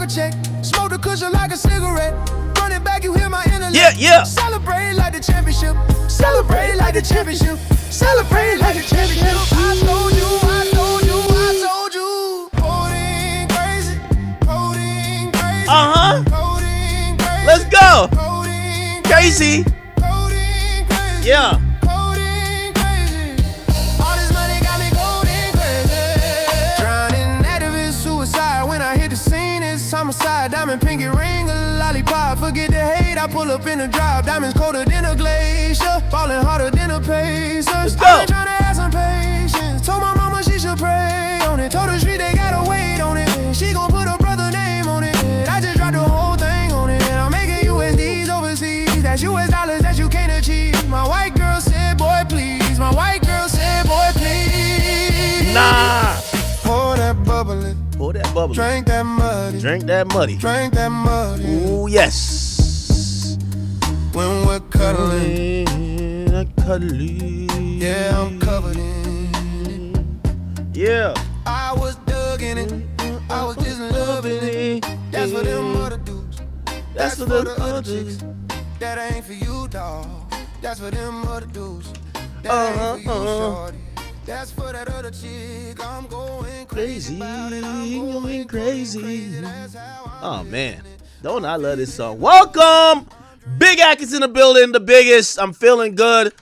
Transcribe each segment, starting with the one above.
talk a check. Smoke the cushion like a cigarette. Running back, you hear my intellect. Yeah. Celebrate like the championship. Celebrate like the championship. Celebrate like the championship. I told you. Coding crazy. Coding crazy. Coding crazy. Let's go. Coding Crazy. Coding crazy. Yeah. Coding crazy. All this money got me coding crazy. Drowning activist suicide. When I hit the scene, it's homicide. Diamond pinky ring, a lollipop. Forget the hate, I pull up in the drive. Diamonds colder than a glacier. Falling harder than a pacer. Let's go. I've been trying to have some patience. Told my mama she should pray on it. Told the street they gotta wait on it. She gon' put her brother name on it. I just dropped the whole thing on it. I'm making USDs overseas. That's US dollars that you can't achieve. My white girl said, boy, please. My white girl said, boy, please. Nah. Pour that bubbly. Pour that bubbly. Drink that muddy. Drink that muddy. Drink that muddy. Ooh, yes. When we're cuddling. Cuddling. Yeah, I'm covered in. Yeah. I was dug in it. I was just loving it. That's for them other dudes. That's for the other chicks. That ain't for you, dawg. That's for them other dudes. That ain't for you, shorty. That's for that other chick. I'm going crazy. Going crazy. Oh man, don't I love this song? Welcome, Big Ackers in the building, the biggest. I'm feeling good.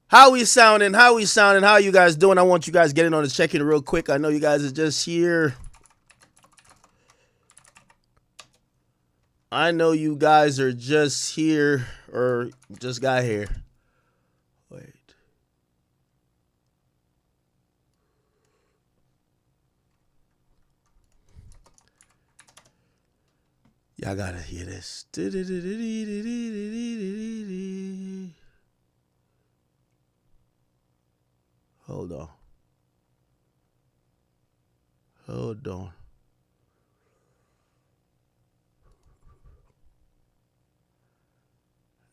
How we sounding? How you guys doing? I want you guys getting on the check-in real quick. I know you guys are just here. I know you guys are just here or just got here. Wait. Y'all gotta hear this. Hold on.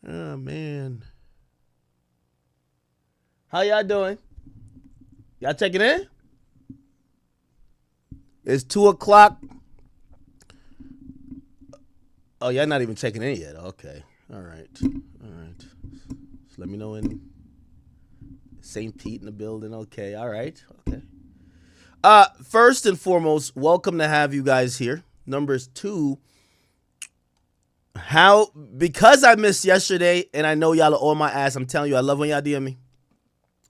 Oh, man. How y'all doing? Y'all checking in? It's 2 o'clock. Oh, y'all not even checking in yet. Okay. All right. Just let me know in St. Pete in the building. Okay. All right. Okay. First and foremost, welcome to have you guys here. Numbers 2. Because I missed yesterday and I know y'all are on my ass, I'm telling you, I love when y'all DM me.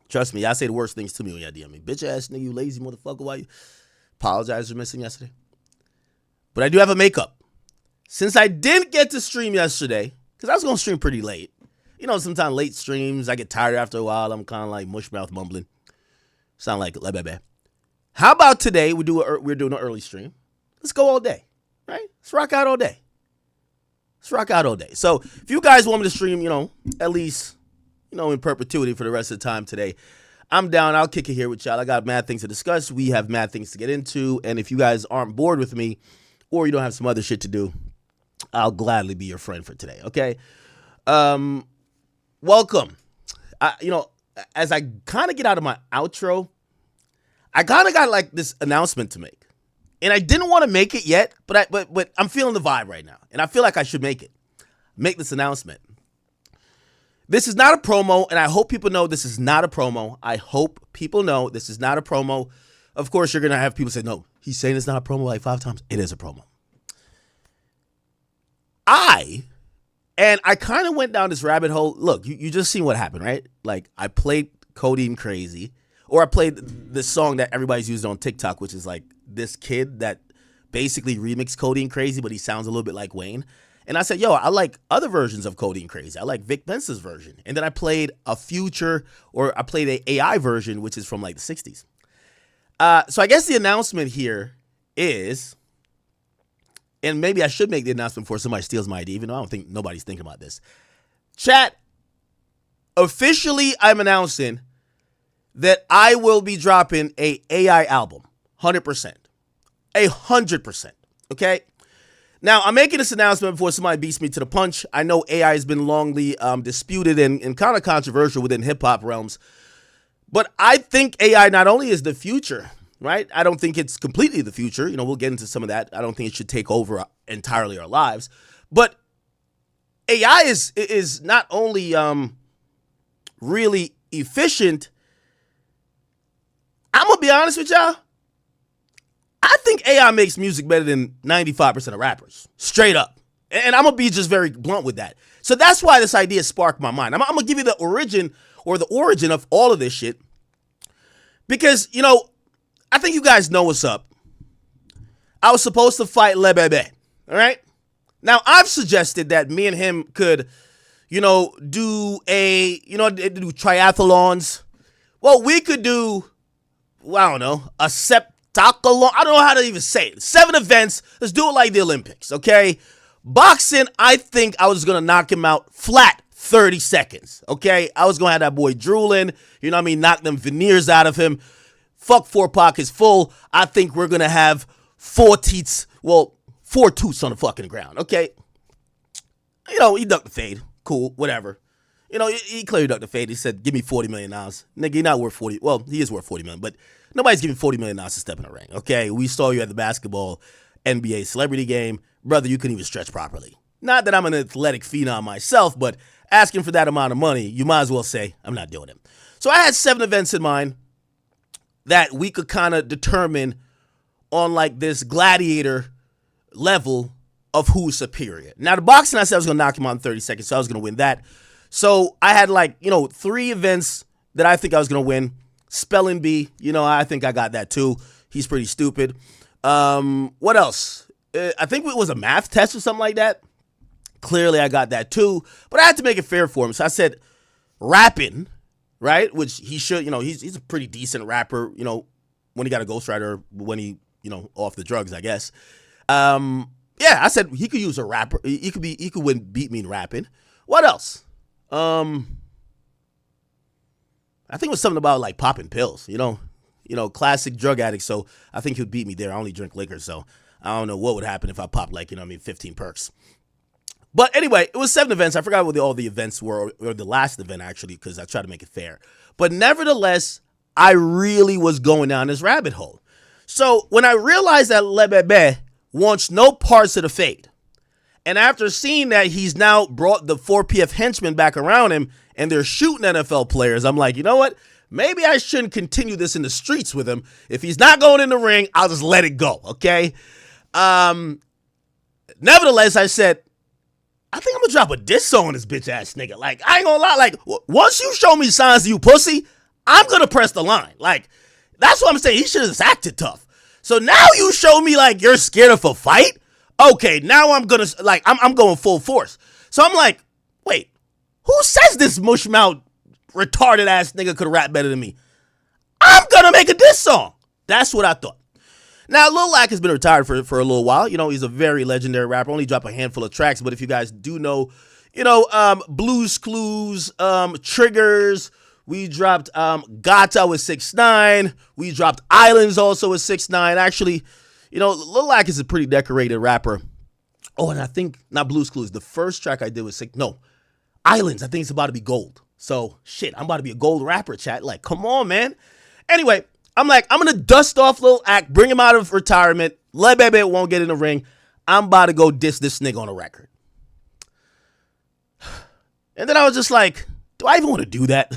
Trust me, y'all say the worst things to me when y'all DM me. Bitch ass nigga, you lazy motherfucker, why you? Apologize for missing yesterday. But I do have a makeup. Since I didn't get to stream yesterday, because I was going to stream pretty late. You know, sometimes late streams, I get tired after a while. I'm kind of like mush mouth mumbling. Sound like blah. How about today we're doing an early stream. Let's go all day, right? Let's rock out all day. So if you guys want me to stream, at least, in perpetuity for the rest of the time today, I'm down. I'll kick it here with y'all. I got mad things to discuss. We have mad things to get into. And if you guys aren't bored with me or you don't have some other shit to do, I'll gladly be your friend for today. Okay. Welcome. As I kind of get out of my outro, I kind of got like this announcement to make. And I didn't want to make it yet, but I'm feeling the vibe right now. And I feel like I should make this announcement. This is not a promo, and I hope people know this is not a promo. Of course, you're going to have people say, no, he's saying it's not a promo like 5 times. It is a promo. I kind of went down this rabbit hole. Look, you just seen what happened, right? Like, I played Codeine Crazy, or I played this song that everybody's using on TikTok, which is like this kid that basically remixed Codeine Crazy, but he sounds a little bit like Wayne. And I said, yo, I like other versions of Codeine Crazy. I like Vic Pence's version. And then I played a AI version, which is from like the 60s. So I guess the announcement here is, and maybe I should make the announcement before somebody steals my idea, even though I don't think nobody's thinking about this. Chat, officially I'm announcing that I will be dropping a AI album. 100%. 100%. Okay? Now, I'm making this announcement before somebody beats me to the punch. I know AI has been longly disputed and kind of controversial within hip-hop realms. But I think AI not only is the future, right? I don't think it's completely the future. We'll get into some of that. I don't think it should take over entirely our lives. But AI is not only really efficient. I'm going to be honest with y'all. I think AI makes music better than 95% of rappers. Straight up. And I'm going to be just very blunt with that. So that's why this idea sparked my mind. I'm going to give you the origin of all of this shit. Because, I think you guys know what's up. I was supposed to fight Lebebe. All right? Now, I've suggested that me and him could, do triathlons. Well, we could do, I don't know, a septaculon. I don't know how to even say it. 7 events. Let's do it like the Olympics, okay? Boxing, I think I was going to knock him out flat 30 seconds, okay? I was going to have that boy drooling, knock them veneers out of him. Fuck 4 pockets full. I think we're going to have 4 toots on the fucking ground, okay? He ducked the fade. Cool, whatever. He clearly ducked the fade. He said, give me $40 million. Nigga, you're not worth 40. Well, he is worth $40 million, but nobody's giving $40 million to step in the ring, okay? We saw you at the basketball NBA celebrity game. Brother, you couldn't even stretch properly. Not that I'm an athletic phenom myself, but asking for that amount of money, you might as well say, I'm not doing it. So I had 7 events in mind that we could kind of determine on like this gladiator level of who's superior. Now, the boxing, I said I was going to knock him out in 30 seconds, so I was going to win that. So I had 3 events that I think I was going to win. Spelling bee, I think I got that too. He's pretty stupid. What else? I think it was a math test or something like that. Clearly, I got that too. But I had to make it fair for him. So I said rapping, right? Which he should, he's a pretty decent rapper, when he got a ghostwriter, when he, off the drugs, I guess. Yeah, I said he could use a rapper. He could beat me in rapping. What else? I think it was something about like popping pills, classic drug addict. So I think he would beat me there. I only drink liquor, so I don't know what would happen if I popped 15 perks. But anyway, it was 7 events. I forgot what all the events were, or the last event actually, because I tried to make it fair. But nevertheless, I really was going down this rabbit hole. So when I realized that Lebebe wants no parts of the fade, and after seeing that he's now brought the 4PF henchmen back around him and they're shooting NFL players, I'm like, you know what? Maybe I shouldn't continue this in the streets with him. If he's not going in the ring, I'll just let it go, okay? Nevertheless, I said, I think I'm gonna drop a diss song on this bitch ass nigga. Like, I ain't gonna lie. Once you show me signs of you pussy, I'm gonna press the line. Like, that's what I'm saying. He should have just acted tough. So now you show me you're scared of a fight. Okay, now I'm gonna I'm going full force. So I'm like, wait, who says this mushmouth retarded ass nigga could rap better than me? I'm gonna make a diss song. That's what I thought. Now, Lil Lack has been retired for a little while. He's a very legendary rapper. Only dropped a handful of tracks, but if you guys do know, Blues Clues, Triggers. We dropped Gata with 6ix9ine. We dropped Islands also with 6ix9ine. Actually, Lil Lack is a pretty decorated rapper. Oh, and I think, not Blues Clues, the first track I did was Islands. I think it's about to be gold. So, shit, I'm about to be a gold rapper, chat. Like, come on, man. Anyway, I'm like, I'm going to dust off Lil Ack, bring him out of retirement. Lebebe won't get in the ring. I'm about to go diss this nigga on a record. And then I was just like, do I even want to do that?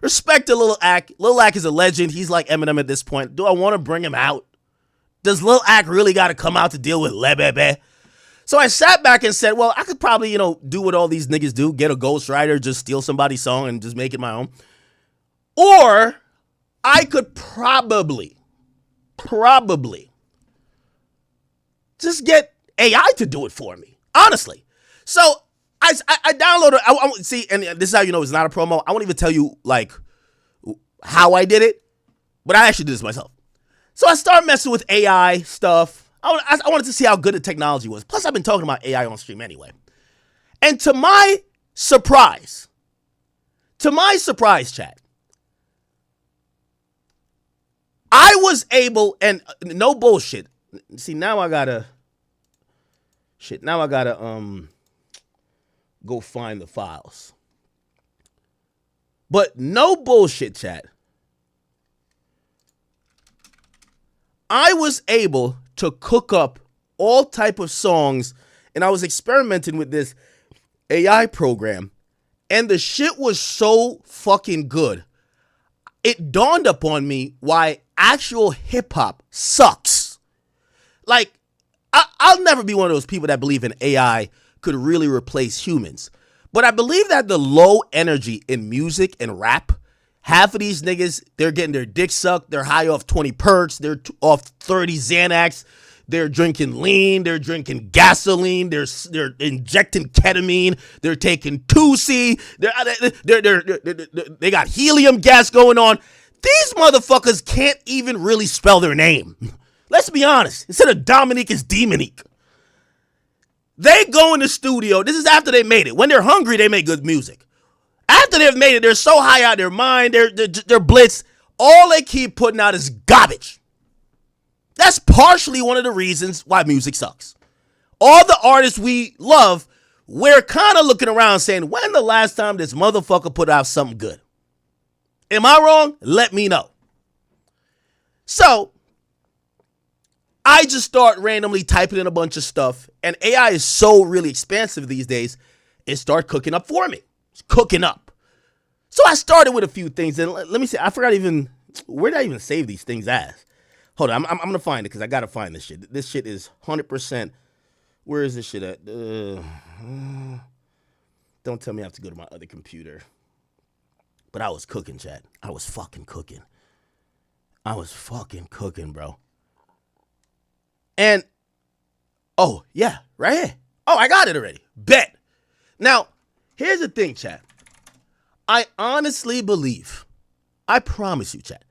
Respect to Lil Ack. Lil Ack is a legend. He's like Eminem at this point. Do I want to bring him out? Does Lil Ack really got to come out to deal with Lebebe? So I sat back and said, well, I could probably, do what all these niggas do. Get a ghostwriter, just steal somebody's song and just make it my own. Or I could probably just get AI to do it for me. Honestly. So I downloaded, see, and this is how you know it's not a promo. I won't even tell you how I did it, but I actually did this myself. So I started messing with AI stuff. I wanted to see how good the technology was. Plus, I've been talking about AI on stream anyway. And to my surprise, chat, I was able, and no bullshit. See, now I gotta go find the files. But no bullshit, chat. I was able to cook up all type of songs, and I was experimenting with this AI program, and the shit was so fucking good. It dawned upon me why actual hip hop sucks. Like, I'll never be one of those people that believe in AI could really replace humans. But I believe that the low energy in music and rap, half of these niggas, they're getting their dick sucked, they're high off 20 perks, they're off 30 Xanax, they're drinking lean, they're drinking gasoline, they're injecting ketamine, they're taking 2C, they got helium gas going on. These motherfuckers can't even really spell their name. Let's be honest. Instead of Dominique, it's Demonique. They go in the studio. This is after they made it. When they're hungry, they make good music. After they've made it, they're so high out of their mind. They're blitzed. All they keep putting out is garbage. That's partially one of the reasons why music sucks. All the artists we love, we're kind of looking around saying, when the last time this motherfucker put out something good? Am I wrong? Let me know. So, I just start randomly typing in a bunch of stuff, and AI is so really expansive these days, it started cooking up for me. It's cooking up. So I started with a few things, and let me see, I forgot even, where did I even save these things as? Hold on, I'm going to find it, because I got to find this shit. This shit is 100%, where is this shit at? Don't tell me I have to go to my other computer. But I was cooking, chat. I was fucking cooking. I was fucking cooking, bro. And, oh, yeah, right here. Oh, I got it already. Bet. Now, here's the thing, chat. I honestly believe, I promise you, chat,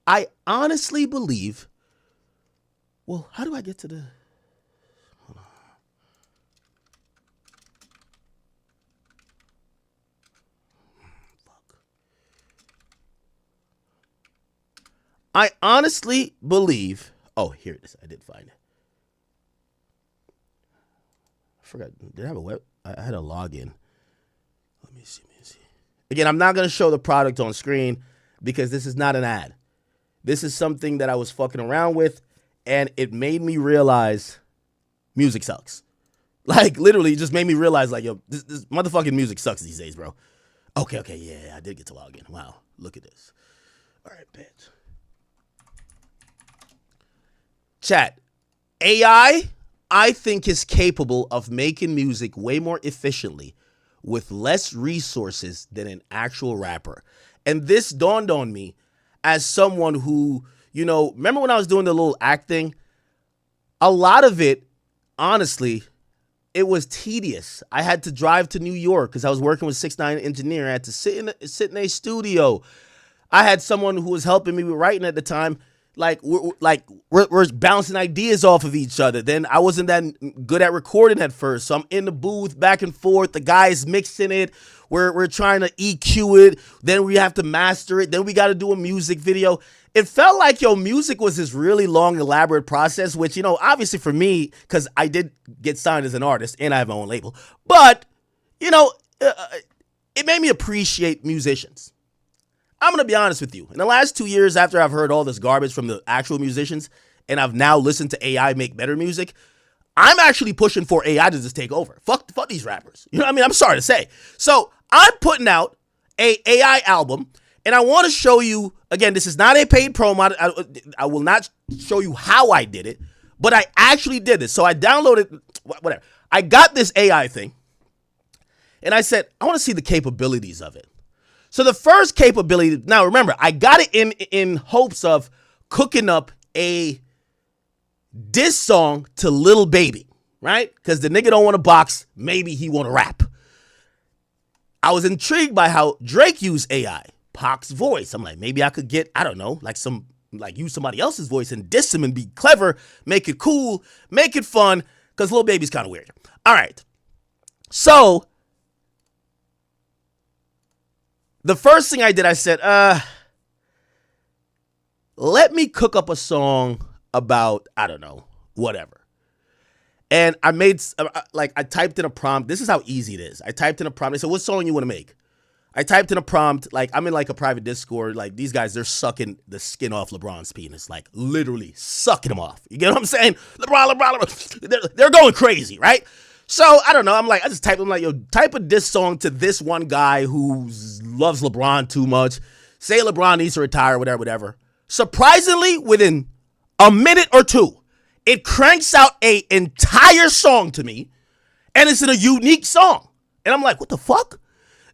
I honestly believe, well, how do I get to the, hold on. Fuck. I honestly believe, oh, here it is. I did find it. I forgot. Did I have a web? I had a login. Let me see. Again, I'm not going to show the product on screen because this is not an ad. This is something that I was fucking around with, and it made me realize music sucks. Like, literally, it just made me realize, like, yo, this motherfucking music sucks these days, bro. Okay, yeah, I did get to log in. Wow, look at this. All right, bitch. Chat, AI, I think, is capable of making music way more efficiently with less resources than an actual rapper. And this dawned on me as someone who, you know, remember when I was doing the little act thing? A lot of it, honestly, it was tedious. I had to drive to New York because I was working with 6ix9ine Engineer. I had to sit in a studio. I had someone who was helping me with writing at the time. We're bouncing ideas off of each other. Then I wasn't that good at recording at first, so I'm in the booth back and forth. The guy's mixing it. We're trying to EQ it. Then we have to master it. Then we got to do a music video. It felt like, music was this really long, elaborate process, which, obviously for me, because I did get signed as an artist and I have my own label, but, it made me appreciate musicians. I'm going to be honest with you. In the last 2 years, after I've heard all this garbage from the actual musicians, and I've now listened to AI make better music, I'm actually pushing for AI to just take over. Fuck these rappers. You know what I mean? I'm sorry to say. So I'm putting out a AI album, and I want to show you, again, this is not a paid promo. I will not show you how I did it, but I actually did this. So I downloaded, whatever. I got this AI thing, and I said, I want to see the capabilities of it. So the first capability, now remember, I got it in hopes of cooking up a diss song to Lil Baby, right? Because the nigga don't want to box, maybe he want to rap. I was intrigued by how Drake used AI, Pac's voice. I'm like, maybe I could get, I don't know, use somebody else's voice and diss him and be clever, make it cool, make it fun, because Lil Baby's kind of weird. All right. So the first thing I did, I said, let me cook up a song about, I don't know, whatever. And I made, I typed in a prompt. This is how easy it is. I typed in a prompt. They said, what song you want to make? I typed in a prompt, like I'm in like a private Discord, like these guys, they're sucking the skin off LeBron's penis, like literally sucking him off. You get what I'm saying? LeBron, they're going crazy, right? So I don't know. I'm like, I just type, I'm like, yo, type a diss song to this one guy who loves LeBron too much. Say LeBron needs to retire, whatever. Surprisingly, within a minute or two, it cranks out an entire song to me, and it's in a unique song. And I'm like, what the fuck?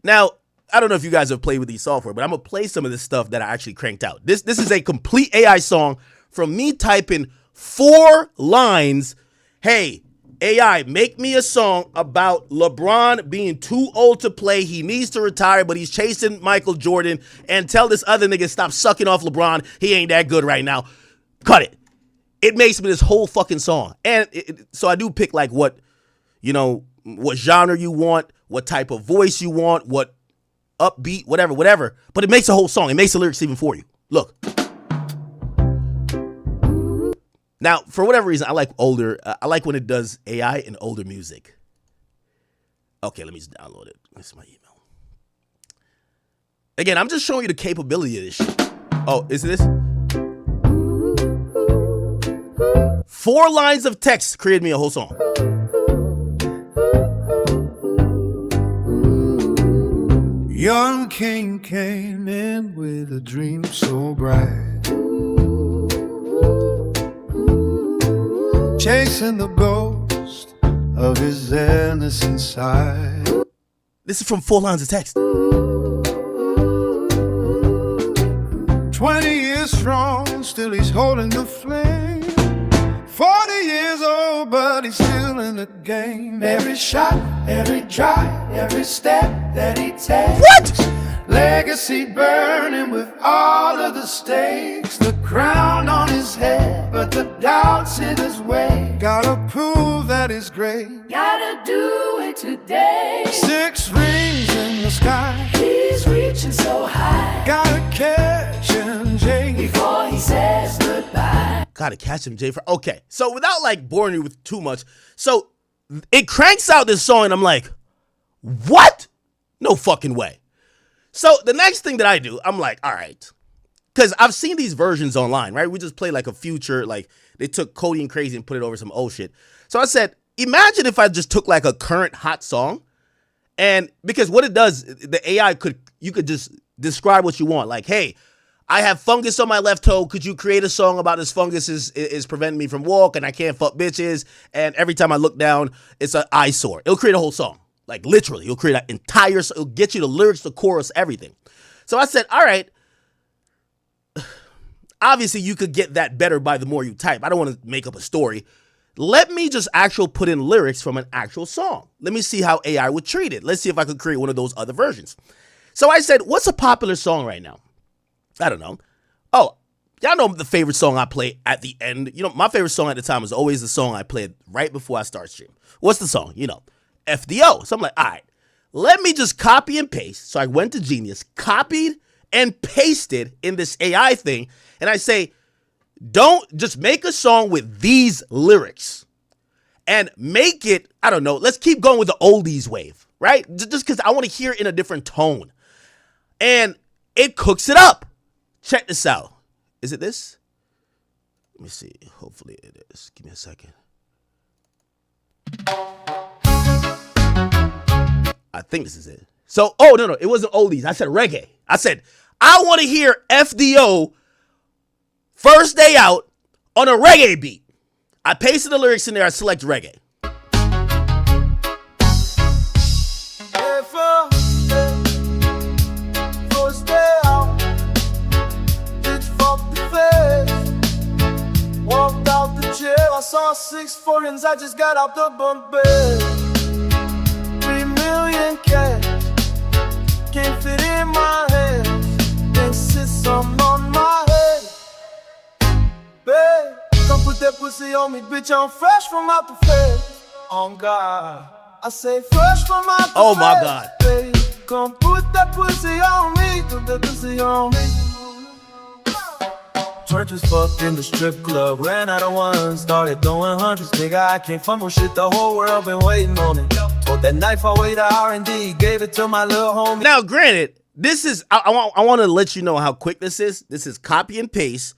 Now, I don't know if you guys have played with these software, but I'm going to play some of this stuff that I actually cranked out. This is a complete AI song from me typing 4 lines. Hey, AI, make me a song about LeBron being too old to play. He needs to retire, but he's chasing Michael Jordan. And tell this other nigga stop sucking off LeBron. He ain't that good right now. Cut it. It makes me this whole fucking song. And so I do pick like what genre you want, what type of voice you want, what upbeat, whatever. But it makes a whole song. It makes the lyrics even for you. Look. Now, for whatever reason, I like when it does AI and older music. Okay, let me just download it. This is my email. Again, I'm just showing you the capability of this shit. Oh, is it this? 4 lines of text created me a whole song. Young king came in with a dream so bright, chasing the ghost of his innocent side. This is from 4 lines of text. 20 years strong, still he's holding the flame. 40 years old, but he's still in the game. Every shot, every drive, every step that he takes. What? Legacy burning with all of the stakes. The crown on his head, but the doubts in his way. Gotta prove that he's great. Gotta do it today. 6 rings in the sky. He's reaching so high. Gotta catch him, Jake, Before he says goodbye. Gotta catch him, Jay. Okay, so without like boring you with too much, so it cranks out this song, and I'm like, what? No fucking way. So the next thing that I do, I'm like, all right, because I've seen these versions online, right? We just play like a Future, like they took Cody and Crazy and put it over some old shit. So I said, imagine if I just took like a current hot song, and because what it does, the AI you could just describe what you want, like, hey, I have fungus on my left toe. Could you create a song about this fungus is preventing me from walk and I can't fuck bitches? And every time I look down, it's an eyesore. It'll create a whole song. Like literally, it'll create an entire song. It'll get you the lyrics, the chorus, everything. So I said, all right. Obviously, you could get that better by the more you type. I don't want to make up a story. Let me just put in lyrics from an actual song. Let me see how AI would treat it. Let's see if I could create one of those other versions. So I said, what's a popular song right now? I don't know. Oh, y'all know the favorite song I play at the end. My favorite song at the time was always the song I played right before I start stream. What's the song? FDO. So I'm like, all right, let me just copy and paste. So I went to Genius, copied and pasted in this AI thing. And I say, don't just make a song with these lyrics and make it, I don't know, let's keep going with the oldies wave, right? Just because I want to hear it in a different tone. And it cooks it up. Check this out. Is it this? Let me see. Hopefully it is. Give me a second. I think this is it. So, no. It wasn't oldies. I said reggae. I said, I want to hear FDO first day out on a reggae beat. I pasted the lyrics in there. I select reggae. I saw 6 foreigns, I just got out the bunk bed. 3 million cash, can't fit in my head. Then sit some on my head. Babe, come put that pussy on me, bitch, I'm fresh from out the feds. On God, I say fresh from out the feds. Oh my God. Babe, come put that pussy on me, put that pussy on me. Churches fucked in the strip club, ran out of one, started throwing hundreds. Nigga, I can't fumble shit, the whole world been waiting on it. Took that knife away to R&D, gave it to my little homie. Now, granted, this is, I want to let you know how quick this is. This is copy and paste.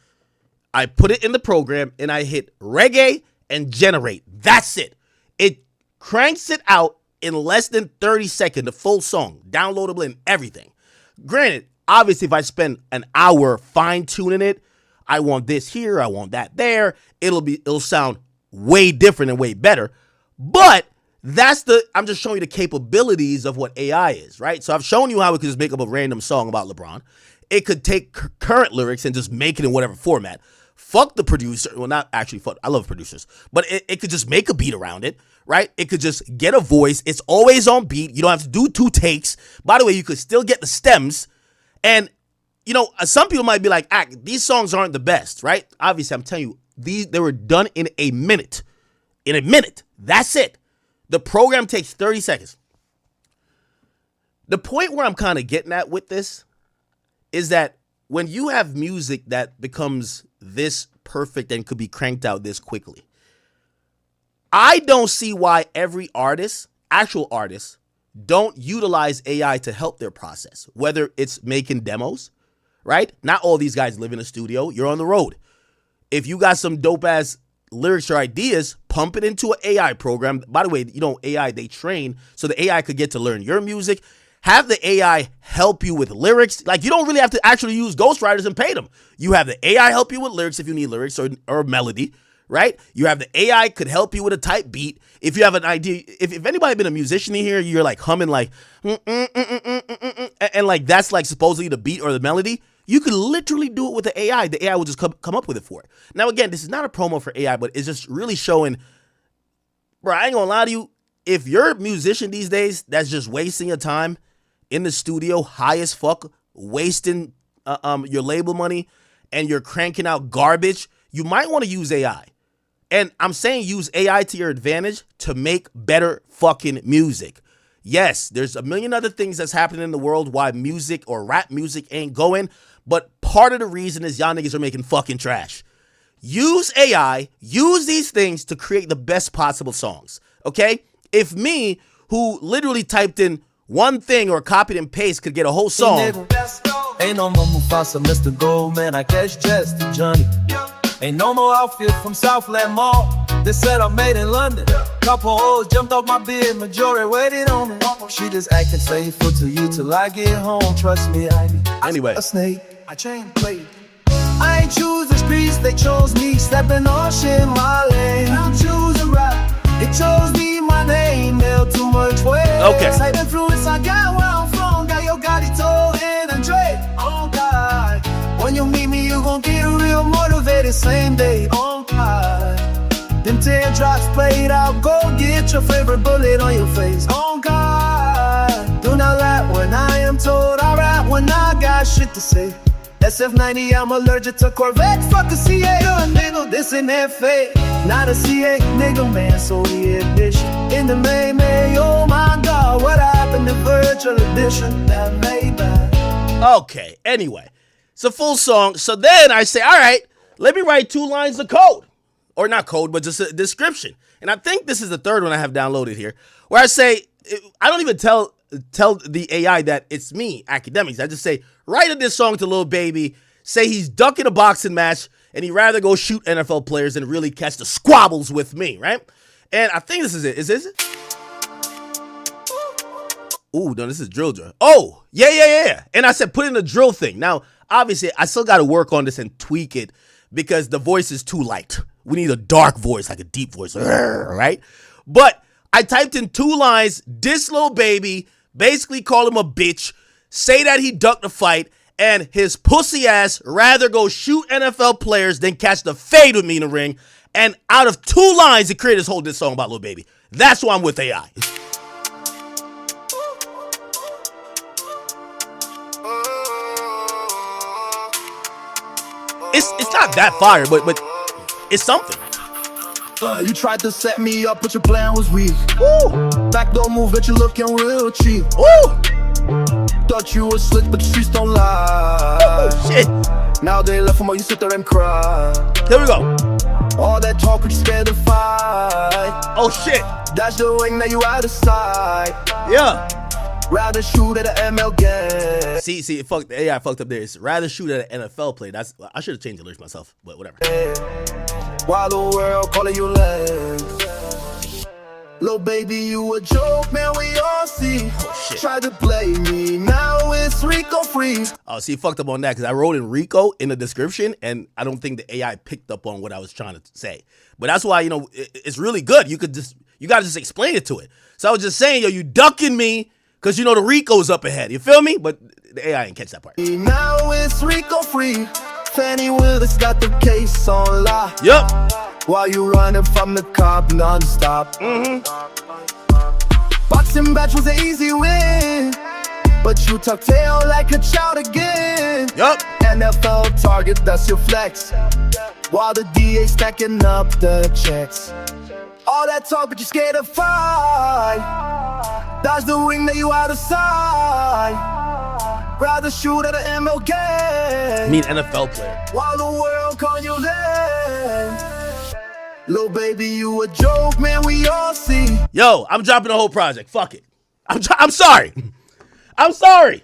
I put it in the program and I hit reggae and generate. That's it. It cranks it out in less than 30 seconds, the full song, downloadable and everything. Granted, obviously, if I spend an hour fine-tuning it, I want this here, I want that there, it'll sound way different and way better. But I'm just showing you the capabilities of what AI is, right? So I've shown you how it could just make up a random song about LeBron. It could take current lyrics and just make it in whatever format. Fuck the producer. Well, not actually fuck. I love producers. But it could just make a beat around it, right? It could just get a voice. It's always on beat. You don't have to do 2 takes. By the way, you could still get the stems. And, you know, some people might be like, these songs aren't the best, right? Obviously, I'm telling you, they were done in a minute. In a minute. That's it. The program takes 30 seconds. The point where I'm kind of getting at with this is that when you have music that becomes this perfect and could be cranked out this quickly, I don't see why every artist, actual artists, don't utilize AI to help their process, whether it's making demos, right? Not all these guys live in a studio. You're on the road. If you got some dope-ass lyrics or ideas, pump it into an AI program. By the way, you know, AI, they train so the AI could get to learn your music. Have the AI help you with lyrics. Like, you don't really have to actually use ghostwriters and pay them. You have the AI help you with lyrics if you need lyrics or melody, right? You have the AI could help you with a type beat. If you have an idea, if anybody been a musician in here, you're like humming like, and like that's like supposedly the beat or the melody, you could literally do it with the AI. The AI will just come up with it for it. Now, again, this is not a promo for AI, but it's just really showing, bro, I ain't gonna lie to you. If you're a musician these days that's just wasting your time in the studio, high as fuck, wasting your label money, and you're cranking out garbage, you might want to use AI. And I'm saying use AI to your advantage to make better fucking music. Yes, there's a million other things that's happening in the world why music or rap music ain't going, but part of the reason is y'all niggas are making fucking trash. Use AI, use these things to create the best possible songs, okay? If me, who literally typed in one thing or copied and paste, could get a whole song. Ain't no more Mufasa, Mr. Goldman, I catch Jess to Johnny. Ain't no more outfit from Southland Mall. They said I'm made in London. Couple hoes jumped off my bed, majority waited on me. She just acting faithful to you till I get home. Trust me, Anyway. A snake, I chain plate. I ain't choose the streets, they chose me. Stepping on shit in my lane. I'm choosing rap, it chose me, my name. Nailed too much weight. Okay. Same influence I got where I'm from. Got your Gotti and Andre. Oh God, when you meet me, you gon' get real motivated. Same day, oh God. Them teardrops played out, go get your favorite bullet on your face. Oh God, do not laugh when I am told. I rap when I got shit to say. SF90, I'm allergic to Corvette. Fuck a CA, you're a nigga, this an FA. Not a CA, nigga, man, so the edition. In the main, oh my God, what happened to virtual edition? That made bad. Okay, anyway, it's a full song. So then I say, all right, let me write 2 lines of code. Or not code, but just a description. And I think this is the third one I have downloaded here, where I say, I don't even tell the AI that it's me, Academics. I just say, write this song to Lil Baby, say he's ducking a boxing match, and he'd rather go shoot NFL players than really catch the squabbles with me, right? And I think this is it. Is this it? Ooh, no, this is drill. Oh, yeah. And I said, put in the drill thing. Now, obviously, I still got to work on this and tweak it because the voice is too light. We need a dark voice, like a deep voice, right? But I typed in 2 lines, diss Lil Baby, basically call him a bitch, say that he ducked the fight, and his pussy ass rather go shoot NFL players than catch the fade with me in the ring. And out of 2 lines, it created this whole diss song about Lil Baby. That's why I'm with AI. It's not that fire, but it's something. You tried to set me up, but your plan was weak. Woo! Backdoor move, but you looking real cheap. Woo! Thought you were slick, but the streets don't lie. Oh, shit. Now they left from all you sit there and cry. Here we go. All that talk, but you scared to fight. Oh, shit. That's the ring that you out of sight. Yeah. Rather shoot at an ML game. See, fuck the AI fucked up there. It's rather shoot at an NFL play. I should have changed the lyrics myself, but whatever. While the world calling you legs. Little baby, you a joke, man, we all see. Oh, shit. Try to play me, now it's Rico free. Oh, see, fucked up on that because I wrote in Rico in the description, and I don't think the AI picked up on what I was trying to say. But that's why, it's really good. You gotta just explain it to it. So I was just saying, yo, you ducking me because the Rico's up ahead. You feel me? But the AI ain't catch that part. Now it's Rico free. Fannie Willis got the case on lock. Yup. While you running from the cop non-stop. Boxing match was an easy win, but you tuck tail like a child again. Yup. NFL target, that's your flex. While the DA stacking up the checks. All that talk, but you scared to fight. Dodge the ring that you out of sight. Rather shoot at an ML game. I mean NFL player. While the world call you lame. Little baby, you a joke, man, we all see. Yo, I'm dropping the whole project. Fuck it. I'm sorry. I'm sorry.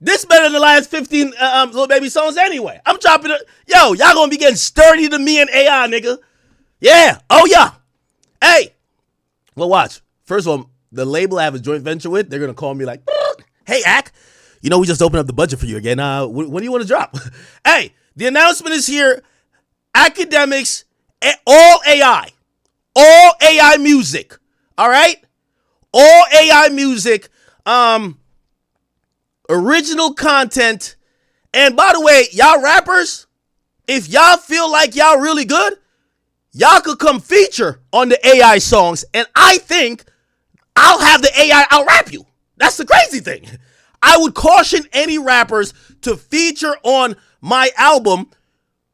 This better than the last 15 Little Baby songs anyway. I'm dropping it. Yo, y'all gonna be getting sturdy to me and AI, nigga. Yeah. Oh, yeah. Hey. Well, watch. First of all, the label I have a joint venture with, they're gonna call me like, hey, Ak, we just opened up the budget for you again. When do you want to drop? Hey, the announcement is here. Academics, all AI music. All right, all AI music. Original content. And by the way, y'all rappers, if y'all feel like y'all really good, y'all could come feature on the AI songs, and I think I'll have the AI out-rap you. That's the crazy thing. I would caution any rappers to feature on my album,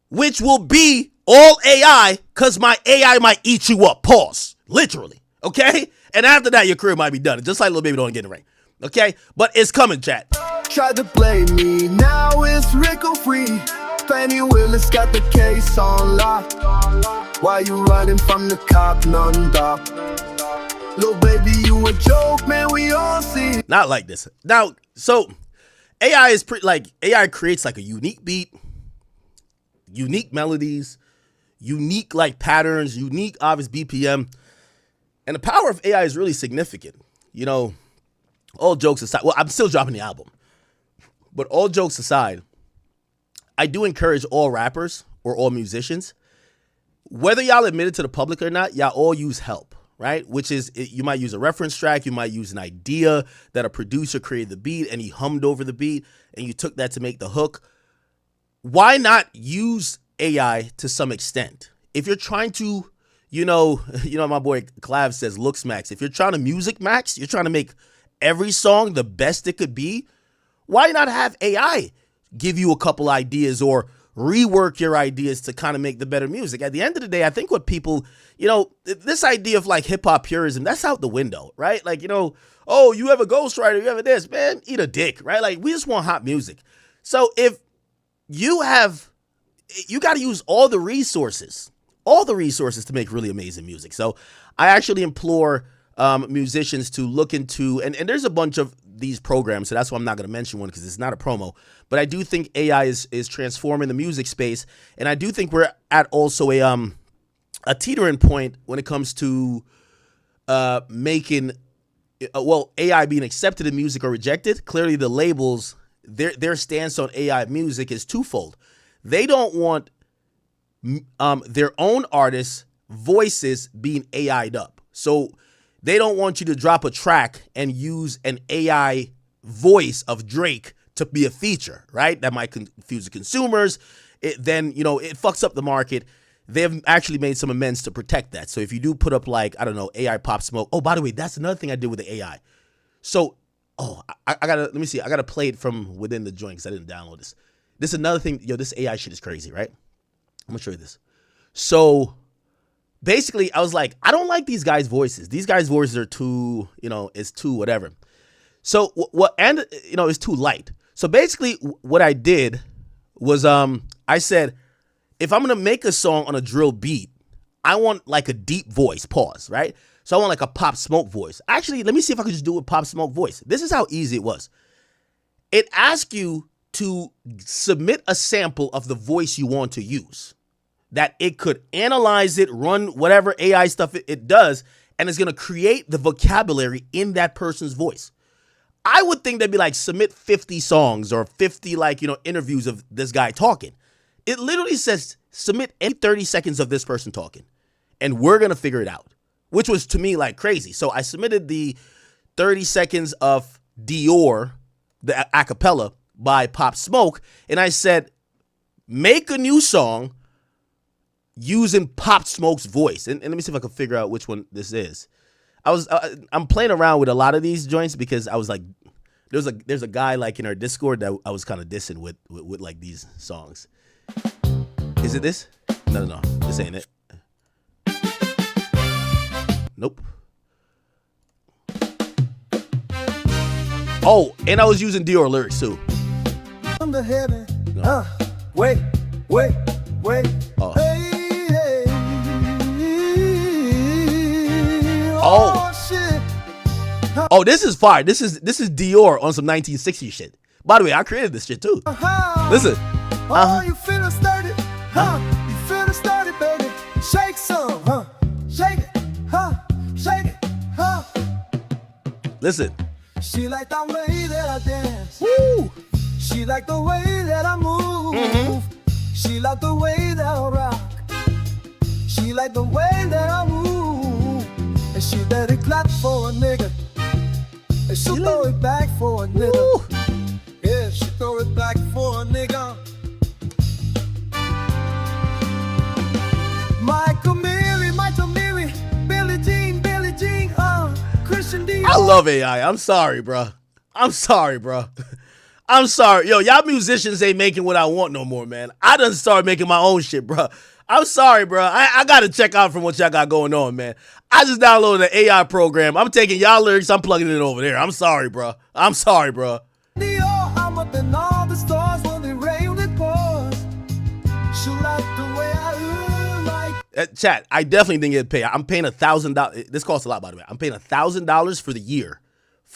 which will be all AI, because my AI might eat you up. Pause. Literally. Okay? And after that, your career might be done. Just like Lil Baby don't get in the ring. Okay? But it's coming, chat. Tried to play me, now it's Rico free. Fannie Willis got the case on lock. Why you running from the cop non-stop? Little baby, you a joke, man, we all see. Not like this. Now, so AI is AI creates like a unique beat, unique melodies, unique like patterns, unique obvious BPM. And the power of AI is really significant. All jokes aside, well, I'm still dropping the album. But all jokes aside, I do encourage all rappers or all musicians, whether y'all admit it to the public or not, y'all all use help, right? Which is, you might use a reference track, you might use an idea that a producer created the beat and he hummed over the beat and you took that to make the hook. Why not use AI to some extent? If you're trying to, my boy Clav says looks max. If you're trying to music max, you're trying to make every song the best it could be, why not have AI give you a couple ideas or rework your ideas to kind of make the better music? At the end of the day, I think what people, this idea of like hip hop purism, that's out the window, right? Like, oh, you have a ghostwriter, you have a this, man, eat a dick, right? Like, we just want hot music. So if you got to use all the resources to make really amazing music. So I actually implore musicians to look into, and there's a bunch of these programs, so that's why I'm not going to mention one because it's not a promo, but I do think AI is transforming the music space, and I do think we're at also a teetering point when it comes to making, AI being accepted in music or rejected. Clearly the labels, their stance on AI music is twofold. They don't want their own artists' voices being AI'd up. So they don't want you to drop a track and use an AI voice of Drake to be a feature, right? That might confuse the consumers. It fucks up the market. They have actually made some amends to protect that. So if you do put up like, I don't know, AI Pop Smoke. Oh, by the way, that's another thing I did with the AI. So, I gotta, let me see. I gotta play it from within the joint because I didn't download this. This is another thing. This AI shit is crazy, right? I'm gonna show you this. So basically, I was like, I don't like these guys' voices. These guys' voices are too, it's too whatever. So it's too light. So basically, what I did was, I said, if I'm gonna make a song on a drill beat, I want like a deep voice. Pause. Right. So I want like a Pop Smoke voice. Actually, let me see if I could just do a Pop Smoke voice. This is how easy it was. It asks you to submit a sample of the voice you want to use. That it could analyze it, run whatever AI stuff it does, and it's going to create the vocabulary in that person's voice. I would think they'd be like, submit 50 songs or 50 interviews of this guy talking. It literally says, submit any 30 seconds of this person talking, and we're going to figure it out, which was to me like crazy. So I submitted the 30 seconds of Dior, the acapella by Pop Smoke, and I said, make a new song using Pop Smoke's voice. And let me see if I can figure out which one this is. I'm playing around with a lot of these joints because I was like, there's a guy like in our Discord that I was kind of dissing with like these songs. Is it this? No. This ain't it. Nope. Oh, and I was using Dior lyrics too. From the heaven. No. Wait. Oh. Hey. Oh. Shit. Oh, this is fire. This is Dior on some 1960s shit. By the way, I created this shit too. Listen. Oh, you feeling sturdy? Huh? You feeling sturdy, baby? Shake some, huh? Shake it, huh? Shake it, huh? Listen. She like the way that I dance. Woo. She like the way that I move. Mm-hmm. She like the way that I rock. She like the way that I move. And she let it clap for a nigga. And she'll throw it back for a nigga. Woo. Yeah, she throw it back for a nigga. Michael Mary, Billie Jean, Christian Dior. I love AI. I'm sorry, bro. I'm sorry. Yo, y'all musicians ain't making what I want no more, man. I done started making my own shit, bro. I'm sorry, bro. I got to check out from what y'all got going on, man. I just downloaded the AI program. I'm taking y'all lyrics. I'm plugging it over there. I'm sorry, bro. Dior, I'm up in all the stars when they rain it pours. She like the way I look like. Chat, I definitely didn't get paid. I'm paying $1,000. This costs a lot, by the way. I'm paying $1,000 for the year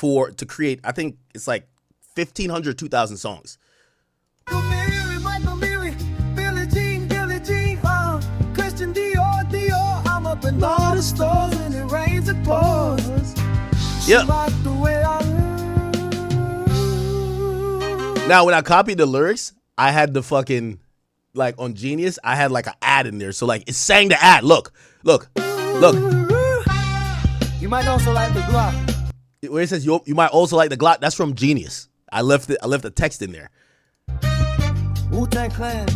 to create, I think it's like 1,500, 2,000 songs. Michael Mary, Billie Jean, Christian Dior, I'm up in all the stars and it rains it pours. Yep. Like the way I look. Now, when I copied the lyrics, I had the fucking, like on Genius, I had like an ad in there. So like it sang the ad. Look. You might also like the Glock. Where it says you might also like the Glock, that's from Genius. I left the text in there. Wu-Tang Clan.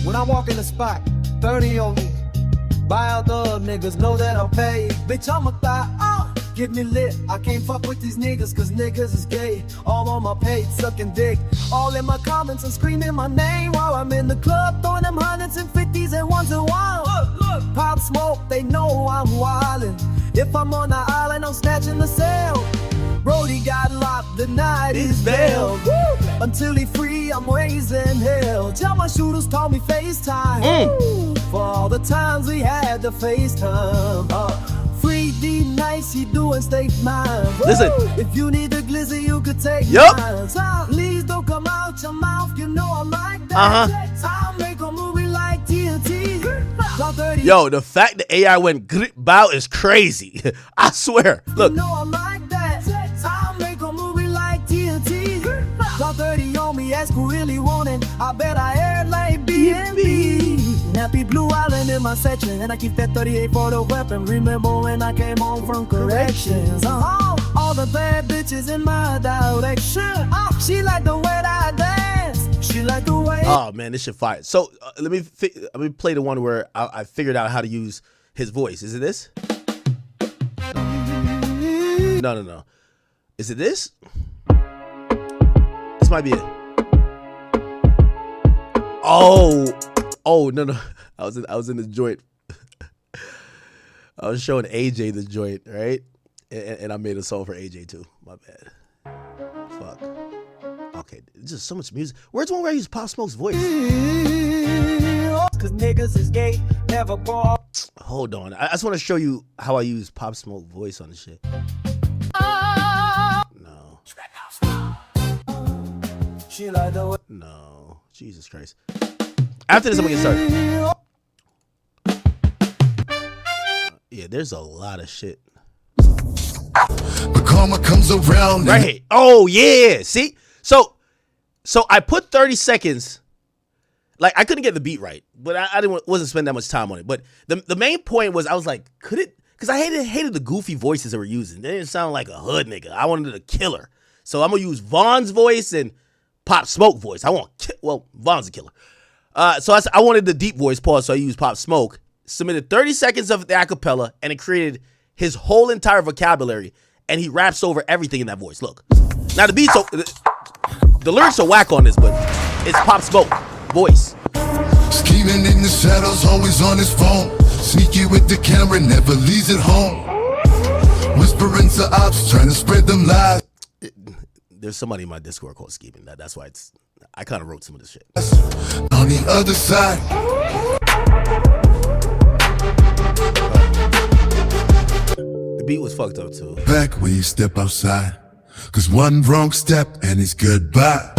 When I walk in the spot, 30 on me. Buy out the niggas, know that I'll pay. Bitch, I'm a thot, get me lit. I can't fuck with these niggas, cause niggas is gay. All on my page, sucking dick. All in my comments and screaming my name while I'm in the club, throwing them hundreds and fifties and ones and wild. Look. Pop Smoke, they know I'm wildin'. If I'm on the island, I'm snatching the cell. Brody got locked, denied his bail. Until he free, I'm raising hell. Tell my shooters, call me FaceTime. For all the times we had to FaceTime. Free D nice, he doing steak mine. Listen. If you need the glizzy, you could take Yup. mine. Please don't come out your mouth, you know I'm like that. I'll make a movie like TNT. Yo, the fact that AI went bow is crazy. I swear. Look. You know I'm like that. I'll make a movie like TNT. Drop 30 on me, ask who really want it. I bet I aired like B&B. Nappy Blue Island in my section, and I keep that 38 for the weapon. Remember when I came home from corrections? All the bad bitches in my direction. She like the way that I dance. She like the way. Oh man, this shit fire. So let me play the one where I figured out how to use his voice. Is it this? No. Is it this? This might be it. Oh no. I was in the joint. I was showing AJ the joint, right? And I made a song for AJ too. My bad. Fuck. Okay, there's just so much music. Where's the one where I use Pop Smoke's voice? Cause niggas is gay, never ball. Hold on. I just want to show you how I use Pop Smoke voice on this shit. No. No. Jesus Christ. After this, I'm going to get started. Yeah, there's a lot of shit. But karma comes around. Right. Oh, yeah. See? So I put 30 seconds. Like, I couldn't get the beat right, but I wasn't spending that much time on it. But the main point was, I was like, could it? Because I hated the goofy voices they were using. They didn't sound like a hood nigga. I wanted a killer. So I'm going to use Von's voice and Pop Smoke voice. Von's a killer. So I wanted the deep voice, pause, so I used Pop Smoke. Submitted 30 seconds of the acapella, and it created his whole entire vocabulary, and he raps over everything in that voice. Look. Now, the beat's the lyrics are whack on this, but it's Pop Smoke voice. Scheming in the shadows, always on his phone. Sneaky with the camera, never leaves it home. Whispering to ops, trying to spread them lies. There's somebody in my Discord called Scheming. That's why I kind of wrote some of this shit. On the other side. The beat was fucked up too. Back when you step outside. Cause one wrong step and it's goodbye.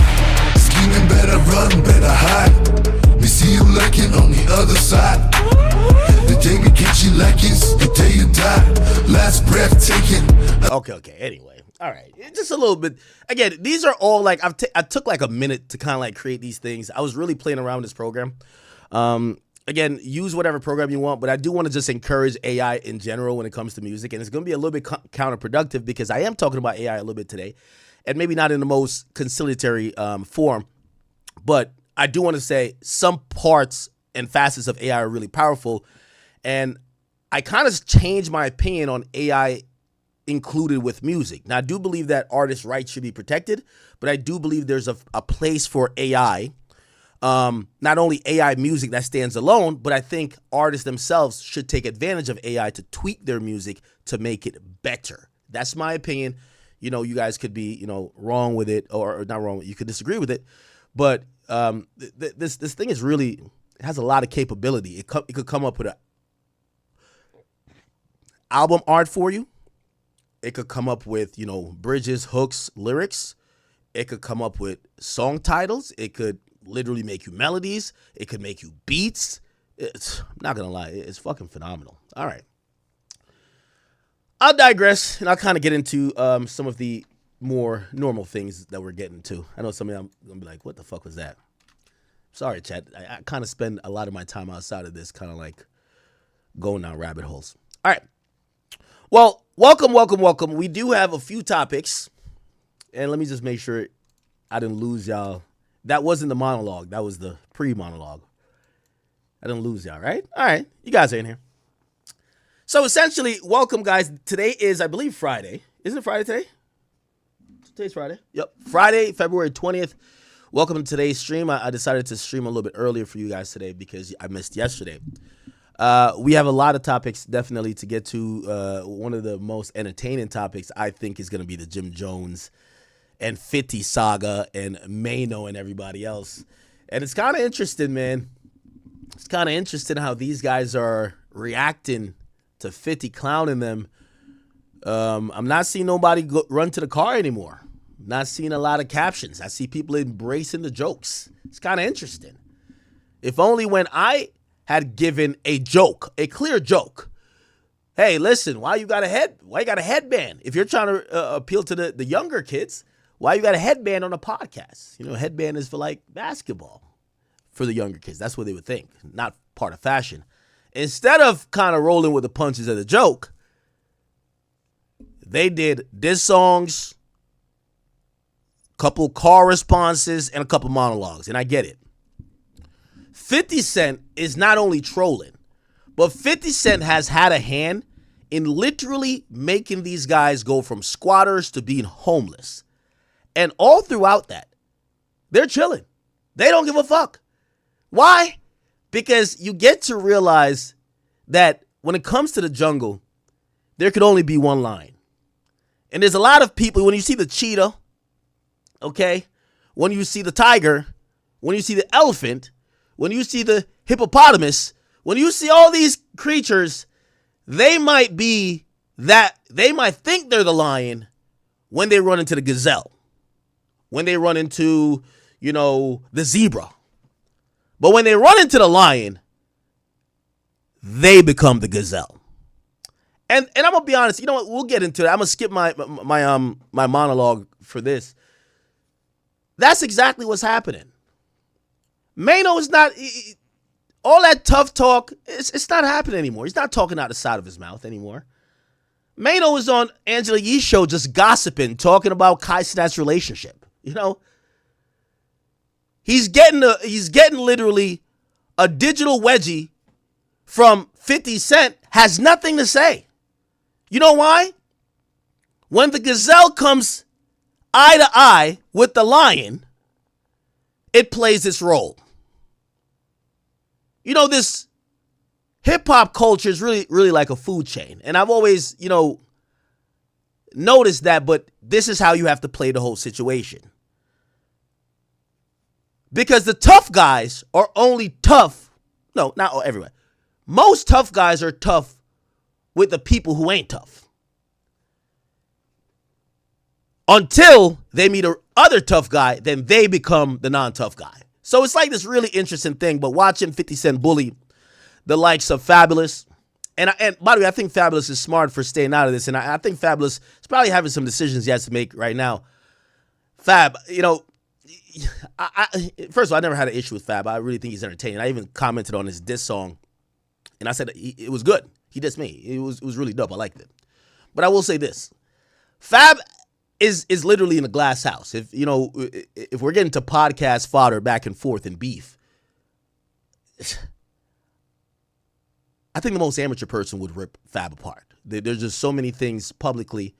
Scheming, better run, better hide. We see you lurking on the other side. The day we catch you lacking, the day you die. Last breath taken. Okay. Anyway, all right. Just a little bit. Again, these are all like I took like a minute to kind of like create these things. I was really playing around with this program. Again, use whatever program you want, but I do want to just encourage AI in general when it comes to music, and it's going to be a little bit counterproductive because I am talking about AI a little bit today, and maybe not in the most conciliatory form, but I do want to say some parts and facets of AI are really powerful, and I kind of changed my opinion on AI included with music. Now, I do believe that artists' rights should be protected, but I do believe there's a place for AI. Not only AI music that stands alone, but I think artists themselves should take advantage of AI to tweak their music to make it better. That's my opinion. You know, you guys could be, wrong with it or not wrong. You could disagree with it, but this thing is really has a lot of capability. It could come up with a album art for you. It could come up with, bridges, hooks, lyrics. It could come up with song titles. It could literally make you melodies. It could make you beats. I'm not gonna lie, it's fucking phenomenal. All right, I'll digress and I'll kind of get into some of the more normal things that we're getting to. I know some of y'all gonna be like, what the fuck was that? Sorry, chat. I kind of spend a lot of my time outside of this kind of like going down rabbit holes. All right, well, welcome. We do have a few topics, and let me just make sure I didn't lose y'all. That wasn't the monologue. That was the pre-monologue. I didn't lose y'all, right? All right. You guys are in here. So essentially, welcome, guys. Today is, I believe, Friday. Isn't it Friday today? Today's Friday. Yep. Friday, February 20th. Welcome to today's stream. I decided to stream a little bit earlier for you guys today because I missed yesterday. We have a lot of topics definitely to get to. One of the most entertaining topics, I think, is going to be the Jim Jones and 50 saga and Maino and everybody else. And it's kind of interesting, man. It's kind of interesting how these guys are reacting to 50 clowning them. I'm not seeing nobody run to the car anymore. Not seeing a lot of captions. I see people embracing the jokes. It's kind of interesting. If only when I had given a joke, a clear joke. Hey, listen, why you got a headband? If you're trying to appeal to the younger kids, why you got a headband on a podcast? Headband is for like basketball for the younger kids. That's what they would think, not part of fashion. Instead of kind of rolling with the punches of the joke, they did diss songs, couple car responses, and a couple monologues. And I get it. 50 Cent is not only trolling, but 50 Cent has had a hand in literally making these guys go from squatters to being homeless. And all throughout that, they're chilling. They don't give a fuck. Why? Because you get to realize that when it comes to the jungle, there could only be one line. And there's a lot of people, when you see the cheetah, okay, when you see the tiger, when you see the elephant, when you see the hippopotamus, when you see all these creatures, they might think they're the lion when they run into the gazelle, when they run into, the zebra. But when they run into the lion, they become the gazelle. And I'm gonna be honest, you know what? We'll get into it. I'm gonna skip my monologue for this. That's exactly what's happening. Maino is not all that tough talk. It's not happening anymore. He's not talking out the side of his mouth anymore. Maino is on Angela Yee's show just gossiping, talking about Kai Cenat's relationship. He's getting literally a digital wedgie from 50 Cent, has nothing to say. You know why? When the gazelle comes eye to eye with the lion, it plays its role. This hip hop culture is really, really like a food chain. And I've always, noticed that, but this is how you have to play the whole situation. Because the tough guys are only tough. No, not everywhere. Most tough guys are tough with the people who ain't tough. Until they meet a other tough guy, then they become the non-tough guy. So it's like this really interesting thing, but watching 50 Cent bully the likes of Fabulous, and by the way, I think Fabulous is smart for staying out of this, and I think Fabulous is probably having some decisions he has to make right now. Fab, first of all, I never had an issue with Fab. I really think he's entertaining. I even commented on his diss song, and I said it was good. He dissed me. It was really dope. I liked it. But I will say this. Fab is literally in a glass house. If we're getting to podcast fodder back and forth and beef, I think the most amateur person would rip Fab apart. There's just so many things publicly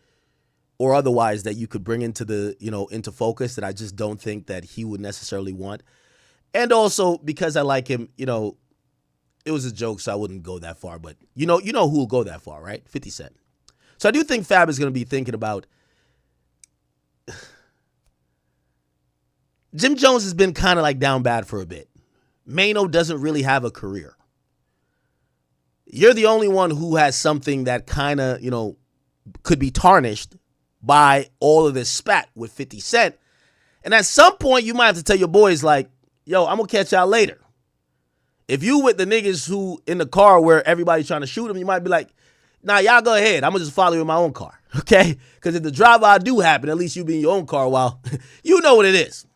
or otherwise that you could bring into focus that I just don't think that he would necessarily want. And also because I like him, it was a joke, so I wouldn't go that far. But you know who will go that far, right? 50 Cent. So I do think Fab is going to be thinking about. Jim Jones has been kind of like down bad for a bit. Maino doesn't really have a career. You're the only one who has something that kind of, could be tarnished by all of this spat with 50 Cent. And at some point, you might have to tell your boys, like, yo, I'm going to catch y'all later. If you with the niggas who in the car where everybody's trying to shoot them, you might be like, nah, y'all go ahead. I'm going to just follow you in my own car, okay? Because if the drive-by do happen, at least you be in your own car while you know what it is.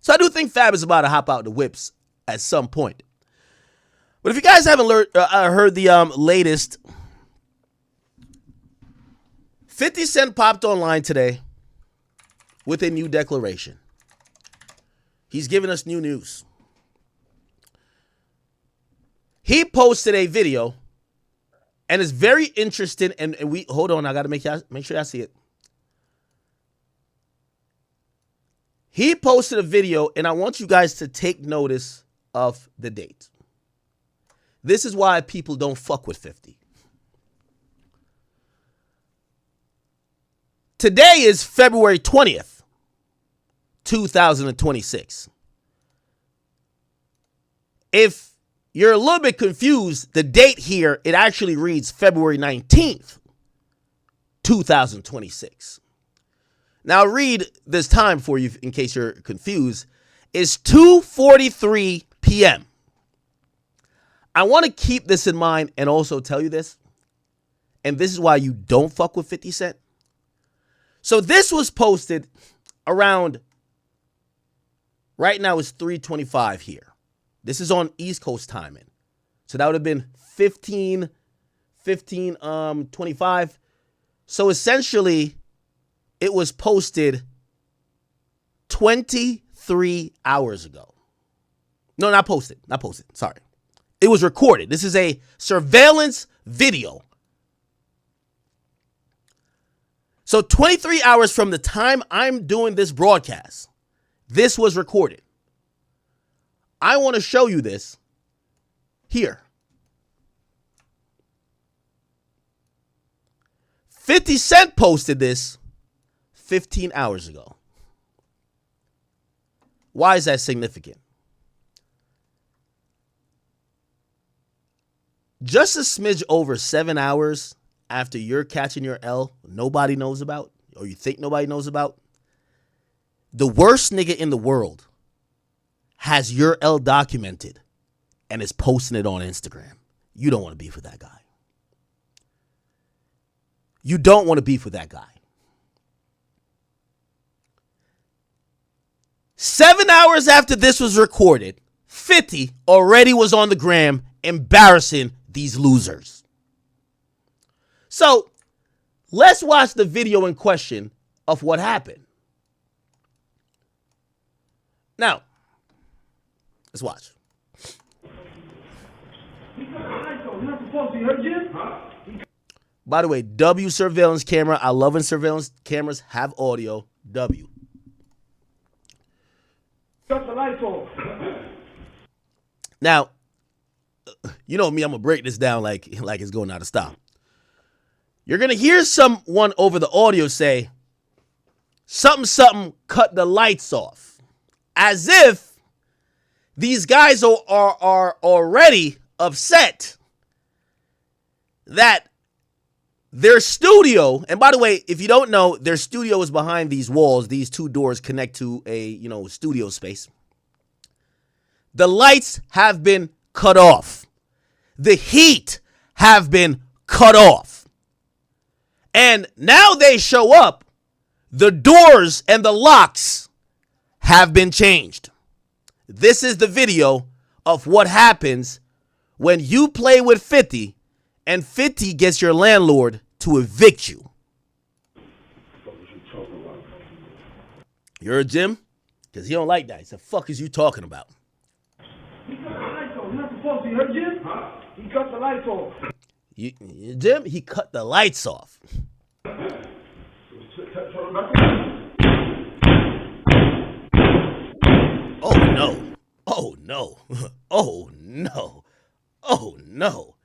So I do think Fab is about to hop out the whips at some point. But if you guys haven't heard the latest, 50 Cent popped online today with a new declaration. He's giving us new news. He posted a video, and it's very interesting. And we hold on, I got to make sure y'all see it. He posted a video, and I want you guys to take notice of the date. This is why people don't fuck with 50. Today is February 20th, 2026. If you're a little bit confused, the date here, it actually reads February 19th, 2026. Now, I'll read this time for you in case you're confused. It's 2:43 p.m. I want to keep this in mind and also tell you this. And this is why you don't fuck with 50 Cent. So this was posted around, right now it's 3:25 here. This is on East Coast timing. So that would have been 25. So essentially, it was posted 23 hours ago. No, not posted. Sorry. It was recorded. This is a surveillance video. So 23 hours from the time I'm doing this broadcast, this was recorded. I want to show you this here. 50 Cent posted this 15 hours ago. Why is that significant? just a smidge over 7 hours after you're catching your L, nobody knows about, or you think nobody knows about, the worst nigga in the world has your L documented and is posting it on Instagram. You don't want to beef with that guy. You don't want to beef with that guy. 7 hours after this was recorded, 50 already was on the gram embarrassing these losers. So let's watch the video in question of what happened. Now, let's watch. By the way, W surveillance camera. I love when surveillance cameras have audio. W. Cut the lights off. Now, you know me, I'm going to break this down like it's going out of style. You're going to hear someone over the audio say, something, cut the lights off. As if these guys are already upset that their studio, and by the way, if you don't know, their studio is behind these walls. These two doors connect to a, studio space. The lights have been cut off. The heat have been cut off. And now they show up, the doors and the locks have been changed. This is the video of what happens when you play with 50 and 50 gets your landlord to evict you. You heard Jim? Because he don't like that. He said, fuck is you talking about? He cut the lights off. You're not supposed to. You heard Jim? Huh? He cut the lights off. Jim, he cut the lights off. Oh, no. Oh, no. Oh, no. Oh, no.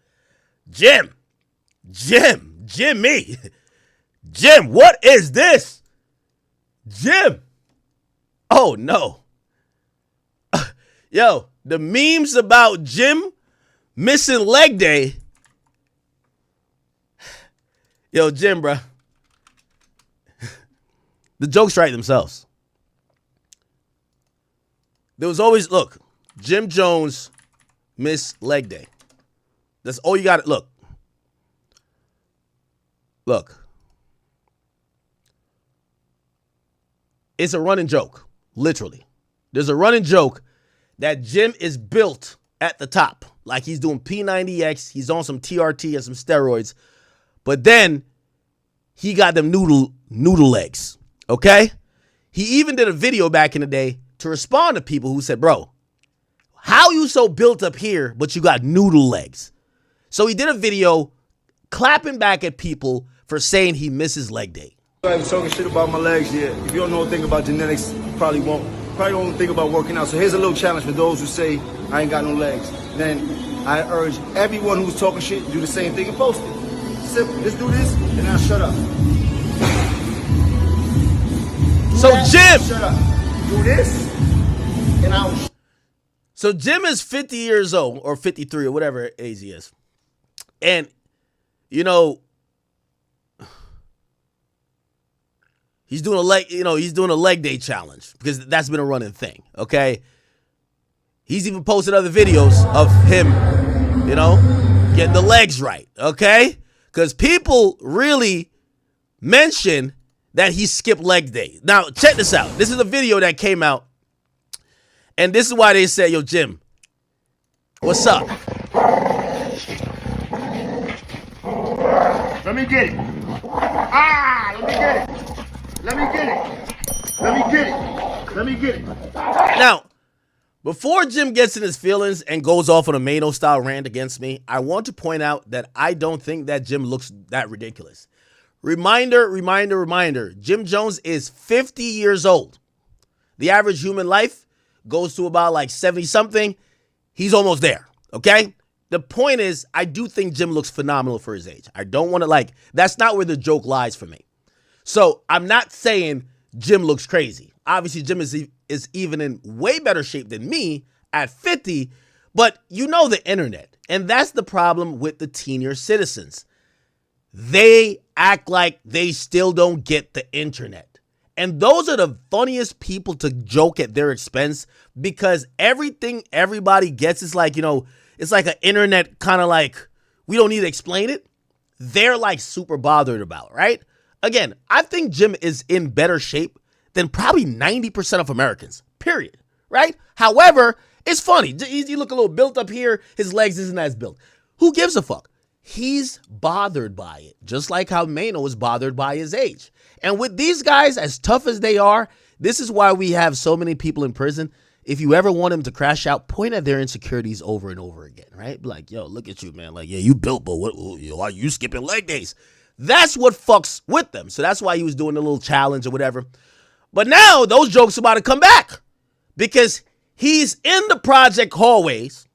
Jimmy. Jim, what is this? Jim. Oh, no. Yo, the memes about Jim missing leg day. Yo, Jim, bruh. The jokes write themselves. There was always, look, Jim Jones missed leg day. That's all you got to, look. Look. It's a running joke, literally. There's a running joke that Jim is built at the top. Like he's doing P90X, he's on some TRT and some steroids. But then he got them noodle legs, okay? He even did a video back in the day to respond to people who said, bro, how you so built up here, but you got noodle legs? So he did a video clapping back at people for saying he misses leg day. I haven't talking shit about my legs yet. If you don't know anything about genetics, you probably don't think about working out. So here's a little challenge for those who say I ain't got no legs. Then I urge everyone who's talking shit to do the same thing and post it. Simple. Let's do this, and I'll shut up. So Jim, shut up. Do this, and I'll. So Jim is 50 years old, or 53, or whatever age he is, and he's doing a leg day challenge because that's been a running thing. Okay, he's even posted other videos of him, getting the legs right. Okay, because people really mention that he skipped leg day. Now check this out. This is a video that came out, and this is why they said, "Yo, Jim, what's up?" Let me get it. Let me get it. Let me get it. Let me get it. Let me get it. Now, before Jim gets in his feelings and goes off on a Maino style rant against me, I want to point out that I don't think that Jim looks that ridiculous. Reminder. Jim Jones is 50 years old. The average human life goes to about like 70 something. He's almost there. Okay. The point is, I do think Jim looks phenomenal for his age. I don't want to that's not where the joke lies for me. So I'm not saying Jim looks crazy. Obviously, Jim is even in way better shape than me at 50, But you know the internet, and that's the problem with the senior citizens. They act like they still don't get the internet. And those are the funniest people to joke at their expense, because everything everybody gets is like, it's like an internet kind of like, we don't need to explain it. They're like super bothered about, right? Again, I think Jim is in better shape than probably 90% of Americans, period, right? However, it's funny. You look a little built up here. His legs isn't as built. Who gives a fuck? He's bothered by it, just like how Maino is bothered by his age. And with these guys, as tough as they are, this is why we have so many people in prison. If you ever want them to crash out, point at their insecurities over and over again, right? Be like, yo, look at you, man. Like, yeah, you built, but why are you skipping leg days? That's what fucks with them. So that's why he was doing a little challenge or whatever. But now those jokes are about to come back, because he's in the project hallways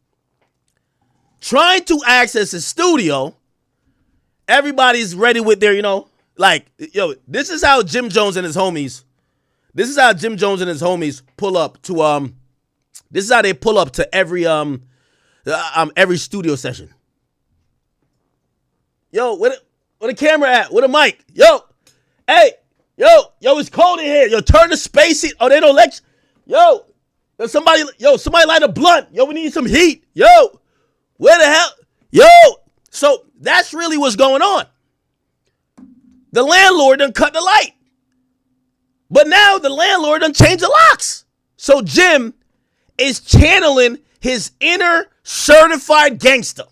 trying to access his studio. Everybody's ready with their, this is how Jim Jones and his homies pull up to, this is how they pull up to every studio session. Yo, where the camera at? Where the mic? Yo, hey, yo, it's cold in here. Yo, turn the space heat. Oh, they don't lecture. Yo, somebody light a blunt. Yo, we need some heat. Yo, where the hell? Yo, so that's really what's going on. The landlord done cut the light. But now the landlord done changed the locks. So Jim is channeling his inner certified gangster.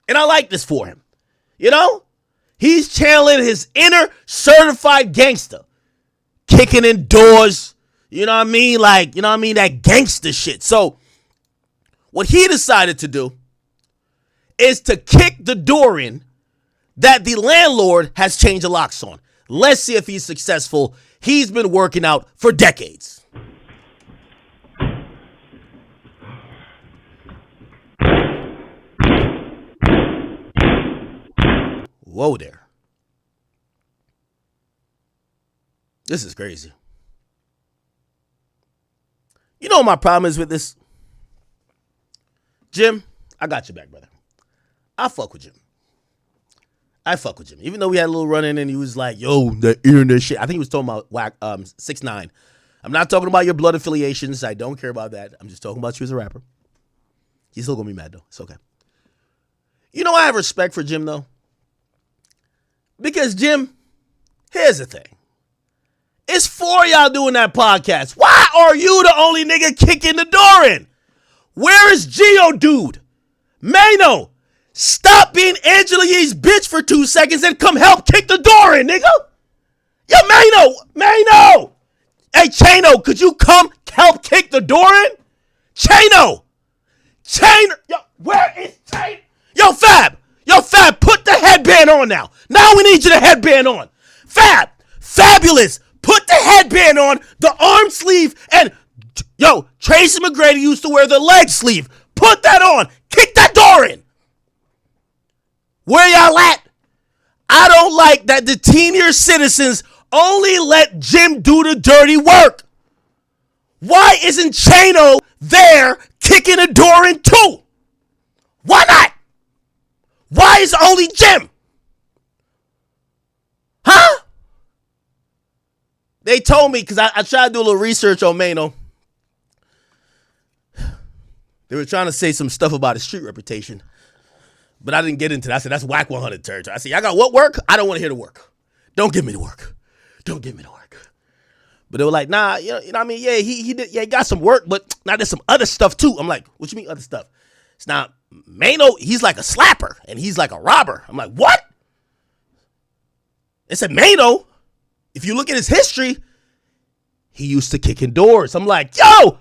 And I like this for him. He's channeling his inner certified gangster. Kicking in doors. You know what I mean? Like, that gangster shit. So what he decided to do is to kick the door in that the landlord has changed the locks on. Let's see if he's successful. He's been working out for decades. Whoa there. This is crazy. You know what my problem is with this? Jim, I got your back, brother. I fuck with Jim. Even though we had a little run-in and he was like, yo, the internet shit. I think he was talking about 6ix9ine. I'm not talking about your blood affiliations. I don't care about that. I'm just talking about you as a rapper. He's still going to be mad, though. It's okay. I have respect for Jim, though. Because, Jim, here's the thing. It's for y'all doing that podcast. Why are you the only nigga kicking the door in? Where is Geo, dude? Maino, stop being Angela Yee's bitch for 2 seconds and come help kick the door in, nigga. Yo, Maino. Hey, Chano, could you come help kick the door in? Chano. Yo, where is Chano? Yo, Fab, put the headband on now. Now we need you to headband on. Fabulous, put the headband on, the arm sleeve, and, yo, Tracy McGrady used to wear the leg sleeve. Put that on. Kick that door in. Where y'all at? I don't like that the senior citizens only let Jim do the dirty work. Why isn't Chano there kicking the door in too? Why not? Why is it only Jim? Huh? They told me, because I tried to do a little research on Maino. They were trying to say some stuff about his street reputation. But I didn't get into that. I said, that's whack 100 territory. I said, y'all got what work? I don't want to hear the work. Don't give me the work. But they were like, nah, you know what I mean? Yeah, he did. Yeah, he got some work, but now there's some other stuff too. I'm like, what you mean other stuff? It's not Maino. He's like a slapper and he's like a robber. I'm like, what? It said Maino. If you look at his history, he used to kick in doors. I'm like, yo,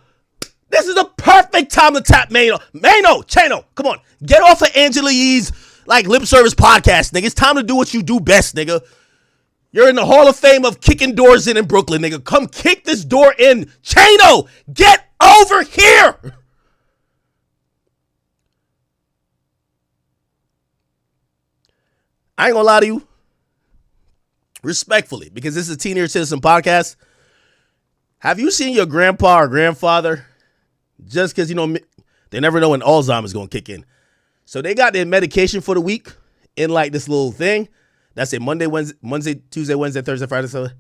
this is the perfect time to tap Maino. Chano, come on. Get off of Angela Yee's lip service podcast, nigga. It's time to do what you do best, nigga. You're in the Hall of Fame of kicking doors in Brooklyn, nigga. Come kick this door in. Chano, get over here. I ain't gonna lie to you. Respectfully, because this is a Senior Citizen podcast. Have you seen your grandpa or grandfather? Just because, They never know when Alzheimer's going to kick in. So they got their medication for the week in like this little thing. That's it, Monday, Tuesday, Wednesday, Thursday, Friday, Saturday.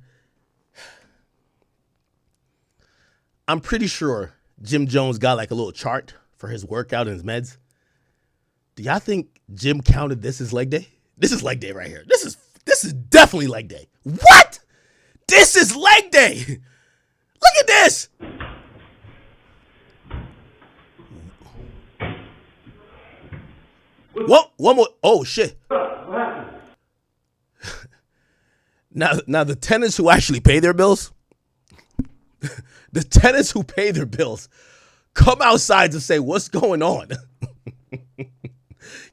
I'm pretty sure Jim Jones got like a little chart for his workout and his meds. Do y'all think Jim counted this as leg day? This is leg day right here. This is definitely leg day. What? This is leg day. Look at this. What? One more. Oh shit. Now the tenants who actually pay their bills, the tenants who pay their bills come outside to say what's going on.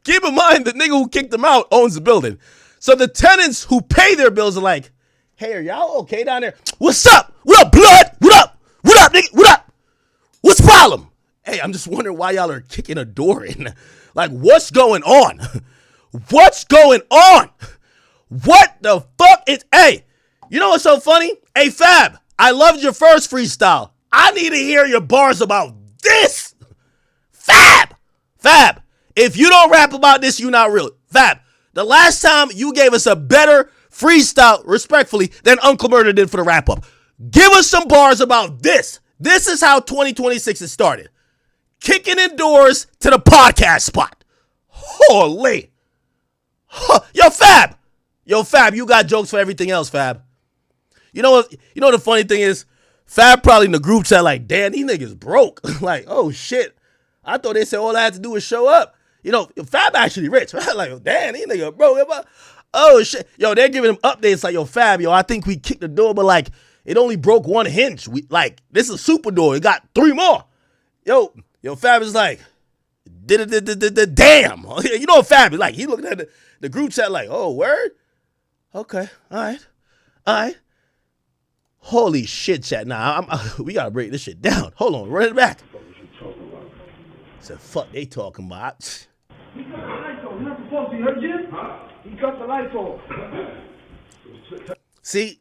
Keep in mind the nigga who kicked them out owns the building. So the tenants who pay their bills are like, hey, are y'all okay down there? What's up? What up, blood? What up? What up, nigga? What up? What's the problem? Hey, I'm just wondering why y'all are kicking a door in. Like, what's going on? What's going on? What the fuck is... Hey, you know what's so funny? Hey, Fab, I loved your first freestyle. I need to hear your bars about this. Fab, if you don't rap about this, you not real. Fab, the last time you gave us a better freestyle, respectfully, than Uncle Murder did for the wrap-up. Give us some bars about this. This is how 2026 is started. Kicking in doors to the podcast spot. Holy. Yo, Fab, you got jokes for everything else, Fab. You know what the funny thing is? Fab probably in the group chat like, damn, these niggas broke. Like, oh shit. I thought they said all I had to do was show up. You know, Fab actually rich. Like, damn, these niggas broke. Oh shit. Yo, they're giving him updates like, yo, Fab, I think we kicked the door, but like, it only broke one hinge. This is a super door. It got 3 more. Yo, Fab is like, damn. You know what Fab is like? He looking at the group chat like, oh, word? Okay, all right. Holy shit, chat. Nah, we gotta break this shit down. Hold on, run it back. Said, fuck they talking about. He cut the lights off. You're not supposed to. You heard Jim? Huh? He cut the lights off. See,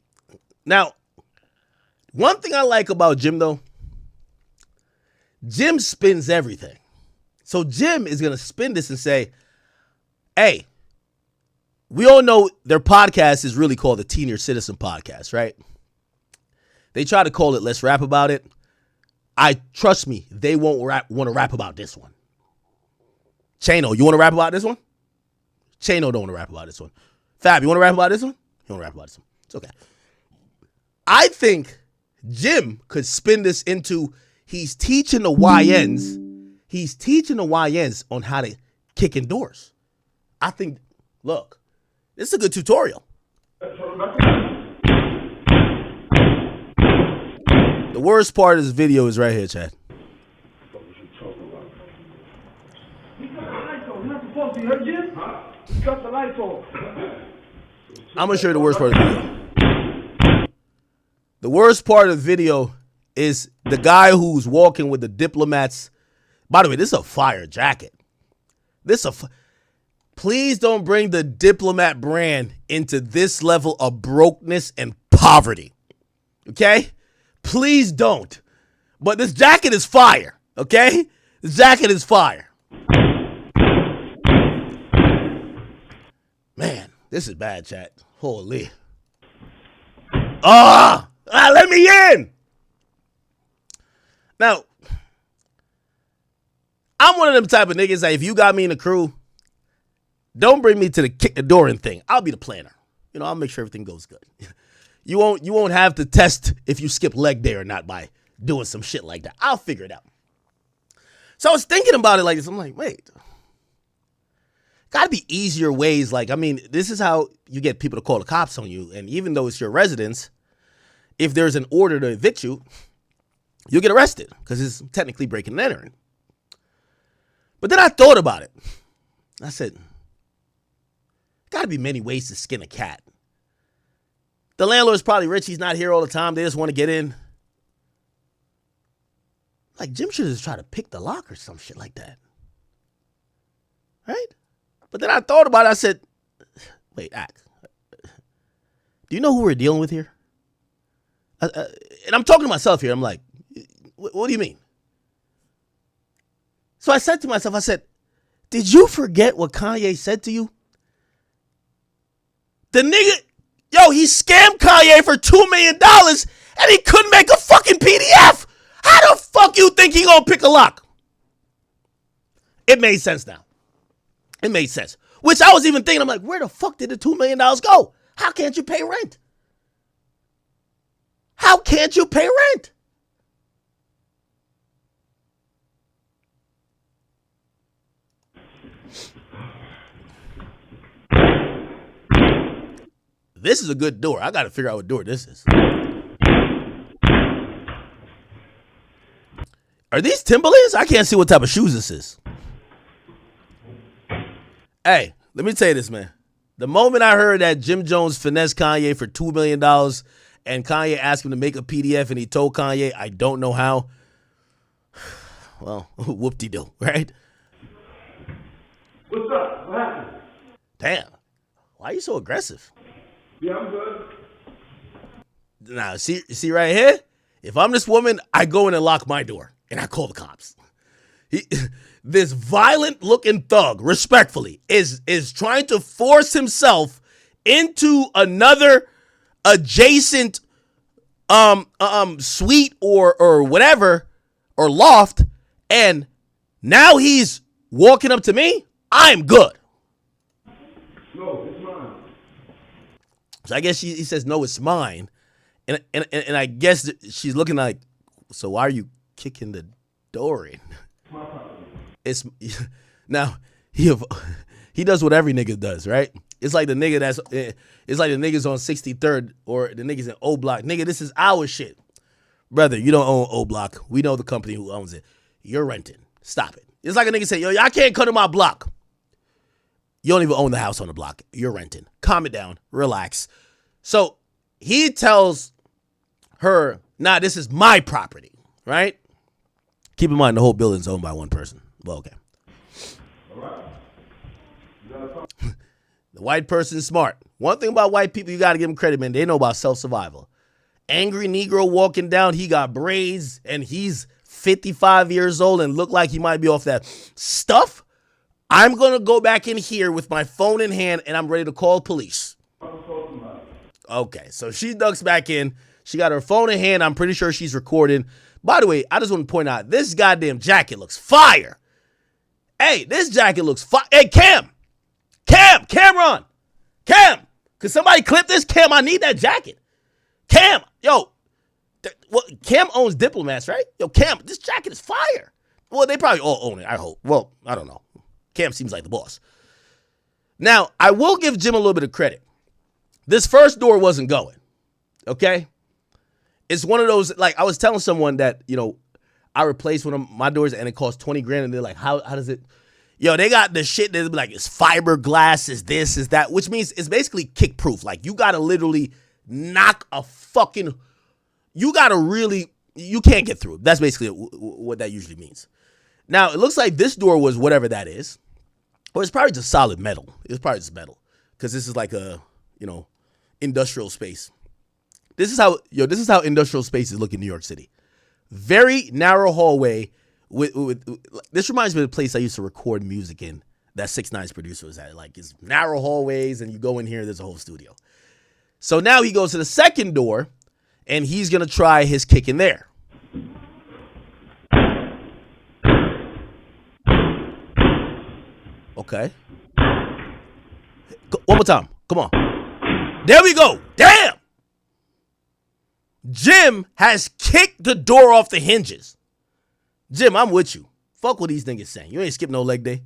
now, one thing I like about Jim, though, Jim spins everything. So Jim is going to spin this and say, hey, we all know their podcast is really called the Senior Citizen Podcast, right? They try to call it Let's Rap About It. Trust me, they won't want to rap about this one. Chano, you want to rap about this one? Chano don't want to rap about this one. Fab, you want to rap about this one? You want to rap about this one? It's okay. I think Jim could spin this into he's teaching the YNs on how to kick in doors. I think, look, this is a good tutorial. The worst part of this video is right here, Chad. He cut the lights off. You're not supposed to. You heard Jim? Huh? He cut the lights off. I'm going to show you the worst part of the video. The worst part of the video is the guy who's walking with the diplomats. By the way, this is a fire jacket. Please don't bring the diplomat brand into this level of brokenness and poverty. Okay? Please don't. But this jacket is fire. Okay? This jacket is fire. Man, this is bad, chat. Holy. Let me in. Now, I'm one of them type of niggas that if you got me in the crew, don't bring me to the kick the door in thing. I'll be the planner. I'll make sure everything goes good. You won't have to test if you skip leg day or not by doing some shit like that. I'll figure it out. So I was thinking about it like this. I'm like, wait. Gotta be easier ways. This is how you get people to call the cops on you. And even though it's your residence, if there's an order to evict you, you'll get arrested because it's technically breaking and entering. But then I thought about it. I said, gotta be many ways to skin a cat. The landlord's probably rich. He's not here all the time. They just want to get in. Like, Jim should just try to pick the lock or some shit like that. Right? But then I thought about it. I said, wait, Ak, do you know who we're dealing with here? And I'm talking to myself here. I'm like, what do you mean? So I said to myself, I said, did you forget what Kanye said to you? The nigga, yo, he scammed Kanye for $2 million and he couldn't make a fucking PDF. How the fuck you think he gonna pick a lock? It made sense now. It made sense. Which I was even thinking, I'm like, where the fuck did the $2 million go? How can't you pay rent? How can't you pay rent? This is a good door. I got to figure out what door this is. Are these Timberlands? I can't see what type of shoes this is. Hey, let me tell you this, man. The moment I heard that Jim Jones finessed Kanye for $2 million and Kanye asked him to make a PDF and he told Kanye, I don't know how. Well, whoop-de-doo, right? What's up? What happened? Damn. Why are you so aggressive? Yeah, I'm good. Now, see right here? If I'm this woman, I go in and lock my door and I call the cops. This violent-looking thug, respectfully, is trying to force himself into another adjacent suite or whatever or loft, and now he's walking up to me. I'm good. No, it's mine. So I guess he says, no, it's mine. And I guess she's looking like, so why are you kicking the door in? It's now he does what every nigga does, right? It's like the nigga it's like the niggas on 63rd or the niggas in O Block. Nigga, this is our shit. Brother, you don't own O Block. We know the company who owns it. You're renting. Stop it. It's like a nigga say, yo, I can't cut in my block. You don't even own the house on the block. You're renting. Calm it down. Relax. So he tells her, nah, this is my property, right? Keep in mind the whole building's owned by one person. Well, okay. All right. The white person's smart. One thing about white people, you got to give them credit, man. They know about self-survival. Angry Negro walking down, he got braids, and he's 55 years old and look like he might be off that stuff. I'm going to go back in here with my phone in hand, and I'm ready to call police. Okay, so she ducks back in. She got her phone in hand. I'm pretty sure she's recording. By the way, I just want to point out, this goddamn jacket looks fire. Hey, this jacket looks fire. Hey, Cameron. Cam, could somebody clip this? Cam, I need that jacket. Cam, yo, Cam owns Diplomats, right? Yo, Cam, this jacket is fire. Well, they probably all own it, I hope. Well, I don't know. Cam seems like the boss. Now, I will give Jim a little bit of credit. This first door wasn't going, okay? It's one of those, like, I was telling someone that, you know, I replaced one of my doors and it cost 20 grand, and they're like, how does it? Yo, they got the shit that's like, it's fiberglass, is this, is that, which means it's basically kick proof. Like, you got to literally knock a fucking, you got to really, you can't get through. That's basically what that usually means. Now, it looks like this door was whatever that is, or it's probably just solid metal. It's probably just metal, because this is like a, you know, industrial space. This is how industrial spaces look in New York City. Very narrow hallway. This reminds me of the place I used to record music in that 6ix9ine's producer was at. Like, it's narrow hallways, and you go in here, there's a whole studio. So now he goes to the second door, and he's going to try his kick in there. Okay. One more time. Come on. There we go. Damn! Jim has kicked the door off the hinges. Jim, I'm with you. Fuck what these niggas saying. You ain't skip no leg day.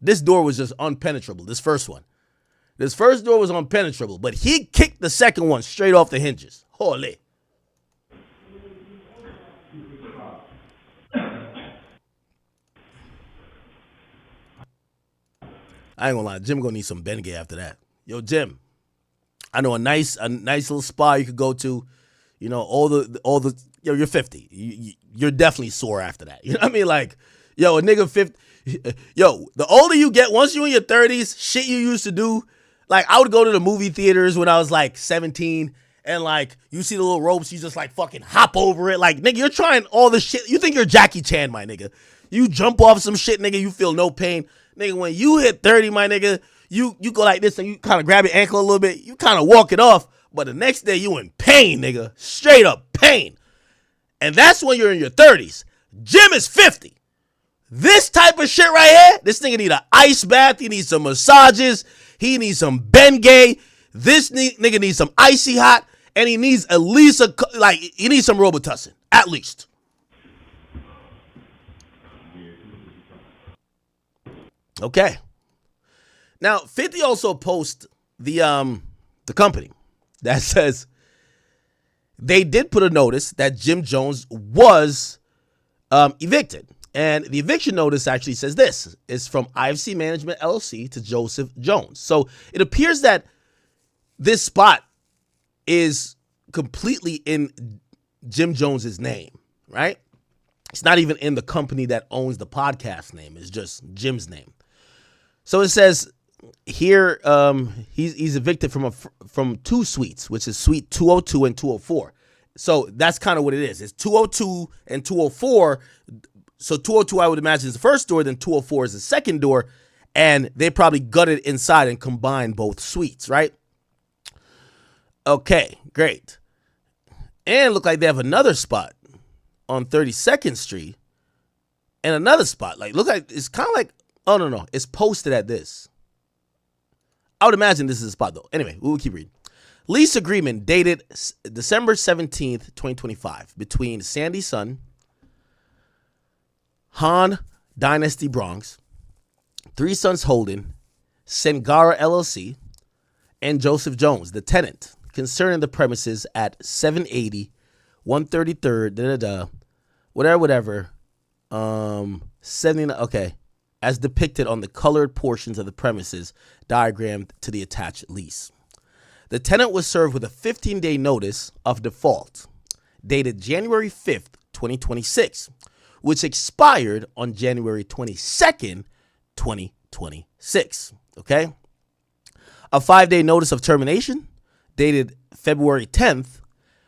This door was just unpenetrable, this first one. This first door was unpenetrable, but he kicked the second one straight off the hinges. Holy. I ain't gonna lie, Jim gonna need some Bengay after that. Yo, Jim, I know a nice little spa you could go to. You know, all the yo, you're 50. You're definitely sore after that. You know what I mean? Like, yo, a nigga 50. Yo, the older you get, once you're in your 30s, shit you used to do. Like, I would go to the movie theaters when I was like 17, and like you see the little ropes, you just like fucking hop over it. Like, nigga, you're trying all this shit. You think you're Jackie Chan, my nigga. You jump off some shit, nigga, you feel no pain. Nigga, when you hit 30, my nigga, you go like this and you kind of grab your ankle a little bit, you kind of walk it off, but the next day you in pain, nigga. Straight up pain. And that's when you're in your 30s. Jim is 50. This type of shit right here, this nigga need an ice bath, he needs some massages, he needs some Bengay, this nigga needs some icy hot, and he needs at least he needs some Robitussin, at least. Okay. Now, 50 also posts the company that says they did put a notice that Jim Jones was evicted. And the eviction notice actually says this. It's from IFC Management LLC to Joseph Jones. So it appears that this spot is completely in Jim Jones's name, right? It's not even in the company that owns the podcast name. It's just Jim's name. So it says here he's evicted from two suites, which is suite 202 and 204. So that's kind of what it is. It's 202 and 204. So 202, I would imagine, is the first door, then 204 is the second door, and they probably gutted inside and combined both suites, right? Okay, great. And look like they have another spot on 32nd Street and another spot. Like, look like it's kind of like, oh, no, it's posted at this. I would imagine this is a spot, though. Anyway, we'll keep reading. Lease agreement dated December 17th, 2025 between Sandy Sun, Han Dynasty Bronx, Three Sons Holding, Sengara LLC, and Joseph Jones, the tenant, concerning the premises at 780, 133rd, whatever, 79, okay, as depicted on the colored portions of the premises diagrammed to the attached lease. The tenant was served with a 15-day notice of default, dated January 5th, 2026, which expired on January 22nd, 2026, okay? A 5-day notice of termination dated February 10th,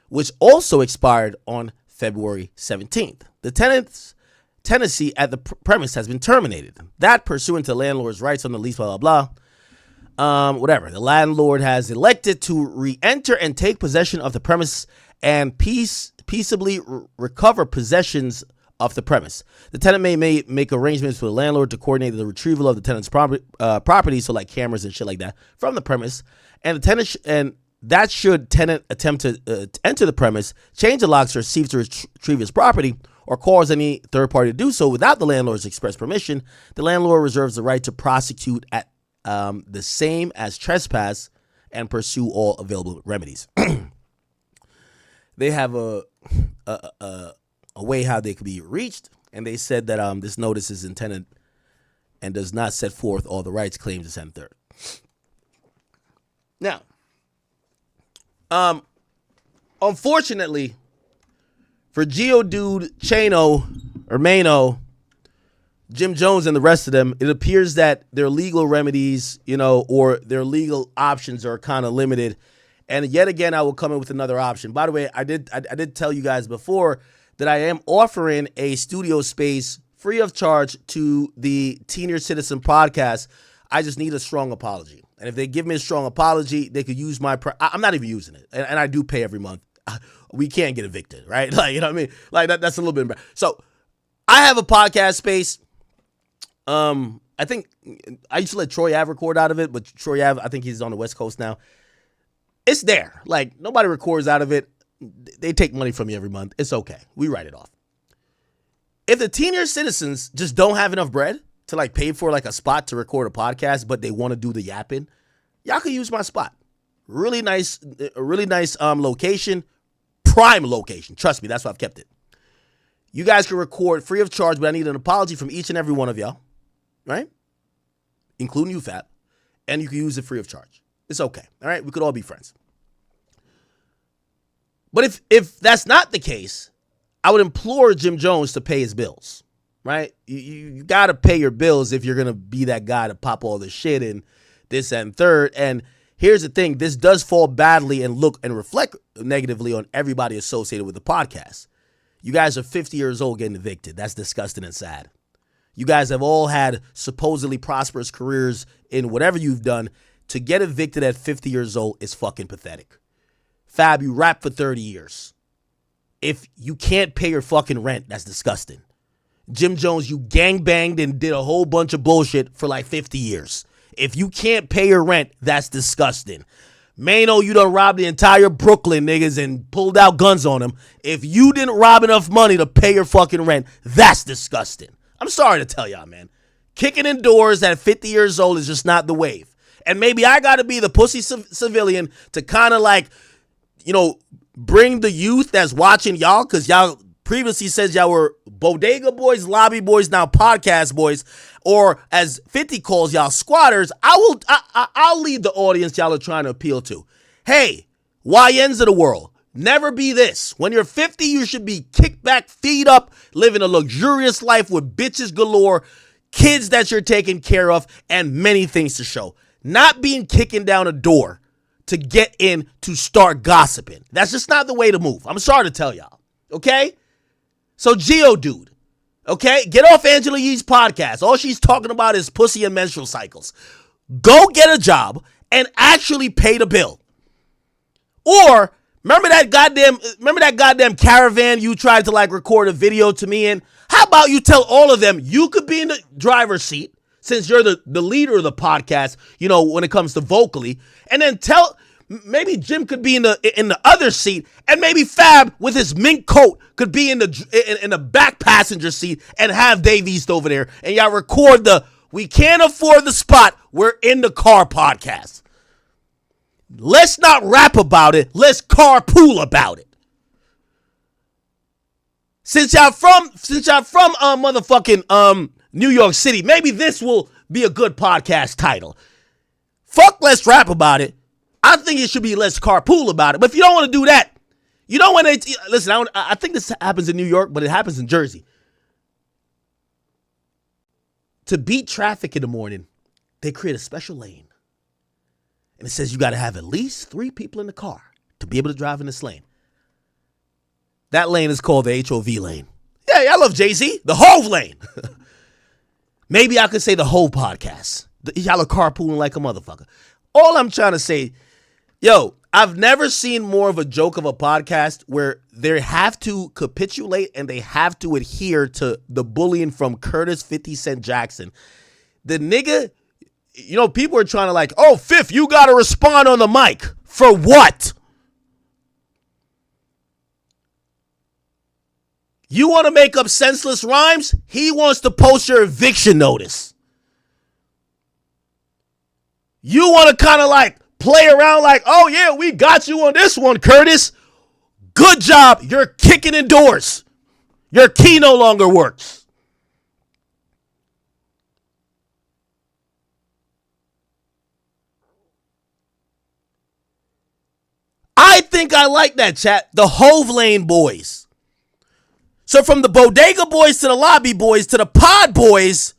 which also expired on February 17th. The tenant's tenancy at the premise has been terminated. That pursuant to landlord's rights on the lease, blah, blah, blah. Whatever. The landlord has elected to re-enter and take possession of the premise and peaceably recover possessions of the premise. The tenant may make arrangements with the landlord to coordinate the retrieval of the tenant's property, so like cameras and shit like that, from the premise. And the tenant that should tenant attempt to enter the premise, change the locks, or seek to retrieve his property, or cause any third party to do so without the landlord's express permission, the landlord reserves the right to prosecute at the same as trespass and pursue all available remedies. They have a way how they could be reached, and they said that this notice is intended and does not set forth all the rights, claims, and third. Now, unfortunately for Geodude, Maino, Jim Jones, and the rest of them, it appears that their legal remedies, or their legal options are kind of limited. And yet again, I will come in with another option. By the way, I did tell you guys before that I am offering a studio space free of charge to the Senior Citizen podcast. I just need a strong apology. And if they give me a strong apology, they could use my I'm not even using it. And I do pay every month. We can't get evicted, right? Like, you know what I mean? Like, that's a little bit embarrassing. So I have a podcast space. I think I used to let Troy Ave record out of it, but Troy Ave, I think he's on the West Coast now. It's there. Like, nobody records out of it. They take money from you every month. It's okay. We write it off. If the Senior Citizens just don't have enough bread to like pay for like a spot to record a podcast, but they want to do the yapping, y'all can use my spot. Really nice location, prime location. Trust me, that's why I've kept it. You guys can record free of charge, but I need an apology from each and every one of y'all, right? Including you, Fat. And you can use it free of charge. It's okay. All right, we could all be friends. But if that's not the case, I would implore Jim Jones to pay his bills, right? You got to pay your bills if you're going to be that guy to pop all this shit and this and third. And here's the thing. This does fall badly and look and reflect negatively on everybody associated with the podcast. You guys are 50 years old getting evicted. That's disgusting and sad. You guys have all had supposedly prosperous careers in whatever you've done. To get evicted at 50 years old is fucking pathetic. Fab, you rap for 30 years. If you can't pay your fucking rent, that's disgusting. Jim Jones, you gangbanged and did a whole bunch of bullshit for like 50 years. If you can't pay your rent, that's disgusting. Maino, you done robbed the entire Brooklyn niggas and pulled out guns on them. If you didn't rob enough money to pay your fucking rent, that's disgusting. I'm sorry to tell y'all, man. Kicking in doors at 50 years old is just not the wave. And maybe I got to be the pussy civilian to kind of like, you know, bring the youth that's watching y'all, because y'all previously says y'all were bodega boys, lobby boys, now podcast boys, or as 50 calls y'all, squatters. I'll lead the audience y'all are trying to appeal to. Hey, YNs of the world, never be this. When you're 50, you should be kicked back, feet up, living a luxurious life with bitches galore, kids that you're taking care of, and many things to show. Not being kicking down a door to get in to start gossiping. That's just not the way to move. I'm sorry to tell y'all. Okay? So Geodude, okay? Get off Angela Yee's podcast. All she's talking about is pussy and menstrual cycles. Go get a job and actually pay the bill. Or remember that goddamn caravan you tried to like record a video to me in? How about you tell all of them you could be in the driver's seat, since you're the leader of the podcast, you know, when it comes to vocally, and then maybe Jim could be in the other seat, and maybe Fab with his mink coat could be in the back passenger seat, and have Dave East over there, and y'all record the "We Can't Afford the Spot, We're in the Car" podcast. Let's not rap about it. Let's carpool about it. Since y'all from motherfucking New York City, maybe this will be a good podcast title. Fuck, let's rap about it. I think it should be let's carpool about it. But if you don't want to do that, you know when they listen. I think this happens in New York, but it happens in Jersey. To beat traffic in the morning, they create a special lane, and it says you got to have at least 3 people in the car to be able to drive in this lane. That lane is called the HOV lane. Yeah, I love Jay-Z. The Hove lane. Maybe I could say the Hove podcast. Y'all are carpooling like a motherfucker. All I'm trying to say, yo, I've never seen more of a joke of a podcast where they have to capitulate and they have to adhere to the bullying from Curtis 50 Cent Jackson. The nigga, you know, people are trying to like, oh, Fifth, you got to respond on the mic. For what? You want to make up senseless rhymes? He wants to post your eviction notice. You want to kind of like play around like, oh yeah, we got you on this one, Curtis. Good job. You're kicking in doors. Your key no longer works. I think I like that, chat. The Hove Lane boys. So from the Bodega boys to the Lobby boys to the Pod boys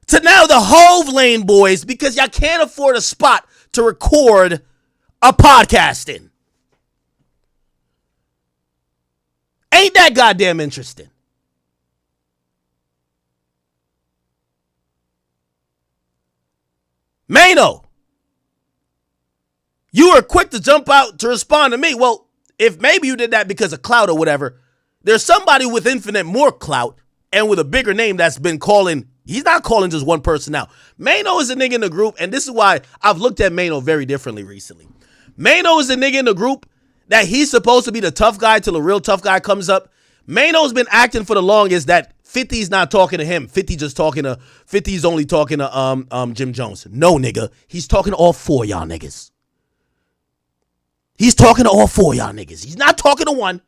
to now the Hove Lane boys, because y'all can't afford a spot to record a podcast in. Ain't that goddamn interesting? Maino, you were quick to jump out to respond to me. Well, if maybe you did that because of clout or whatever, there's somebody with infinite more clout and with a bigger name that's been calling. He's not calling just one person out. Maino is a nigga in the group, and this is why I've looked at Maino very differently recently. Maino is a nigga in the group that he's supposed to be the tough guy till a real tough guy comes up. Maino's been acting for the longest that 50's not talking to him. 50's only talking to Jim Jones. No, nigga. He's talking to all 4 y'all niggas. He's talking to all 4 y'all niggas. He's not talking to 1.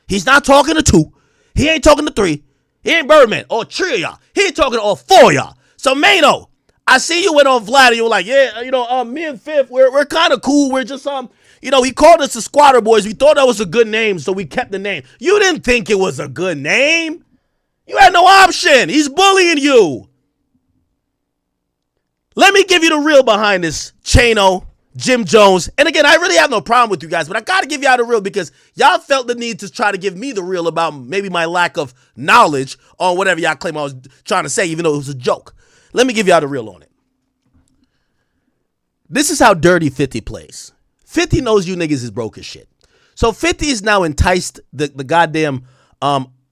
He's not talking to 2. He ain't talking to 3. He ain't Birdman or 3 of y'all. He ain't talking to all 4 y'all. So, Maino, I see you went on Vlad and you were like, yeah, you know, me and Fifth, we're kind of cool. We're just, you know, he called us the Squatter Boys. We thought that was a good name, so we kept the name. You didn't think it was a good name. You had no option. He's bullying you. Let me give you the real behind this, Chano, Jim Jones. And again, I really have no problem with you guys, but I got to give y'all the real because y'all felt the need to try to give me the real about maybe my lack of knowledge on whatever y'all claim I was trying to say, even though it was a joke. Let me give y'all the real on it. This is how dirty 50 plays. 50 knows you niggas is broke as shit. So 50 is now enticed the goddamn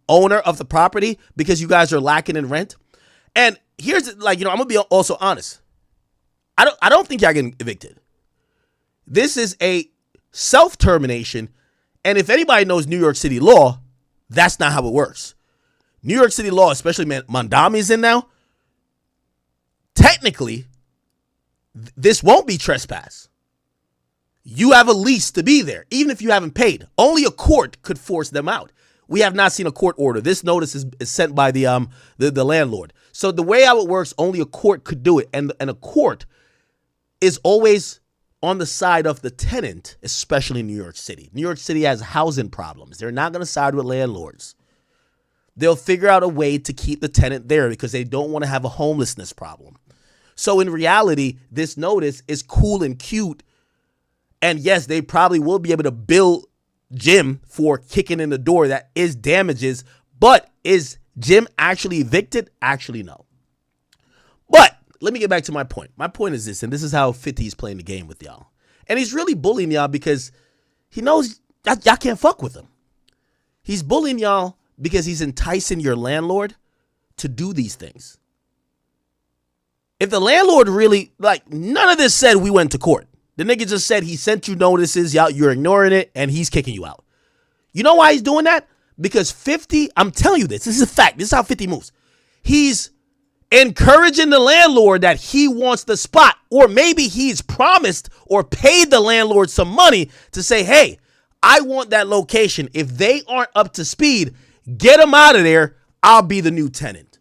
owner of the property because you guys are lacking in rent. And here's like, I'm gonna be also honest. I don't think y'all getting evicted. This is a self-termination, and if anybody knows New York City law, that's not how it works. New York City law, especially Mandami's in now, technically, this won't be trespass. You have a lease to be there, even if you haven't paid. Only a court could force them out. We have not seen a court order. This notice is sent by the landlord. So the way how it works, only a court could do it, and a court is always on the side of the tenant, especially in New York City. New York City has housing problems. They're not going to side with landlords. They'll figure out a way to keep the tenant there because they don't want to have a homelessness problem. So in reality, this notice is cool and cute. And yes, they probably will be able to bill Jim for kicking in the door. That is damages. But is Jim actually evicted? Actually, no. But let me get back to my point. My point is this, and this is how 50 is playing the game with y'all. And he's really bullying y'all because he knows y'all can't fuck with him. He's bullying y'all because he's enticing your landlord to do these things. If the landlord really, none of this said we went to court. The nigga just said he sent you notices, you're ignoring it, and he's kicking you out. You know why he's doing that? Because 50, I'm telling you this is a fact. This is how 50 moves. He's encouraging the landlord that he wants the spot, or maybe he's promised or paid the landlord some money to say, hey, I want that location. If they aren't up to speed, get them out of there. I'll be the new tenant.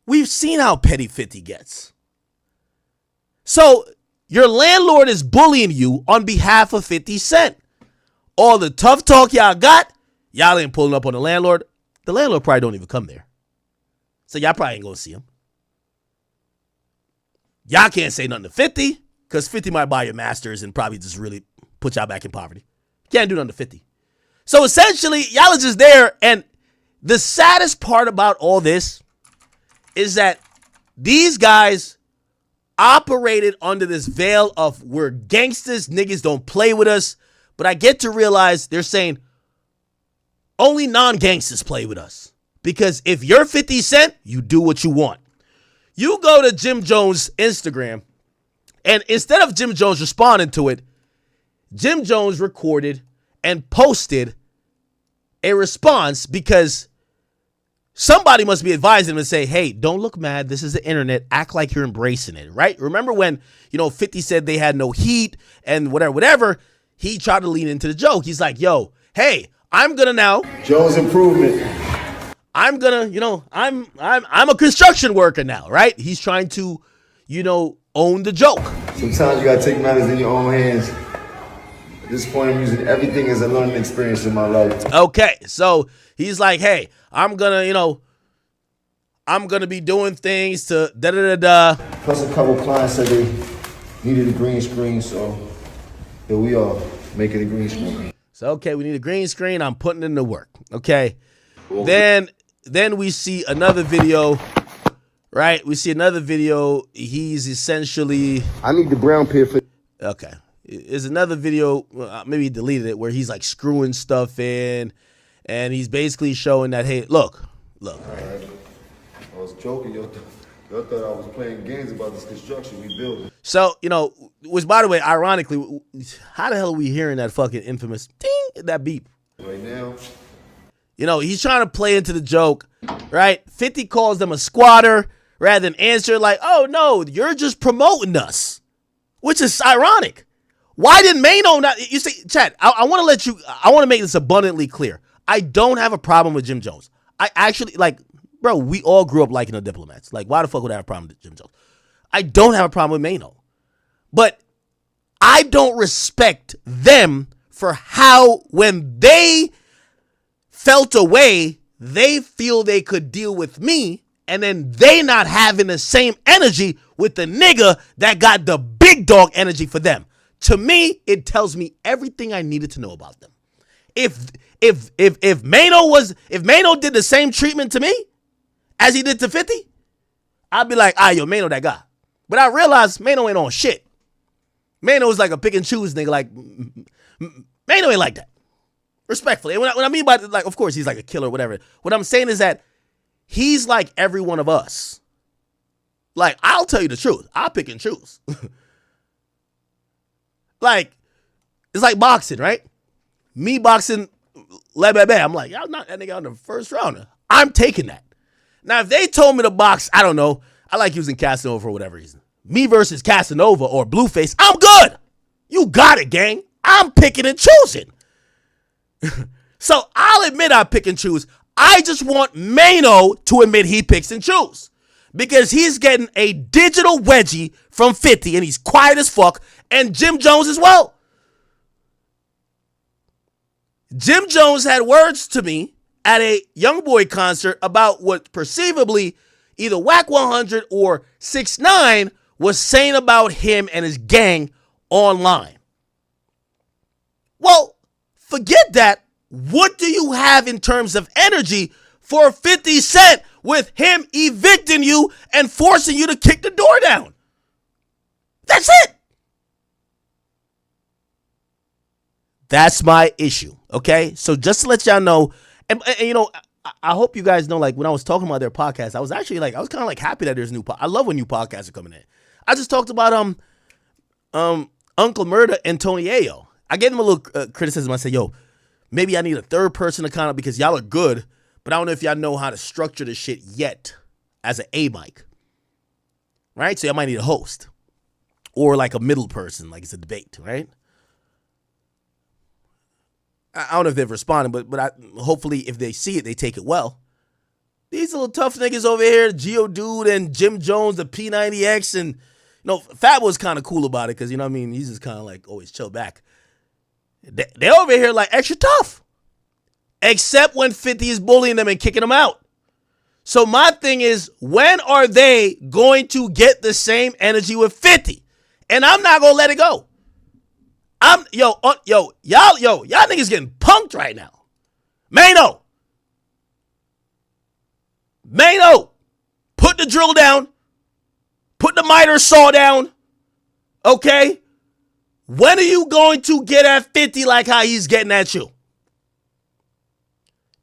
We've seen how petty 50 gets. So your landlord is bullying you on behalf of 50 Cent. All the tough talk y'all got, y'all ain't pulling up on the landlord. The landlord probably don't even come there. So y'all probably ain't gonna see him. Y'all can't say nothing to 50 because 50 might buy your masters and probably just really put y'all back in poverty. Can't do nothing to 50. So essentially, y'all are just there. And the saddest part about all this is that these guys operated under this veil of we're gangsters, niggas don't play with us. But I get to realize they're saying only non-gangsters play with us. Because if you're 50 Cent, you do what you want. You go to Jim Jones' Instagram, and instead of Jim Jones responding to it, Jim Jones recorded and posted a response because somebody must be advising him and say, hey, don't look mad. This is the internet. Act like you're embracing it, right? Remember when, 50 said they had no heat and whatever, he tried to lean into the joke. He's like, yo, hey, I'm going to now. Jones improvement. I'm going to, I'm a construction worker now, right? He's trying to, own the joke. Sometimes you got to take matters in your own hands. At this point, I'm using everything as a learning experience in my life. Okay, so he's like, hey, I'm going to, I'm going to be doing things to da-da-da-da. Plus a couple clients said they needed a green screen, so here we are, making a green screen. So, okay, we need a green screen. I'm putting in the work, okay? Then we see another video, right? We see another video. He's essentially... I need the brown pair for... Okay. There's another video, maybe he deleted it, where he's like screwing stuff in, and he's basically showing that, hey, look. Right? I was joking. Y'all thought I was playing games about this construction we building. So, which, by the way, ironically, how the hell are we hearing that fucking infamous ding, that beep? Right now... he's trying to play into the joke, right? 50 calls them a squatter rather than answer like, oh, no, you're just promoting us, which is ironic. Why didn't Maino not? You see, Chad, I want to make this abundantly clear. I don't have a problem with Jim Jones. I actually, bro, we all grew up liking the Diplomats. Why the fuck would I have a problem with Jim Jones? I don't have a problem with Maino. But I don't respect them for how, when they felt a way, they feel they could deal with me and then they not having the same energy with the nigga that got the big dog energy for them. To me, it tells me everything I needed to know about them. If Maino did the same treatment to me as he did to 50, I'd be like, yo, Maino that guy. But I realized Maino ain't on shit. Maino is like a pick and choose nigga. Like, Maino ain't like that. Respectfully. And what I mean by, like, of course, he's like a killer or whatever. What I'm saying is that he's like every one of us. Like, I'll tell you the truth. I'll pick and choose. Like, it's like boxing, right? Me boxing, I'm like, y'all knock that nigga out in the first round. I'm taking that. Now, if they told me to box, I don't know. I like using Casanova for whatever reason. Me versus Casanova or Blueface, I'm good. You got it, gang. I'm picking and choosing. So I'll admit I pick and choose. I just want Maino to admit he picks and choose. Because he's getting a digital wedgie from 50 and he's quiet as fuck. And Jim Jones as well. Jim Jones had words to me at a YoungBoy concert about what perceivably either Whack 100 or 6ix9ine was saying about him and his gang online. Well, forget that. What do you have in terms of energy for 50 Cent with him evicting you and forcing you to kick the door down? That's it. That's my issue, okay? So just to let y'all know, and you know, I hope you guys know, like, when I was talking about their podcast, I was actually like, I was kind of like happy that there's new I love when new podcasts are coming in. I just talked about Uncle Murda and Tony Ayo. I gave them a little criticism. I said, yo, maybe I need a third person to kind of, because y'all are good, but I don't know if y'all know how to structure the shit yet as an A-mic. Right? So y'all might need a host. Or like a middle person, like it's a debate, right? I don't know if they've responded, but hopefully if they see it, they take it well. These little tough niggas over here, Geodude and Jim Jones, the P90X, and, you know, Fat was kind of cool about it because, you know what I mean, he's just kind of like always chill back. They're over here like extra tough. Except when 50 is bullying them and kicking them out. So my thing is, when are they going to get the same energy with 50? And I'm not going to let it go. Y'all niggas getting punked right now. Maino, put the drill down. Put the miter saw down. Okay? When are you going to get at 50 like how he's getting at you?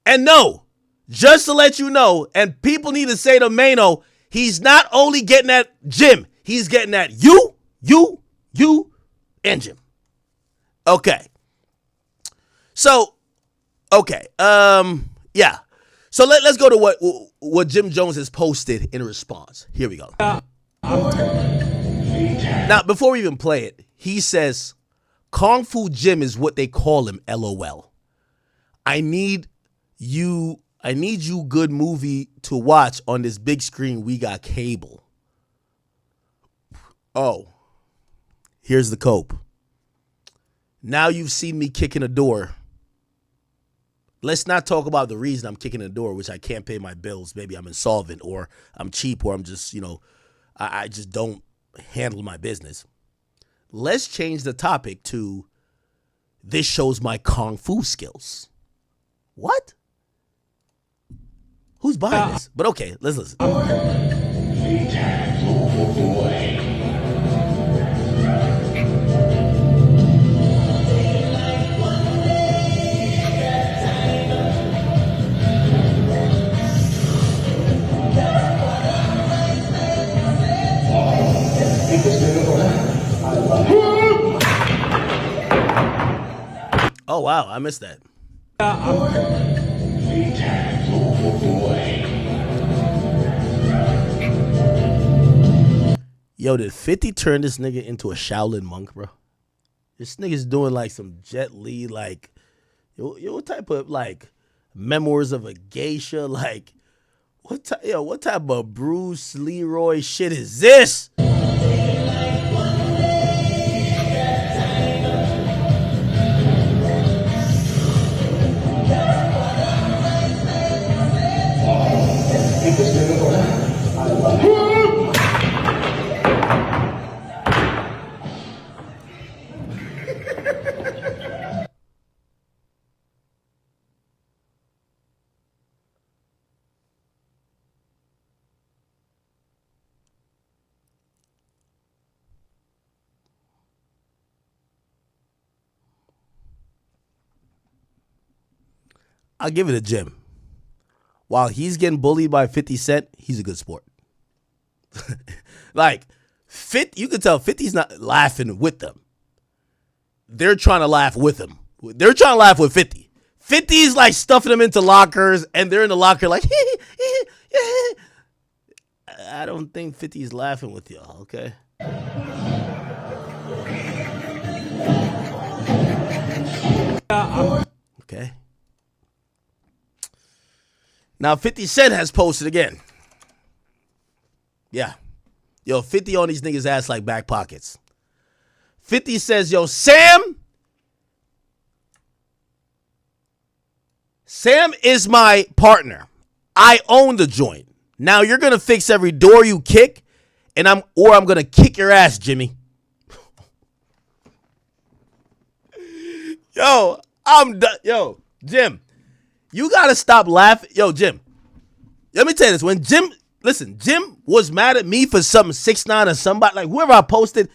And no, just to let you know, and people need to say to Maino, he's not only getting at Jim, he's getting at you, and Jim. Okay. So, okay. Yeah. So let's go to what Jim Jones has posted in response. Here we go. Now, before we even play it, he says, Kung Fu Jim is what they call him, LOL. I need you good movie to watch on this big screen. We got cable. Oh, here's the cope. Now you've seen me kicking a door. Let's not talk about the reason I'm kicking the door, which I can't pay my bills. Maybe I'm insolvent or I'm cheap or I'm just, you know, I just don't handle my business. Let's change the topic to this shows my Kung Fu skills. What? Who's buying this? But okay, let's listen. Oh, wow, I missed that. Yo, did 50 turn this nigga into a Shaolin monk, bro? This nigga's doing like some Jet Li, like, yo, what type of, like, memoirs of a geisha? Like, what type of Bruce Leroy shit is this? I'll give it to Jim. While he's getting bullied by 50 Cent, he's a good sport. Like, you can tell 50's not laughing with them. They're trying to laugh with him. They're trying to laugh with 50. 50's like stuffing them into lockers, and they're in the locker like, I don't think 50's laughing with y'all, okay? Okay. Now, 50 Cent has posted again. Yeah. Yo, 50 on these niggas' ass like back pockets. 50 says, yo, Sam is my partner. I own the joint. Now you're going to fix every door you kick, and I'm going to kick your ass, Jimmy. Yo, I'm done. Yo, Jim. You got to stop laughing. Yo, Jim, let me tell you this. When Jim was mad at me for something 6ix9ine or somebody, like whoever I posted,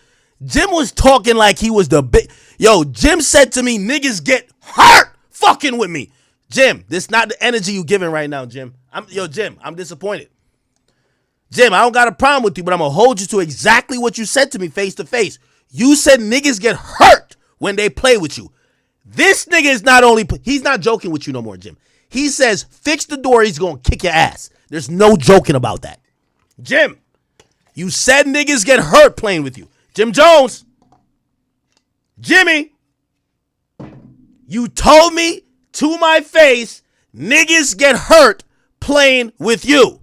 Jim was talking like he was the big. Yo, Jim said to me, niggas get hurt fucking with me. Jim, this not the energy you giving right now, Jim. Jim, I'm disappointed. Jim, I don't got a problem with you, but I'm going to hold you to exactly what you said to me face to face. You said niggas get hurt when they play with you. This nigga is he's not joking with you no more, Jim. He says, fix the door, he's going to kick your ass. There's no joking about that. Jim, you said niggas get hurt playing with you. Jim Jones. Jimmy, you told me to my face, niggas get hurt playing with you.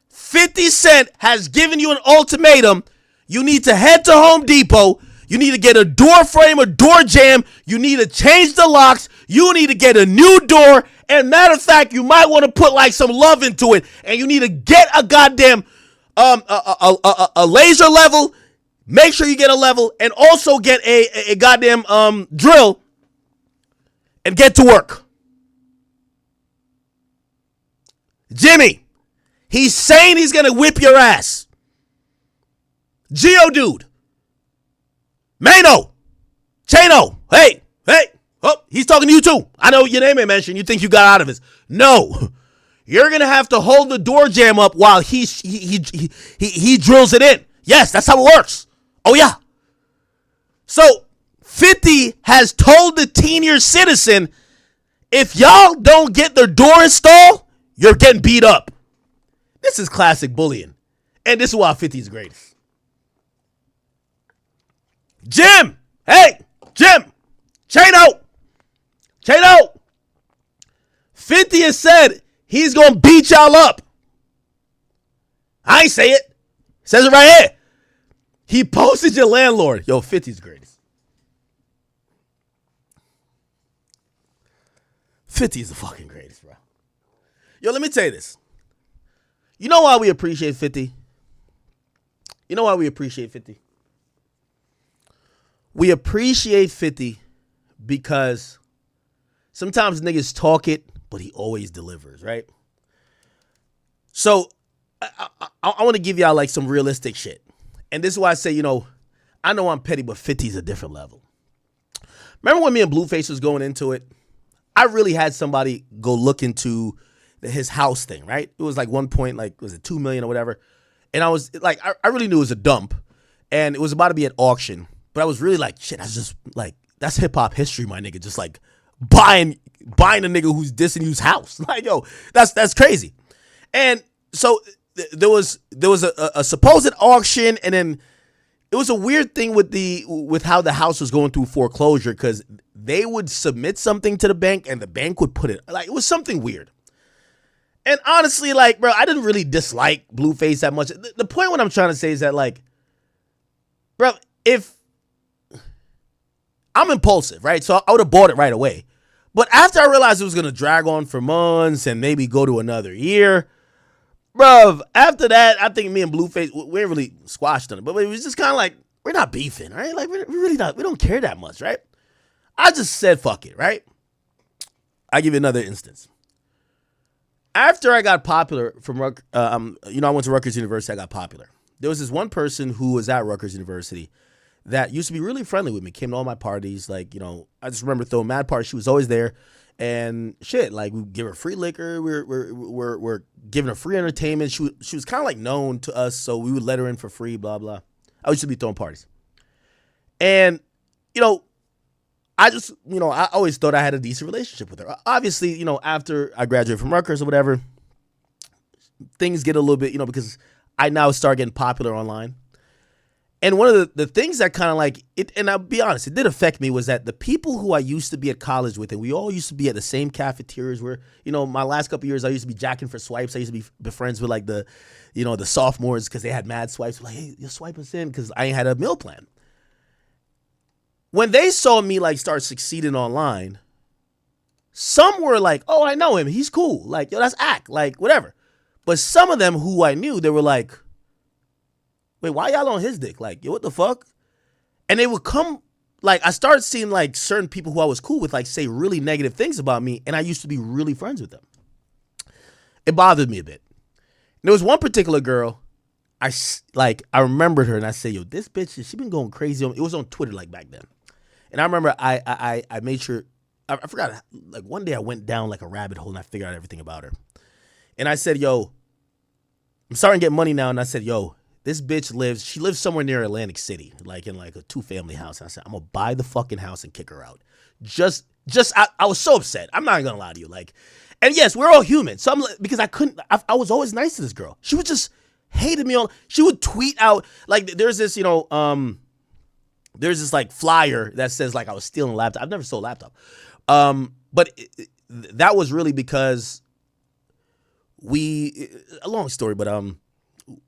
50 Cent has given you an ultimatum. You need to head to Home Depot. You need to get a door frame, a door jamb. You need to change the locks. You need to get a new door. And matter of fact, you might want to put like some love into it. And you need to get a goddamn a laser level. Make sure you get a level, and also get a goddamn drill and get to work. Jimmy, he's saying he's gonna whip your ass. Geodude. Maino, Chano, hey, oh, he's talking to you too. I know your name ain't mentioned. You think you got out of his. No, you're gonna have to hold the door jamb up while he drills it in. Yes, that's how it works. Oh yeah. So 50 has told the senior citizen, if y'all don't get the door installed, you're getting beat up. This is classic bullying, and this is why 50 is greatest. Jim, hey, Jim, Chano, 50 has said he's going to beat y'all up. I ain't say it. It says it right here. He posted your landlord. Yo, 50's greatest. 50 is the fucking greatest, bro. Yo, let me tell you this. You know why we appreciate 50? You know why we appreciate 50? We appreciate 50 because sometimes niggas talk it, but he always delivers, right? So I want to give y'all like some realistic shit. And this is why I say, I know I'm petty, but 50 is a different level. Remember when me and Blueface was going into it? I really had somebody go look into his house thing, right? It was like 1 point, like, was it 2 million or whatever? And I was like, I really knew it was a dump. And it was about to be at auction. But I was really like, shit, that's just like, that's hip hop history, my nigga. Just like buying a nigga who's dissing you's house. Like, yo, that's crazy. And so there was a supposed auction, and then it was a weird thing with how the house was going through foreclosure, because they would submit something to the bank and the bank would put it, like, it was something weird. And honestly, like, bro, I didn't really dislike Blueface that much. The point what I'm trying to say is that, like, bro, if I'm impulsive, right? So I would have bought it right away. But after I realized it was going to drag on for months and maybe go to another year, Bruv, after that, I think me and Blueface, we ain't really squashed on it, but it was just kind of like, we're not beefing, right? Like, we're really not, we don't care that much, right? I just said, fuck it, right? I give you another instance. After I got popular from, I went to Rutgers University, I got popular. There was this one person who was at Rutgers University that used to be really friendly with me, came to all my parties. Like, I just remember throwing mad parties. She was always there. And shit, like, we give her free liquor. We're giving her free entertainment. She was kind of like known to us, so we would let her in for free, blah, blah. I used to be throwing parties. And, I just, I always thought I had a decent relationship with her. Obviously, after I graduated from Rutgers or whatever, things get a little bit, because I now start getting popular online. And one of the things that kind of like it, and I'll be honest, it did affect me, was that the people who I used to be at college with, and we all used to be at the same cafeterias where, my last couple of years, I used to be jacking for swipes. I used to be friends with like the sophomores because they had mad swipes. Like, hey, you swipe us in because I ain't had a meal plan. When they saw me like start succeeding online, some were like, oh, I know him. He's cool. Like, yo, that's act. Like, whatever. But some of them who I knew, they were like, wait, why y'all on his dick? Like, yo, what the fuck? And they would come, like, I started seeing, like, certain people who I was cool with, like, say really negative things about me, and I used to be really friends with them. It bothered me a bit. And there was one particular girl, I remembered her, and I said, yo, this bitch, she been going crazy. It was on Twitter, like, back then. And I remember I made sure, I forgot, like, one day I went down, like, a rabbit hole, and I figured out everything about her. And I said, yo, I'm starting to get money now, and I said, yo, this bitch she lives somewhere near Atlantic City, like in like a 2-family house. And I said, I'm gonna buy the fucking house and kick her out. I was so upset. I'm not gonna lie to you. Like, and yes, we're all human. So because I was always nice to this girl. She would just hated me on. She would tweet out, like, there's this, there's this like flyer that says like I was stealing a laptop. I've never sold a laptop. But that was really because a long story, but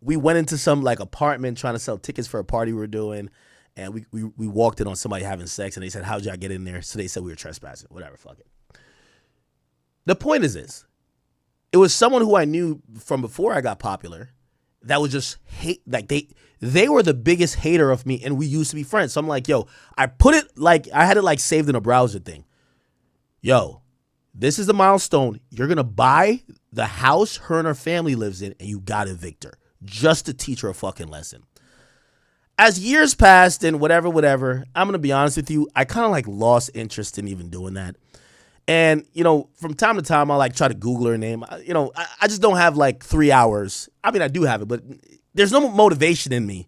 we went into some like apartment trying to sell tickets for a party we were doing, and we walked in on somebody having sex, and they said, how'd y'all get in there? So they said we were trespassing. Whatever, fuck it. The point is this. It was someone who I knew from before I got popular that was just hate, like they were the biggest hater of me, and we used to be friends. So I'm like, yo, I had it like saved in a browser thing. Yo, this is the milestone. You're going to buy the house her and her family lives in, and you got to evict her. Just to teach her a fucking lesson. As years passed and whatever, I'm going to be honest with you, I kind of like lost interest in even doing that. And, from time to time, I like try to Google her name. I just don't have like 3 hours. I mean, I do have it, but there's no motivation in me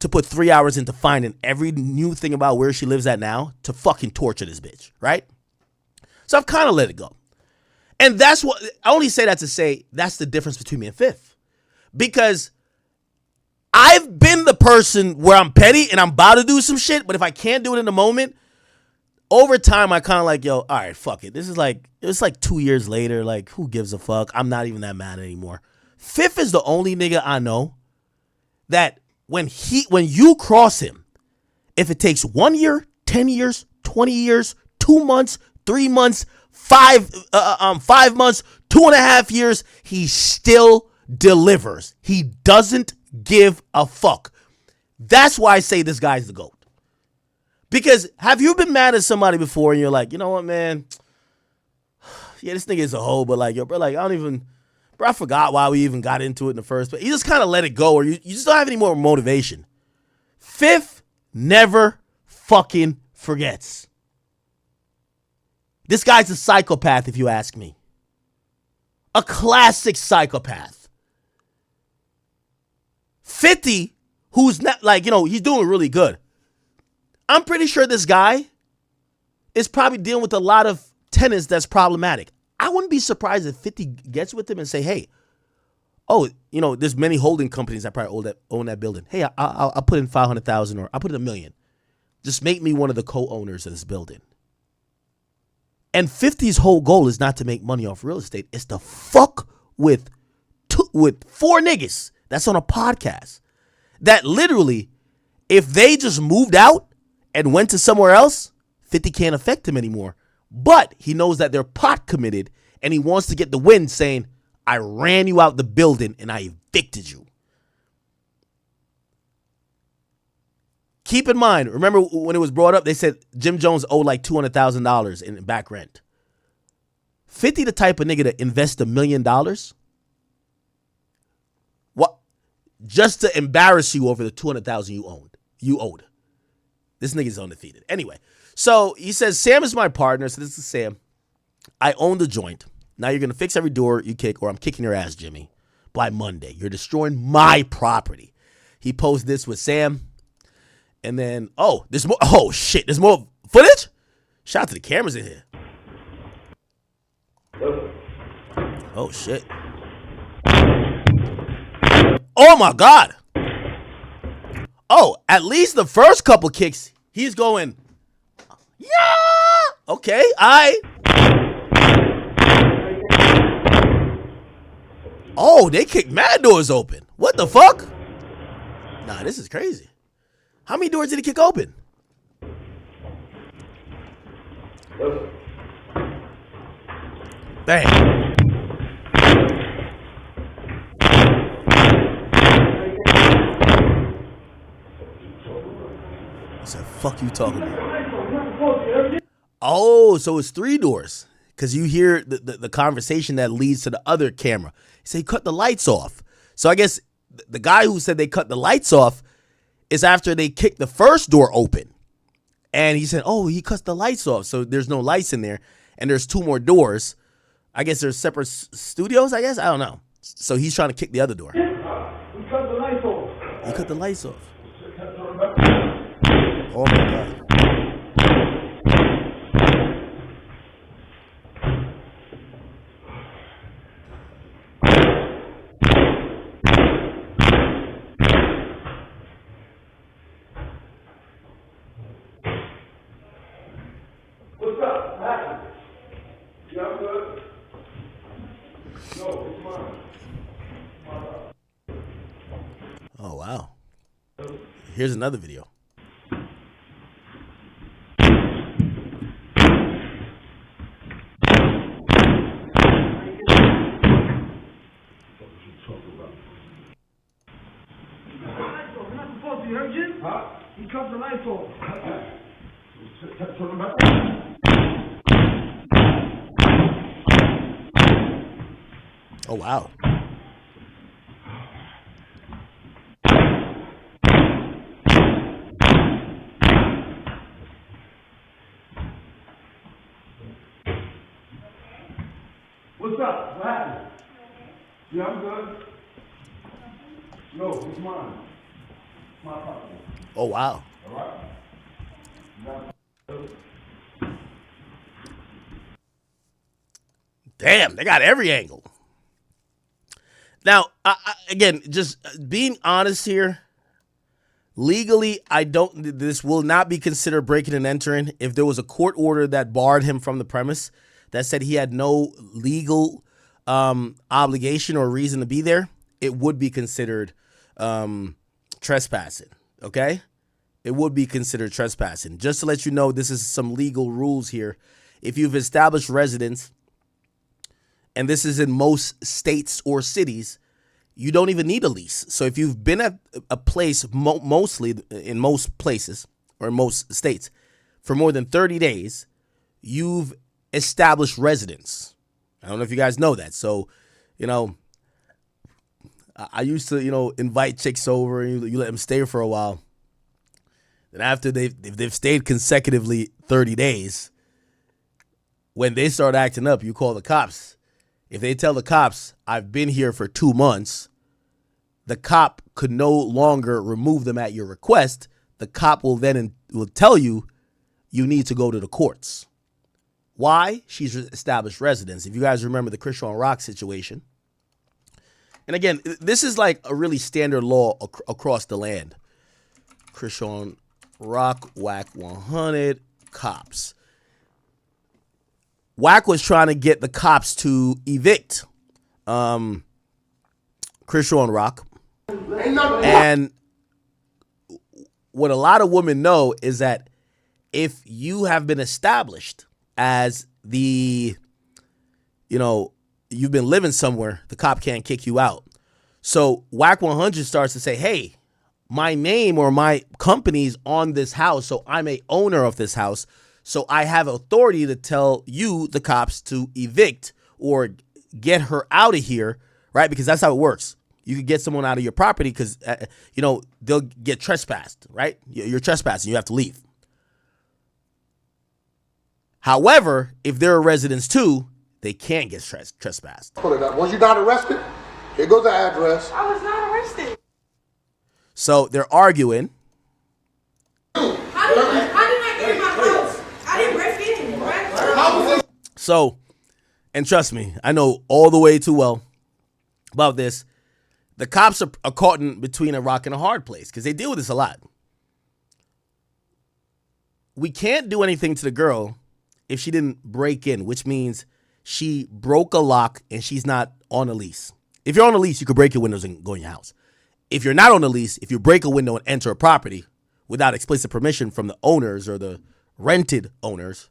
to put 3 hours into finding every new thing about where she lives at now to fucking torture this bitch, right? So I've kind of let it go. And that's what, I only say that to say that's the difference between me and Fifth. Because I've been the person where I'm petty and I'm about to do some shit, but if I can't do it in the moment, over time I kind of like, yo, all right, fuck it. It's like 2 years later, like, who gives a fuck? I'm not even that mad anymore. Fifth is the only nigga I know that when you cross him, if it takes 1 year, 10 years, 20 years, 2 months, 3 months, 5 months, 2.5 years, he still delivers. He doesn't give a fuck. That's why I say this guy's the GOAT. Because have you been mad at somebody before and you're like, you know what, man? Yeah, this nigga is a hoe, but like, yo, bro, like, I forgot why we even got into it in the first place. You just kind of let it go, or you just don't have any more motivation. Fifth never fucking forgets. This guy's a psychopath, if you ask me. A classic psychopath. 50, who's not like, he's doing really good. I'm pretty sure this guy is probably dealing with a lot of tenants that's problematic. I wouldn't be surprised if 50 gets with him and say, hey, there's many holding companies that probably own that building. Hey, I'll put in 500,000 or I'll put in $1 million. Just make me one of the co-owners of this building. And 50's whole goal is not to make money off real estate. It's to fuck with 4 niggas that's on a podcast that literally, if they just moved out and went to somewhere else, 50 can't affect him anymore. But he knows that they're pot committed and he wants to get the win saying, I ran you out the building and I evicted you. Keep in mind, remember when it was brought up, they said Jim Jones owed like $200,000 in back rent. 50 the type of nigga to invest $1 million? What? Just to embarrass you over the $200,000 you owed. This nigga's undefeated. Anyway, so he says, Sam is my partner. So this is Sam. I own the joint. Now you're going to fix every door you kick, or I'm kicking your ass, Jimmy. By Monday, you're destroying my property. He posted this with Sam. And then, there's more. Oh, shit. There's more footage? Shout out to the cameras in here. Oh, shit. Oh, my God. Oh, at least the first couple kicks, he's going, yeah. Okay, Oh, they kicked mad doors open. What the fuck? Nah, this is crazy. How many doors did he kick open? Bang. I said, fuck you talking about? Oh, so it's 3 doors. Because you hear the conversation that leads to the other camera. He said he cut the lights off. So I guess the guy who said they cut the lights off is after they kicked the first door open. And he said, he cuts the lights off. So there's no lights in there. And there's 2 more doors. I guess there's separate studios, I guess. I don't know. So he's trying to kick the other door. He cut the lights off. He cut the lights off. Oh, my God. What's up? What happened? Yeah, I'm good. No, it's mine. Oh, wow. Here's another video. Huh? He cut the lights off. Oh, wow. What's up? What happened? Yeah, I'm good. No, it's mine. It's my property. Oh, wow. All right? Damn, they got every angle. Now, again, just being honest here, legally, this will not be considered breaking and entering. If there was a court order that barred him from the premise, that said he had no legal obligation or reason to be there, it would be considered trespassing, okay? It would be considered trespassing. Just to let you know, this is some legal rules here. If you've established residence, and this is in most states or cities, you don't even need a lease. So if you've been at a place, mostly in most places or in most states, for more than 30 days, you've established residence. I don't know if you guys know that. So, I used to, invite chicks over and you let them stay for a while. Then after they've stayed consecutively 30 days, when they start acting up, you call the cops. If they tell the cops, I've been here for 2 months, the cop could no longer remove them at your request. The cop will tell you, you need to go to the courts. Why? She's established residence. If you guys remember the Christian Rock situation. And again, this is like a really standard law across the land. Christian Rock, Whack 100, cops. Whack was trying to get the cops to evict Christian Rock. And what a lot of women know is that if you have been established as the, you've been living somewhere, the cop can't kick you out. So WAC 100 starts to say, hey, my name or my company's on this house, so I'm a owner of this house, so I have authority to tell you, the cops, to evict or get her out of here, right? Because that's how it works. You can get someone out of your property because, they'll get trespassed, right? You're trespassing. You have to leave. However, if they're residents too, they can't get trespassed. Pull it up. Was you not arrested? Here goes the address. I was not arrested. So they're arguing. How did I get in my house? I didn't break in, right? So, and trust me, I know all the way too well about this. The cops are caught in between a rock and a hard place because they deal with this a lot. We can't do anything to the girl if she didn't break in, which means she broke a lock and she's not on a lease. If you're on a lease, you could break your windows and go in your house. If you're not on a lease, if you break a window and enter a property without explicit permission from the owners or the rented owners,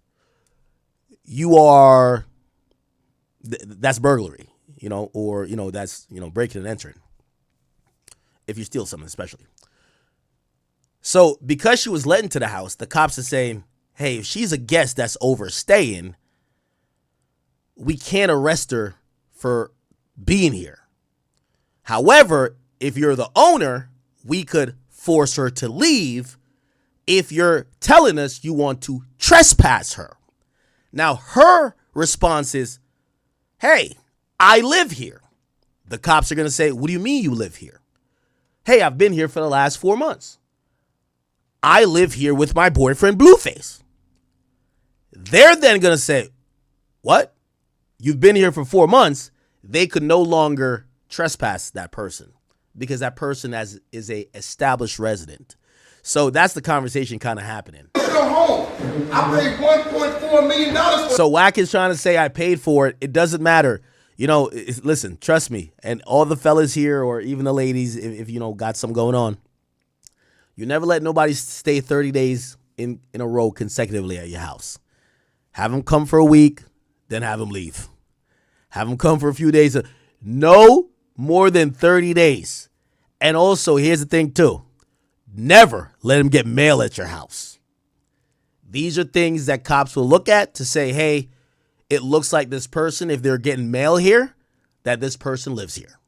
that's burglary, or that's, breaking and entering. If you steal something, especially. So because she was let into the house, the cops are saying, hey, if she's a guest that's overstaying, we can't arrest her for being here. However, if you're the owner, we could force her to leave if you're telling us you want to trespass her. Now, her response is, hey, I live here. The cops are going to say, what do you mean you live here? Hey, I've been here for the last 4 months. I live here with my boyfriend, Blueface. They're then going to say, what? You've been here for 4 months. They could no longer trespass that person because that person is a established resident. So that's the conversation kind of happening. Go home. I paid $1.4 million for it. So WAC is trying to say I paid for it. It doesn't matter. Listen, trust me, and all the fellas here, or even the ladies, if got something going on, you never let nobody stay 30 days in a row consecutively at your house. Have them come for a week, then have them leave. Have them come for a few days. No more than 30 days. And also, here's the thing too. Never let them get mail at your house. These are things that cops will look at to say, hey, it looks like this person, if they're getting mail here, that this person lives here.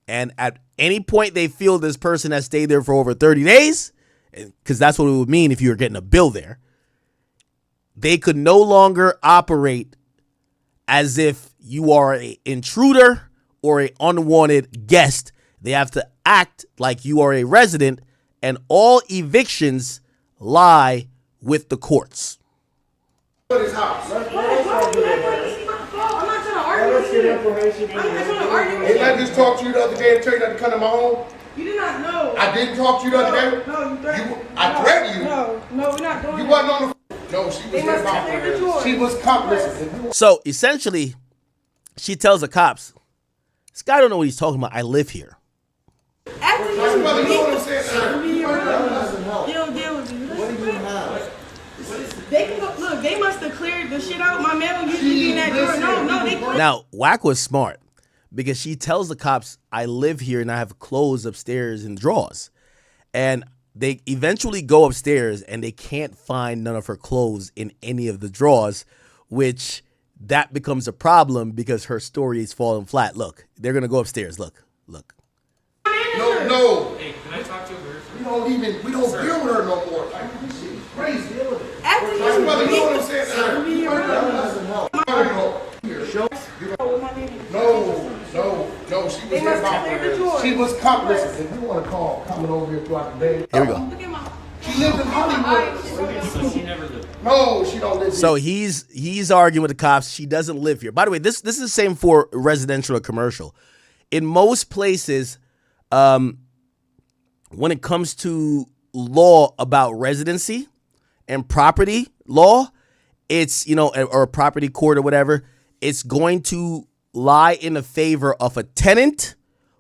And at any point they feel this person has stayed there for over 30 days, because that's what it would mean if you were getting a bill there, they could no longer operate as if you are an intruder or an unwanted guest. They have to act like you are a resident, and all evictions lie with the courts. His house. I'm not trying to argue with you. I'm not trying to argue with Didn't I you. just talk to you the other day and tell you not to come to my home? You did not know. I didn't talk to you the other day? No, you threatened. I threatened you? No, we're not doing You that. wasn't on the... No, she was They must have cleared the door. She was complice. So essentially, she tells the cops, this guy don't know what he's talking about. I live here. After you Brother, you know what I'm beat saying? you don't deal with me. What do you have? They can go, look, they must have cleared the shit out. My mail usually be in that door. No, they cleared. Now, WAC was smart because she tells the cops, I live here and I have clothes upstairs in drawers. And they eventually go upstairs and they can't find none of her clothes in any of the drawers, which that becomes a problem because her story is falling flat. Look, they're going to go upstairs. Look. No. Hey, can I talk to her? We don't deal with her no more. Like, this shit is crazy. After you Brother, you know what I'm beat saying? No, she was They must have cleared the door. She was complice. If you want to call, coming over here throughout the day. Here we go. Look at my... She lived in Hollywood. So she never lived. No, she don't live So he's arguing with the cops. She doesn't live here. By the way, this is the same for residential or commercial. In most places, when it comes to law about residency and property law, it's, or a property court or whatever, it's going to lie in the favor of a tenant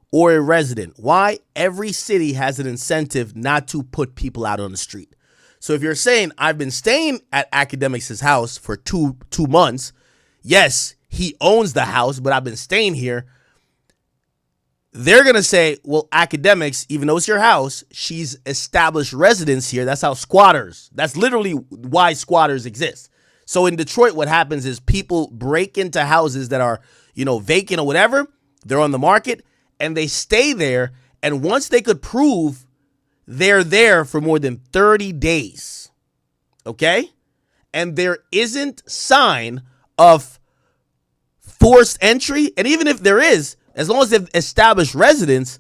or a resident. Why? Every city has an incentive not to put people out on the street. So if you're saying, I've been staying at Academics' house for two months, yes, he owns the house, but I've been staying here. They're going to say, well, academics, even though it's your house, she's established residence here. That's how squatters, that's literally why squatters exist. So in Detroit, what happens is people break into houses that are, vacant or whatever. They're on the market and they stay there. And once they could prove they're there for more than 30 days, okay? And there isn't sign of forced entry. And even if there is, as long as they've established residence,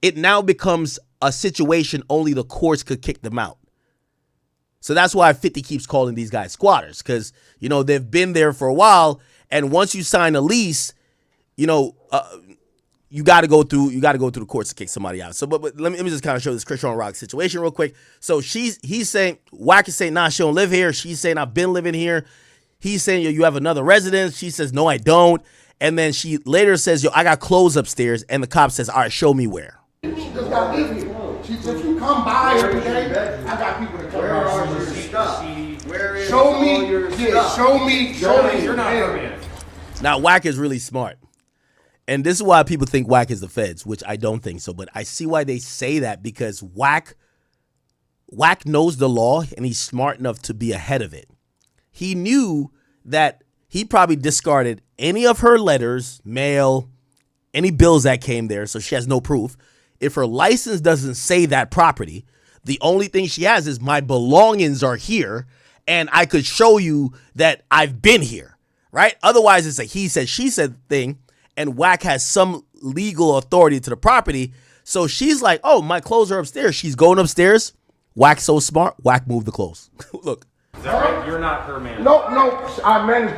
it now becomes a situation only the courts could kick them out. So that's why 50 keeps calling these guys squatters, because, they've been there for a while. And once you sign a lease, you got to go through the courts to kick somebody out. So, but let me just kind of show this Christian Rock situation real quick. So he's saying, Wack is saying, nah, she don't live here. She's saying, I've been living here. He's saying, yo, you have another residence. She says, no, I don't. And then she later says, yo, I got clothes upstairs. And the cop says, all right, show me where. She just got live here. She said, you come by every day. I got people that come by. Where are your stuff? Where is show all me. your Yeah, stuff? show me. You're not her man. Now, Wack is really smart. And this is why people think Wack is the feds, which I don't think so. But I see why they say that, because Wack knows the law and he's smart enough to be ahead of it. He knew that he probably discarded any of her letters, mail, any bills that came there, so she has no proof. If her license doesn't say that property, the only thing she has is my belongings are here, and I could show you that I've been here, right? Otherwise, it's a he said, she said thing, and Wack has some legal authority to the property. So she's like, oh, my clothes are upstairs. She's going upstairs. Wack's so smart. Wack moved the clothes. Look. Is that right? You're not her man. No, I manage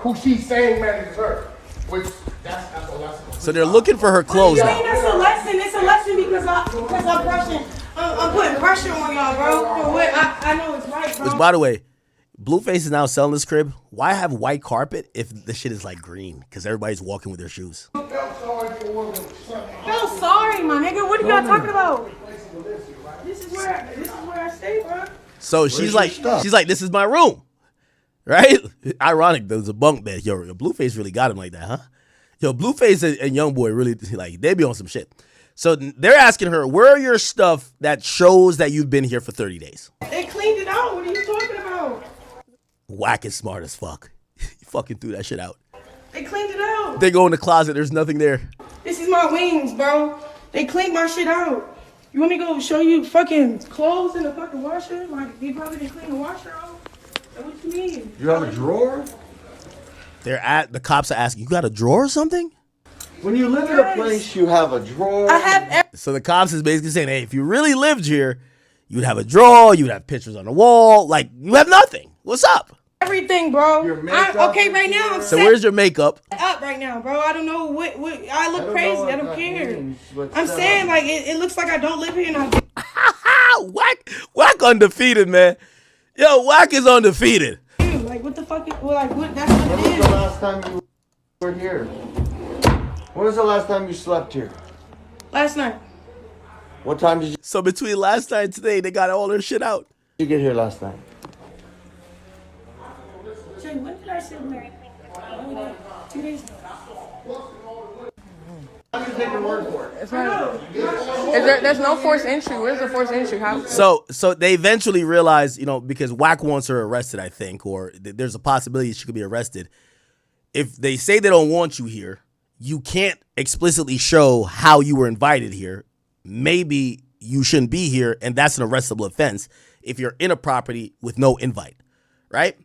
who she's saying manages her. Which that's a lesson. So they're looking for her clothes I now. mean, that's a lesson. It's a lesson because I'm putting pressure on y'all, bro. For what I know it's right, bro. Which, by the way, Blueface is now selling this crib. Why have white carpet if the shit is like green? Because everybody's walking with their shoes. Feel sorry, my nigga. What are y'all talking about? This is where I stay, bro. So she's like, this is my room, right? Ironic, there was a bunk bed. Yo, Blueface really got him like that, huh? Yo, Blueface and Youngboy really, like, they be on some shit. So they're asking her, where are your stuff that shows that you've been here for 30 days? They cleaned it out. What are you talking about? Wack is smart as fuck. He fucking threw that shit out. They cleaned it out. They go in the closet, there's nothing there. This is my wings, bro. They cleaned my shit out. You want me to go show you fucking clothes in the fucking washer? Like, they probably didn't clean the washer out? What you mean? You have a drawer? The cops are asking, you got a drawer or something? When you live in a place, you have a drawer. I have So the cops is basically saying, hey, if you really lived here, you'd have a drawer, you'd have pictures on the wall. Like, you have nothing. What's up? everything, bro. I'm okay right now. So where's your makeup? Up right now, bro. I don't know what I look crazy. I don't care. I'm saying like it looks like I don't live here now. Whack undefeated, man. Yo, Whack is undefeated. Like what the fuck? Like what? That's what it is. When was the last time you were here? When was the last time you slept here? Last night. What time did So between last night and today, they got all their shit out. you get here last night? Jay, when did I sit here? 2 days ago. I'm gonna take your word for it. There's no forced entry. Where's the forced entry? How? So they eventually realized, because Whack wants her arrested, I think, or there's a possibility she could be arrested. If they say they don't want you here, you can't explicitly show how you were invited here. Maybe you shouldn't be here, and that's an arrestable offense if you're in a property with no invite, right?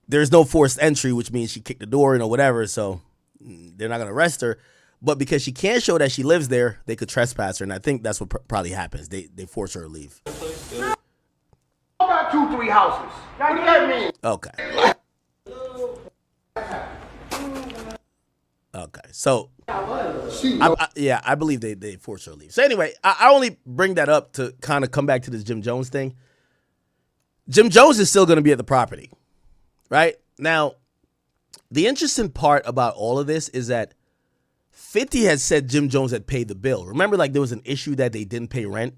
There's no forced entry, which means she kicked the door in or whatever, so they're not going to arrest her. But because she can't show that she lives there, they could trespass her, and I think that's what probably happens. They force her to leave. About 2-3 houses. What does that mean? Okay. Okay, so I believe they forced her to leave. So anyway, I only bring that up to kind of come back to this Jim Jones thing. Jim Jones is still going to be at the property, right? Now, the interesting part about all of this is that 50 had said Jim Jones had paid the bill. Remember, like there was an issue that they didn't pay rent.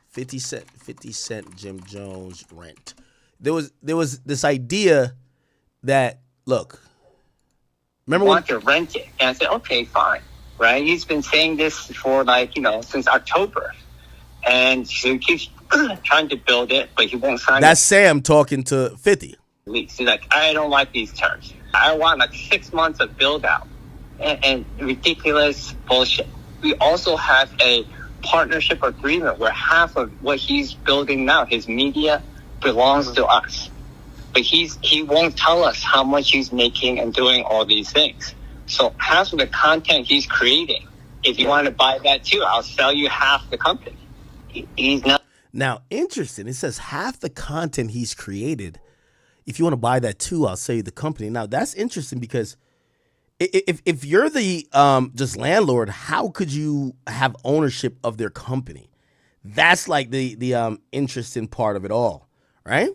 50 Cent Jim Jones rent. There was this idea that look. Remember want to rent it. And I said, okay, fine. Right? He's been saying this for since October. And so he keeps trying to build it, but he won't sign That's Sam talking to 50. lease. He's like, I don't like these terms. I want 6 months of build out and ridiculous bullshit. We also have a partnership agreement where half of what he's building now, his media, belongs to us. But he won't tell us how much he's making and doing all these things. So half of the content he's creating, if you want to buy that too, I'll sell you half the company. He's not. Now, interesting. It says half the content he's created. If you want to buy that too, I'll sell you the company. Now, that's interesting because if you're the just landlord, how could you have ownership of their company? That's like the interesting part of it all, right?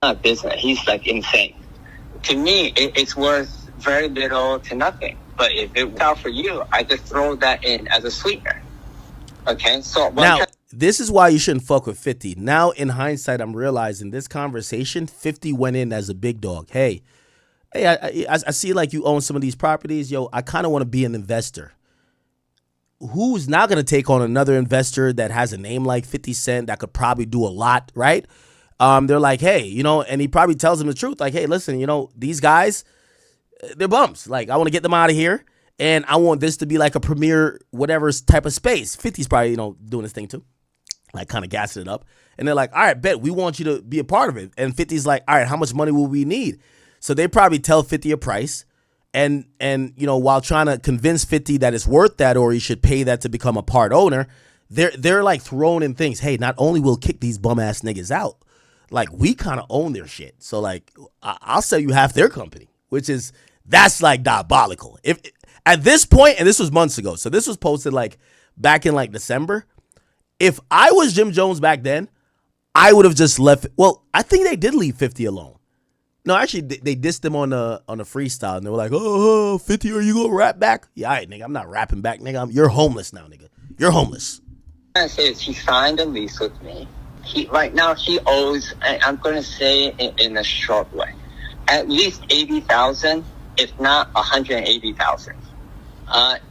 Not business. He's insane. To me, it's worth very little to nothing. But if it works out for you, I just throw that in as a sweetener. Okay, so now this is why you shouldn't fuck with 50. Now, in hindsight, I'm realizing this conversation, 50 went in as a big dog. Hey, I see like you own some of these properties. Yo, I kind of want to be an investor. Who's not going to take on another investor that has a name like 50 Cent that could probably do a lot, right? They're like, hey, and he probably tells them the truth. Like, hey, listen, these guys, they're bums. Like, I want to get them out of here. And I want this to be like a premier whatever type of space. 50's probably, doing this thing too. Like kind of gassing it up. And they're like, all right, bet, we want you to be a part of it. And 50's like, all right, how much money will we need? So they probably tell 50 a price. And while trying to convince 50 that it's worth that or he should pay that to become a part owner, they're like throwing in things. Hey, not only will kick these bum ass niggas out, like we kind of own their shit. So like I'll sell you half their company, that's like diabolical. If at this point, and this was months ago, so this was posted like back in like December. If I was Jim Jones back then, I would have just left. Well, I think they did leave 50 alone. No, actually, they dissed him on the freestyle, and they were like, "Oh, 50, are you gonna rap back?" Yeah, all right, nigga, I'm not rapping back, nigga. You're homeless now, nigga. You're homeless. What I'm saying is he signed a lease with me. Right now he owes. I'm gonna say in a short way, at least 80,000, if not 180,000.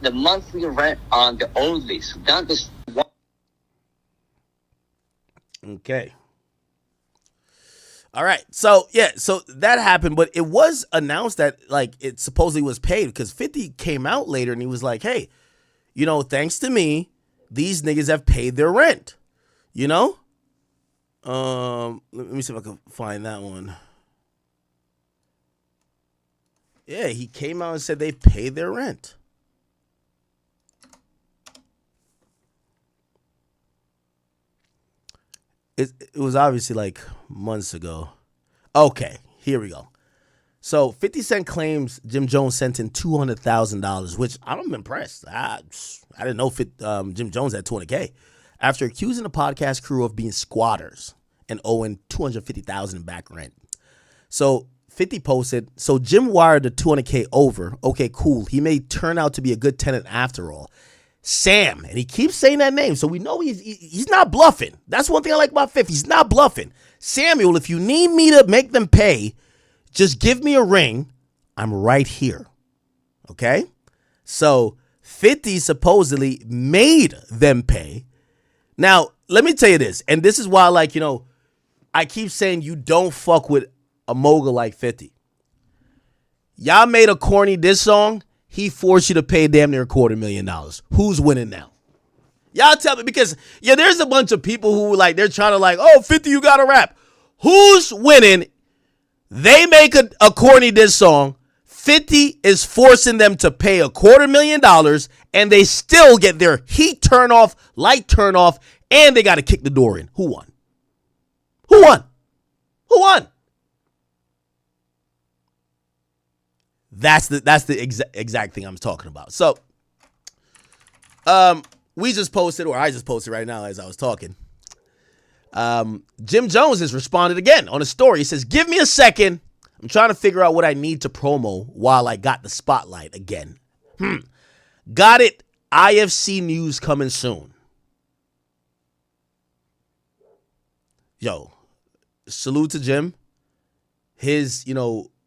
The monthly rent on the old lease, not this one. Okay. All right. So that happened, but it was announced that like it supposedly was paid because 50 came out later and he was like, hey, thanks to me, these niggas have paid their rent. Let me see if I can find that one. Yeah, he came out and said they paid their rent. It was obviously like months ago. Okay, here we go. So 50 Cent claims Jim Jones sent in $200,000, which I'm impressed. I didn't know Jim Jones had $200K. After accusing the podcast crew of being squatters and owing $250,000 in back rent. So 50 posted, so Jim wired the $200K over. Okay, cool. He may turn out to be a good tenant after all. Sam, and he keeps saying that name, so we know he's not bluffing. That's one thing I like about 50. He's not bluffing. Samuel, if you need me to make them pay, just give me a ring. I'm right here. Okay? So 50 supposedly made them pay. Now, let me tell you this, and this is why, I keep saying you don't fuck with a mogul like 50. Y'all made a corny diss song. He forced you to pay damn near $250,000. Who's winning now? Y'all tell me, because there's a bunch of people who they're trying to oh, 50, you gotta rap. Who's winning? They make a corny diss song. 50 is forcing them to pay $250,000, and they still get their heat turn off, light turn off, and they got to kick the door in. Who won? Who won? Who won? That's the exact thing I'm talking about. So, we just posted, or I just posted right now as I was talking. Jim Jones has responded again on a story. He says, "Give me a second. I'm trying to figure out what I need to promo while I got the spotlight again. Got it. IFC news coming soon." Yo, salute to Jim. His,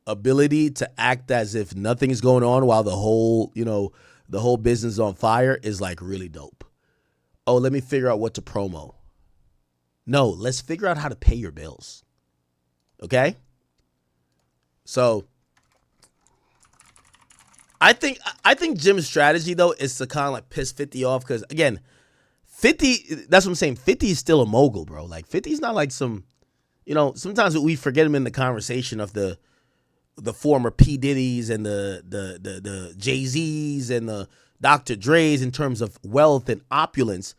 ability to act as if nothing's going on while the whole business is on fire is like really dope. Oh, let me figure out what to promo. No, let's figure out how to pay your bills. Okay? So I think Jim's strategy though is to kind of like piss 50 off, because again, 50, that's what I'm saying. 50 is still a mogul, bro. Like 50's not like some, sometimes we forget him in the conversation of the former P. Diddy's and the Jay-Z's and the Dr. Dre's in terms of wealth and opulence.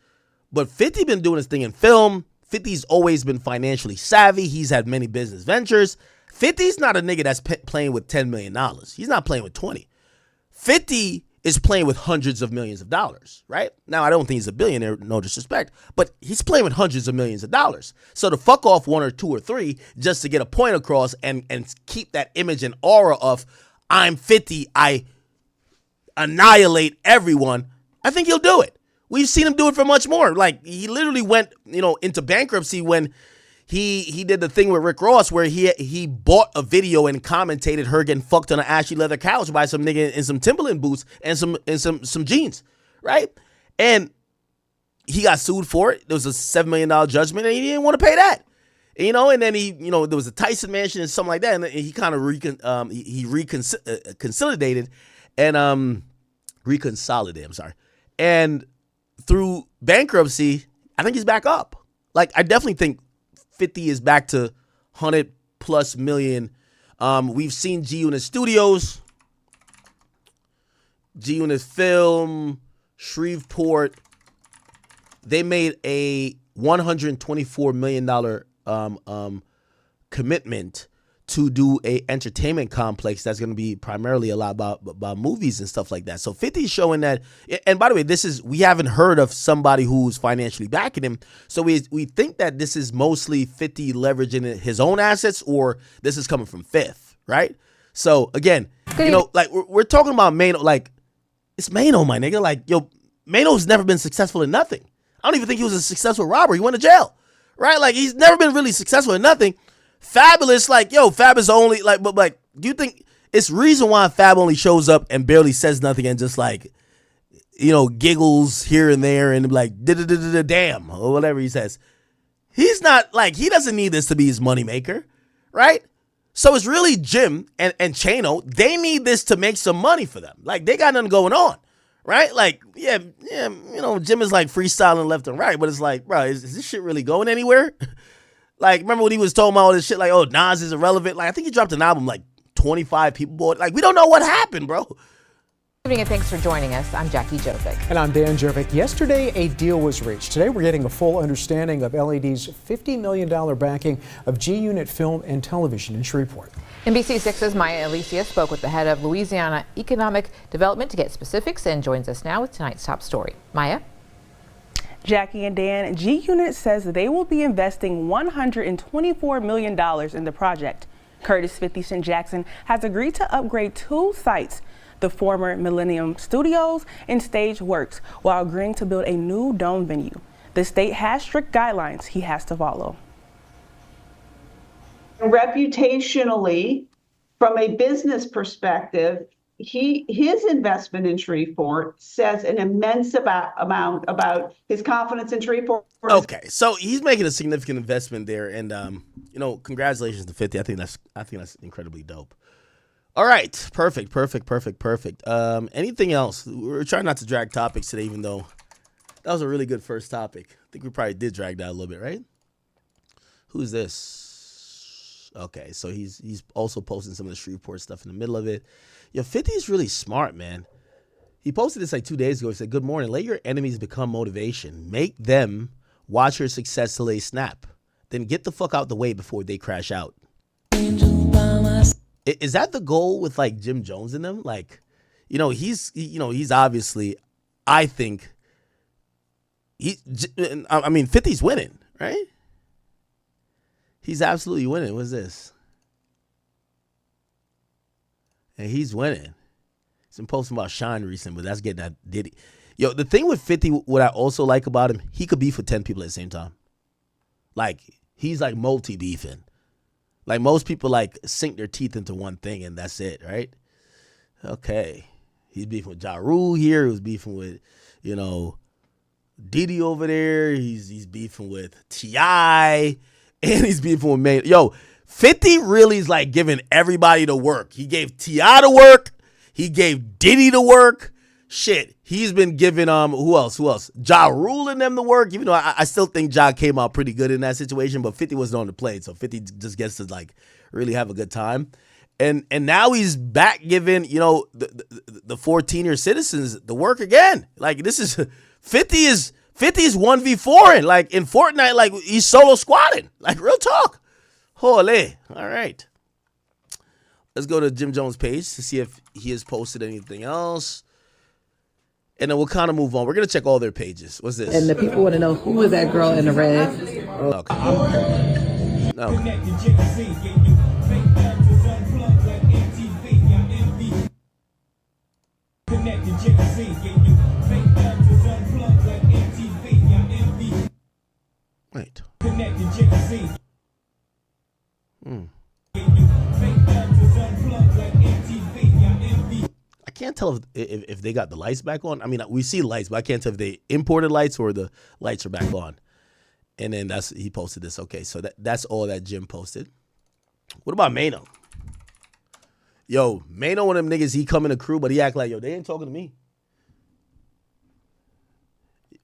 But 50 been doing his thing in film. 50's always been financially savvy. He's had many business ventures. 50's not a nigga that's playing with $10 million. He's not playing with 20. 50 is playing with hundreds of millions of dollars, right? Now, I don't think he's a billionaire, no disrespect, but he's playing with hundreds of millions of dollars. So to fuck off one or two or three just to get a point across and keep that image and aura of I'm 50, I annihilate everyone, I think he'll do it. We've seen him do it for much more. Like, he literally went, into bankruptcy when he did the thing with Rick Ross where he bought a video and commentated her getting fucked on an ashy leather couch by some nigga in some Timberland boots and some jeans, right? And he got sued for it. There was a $7 million judgment, and he didn't want to pay that. And then he, there was a Tyson mansion and something like that, and he kind of reconsolidated and reconsolidated. I'm sorry, and through bankruptcy, I think he's back up. Like, I definitely think 50 is back to 100+ million. We've seen G-Unit Studios, G-Unit Film, Shreveport. They made a $124 million commitment to do a entertainment complex that's going to be primarily a lot about movies and stuff like that. So 50 is showing that, and by the way, we haven't heard of somebody who's financially backing him. So we think that this is mostly 50 leveraging his own assets, or this is coming from Fifth, right? So again, like we're talking about Maino, like it's Maino, my nigga. Like, Maino's never been successful in nothing. I don't even think he was a successful robber. He went to jail, right? Like, he's never been really successful in nothing. Fabulous, Fab is only but do you think it's reason why Fab only shows up and barely says nothing and just giggles here and there and like damn or whatever he says? He's not he doesn't need this to be his moneymaker, right? So it's really Jim and Chano. They need this to make some money for them. Like, they got nothing going on, right? Like, yeah, Jim is like freestyling left and right, but it's like, bro, is this shit really going anywhere? Like, remember when he was talking about all this shit, like, oh, Nas is irrelevant? Like, I think he dropped an album, 25 people bought it. Like, we don't know what happened, bro. Good evening and thanks for joining us. I'm Jackie Jovic. And I'm Dan Jovic. Yesterday, a deal was reached. Today, we're getting a full understanding of LAD's $50 million backing of G-Unit Film and Television in Shreveport. NBC6's Maya Alicia spoke with the head of Louisiana Economic Development to get specifics and joins us now with tonight's top story. Maya? Jackie and Dan, G-Unit says they will be investing $124 million in the project. Curtis 50 Cent Jackson has agreed to upgrade 2 sites, the former Millennium Studios and Stage Works, while agreeing to build a new dome venue. The state has strict guidelines he has to follow. Reputationally, from a business perspective, his investment in Shreveport says an immense amount about his confidence in Shreveport. Okay, so he's making a significant investment there, and congratulations to 50. I think that's incredibly dope. All right, perfect. Anything else? We're trying not to drag topics today, even though that was a really good first topic. I think we probably did drag that a little bit, right? Who's this? Okay, so he's also posting some of the Shreveport stuff in the middle of it. 50 is really smart, man. He posted this 2 days ago. He said, "Good morning. Let your enemies become motivation. Make them watch your success till they snap. Then get the fuck out the way before they crash out." Is that the goal with Jim Jones in them? He's obviously, I think, 50's winning, right? He's absolutely winning. What's this? And he's winning. He's been posting about Shine recently, but that's getting that Diddy. The thing with 50, what I also like about him, he could beef with 10 people at the same time. He's multi-beefing. Like most people like sink their teeth into one thing and that's it, right? Okay. He's beefing with Ja Rule here. He was beefing with, you know, Diddy over there. He's beefing with T.I. and he's beefing with Maino. Yo, 50 really is like giving everybody the work. He gave T.I. the work. He gave Diddy the work. Shit, he's been giving who else? Ja Rule and them the work. Even though I still think Ja came out pretty good in that situation, but 50 wasn't on the plane, so 50 just gets to like really have a good time. And now he's back giving, you know, the 14-year citizens the work again. Like this is 50 is 1v4 and like in Fortnite, like he's solo squatting. Like real talk. Holy. All right. Let's go to Jim Jones' page to see if he has posted anything else. And then we'll kind of move on. We're going to check all their pages. What's this? And the people want to know who was that girl in the red. Okay. Wait. I can't tell if they got the lights back on. I mean, we see lights, but I can't tell if they imported lights or the lights are back on. And then he posted this. Okay, so that's all that Jim posted. What about Maino? Yo, Maino, one of them niggas, he come in a crew, but he act like, yo, they ain't talking to me.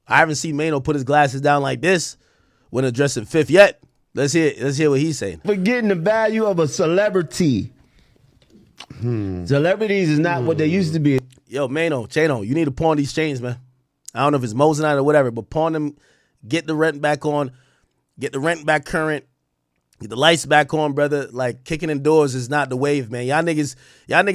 I haven't seen Maino put his glasses down like this when addressing Fifth yet. Let's hear what he's saying. Forgetting the value of a celebrity. Celebrities is not what they used to be. Yo, Maino, Chano, you need to pawn these chains, man. I don't know if it's Mosinite or whatever, but pawn them, get the rent back on, get the rent back current, get the lights back on, brother. Like, kicking in doors is not the wave, man. Y'all niggas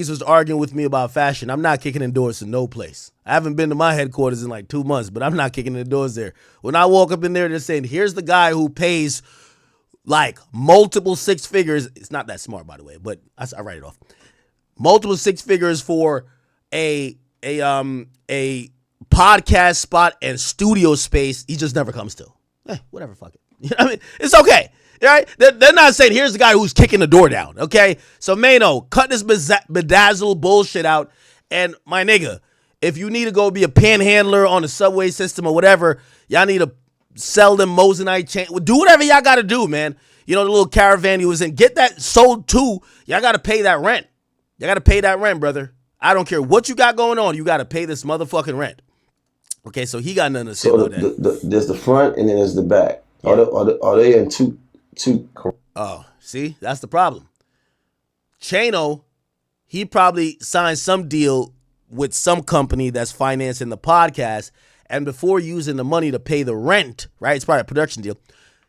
was arguing with me about fashion. I'm not kicking in doors to no place. I haven't been to my headquarters in like 2 months, but I'm not kicking in the doors there. When I walk up in there, they're saying, here's the guy who pays like multiple six figures. It's not that smart, by the way, but I write it off. Multiple six figures for a podcast spot and studio space. He just never comes to. Whatever, fuck it. You know what I mean? It's okay. Right? They're not saying here's the guy who's kicking the door down. Okay, so Maino, cut this bedazzled bullshit out. And my nigga, if you need to go be a panhandler on the subway system or whatever, y'all need to sell them Mosinite chain. Do whatever y'all got to do, man. You know, the little caravan he was in, get that sold too. Y'all got to pay that rent. You got to pay that rent, brother. I don't care what you got going on. You got to pay this motherfucking rent. Okay, so he got nothing to say about that. There's the front and then there's the back. Yeah. Are they in two? Oh, see? That's the problem. Chano, he probably signed some deal with some company that's financing the podcast, and before using the money to pay the rent, right? It's probably a production deal.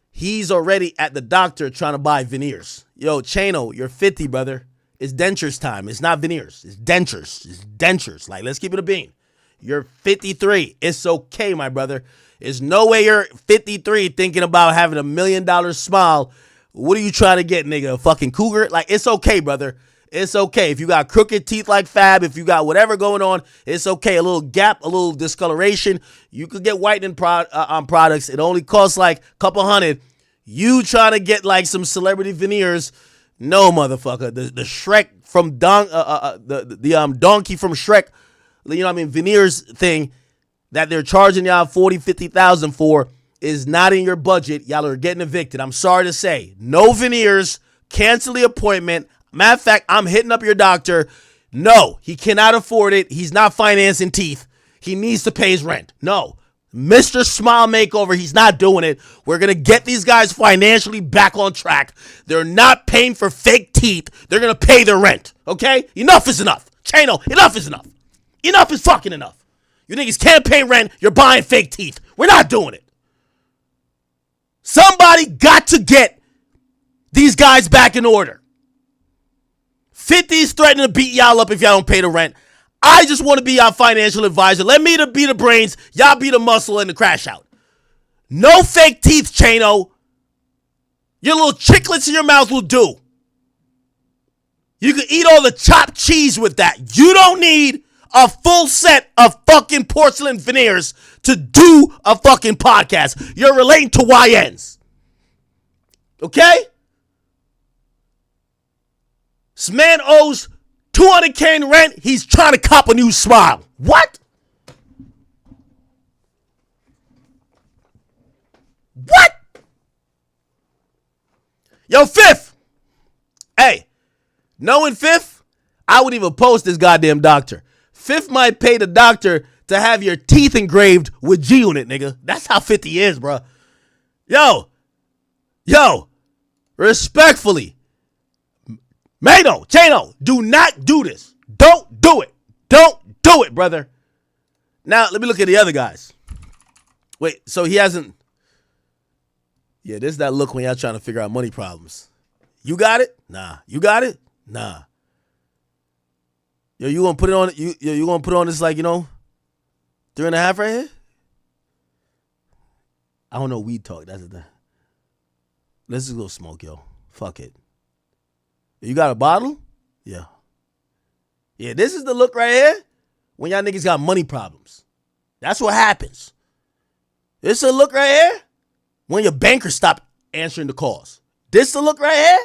He's already at the doctor trying to buy veneers. Yo, Chano, you're 50, brother. It's dentures time. It's not veneers. It's dentures. It's dentures. Like, let's keep it a bean. You're 53. It's okay, my brother. There's no way you're 53 thinking about having $1 million smile. What are you trying to get, nigga? A fucking cougar? Like, it's okay, brother. It's okay. If you got crooked teeth like Fab, if you got whatever going on, it's okay. A little gap, a little discoloration. You could get whitening on products. It only costs like a couple $100. You trying to get like some celebrity veneers. No, motherfucker. The Shrek from the donkey from Shrek, you know what I mean, veneers thing that they're charging y'all $40,000, $50,000 for is not in your budget. Y'all are getting evicted. I'm sorry to say. No veneers. Cancel the appointment. Matter of fact, I'm hitting up your doctor. No, he cannot afford it. He's not financing teeth. He needs to pay his rent. No. Mr. Smile Makeover, he's not doing it. We're going to get these guys financially back on track. They're not paying for fake teeth. They're going to pay their rent. Okay? Enough is enough. Chano, enough is enough. Enough is fucking enough. You niggas can't pay rent. You're buying fake teeth. We're not doing it. Somebody got to get these guys back in order. 50's threatening to beat y'all up if y'all don't pay the rent. I just want to be your financial advisor. Let me be the brains. Y'all be the muscle and the crash out. No fake teeth, Chano. Your little chiclets in your mouth will do. You can eat all the chopped cheese with that. You don't need a full set of fucking porcelain veneers to do a fucking podcast. You're relating to YNs. Okay? This man owes $200K in rent. He's trying to cop a new smile. What? What? Yo, Fifth. Hey, knowing Fifth, I would even post this goddamn doctor. Fifth might pay the doctor to have your teeth engraved with G-Unit, nigga. That's how 50 is, bro. Yo, respectfully, Maino, Chano, do not do this. Don't do it. Don't do it, brother. Now, let me look at the other guys. Wait, so he hasn't. Yeah, this is that look when y'all trying to figure out money problems. You got it? Nah. You got it? Nah. Yo, you gonna put it on? You gonna put on this 3.5 right here? I don't know weed talk. That's the. Let's just go smoke, yo. Fuck it. You got a bottle? Yeah. Yeah, this is the look right here when y'all niggas got money problems. That's what happens. This is a look right here when your banker stop answering the calls. This is the look right here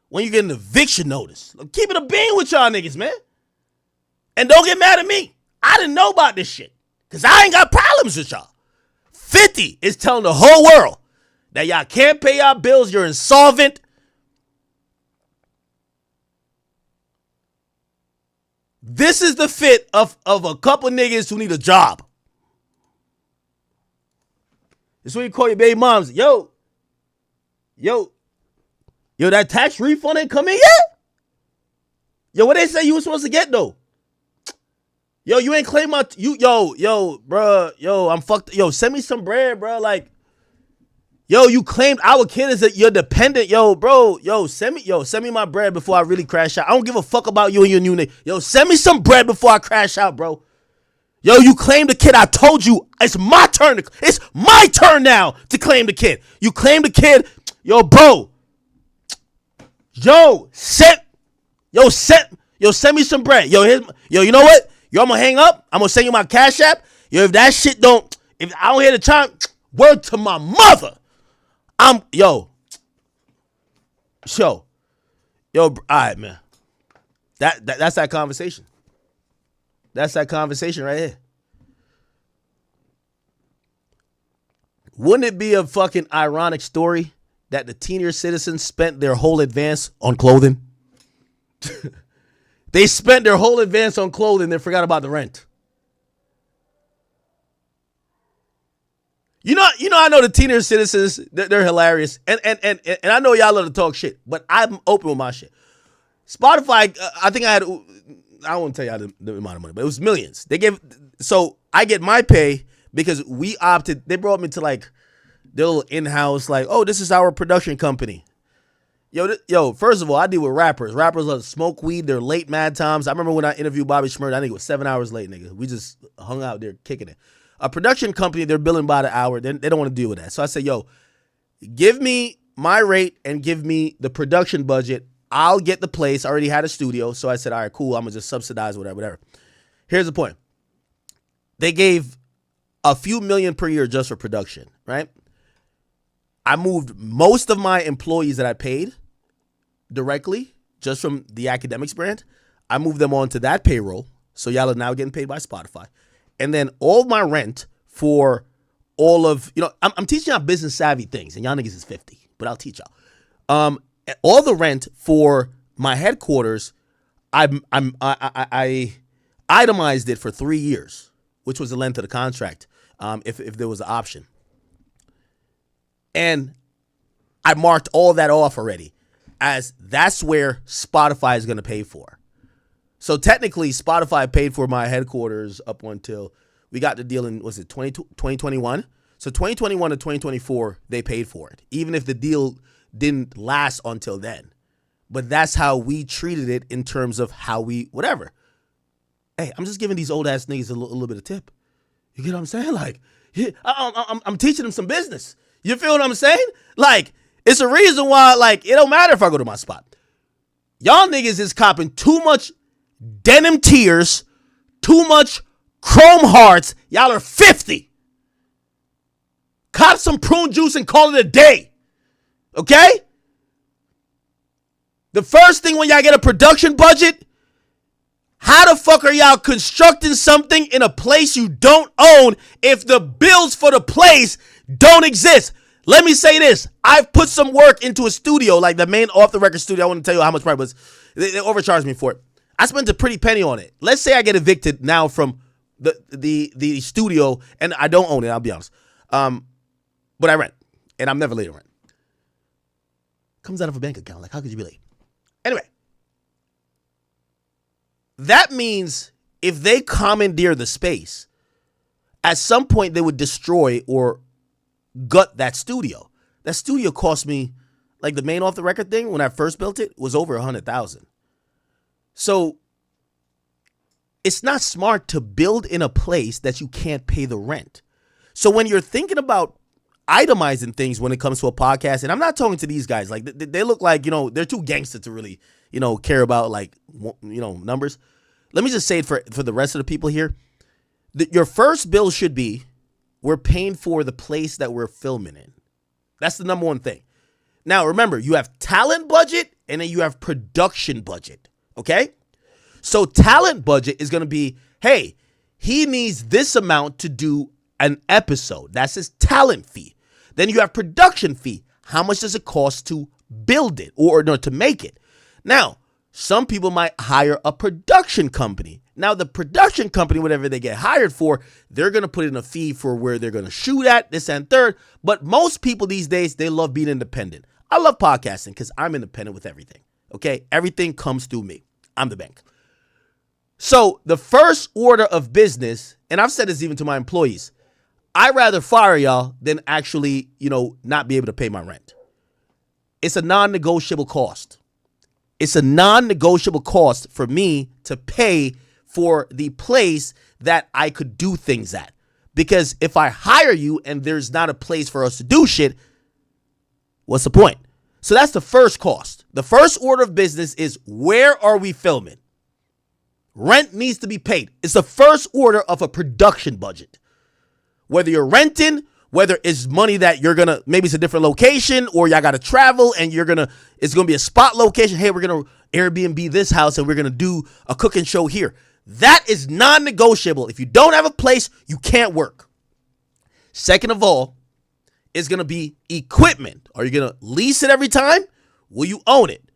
when you get an eviction notice. Look, keep it a bean with y'all niggas, man. And don't get mad at me. I didn't know about this shit because I ain't got problems with y'all. 50 is telling the whole world that y'all can't pay y'all bills, you're insolvent. This is the fit of a couple niggas who need a job. This is when you call your baby moms. Yo, that tax refund ain't come in yet? Yo, what they say you were supposed to get though? Yo, you ain't claim my bro. Yo, I'm fucked. Yo, send me some bread, bro. Like, yo, you claimed our kid is your dependent. Yo, bro. Yo, send me my bread before I really crash out. I don't give a fuck about you and your new nigga. Yo, send me some bread before I crash out, bro. Yo, you claimed the kid. I told you it's my turn. It's my turn now to claim the kid. You claimed the kid. Yo, bro. Send me some bread. Yo, you know what? Yo, I'm gonna hang up. I'm gonna send you my Cash App. Yo, if that shit if I don't hear the chime, word to my mother. All right, man. That's that conversation. That's that conversation right here. Wouldn't it be a fucking ironic story that the senior citizens spent their whole advance on clothing? They spent their whole advance on clothing, then forgot about the rent. You know, I know the senior citizens, they're hilarious. And I know y'all love to talk shit, but I'm open with my shit. Spotify, I think I won't tell y'all the amount of money, but it was millions. So I get my pay because we opted, they brought me to like their little in-house, like, oh, this is our production company. Yo, first of all, I deal with rappers. Rappers love to smoke weed. They're late mad times. I remember when I interviewed Bobby Shmurda, I think it was 7 hours late, nigga. We just hung out there kicking it. A production company, they're billing by the hour. They don't want to deal with that. So I said, yo, give me my rate and give me the production budget. I'll get the place. I already had a studio. So I said, all right, cool. I'm going to just subsidize whatever. Here's the point. They gave a few million per year just for production, right? I moved most of my employees that I paid directly just from the Academics brand. I moved them on to that payroll. So y'all are now getting paid by Spotify. And then all my rent for all of, I'm teaching y'all business savvy things, and y'all niggas is 50, but I'll teach y'all. All the rent for my headquarters, I itemized it for 3 years, which was the length of the contract, if there was an option. And I marked all that off already, as that's where Spotify is going to pay for. So technically, Spotify paid for my headquarters up until we got the deal in, was it 2021? So 2021 to 2024, they paid for it, even if the deal didn't last until then. But that's how we treated it in terms of how we, whatever. Hey, I'm just giving these old ass niggas a little bit of tip. You get what I'm saying? Like, I'm teaching them some business. You feel what I'm saying? Like, it's a reason why, like, it don't matter if I go to my spot. Y'all niggas is copping too much denim tears, too much chrome hearts. Y'all are 50. Cop some prune juice and call it a day. Okay? The first thing when y'all get a production budget, how the fuck are y'all constructing something in a place you don't own if the bills for the place don't exist? Let me say this. I've put some work into a studio, like the main off-the-record studio. I want to tell you how much price was. They overcharged me for it. I spent a pretty penny on it. Let's say I get evicted now from the studio, and I don't own it, I'll be honest. But I rent, and I'm never late on rent. Comes out of a bank account. Like, how could you be late? Anyway. That means if they commandeer the space, at some point they would destroy or gut that studio. That studio cost me, like the main off-the-record thing, when I first built it, was over $100,000. So it's not smart to build in a place that you can't pay the rent. So when you're thinking about itemizing things when it comes to a podcast, and I'm not talking to these guys, like they look like, they're too gangster to really, care about like, numbers. Let me just say it for the rest of the people here. Your first bill should be, we're paying for the place that we're filming in. That's the number one thing. Now, remember, you have talent budget and then you have production budget, okay? So talent budget is going to be, hey, he needs this amount to do an episode. That's his talent fee. Then you have production fee. How much does it cost to build it or no, to make it? Now, some people might hire a production company. Now, the production company, whatever they get hired for, they're going to put in a fee for where they're going to shoot at, this and third. But most people these days, they love being independent. I love podcasting because I'm independent with everything, okay? Everything comes through me. I'm the bank. So the first order of business, and I've said this even to my employees, I'd rather fire y'all than actually, not be able to pay my rent. It's a non-negotiable cost. It's a non-negotiable cost for me to pay for the place that I could do things at. Because if I hire you and there's not a place for us to do shit, what's the point? So that's the first cost. The first order of business is, where are we filming? Rent needs to be paid. It's the first order of a production budget. Whether you're renting, whether it's money that you're going to, maybe it's a different location or y'all got to travel and it's going to be a spot location. Hey, we're going to Airbnb this house and we're going to do a cooking show here. That is non-negotiable. If you don't have a place, you can't work. Second of all, it's going to be equipment. Are you going to lease it every time? Will you own it?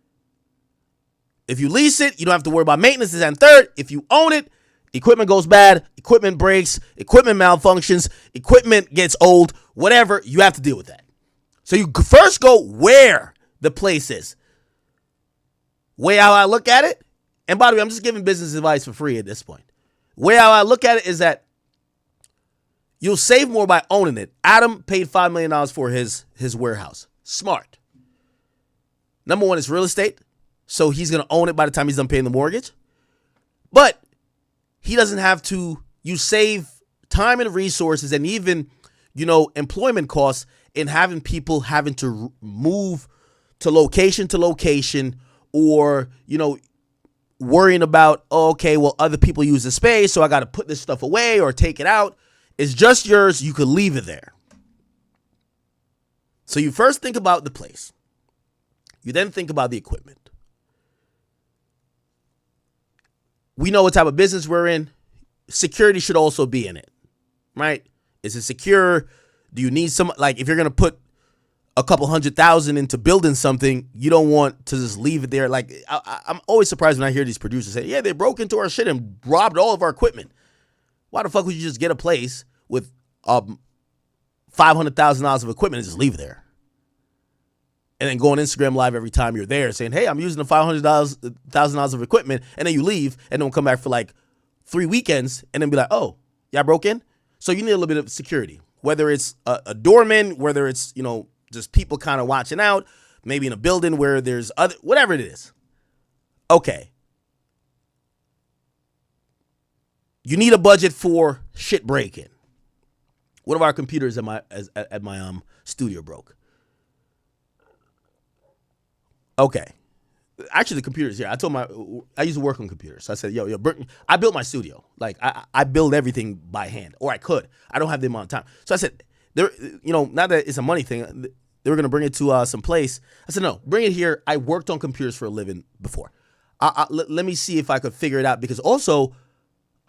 If you lease it, you don't have to worry about maintenance. And third, if you own it, equipment goes bad, equipment breaks, equipment malfunctions, equipment gets old, whatever, you have to deal with that. So you first go where the place is. Way how I look at it, and by the way, I'm just giving business advice for free at this point. Way how I look at it is that you'll save more by owning it. Adam paid $5 million for his warehouse. Smart. Number one is real estate, so he's going to own it by the time he's done paying the mortgage. But he doesn't have to, you save time and resources and even, employment costs in having people having to move to location or, worrying about, other people use the space, so I got to put this stuff away or take it out. It's just yours. You could leave it there. So you first think about the place. You then think about the equipment. We know what type of business we're in. Security should also be in it, right? Is it secure? Do you need if you're going to put a couple $100,000 into building something, you don't want to just leave it there. Like, I'm always surprised when I hear these producers say, yeah, they broke into our shit and robbed all of our equipment. Why the fuck would you just get a place with $500,000 of equipment and just leave it there? And then go on Instagram Live every time you're there saying, hey, I'm using the $500,000 of equipment. And then you leave and don't come back for like 3 weekends and then be like, oh, y'all broke in? So you need a little bit of security, whether it's a doorman, whether it's, just people kind of watching out, maybe in a building where there's whatever it is. Okay. You need a budget for shit breaking. One of our computers at my studio broke. Okay. Actually, the computer's here. I used to work on computers. So I said, yo, I built my studio. Like, I build everything by hand, or I could. I don't have the amount of time. So I said, now that it's a money thing, They were going to bring it to some place. I said, no, bring it here. I worked on computers for a living before. Let me see if I could figure it out, because also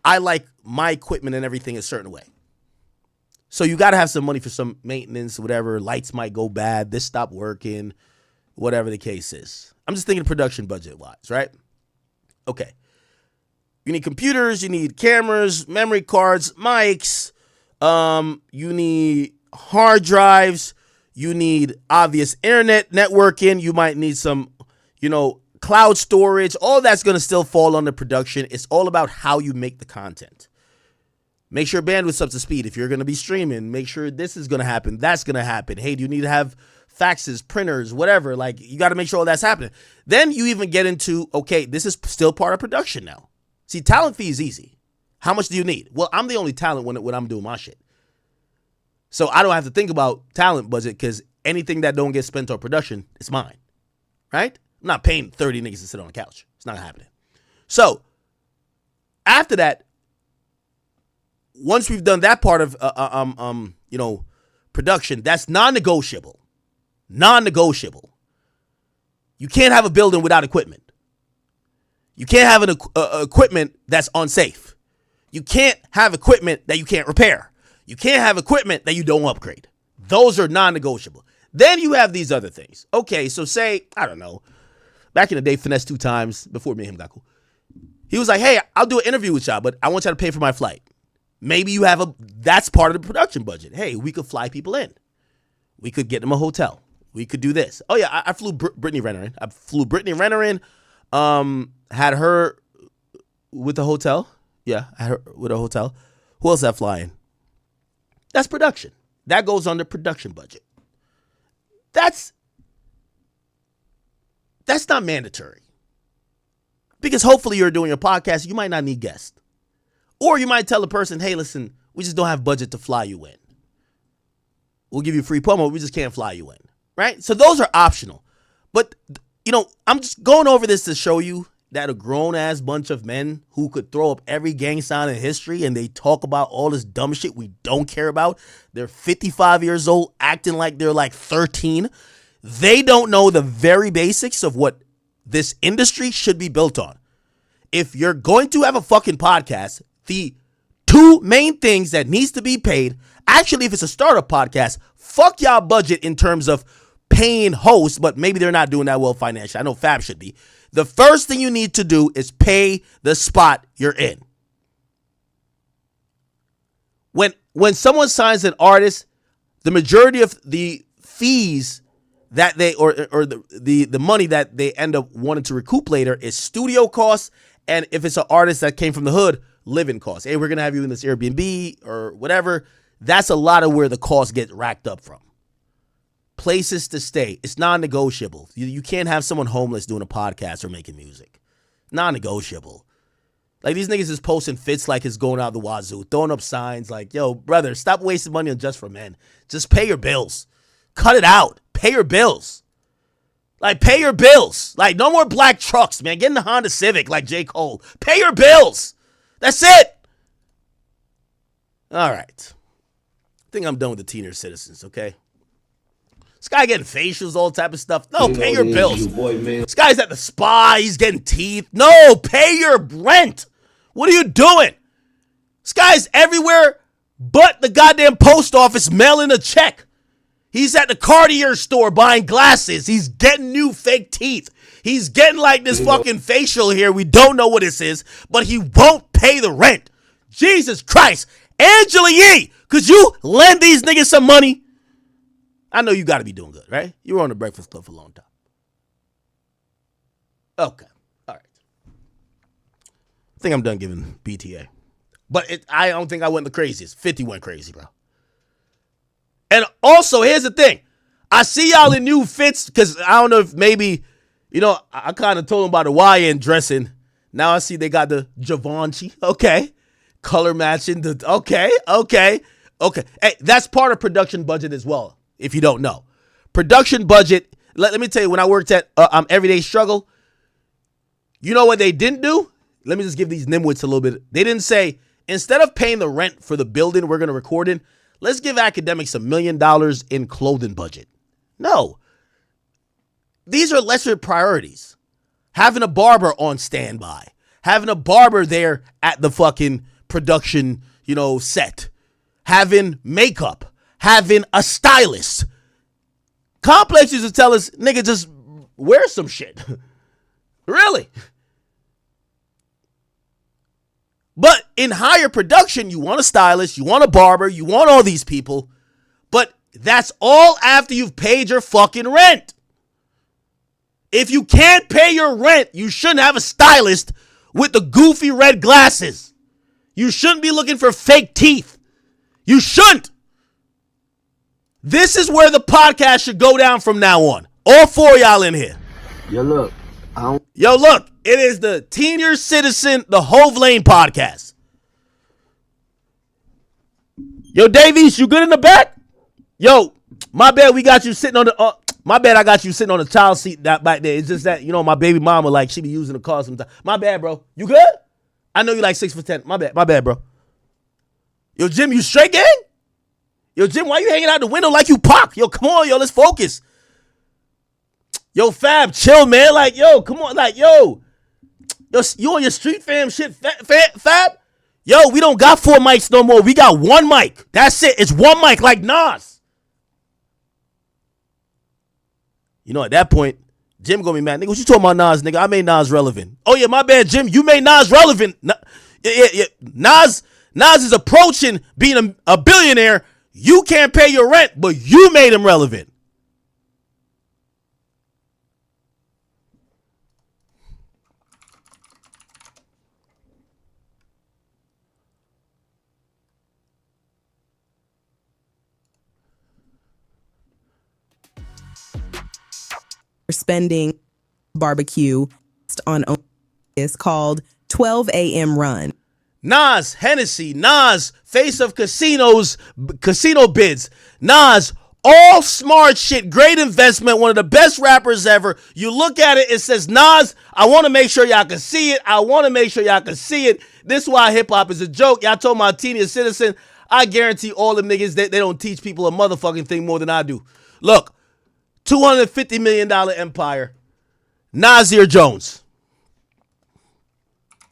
I like my equipment and everything a certain way. So you got to have some money for some maintenance, whatever. Lights might go bad. This stopped working, whatever the case is. I'm just thinking production budget wise, right? Okay. You need computers. You need cameras, memory cards, mics. You need hard drives. You need obvious internet networking. You might need some, cloud storage. All that's going to still fall under production. It's all about how you make the content. Make sure bandwidth's up to speed. If you're going to be streaming, make sure this is going to happen. That's going to happen. Hey, do you need to have faxes, printers, whatever? Like, you got to make sure all that's happening. Then you even get into, okay, this is still part of production now. See, talent fee is easy. How much do you need? Well, I'm the only talent when I'm doing my shit. So I don't have to think about talent budget, because anything that don't get spent on production, it's mine, right? I'm not paying 30 niggas to sit on the couch. It's not happening. So after that, once we've done that part of, production, that's non-negotiable. Non-negotiable. You can't have a building without equipment. You can't have an equipment that's unsafe. You can't have equipment that you can't repair. You can't have equipment that you don't upgrade. Those are non-negotiable. Then you have these other things. Okay, so say, I don't know, back in the day, Finesse 2 times, before me and him got cool, he was like, hey, I'll do an interview with y'all, but I want y'all to pay for my flight. Maybe you have that's part of the production budget. Hey, we could fly people in. We could get them a hotel. We could do this. Oh, yeah, I flew Brittany Renner in. I flew Brittany Renner in, had her with the hotel. Yeah, I had her with a hotel. Who else that flying? That's production. That goes under production budget. That's not mandatory. Because hopefully you're doing a podcast, you might not need guests. Or you might tell a person, hey, listen, we just don't have budget to fly you in. We'll give you free promo, we just can't fly you in. Right? So those are optional. But, I'm just going over this to show you that a grown-ass bunch of men who could throw up every gang sign in history, and they talk about all this dumb shit we don't care about. They're 55 years old, acting like they're like 13. They don't know the very basics of what this industry should be built on. If you're going to have a fucking podcast, the two main things that needs to be paid, actually, if it's a startup podcast, fuck y'all budget in terms of paying hosts, but maybe they're not doing that well financially. I know Fab should be. The first thing you need to do is pay the spot you're in. When someone signs an artist, the majority of the fees that they or the money that they end up wanting to recoup later is studio costs, and if it's an artist that came from the hood, living costs. Hey, we're gonna have you in this Airbnb or whatever. That's a lot of where the costs get racked up from. Places to stay. It's non-negotiable. You can't have someone homeless doing a podcast or making music. Non-negotiable. Like, these niggas is posting fits like it's going out the wazoo, throwing up signs like, yo, brother, stop wasting money on Just for Men. Just pay your bills. Cut it out. Pay your bills. Like, pay your bills. Like, no more black trucks, man. Get in the Honda Civic like J. Cole. Pay your bills. That's it. All right. I think I'm done with the senior citizens, okay? This guy getting facials, all type of stuff. No, pay your bills. This guy's at the spa. He's getting teeth. No, pay your rent. What are you doing? This guy's everywhere but the goddamn post office mailing a check. He's at the Cartier store buying glasses. He's getting new fake teeth. He's getting like this fucking facial here. We don't know what this is, but he won't pay the rent. Jesus Christ. Angela Yee, could you lend these niggas some money? I know you got to be doing good, right? You were on the Breakfast Club for a long time. Okay. All right. I think I'm done giving BTA. But I don't think I went the craziest. 50 went crazy, bro. And also, here's the thing. I see y'all in new fits because I don't know if maybe, I kind of told them about the YN dressing. Now I see they got the Givenchy. Okay. Color matching. Okay. Hey, that's part of production budget as well. If you don't know, production budget, let me tell you, when I worked at Everyday Struggle, you know what they didn't do? Let me just give these nimwits a little bit. They didn't say, instead of paying the rent for the building we're going to record in, let's give academics $1 million in clothing budget. No. These are lesser priorities. Having a barber on standby. Having a barber there at the fucking production, set. Having makeup. Having a stylist. Complex used to tell us, nigga, just wear some shit. Really? But in higher production, you want a stylist, you want a barber, you want all these people. But that's all after you've paid your fucking rent. If you can't pay your rent, you shouldn't have a stylist with the goofy red glasses. You shouldn't be looking for fake teeth. You shouldn't. This is where the podcast should go down from now on. All four of y'all in here. Yo, look. It is the Senior Citizen, the Hove Lane podcast. Yo, Davies, you good in the back? Yo, my bad, we got you sitting on the... my bad, I got you sitting on the child seat back there. It's just that, my baby mama, she be using the car sometimes. My bad, bro. You good? I know you 6'10". My bad, bro. Yo, Jim, you straight, gang? Yo, Jim, why you hanging out the window like you Pac? Yo, come on, yo, let's focus. Yo, Fab, chill, man. Come on, yo, you on your street fam shit, Fab? Yo, we don't got 4 mics no more. We got 1 mic. That's it. It's 1 mic like Nas. At that point, Jim gonna be mad. Nigga, what you talking about Nas, nigga? I made Nas relevant. Oh, yeah, my bad, Jim. You made Nas relevant. Yeah. Nas is approaching being a billionaire. You can't pay your rent, but you made him relevant. Spending barbecue on is called 12 a.m. Run. Nas, Hennessy, Nas, face of casino bids. Nas, all smart shit, great investment, one of the best rappers ever. You look at it, it says, Nas, I want to make sure y'all can see it. This is why hip-hop is a joke. Y'all told my Senior Citizen, I guarantee all them niggas, they don't teach people a motherfucking thing more than I do. Look, $250 million empire. Nasir Jones.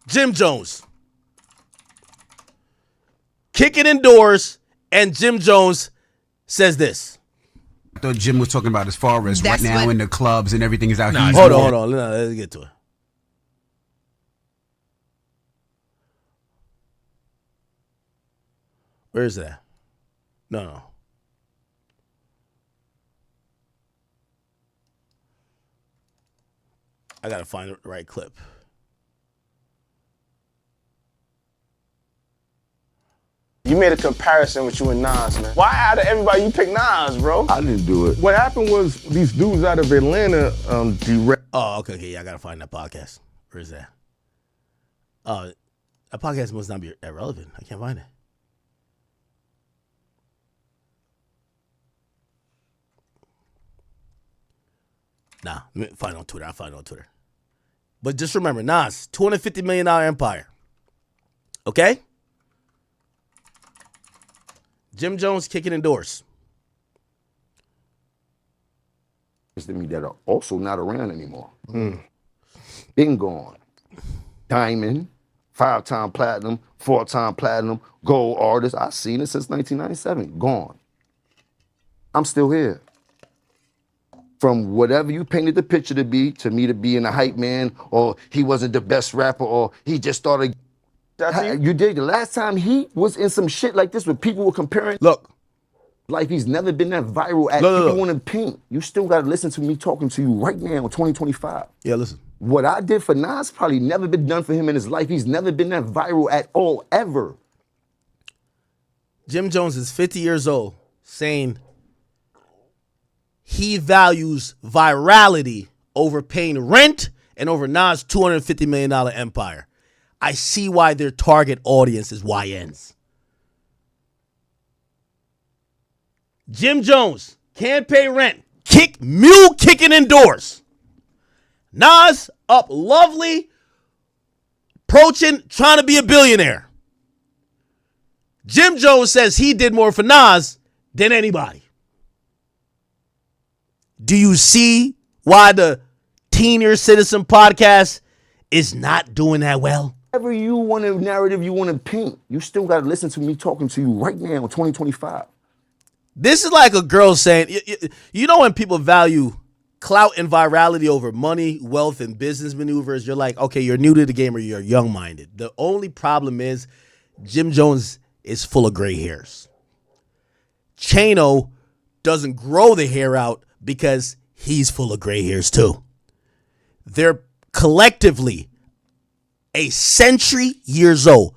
Jim Jones. Kicking indoors, and Jim Jones says this. I thought Jim was talking about as far as right now in the clubs and everything is out here. Hold on. Let's get to it. Where is that? No. I gotta find the right clip. You made a comparison with you and Nas, man. Why out of everybody you picked Nas, bro? I didn't do it. What happened was these dudes out of Atlanta Oh, okay, yeah, I gotta find that podcast. Where is that? That podcast must not be that relevant. I can't find it. Nah, let me find it on Twitter. I'll find it on Twitter. But just remember, Nas, $250 million empire. Okay? Jim Jones kicking indoors. To me that are also not around anymore. Been gone. Diamond, 5-time platinum, 4-time platinum, gold artist. I've seen it since 1997. Gone. I'm still here. From whatever you painted the picture to be, to me to being a hype man, or he wasn't the best rapper, or he just started. You did. The last time he was in some shit like this where people were comparing. Look. Like he's never been that viral at people want to paint. You still got to listen to me talking to you right now in 2025. Yeah, listen. What I did for Nas probably never been done for him in his life. He's never been that viral at all, ever. Jim Jones is 50 years old saying he values virality over paying rent and over Nas' $250 million empire. I see why their target audience is YNs. Jim Jones can't pay rent. Mule kicking indoors. Nas up lovely, approaching, trying to be a billionaire. Jim Jones says he did more for Nas than anybody. Do you see why the Senior Citizen podcast is not doing that well? Whatever you want a narrative you want to paint, you still got to listen to me talking to you right now in 2025. This is like a girl saying, you know, when people value clout and virality over money, wealth, and business maneuvers, you're like, okay, you're new to the game or you're young-minded. The only problem is Jim Jones is full of gray hairs. Chano doesn't grow the hair out because he's full of gray hairs too. They're collectively a century years old.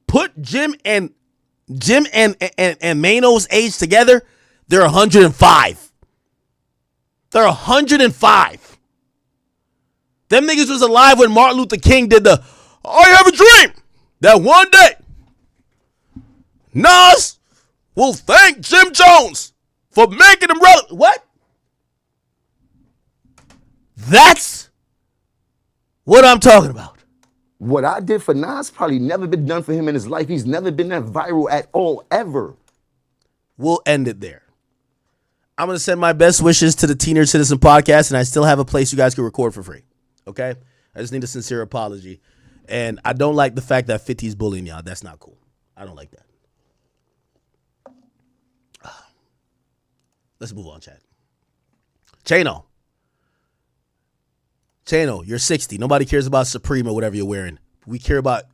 Put Jim and Maino's age together, they're 105. They're 105. Them niggas was alive when Martin Luther King did the I have a dream that one day Nas will thank Jim Jones for making him relevant. What? That's what I'm talking about. What I did for Nas probably never been done for him in his life. He's never been that viral at all, ever. We'll end it there. I'm going to send my best wishes to the Senior Citizen podcast, and I still have a place you guys can record for free. Okay? I just need a sincere apology. And I don't like the fact that 50's bullying y'all. That's not cool. I don't like that. Let's move on, chat. Chano, you're 60. Nobody cares about Supreme or whatever you're wearing. We care about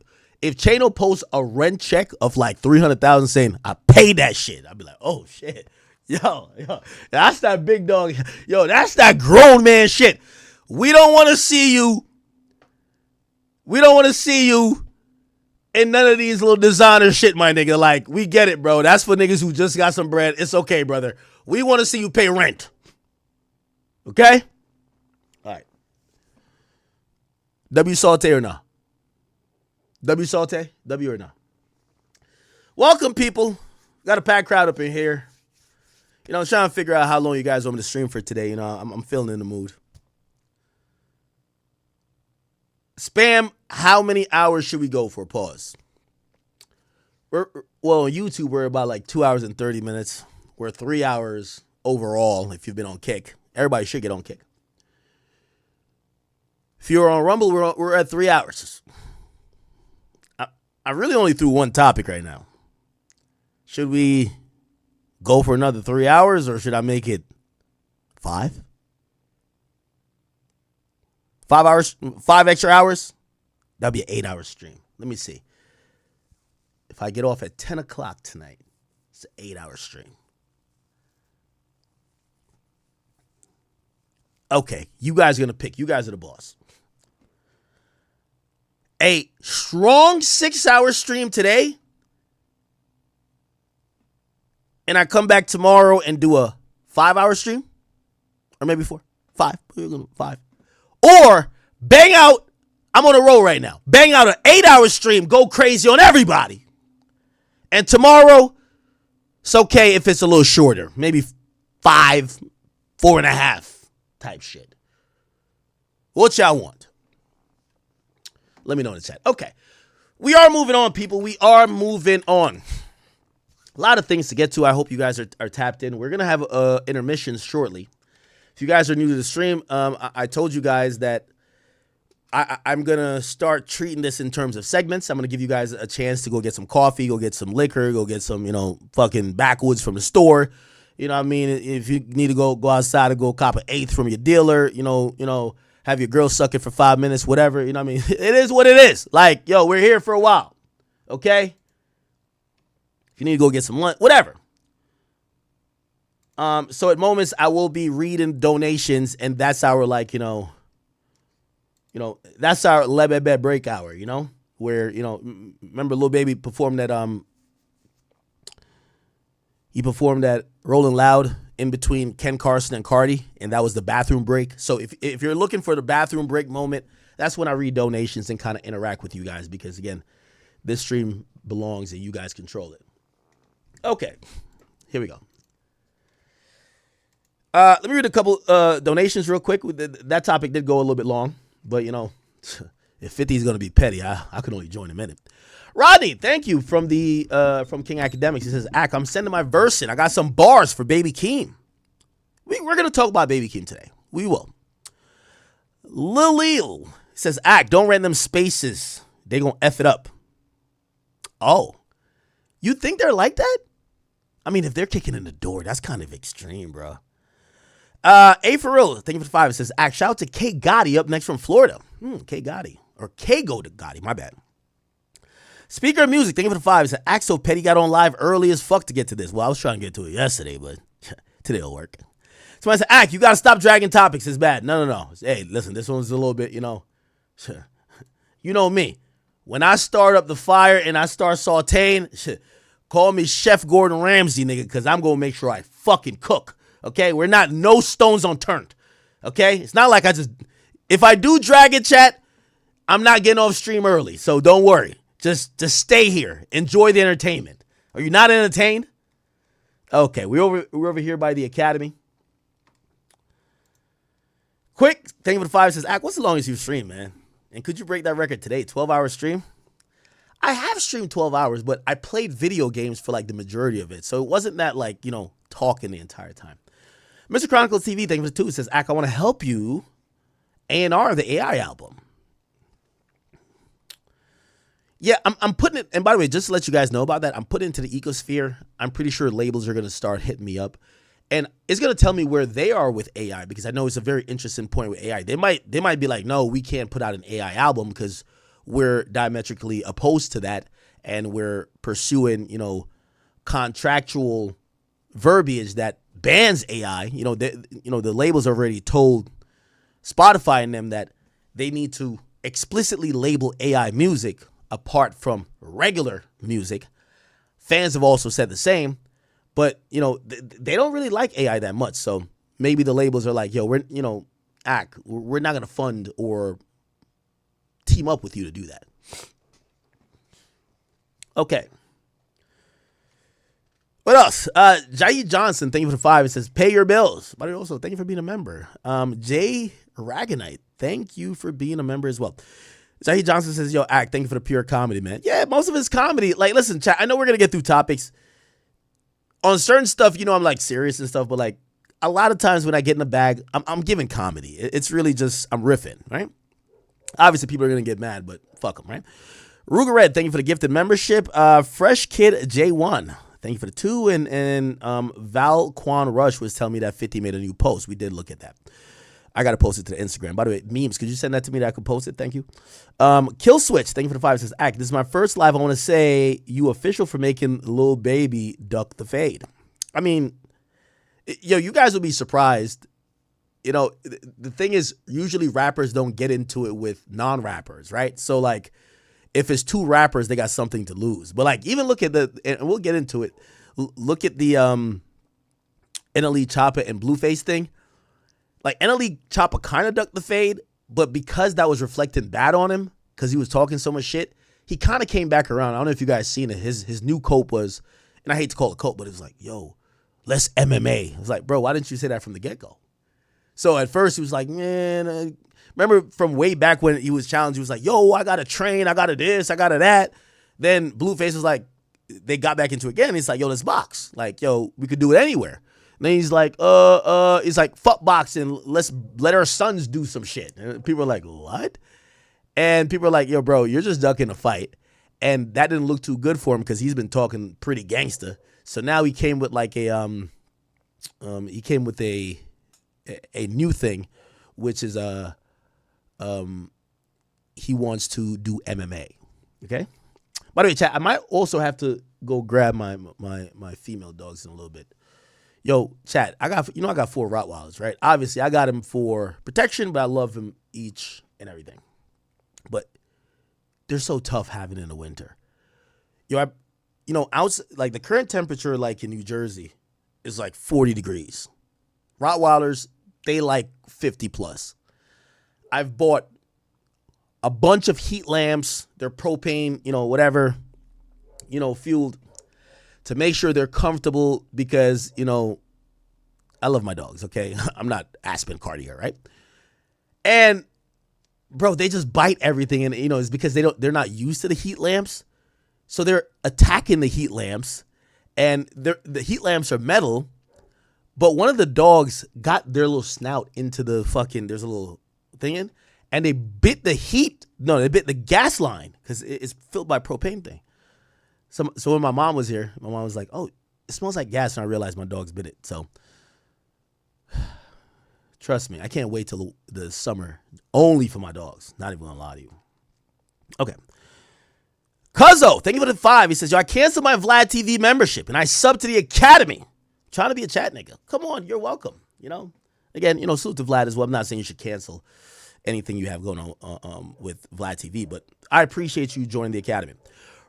if Chano posts a rent check of like $300,000 saying, I paid that shit. I'd be like, oh shit. Yo, that's that big dog. Yo, that's that grown man shit. We don't want to see you. We don't want to see you in none of these little designer shit, my nigga. Like, we get it, bro. That's for niggas who just got some bread. It's okay, brother. We want to see you pay rent. Okay? All right. W Saute or not? W Saute? W or not? Welcome, people. Got a packed crowd up in here. You know, I'm trying to figure out how long you guys want me to stream for today. You know, I'm feeling in the mood. Spam, how many hours should we go for? Pause. Well, on YouTube, we're about like 2 hours and 30 minutes. We're 3 hours overall if you've been on Kick. Everybody should get on Kick. If you're on Rumble, we're at 3 hours. I really only threw one topic right now. Should we go for another 3 hours or should I make it 5? 5 hours, 5 extra hours? That'd be an 8 hour stream. Let me see. If I get off at 10 o'clock tonight, it's an 8 hour stream. Okay, you guys are going to pick. You guys are the boss. A strong 6 hour stream today. And I come back tomorrow and do a 5 hour stream. Or maybe 4. 5. 5. Or bang out. I'm on a roll right now. Bang out an 8 hour stream. Go crazy on everybody. And tomorrow, it's okay if it's a little shorter. Maybe 5, 4.5 type shit. What y'all want? Let me know in the chat. Okay. We are moving on, people. We are moving on. A lot of things to get to. I hope you guys are tapped in. We're going to have intermissions shortly. If you guys are new to the stream, I told you guys that I'm going to start treating this in terms of segments. I'm going to give you guys a chance to go get some coffee, go get some liquor, go get some, fucking backwoods from the store. You know what I mean? If you need to go outside and go cop an eighth from your dealer, have your girl suck it for 5 minutes, whatever. You know what I mean? It is what it is. Like, yo, we're here for a while. Okay? If you need to go get some lunch, whatever. So at moments I will be reading donations, and that's our that's our Lebebe break hour, where, remember Lil Baby performed that he performed that Rolling Loud in between Ken Carson and Cardi, and that was the bathroom break. So if you're looking for the bathroom break moment, that's when I read donations and kind of interact with you guys, because again, this stream belongs and you guys control it. Okay, here we go. Let me read a couple donations real quick. That topic did go a little bit long, but if 50 is going to be petty, I could only join a minute. Rodney, thank you from King Academics. He says, I'm sending my verse in. I got some bars for Baby Keem. We're going to talk about Baby Keem today. We will. Lil says, Act, don't rent them spaces. They going to F it up. Oh. You think they're like that? I mean, if they're kicking in the door, that's kind of extreme, bro. A for real, thank you for the 5. It says, Act, shout out to K Gotti up next from Florida. K Gotti. Or K-Go to Gotti, my bad. Speaker of music, thank you for the 5. It said, Act so petty got on live early as fuck to get to this. Well, I was trying to get to it yesterday, but today it'll work. Somebody said, Act, you got to stop dragging topics. It's bad. No. Hey, listen, this one's a little bit, you know me. When I start up the fire and I start sauteing, call me Chef Gordon Ramsay, nigga, because I'm going to make sure I fucking cook. Okay? We're not no stones unturned. Okay? It's not like if I do drag it, chat, I'm not getting off stream early. So don't worry. Just stay here. Enjoy the entertainment. Are you not entertained? Okay, we're over here by the Academy. Quick, thank you for the 5. Says, Act, what's the longest you've streamed, man? And could you break that record today? 12-hour stream? I have streamed 12 hours, but I played video games for like the majority of it. So it wasn't that like, talking the entire time. Mr. Chronicles TV, thank you for the 2. Says, Act, I want to help you A&R the AI album. Yeah, I'm putting it, and by the way, just to let you guys know about that, I'm putting it into the ecosphere. I'm pretty sure labels are going to start hitting me up. And it's going to tell me where they are with AI, because I know it's a very interesting point with AI. They might be like, no, we can't put out an AI album because we're diametrically opposed to that, and we're pursuing, contractual verbiage that bans AI. The labels already told Spotify and them that they need to explicitly label AI music apart from regular music. Fans have also said the same, but they don't really like AI that much. So maybe the labels are like, yo, we're not going to fund or team up with you to do that. Okay. What else? Jair Johnson, thank you for the 5. It says, pay your bills. But also, thank you for being a member. Jay Raganite, thank you for being a member as well. Jair Johnson says, yo, Act, thank you for the pure comedy, man. Yeah, most of it's comedy. Like, listen, chat, I know we're going to get through topics. On certain stuff, I'm like serious and stuff, but like a lot of times when I get in the bag, I'm giving comedy. It's really just, I'm riffing, right? Obviously, people are going to get mad, but fuck them, right? Ruger Red, thank you for the gifted membership. Fresh Kid J1, thank you for the 2. And Val Quan Rush was telling me that 50 made a new post. We did look at that. I got to post it to the Instagram. By the way, memes, could you send that to me that I could post it? Thank you. Kill Switch, thank you for the 5. It says, Act, this is my first live. I want to say you official for making Lil Baby duck the fade. I mean, you guys will be surprised. The thing is, usually rappers don't get into it with non-rappers, right? So, like, if it's 2 rappers, they got something to lose. But, like, even look at and we'll get into it, look at the NLE Choppa and Blueface thing. Like, NLE Choppa kind of ducked the fade, but because that was reflecting bad on him, because he was talking so much shit, he kind of came back around. I don't know if you guys seen it. His new cope was, and I hate to call it cope, but it was like, yo, let's MMA. I was like, bro, why didn't you say that from the get-go? So at first he was like, man, remember from way back when he was challenged, he was like, yo, I got to train, I got to this, I got to that. Then Blueface was like, they got back into it again. He's like, yo, let's box. Like, yo, we could do it anywhere. And then he's like, fuck boxing. Let's let our sons do some shit. And people are like, what? And people are like, yo, bro, you're just ducking a fight. And that didn't look too good for him because he's been talking pretty gangster. So now he came with like a new thing, which is he wants to do MMA. Okay. By the way, chat, I might also have to go grab my female dogs in a little bit. Yo, chat, I got 4 Rottweilers, right? Obviously, I got them for protection, but I love them each and everything. But they're so tough having in the winter. Yo, like the current temperature, like in New Jersey, is like 40 degrees. Rottweilers, they like 50 plus. I've bought a bunch of heat lamps. They're propane, whatever, fueled, to make sure they're comfortable because, I love my dogs, okay? I'm not Aspen Cartier, right? And, bro, they just bite everything. And, it's because they're not used to the heat lamps. So they're attacking the heat lamps. And the heat lamps are metal, But one of the dogs got their little snout into the fucking, there's a little thing in, and they bit the they bit the gas line because it's filled by propane thing. So when my mom was here, my mom was like, oh, it smells like gas, and I realized my dogs bit it. So trust me, I can't wait till the summer only for my dogs. Not even gonna lie to you. Okay. Cuzzo, thank you for the 5. He says, yo, I canceled my Vlad TV membership and I subbed to the Academy. Trying to be a chat nigga. Come on, you're welcome. Again, salute to Vlad as well. I'm not saying you should cancel anything you have going on with Vlad TV, but I appreciate you joining the Academy.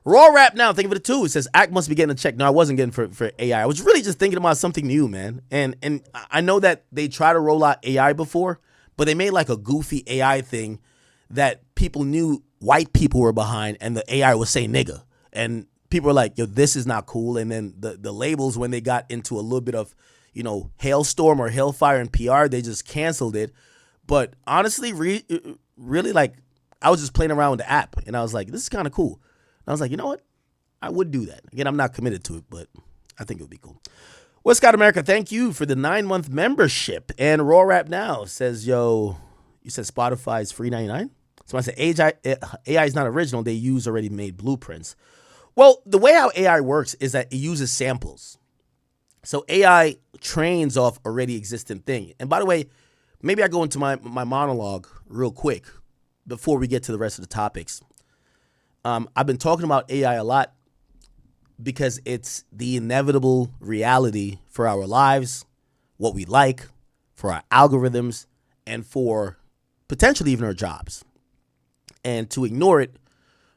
Raw Rap Now, thank you for the 2. It says, Act must be getting a check. No, I wasn't getting for AI. I was really just thinking about something new, man. And I know that they tried to roll out AI before, but they made like a goofy AI thing that people knew white people were behind, and the AI was saying nigga. And people were like, yo, this is not cool. And then the labels, when they got into a little bit of, hailstorm or hellfire in PR, they just canceled it. But honestly, really, like, I was just playing around with the app, and I was like, this is kind of cool. And I was like, you know what? I would do that. Again, I'm not committed to it, but I think it would be cool. West Scott America, thank you for the 9-month membership. And Raw Rap Now says, yo, you said Spotify is free $99? So I said AI is not original. They use already made blueprints. Well, the way how AI works is that it uses samples. So AI trains off already existing thing. And by the way, maybe I go into my monologue real quick before we get to the rest of the topics. I've been talking about AI a lot because it's the inevitable reality for our lives, what we like, for our algorithms, and for potentially even our jobs. And to ignore it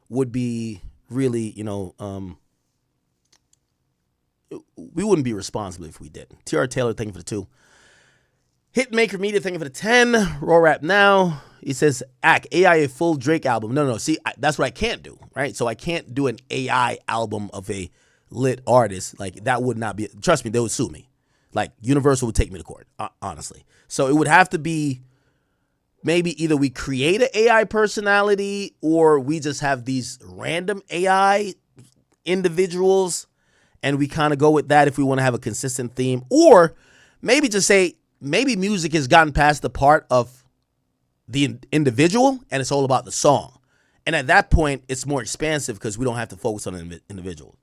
would be really, we wouldn't be responsible if we did. TR Taylor, thank you for the 2. Hitmaker Media, thank you for the 10. Raw Rap Now, he says, AI a full Drake album. No, see, that's what I can't do, right? So I can't do an AI album of a lit artist. Like, that would not be, trust me, they would sue me. Like, Universal would take me to court, honestly. So it would have to be, maybe either we create an AI personality or we just have these random AI individuals and we kind of go with that if we want to have a consistent theme. Or maybe just say, maybe music has gotten past the part of the individual and it's all about the song. And at that point, it's more expansive because we don't have to focus on an individual.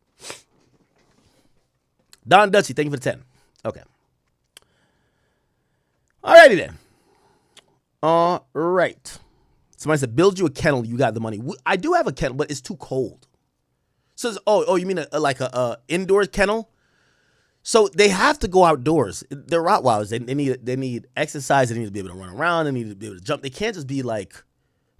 Don Dutchy, thank you for the 10. Okay. Alrighty then. All right. Somebody said, build you a kennel. You got the money. I do have a kennel, but it's too cold. So, you mean a indoor kennel? So they have to go outdoors. They're Rottweilers. They need exercise. They need to be able to run around. They need to be able to jump. They can't just be like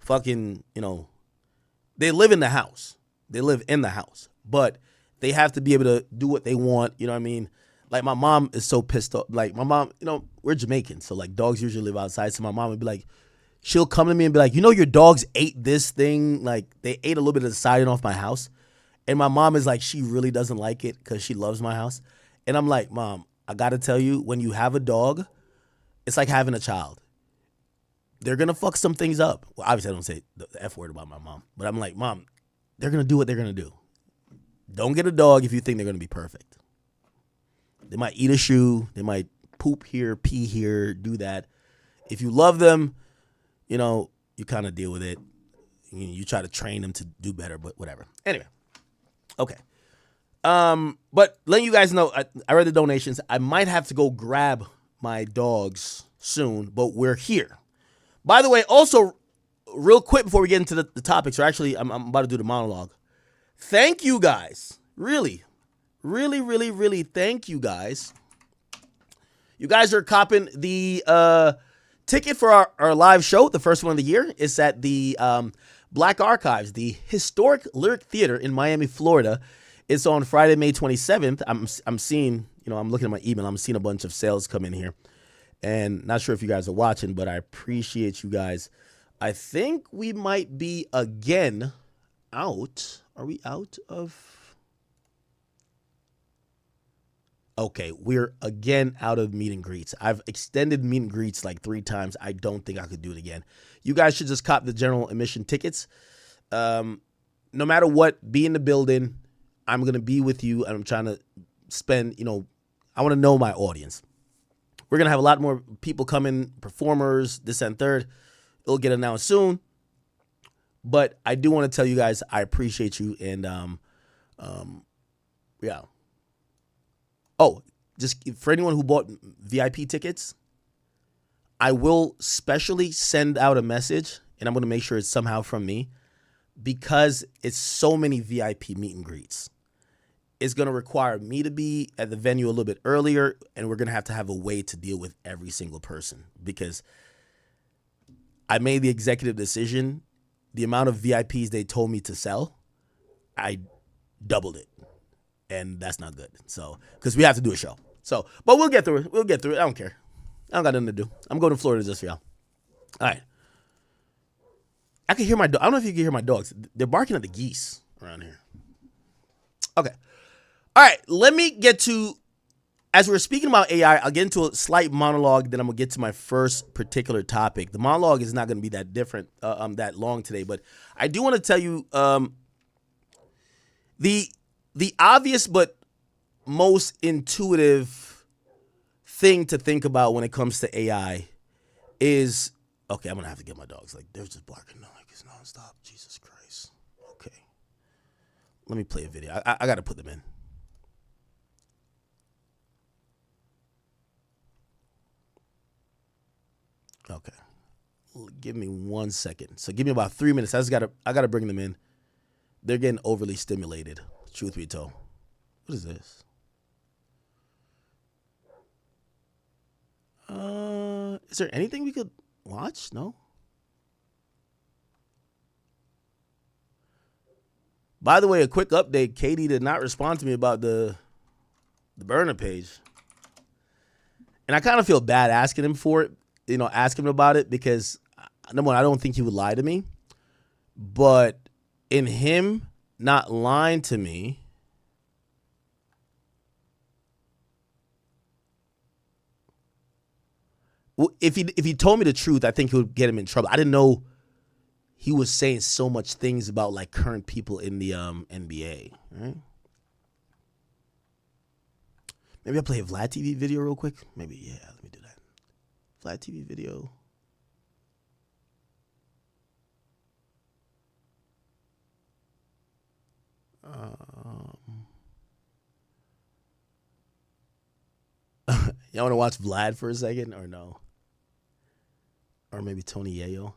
fucking, they live in the house. They live in the house. But they have to be able to do what they want. You know what I mean? Like, my mom is so pissed off. Like, my mom, we're Jamaican, so, like, dogs usually live outside. So my mom would be like, she'll come to me and be like, your dogs ate this thing. Like, they ate a little bit of the siding off my house. And my mom is like, she really doesn't like it because she loves my house. And I'm like, Mom, I got to tell you, when you have a dog, it's like having a child. They're going to fuck some things up. Well, obviously, I don't say the F word about my mom. But I'm like, Mom, they're going to do what they're going to do. Don't get a dog if you think they're going to be perfect. They might eat a shoe. They might poop here, pee here, do that. If you love them, you kind of deal with it. You try to train them to do better, but whatever. Anyway, okay. But letting you guys know, I read the donations. I might have to go grab my dogs soon, but we're here. By the way, also, real quick before we get into the topics, or actually, I'm about to do the monologue. Thank you guys. Really thank you guys. You guys are copping the ticket for our live show, the first one of the year. It's at the Black Archives, the historic Lyric Theater in Miami, Florida. It's on Friday, May 27th. I'm seeing, I'm looking at my email. I'm seeing a bunch of sales come in here. And not sure if you guys are watching, but I appreciate you guys. I think we might be again out. Are we out of... Okay, we're again out of meet and greets. I've extended meet and greets like 3 times. I don't think I could do it again. You guys should just cop the general admission tickets. No matter what, be in the building. I'm going to be with you, and I'm trying to spend, I want to know my audience. We're going to have a lot more people coming, performers, this and third. It'll get announced soon. But I do want to tell you guys I appreciate you. And, yeah. Oh, just for anyone who bought VIP tickets, I will specially send out a message, and I'm going to make sure it's somehow from me, because it's so many VIP meet and greets. It's going to require me to be at the venue a little bit earlier, and we're going to have a way to deal with every single person, because I made the executive decision. The amount of VIPs they told me to sell, I doubled it, and that's not good. So, because we have to do a show. So, but we'll get through it. We'll get through it. I don't care. I don't got nothing to do. I'm going to Florida just for y'all. All right. I can hear my dog. I don't know if you can hear my dogs. They're barking at the geese around here. Okay. All right. Let me get to, as we're speaking about AI, I'll get into a slight monologue, then I'm going to get to my first particular topic. The monologue is not going to be that different, that long today, but I do want to tell you the obvious but most intuitive thing to think about when it comes to AI is, okay, I'm going to have to get my dogs. Like, they're just barking like it's nonstop. Jesus Christ. Okay. Let me play a video. I got to put them in. Okay. Give me 1 second. So give me about 3 minutes. I gotta bring them in. They're getting overly stimulated, truth be told. What is this? Is there anything we could watch? No. By the way, a quick update. Katie did not respond to me about the burner page. And I kind of feel bad asking him for it. Ask him about it, because number one, I don't think he would lie to me, but in him not lying to me, if he told me the truth, I think it would get him in trouble. I didn't know he was saying so much things about like current people in the NBA. Right? Maybe I'll play a Vlad TV video real quick. Maybe, yeah, let me do that. Vlad TV video. Y'all want to watch Vlad for a second, or no? Or maybe Tony Yayo?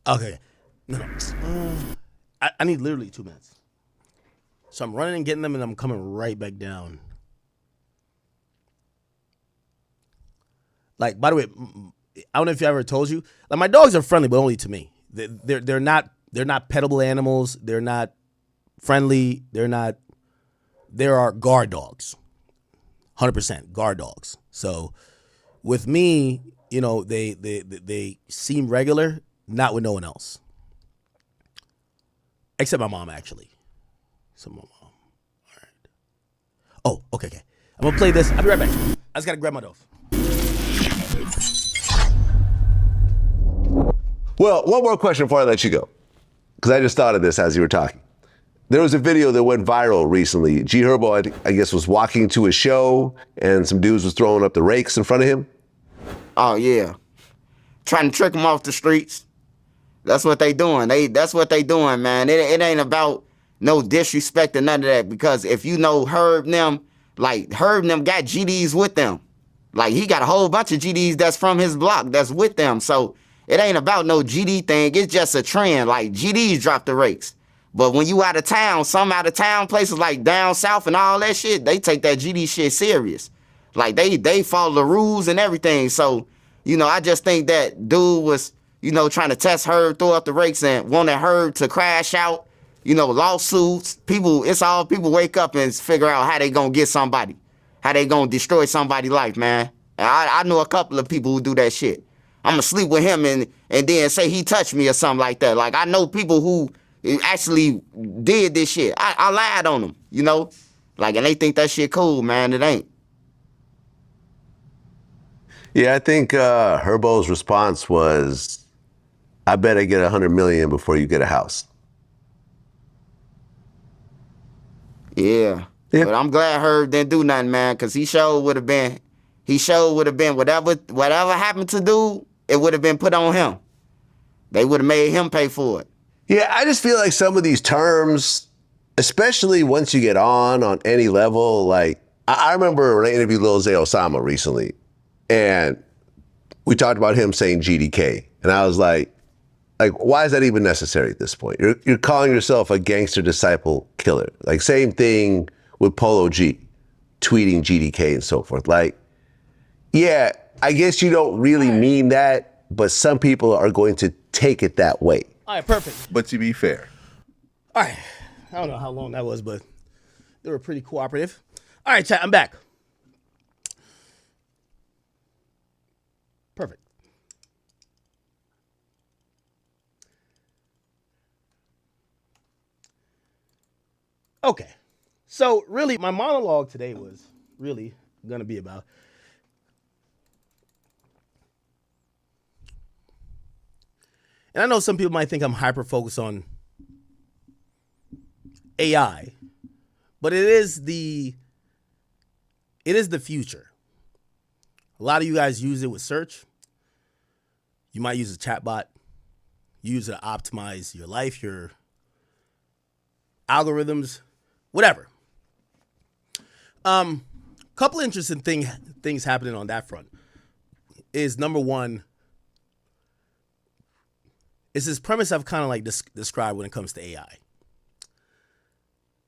Okay. No. I need literally 2 minutes. So I'm running and getting them, and I'm coming right back down. Like, by the way, I don't know if I ever told you, like, my dogs are friendly, but only to me. They're not pettable animals. They're not friendly. There are guard dogs. 100% guard dogs. So with me, they seem regular, not with no one else. Except my mom, actually. So my mom. All right. Oh, okay. I'm going to play this. I'll be right back. I just got to grab my dog. Well, one more question before I let you go, because I just thought of this as you were talking. There was a video that went viral recently. G Herbo, I guess, was walking to a show, and some dudes was throwing up the rakes in front of him. Oh, yeah. Trying to trick him off the streets. That's what they doing. That's what they doing, man. It ain't about no disrespect or none of that, because if you know Herb them, like, Herb them got GDs with them. Like, he got a whole bunch of GDs that's from his block that's with them. So it ain't about no GD thing. It's just a trend. Like, GDs drop the rakes. But when you out of town, some out of town places like down south and all that shit, they take that GD shit serious. Like, they follow the rules and everything. So, I just think that dude was, trying to test Herb, throw up the rakes, and wanted Herb to crash out. Lawsuits. People wake up and figure out how they gonna get somebody. How they gonna destroy somebody's life, man. And I know a couple of people who do that shit. I'm gonna sleep with him and then say he touched me or something like that. Like, I know people who actually did this shit. I lied on them, Like, and they think that shit cool, man. It ain't. Yeah, I think Herbo's response was, I bet I get 100 million before you get a house. Yeah. But I'm glad Herb didn't do nothing, man, because he sure would have been whatever happened to dude, it would have been put on him. They would have made him pay for it. Yeah, I just feel like some of these terms, especially once you get on any level, like I remember when I interviewed Lil Zay Osama recently, and we talked about him saying GDK, and I was like, why is that even necessary at this point? You're calling yourself a gangster disciple killer. Like, same thing with Polo G, tweeting GDK and so forth. Like, yeah, I guess you don't really mean that, but some people are going to take it that way. All right, perfect. But to be fair. All right. I don't know how long that was, but they were pretty cooperative. All right, chat, I'm back. Perfect. Okay. So really, my monologue today was really going to be about and I know some people might think I'm hyper-focused on AI, but it is the future. A lot of you guys use it with search. You might use a chatbot. You use it to optimize your life, your algorithms, whatever. Couple interesting things happening on that front is, number one, is this premise I've kind of like described when it comes to AI.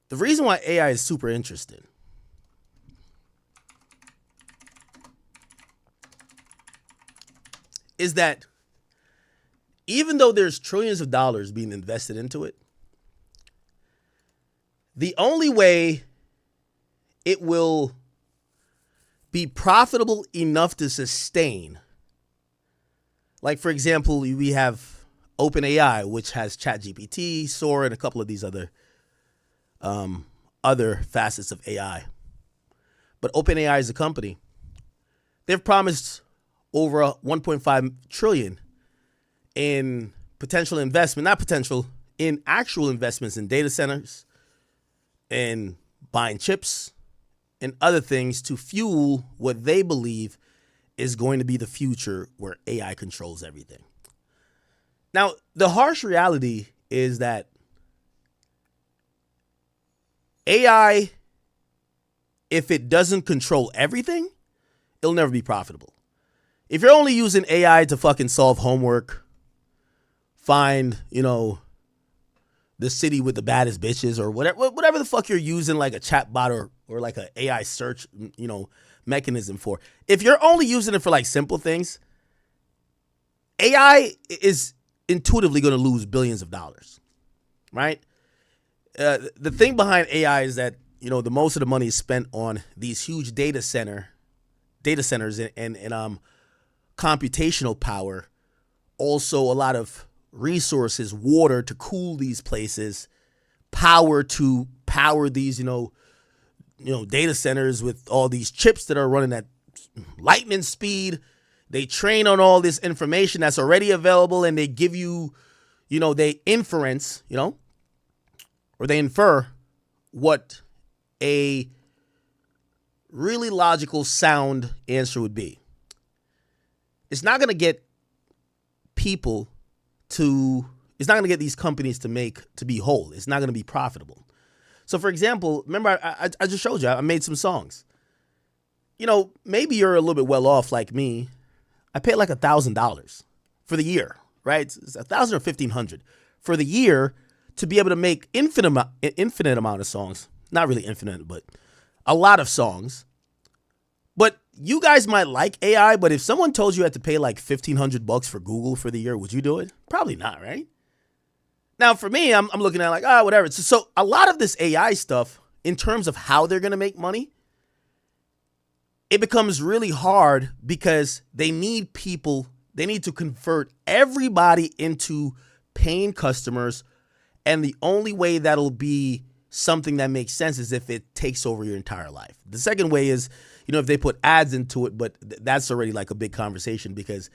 The reason why AI is super interesting is that even though there's trillions of dollars being invested into it, the only way it will be profitable enough to sustain, like, for example, we have OpenAI, which has ChatGPT, Sora, and a couple of these other facets of AI. But OpenAI is a company. They've promised over $1.5 trillion in potential investment, not potential, in actual investments in data centers and buying chips and other things to fuel what they believe is going to be the future where AI controls everything. Now, the harsh reality is that AI, if it doesn't control everything, it'll never be profitable. If you're only using AI to fucking solve homework, find, the city with the baddest bitches or whatever the fuck you're using, like a chat bot or like an AI search, mechanism for. If you're only using it for like simple things, AI is intuitively going to lose billions of dollars, right? The thing behind AI is that, the most of the money is spent on these huge data centers and computational power. Also a lot of resources, water to cool these places, power to power these, data centers with all these chips that are running at lightning speed. They train on all this information that's already available, and they give you, they inference, or they infer what a really logical, sound answer would be. It's not going to get it's not going to get these companies to be whole. It's not going to be profitable. So, for example, remember I just showed you, I made some songs. Maybe you're a little bit well off like me. I paid like $1,000 for the year, right? It's $1,000 or $1,500 for the year to be able to make infinite amount of songs. Not really infinite, but a lot of songs. But you guys might like AI, but if someone told you had to pay like $1,500 for Google for the year, would you do it? Probably not, right? Now, for me, I'm looking at like, whatever. So a lot of this AI stuff, in terms of how they're going to make money, it becomes really hard because they need to convert everybody into paying customers. And the only way that'll be something that makes sense is if it takes over your entire life. The second way is, if they put ads into it, but that's already like a big conversation, because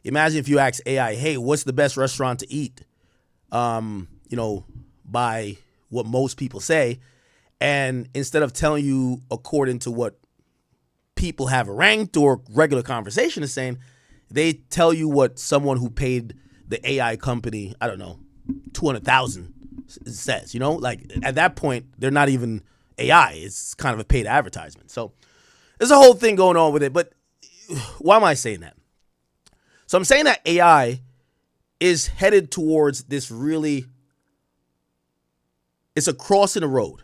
imagine if you ask AI, hey, what's the best restaurant to eat? By what most people say. And instead of telling you according to what people have ranked or regular conversation is saying, they tell you what someone who paid the AI company, I don't know, $200,000 says, you know, like at that point, they're not even AI. It's kind of a paid advertisement. So there's a whole thing going on with it. But why am I saying that? So I'm saying that AI is headed towards this really, it's a cross in the road.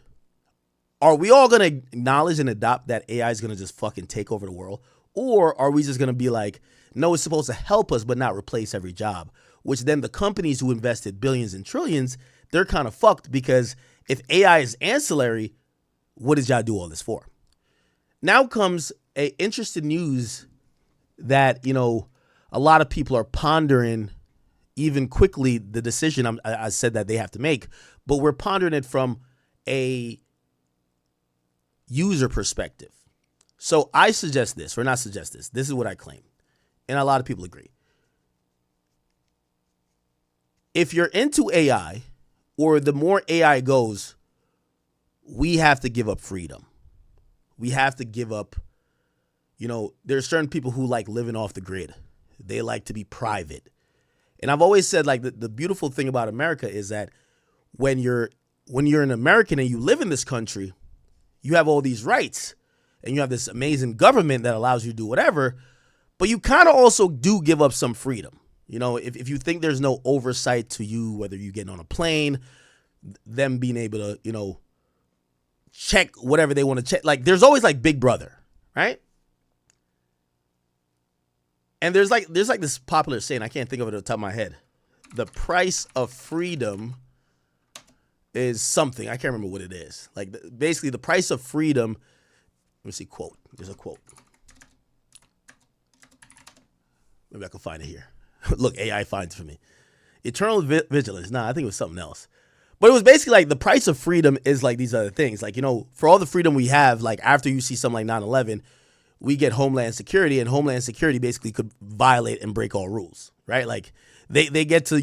Are we all going to acknowledge and adopt that AI is going to just fucking take over the world? Or are we just going to be like, no, it's supposed to help us but not replace every job? Which then the companies who invested billions and trillions, they're kind of fucked, because if AI is ancillary, what did y'all do all this for? Now comes a interesting news that, you know, a lot of people are pondering even quickly the decision I said that they have to make, but we're pondering it from a user perspective. So I suggest this, or not suggest this. This is what I claim, and a lot of people agree. If you're into AI, or the more AI goes, we have to give up freedom. We have to give up, you know, there's certain people who like living off the grid. They like to be private. And I've always said, like, the beautiful thing about America is that when you're an American and you live in this country, you have all these rights and you have this amazing government that allows you to do whatever, but you kind of also do give up some freedom. You know, if you think there's no oversight to you, whether you're getting on a plane, them being able to, you know, check whatever they want to check. Like, there's always like Big Brother, right? And there's like this popular saying, I can't think of it at the top of my head. The price of freedom is something. I can't remember what it is. Like, basically the price of freedom. Let me see, quote. There's a quote. Maybe I can find it here. Look, AI finds it for me. Eternal vigilance. Nah, I think it was something else. But it was basically like the price of freedom is like these other things. Like, you know, for all the freedom we have, like after you see something like 9/11, we get Homeland Security, and Homeland Security basically could violate and break all rules, right? Like they get to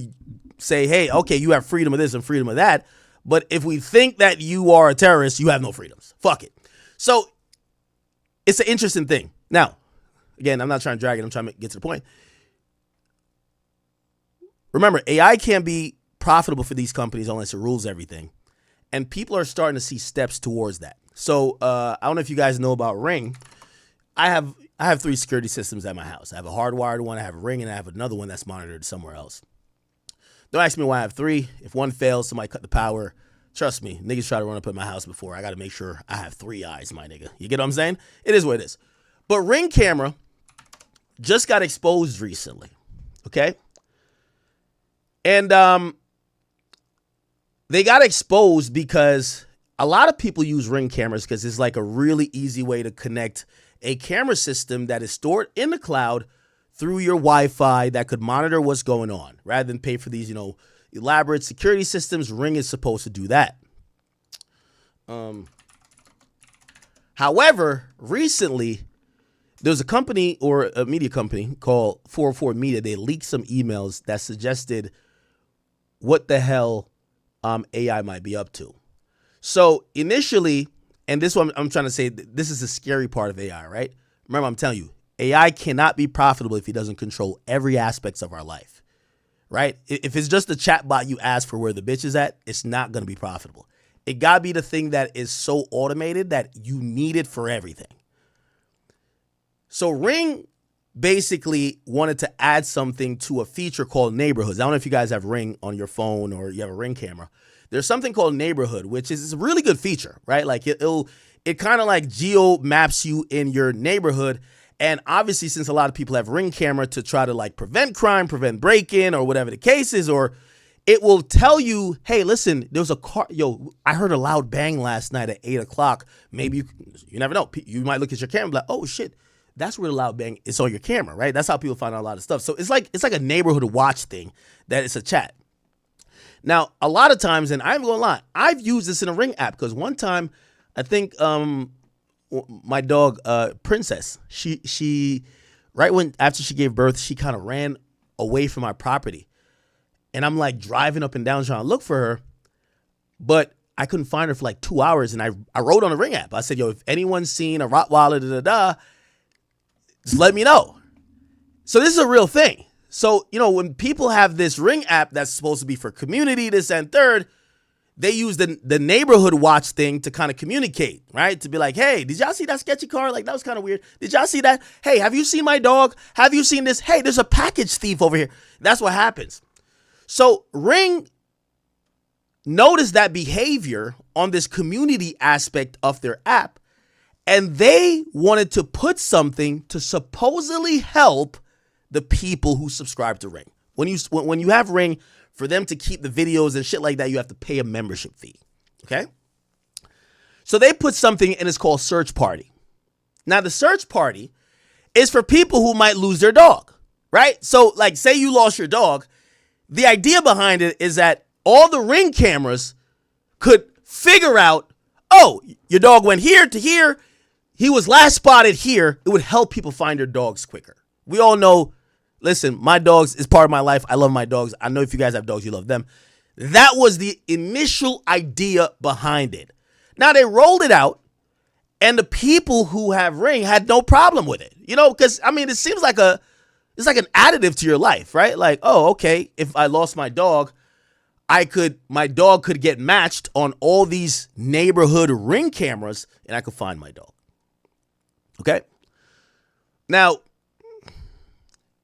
say, hey, okay, you have freedom of this and freedom of that. But if we think that you are a terrorist, you have no freedoms. Fuck it. So it's an interesting thing. Now, again, I'm not trying to drag it. I'm trying to get to the point. Remember, AI can't be profitable for these companies unless it rules everything. And people are starting to see steps towards that. So I don't know if you guys know about Ring. I have 3 security systems at my house. I have a hardwired one, I have a Ring, and I have another one that's monitored somewhere else. Don't ask me why I have 3. If one fails, somebody cut the power. Trust me, niggas try to run up at my house before. I got to make sure I have 3 eyes, my nigga. You get what I'm saying? It is what it is. But Ring camera just got exposed recently, okay? And they got exposed because a lot of people use Ring cameras because it's like a really easy way to connect a camera system that is stored in the cloud through your Wi-Fi that could monitor what's going on, rather than pay for these, you know, elaborate security systems. Ring is supposed to do that. However, recently, there's a company or a media company called 404 Media. They leaked some emails that suggested what the hell AI might be up to. So initially, and this one I'm trying to say, this is the scary part of AI, right? Remember, I'm telling you, AI cannot be profitable if it doesn't control every aspect of our life, right? If it's just a chatbot you ask for where the bitch is at, it's not going to be profitable. It got to be the thing that is so automated that you need it for everything. So Ring basically wanted to add something to a feature called Neighborhoods. I don't know if you guys have Ring on your phone or you have a Ring camera. There's something called Neighborhood, which is a really good feature, right? Like it kind of like geo maps you in your neighborhood. And obviously, since a lot of people have Ring camera to try to like prevent crime, prevent break-in, or whatever the case is, or it will tell you, hey, listen, there was a car. Yo, I heard a loud bang last night at 8 o'clock. Maybe you never know. You might look at your camera and be like, oh shit, that's where the loud bang is on your camera, right? That's how people find out a lot of stuff. So it's like a neighborhood watch thing that it's a chat. Now, a lot of times, and I'm going to lie, I've used this in a Ring app because one time, I think my dog, Princess, she right when after she gave birth, she kind of ran away from my property. And I'm like driving up and down trying to look for her. But I couldn't find her for like 2 hours, and I wrote on the Ring app. I said, yo, if anyone's seen a Rottweiler, just let me know. So this is a real thing. So, when people have this Ring app that's supposed to be for community, this and third, they use the neighborhood watch thing to kind of communicate, right? To be like, hey, did y'all see that sketchy car? Like, that was kind of weird. Did y'all see that? Hey, have you seen my dog? Have you seen this? Hey, there's a package thief over here. That's what happens. So Ring noticed that behavior on this community aspect of their app, and they wanted to put something to supposedly help the people who subscribe to Ring. When you have Ring, for them to keep the videos and shit like that, you have to pay a membership fee, okay? So they put something, and it's called Search Party. Now, the Search Party is for people who might lose their dog, right? So, like, say you lost your dog. The idea behind it is that all the Ring cameras could figure out, oh, your dog went here to here. He was last spotted here. It would help people find their dogs quicker. We all know, listen, my dogs is part of my life. I love my dogs. I know if you guys have dogs, you love them. That was the initial idea behind it. Now they rolled it out, and the people who have Ring had no problem with it. Because, it seems like it's like an additive to your life, right? Like, oh, okay, if I lost my dog, my dog could get matched on all these neighborhood Ring cameras, and I could find my dog. Okay? Now,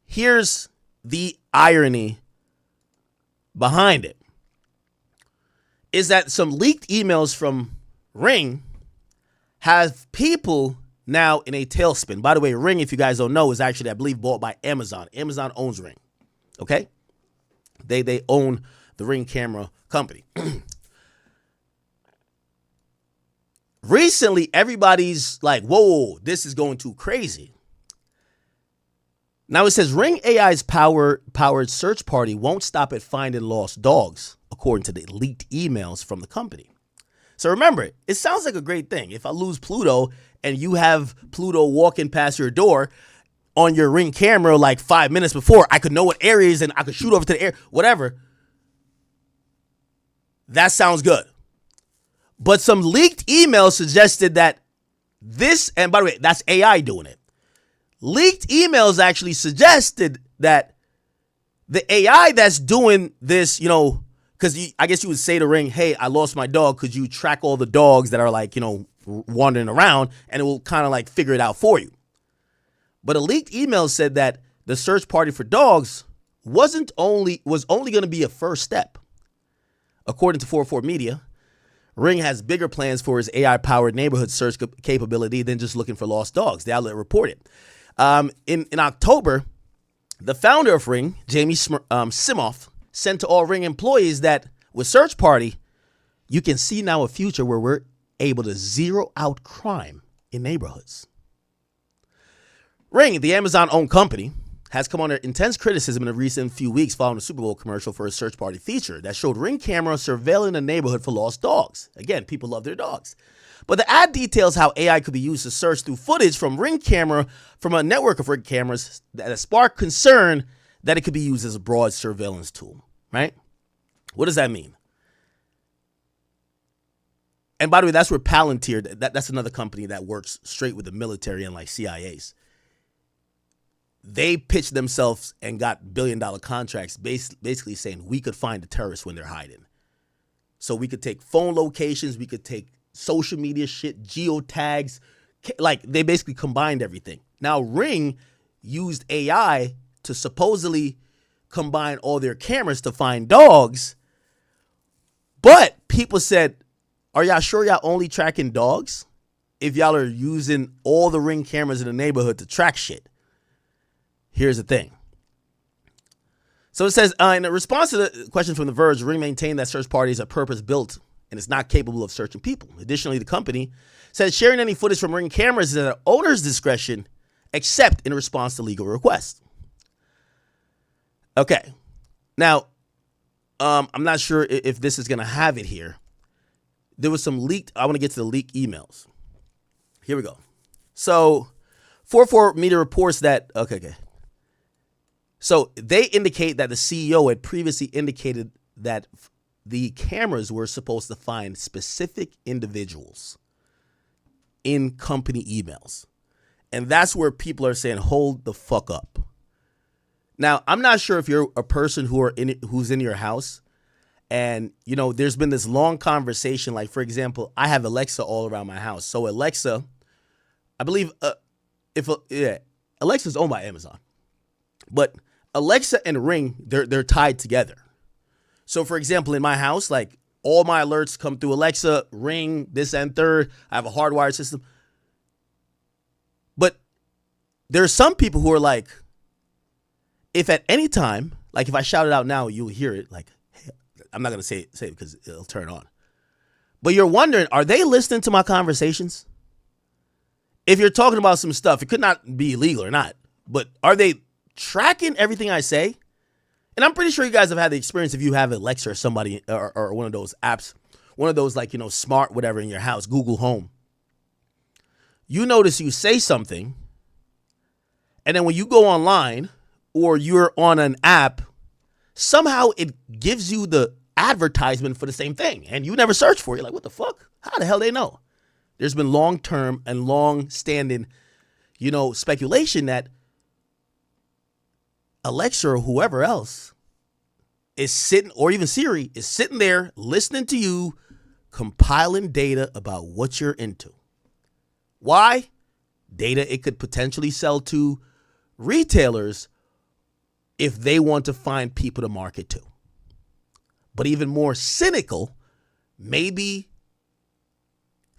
here's the irony behind it, is that some leaked emails from Ring have people now in a tailspin. By the way, Ring, if you guys don't know, is actually, I believe, bought by Amazon. Amazon owns Ring. Okay? They own the Ring camera company. Recently, everybody's like, whoa, this is going too crazy. Now it says Ring AI's powered search party won't stop at finding lost dogs, according to the leaked emails from the company. So remember, it sounds like a great thing. If I lose Pluto and you have Pluto walking past your door on your Ring camera like 5 minutes before, I could know what areas and I could shoot over to the air, whatever. That sounds good. But some leaked emails suggested that this, and by the way, that's AI doing it. Leaked emails actually suggested that the AI that's doing this, because I guess you would say to Ring, hey, I lost my dog. Could you track all the dogs that are like, wandering around, and it will kind of like figure it out for you. But a leaked email said that the search party for dogs was only going to be a first step. According to 404 Media, Ring has bigger plans for his AI-powered neighborhood search capability than just looking for lost dogs. The outlet reported. In October, the founder of Ring, Jamie Simoff, sent to all Ring employees that with Search Party, you can see now a future where we're able to zero out crime in neighborhoods. Ring, the Amazon-owned company, has come under intense criticism in the recent few weeks following a Super Bowl commercial for a Search Party feature that showed Ring camera surveilling a neighborhood for lost dogs. Again, people love their dogs. But the ad details how AI could be used to search through footage from Ring camera from a network of Ring cameras that sparked concern that it could be used as a broad surveillance tool, right? What does that mean? And by the way, that's where Palantir, that's another company that works straight with the military and like CIAs. They pitched themselves and got billion-dollar contracts basically saying we could find the terrorists when they're hiding. So we could take phone locations, we could take social media shit, geotags, like they basically combined everything. Now Ring used AI to supposedly combine all their cameras to find dogs, but people said, are y'all sure y'all only tracking dogs if y'all are using all the Ring cameras in the neighborhood to track shit? Here's the thing. So it says, in response to the question from The Verge, Ring maintained that search parties are purpose-built and is not capable of searching people. Additionally, the company said sharing any footage from Ring cameras is at an owner's discretion, except in response to legal requests. Okay. Now, I'm not sure if this is going to have it here. There was some leaked, I want to get to the leaked emails. Here we go. So, 404 Media reports that, okay. So they indicate that the CEO had previously indicated that the cameras were supposed to find specific individuals in company emails. And that's where people are saying, hold the fuck up. Now, I'm not sure if you're a person who's in your house and, you know, there's been this long conversation. Like, for example, I have Alexa all around my house. So Alexa, I believe, Alexa's owned by Amazon. But Alexa and Ring, they're tied together. So, for example, in my house, like, all my alerts come through Alexa, Ring, this and third. I have a hardwired system. But there are some people who are like, if at any time, like if I shout it out now, you'll hear it. Like, hey, I'm not going to say it because it'll turn on. But you're wondering, are they listening to my conversations? If you're talking about some stuff, it could not be illegal or not. But are they tracking everything I say? And I'm pretty sure you guys have had the experience if you have Alexa or somebody or one of those apps, one of those like, you know, smart whatever in your house, Google Home. You notice you say something, and then when you go online or you're on an app, somehow it gives you the advertisement for the same thing, and you never search for it. You're like, what the fuck? How the hell they know? There's been long-term and long-standing, you know, speculation that Alexa or whoever else is sitting, or even Siri, is sitting there listening to you, compiling data about what you're into. Why? Data it could potentially sell to retailers if they want to find people to market to. But even more cynical, maybe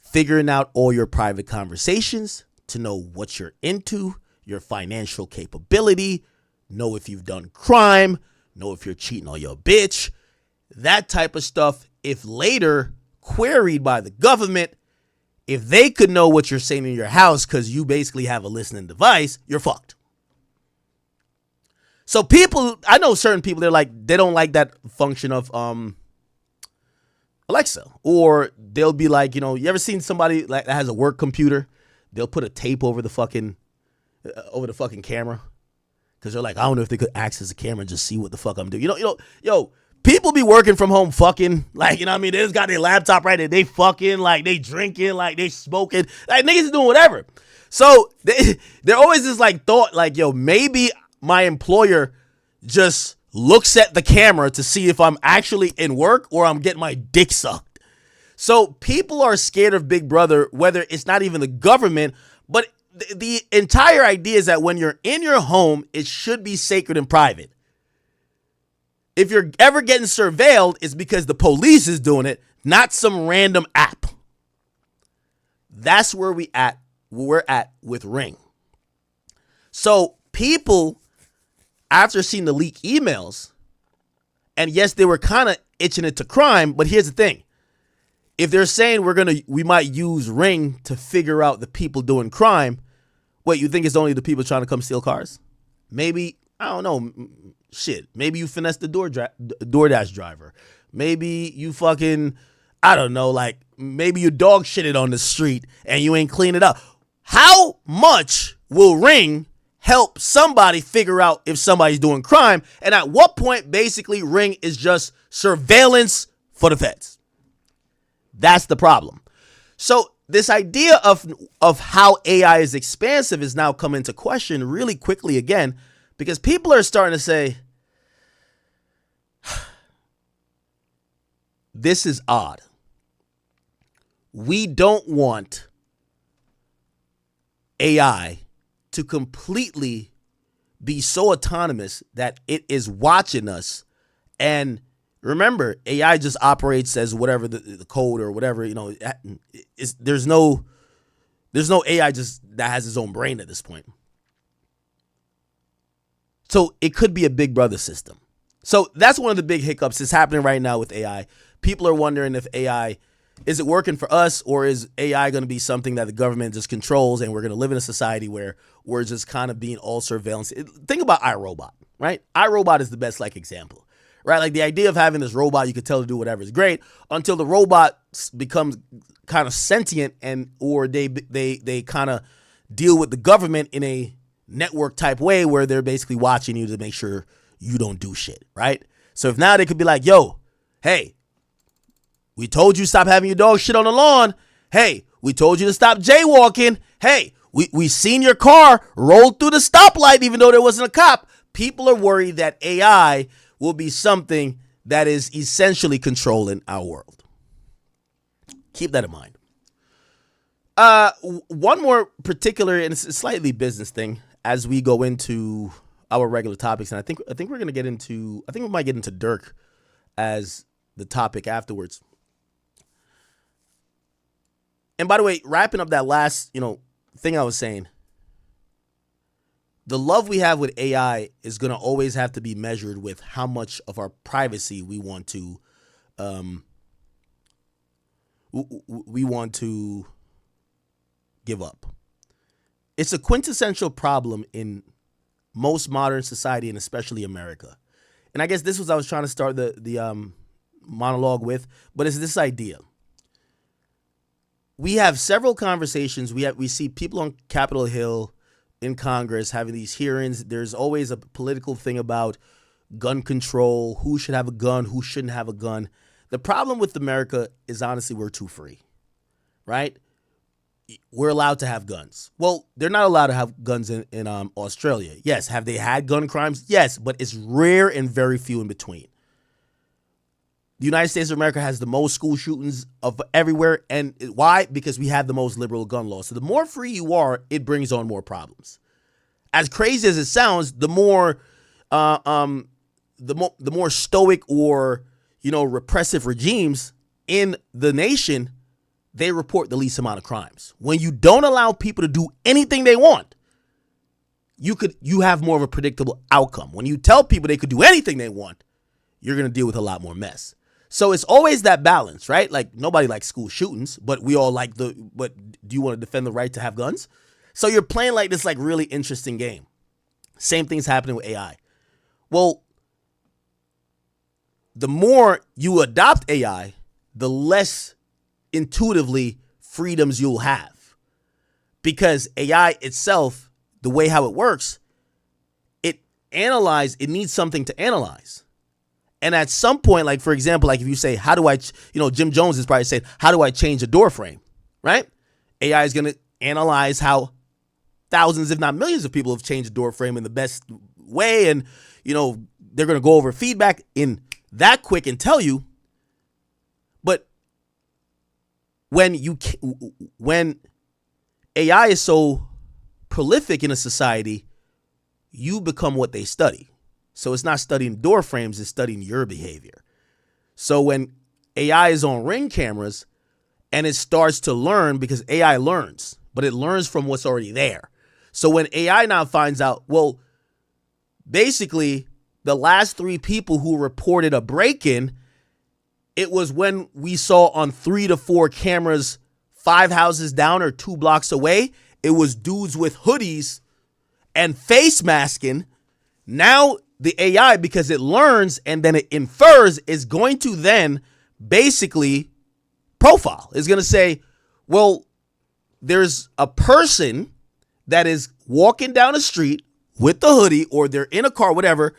figuring out all your private conversations to know what you're into, your financial capability, know if you've done crime, know if you're cheating on your bitch, that type of stuff. If later queried by the government, if they could know what you're saying in your house because you basically have a listening device, you're fucked. So people, I know certain people, they don't like that function of Alexa, or they'll be like, you know, you ever seen somebody like that has a work computer? They'll put a tape over the fucking camera because they're like, I don't know if they could access the camera and just see what the fuck I'm doing. Yo, people be working from home fucking, like, you know what I mean? They just got their laptop right there. They fucking, like, they drinking, like, they smoking. Like, niggas is doing whatever. So, they're always this, like, thought, like, yo, maybe my employer just looks at the camera to see if I'm actually in work or I'm getting my dick sucked. So, people are scared of Big Brother, whether it's not even the government, but the entire idea is that when you're in your home, it should be sacred and private. If you're ever getting surveilled, it's because the police is doing it, not some random app. That's where we're at with Ring. So people, after seeing the leak emails, and yes, they were kind of itching it to crime, but here's the thing. If they're saying we might use Ring to figure out the people doing crime, wait, you think it's only the people trying to come steal cars? Maybe, I don't know. Shit, maybe you finesse the DoorDash driver. Maybe you fucking, I don't know, like maybe you dog shitted on the street and you ain't clean it up. How much will Ring help somebody figure out if somebody's doing crime? And at what point basically Ring is just surveillance for the feds? That's the problem. So this idea of how AI is expansive is now come into question really quickly again, because people are starting to say, this is odd. We don't want AI to completely be so autonomous that it is watching us. And remember, AI just operates as whatever the code or whatever, you know, there's no AI just that has its own brain at this point. So it could be a Big Brother system. So that's one of the big hiccups that's happening right now with AI. People are wondering if AI, is it working for us, or is AI going to be something that the government just controls and we're going to live in a society where we're just kind of being all surveillance? Think about iRobot, right? iRobot is the best example, right? Like the idea of having this robot you could tell to do whatever is great until the robot becomes kind of sentient or they kind of deal with the government in a network type way where they're basically watching you to make sure you don't do shit, right? So if now they could be like, yo, hey, we told you stop having your dog shit on the lawn. Hey, we told you to stop jaywalking. Hey, we seen your car roll through the stoplight even though there wasn't a cop. People are worried that AI will be something that is essentially controlling our world. Keep that in mind. One more particular, and it's a slightly business thing as we go into our regular topics, and I think we're gonna get into. I think we might get into Dirk as the topic afterwards. And by the way, wrapping up that last thing I was saying, the love we have with AI is gonna always have to be measured with how much of our privacy we want to give up. It's a quintessential problem in most modern society and especially America. And I guess this was I was trying to start the monologue with, but it's this idea. We have several conversations. We see people on Capitol Hill in Congress having these hearings. There's always a political thing about gun control, who should have a gun, who shouldn't have a gun. The problem with America is honestly we're too free, right? We're allowed to have guns. Well, they're not allowed to have guns in Australia. Yes. Have they had gun crimes? Yes, but it's rare and very few in between. The United States of America has the most school shootings of everywhere. And why? Because we have the most liberal gun laws. So the more free you are, it brings on more problems. As crazy as it sounds, the more stoic or repressive regimes in the nation, they report the least amount of crimes. When you don't allow people to do anything they want, you have more of a predictable outcome. When you tell people they could do anything they want, you're going to deal with a lot more mess. So it's always that balance, right? Like nobody likes school shootings, but we all like but do you want to defend the right to have guns? So you're playing like this really interesting game. Same thing's happening with AI. Well, the more you adopt AI, the less intuitively freedoms you'll have, because AI itself, the way how it works, it needs something to analyze. And at some point, like for example, like if you say, how do I, Jim Jones has probably said, how do I change a door frame, right? AI is going to analyze how thousands, if not millions of people have changed a door frame in the best way. And, they're going to go over feedback in that quick and tell you. But when AI is so prolific in a society, you become what they study. So it's not studying door frames, it's studying your behavior. So when AI is on Ring cameras and it starts to learn, because AI learns, but it learns from what's already there. So when AI now finds out, well, basically the last 3 people who reported a break-in, it was when we saw on 3 to 4 cameras, 5 houses down or 2 blocks away, it was dudes with hoodies and face masking. Now the AI, because it learns and then it infers, is going to then basically profile. It's going to say, well, there's a person that is walking down the street with the hoodie, or they're in a car, whatever,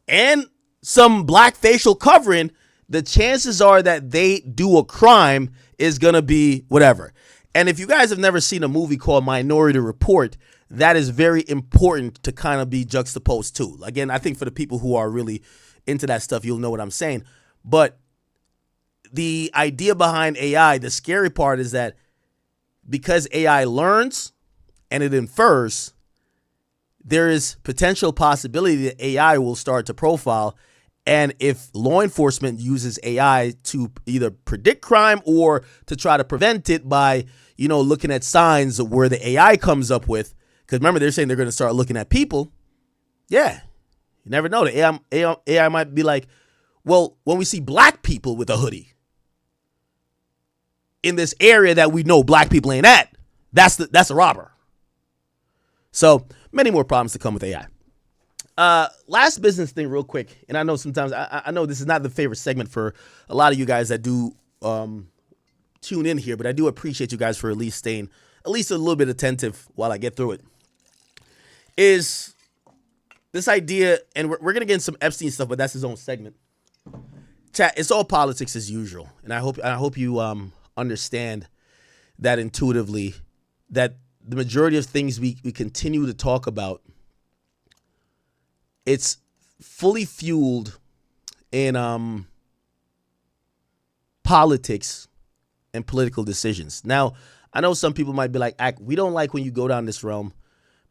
and some black facial covering. The chances are that they do a crime is going to be whatever. And if you guys have never seen a movie called Minority Report, that is very important to kind of be juxtaposed to. Again, I think for the people who are really into that stuff, you'll know what I'm saying. But the idea behind AI, the scary part is that because AI learns and it infers, there is potential possibility that AI will start to profile. And if law enforcement uses AI to either predict crime or to try to prevent it by, looking at signs where the AI comes up with, because remember, they're saying they're going to start looking at people. Yeah, you never know. The AI might be like, well, when we see black people with a hoodie in this area that we know black people ain't at, that's a robber. So many more problems to come with AI. Last business thing real quick. And I know sometimes I know this is not the favorite segment for a lot of you guys that do tune in here, but I do appreciate you guys for at least staying a little bit attentive while I get through it. Is this idea, and we're going to get into some Epstein stuff, but that's his own segment. Chat, it's all politics as usual. And I hope you understand that intuitively, that the majority of things we continue to talk about, it's fully fueled in politics and political decisions. Now, I know some people might be like, we don't like when you go down this realm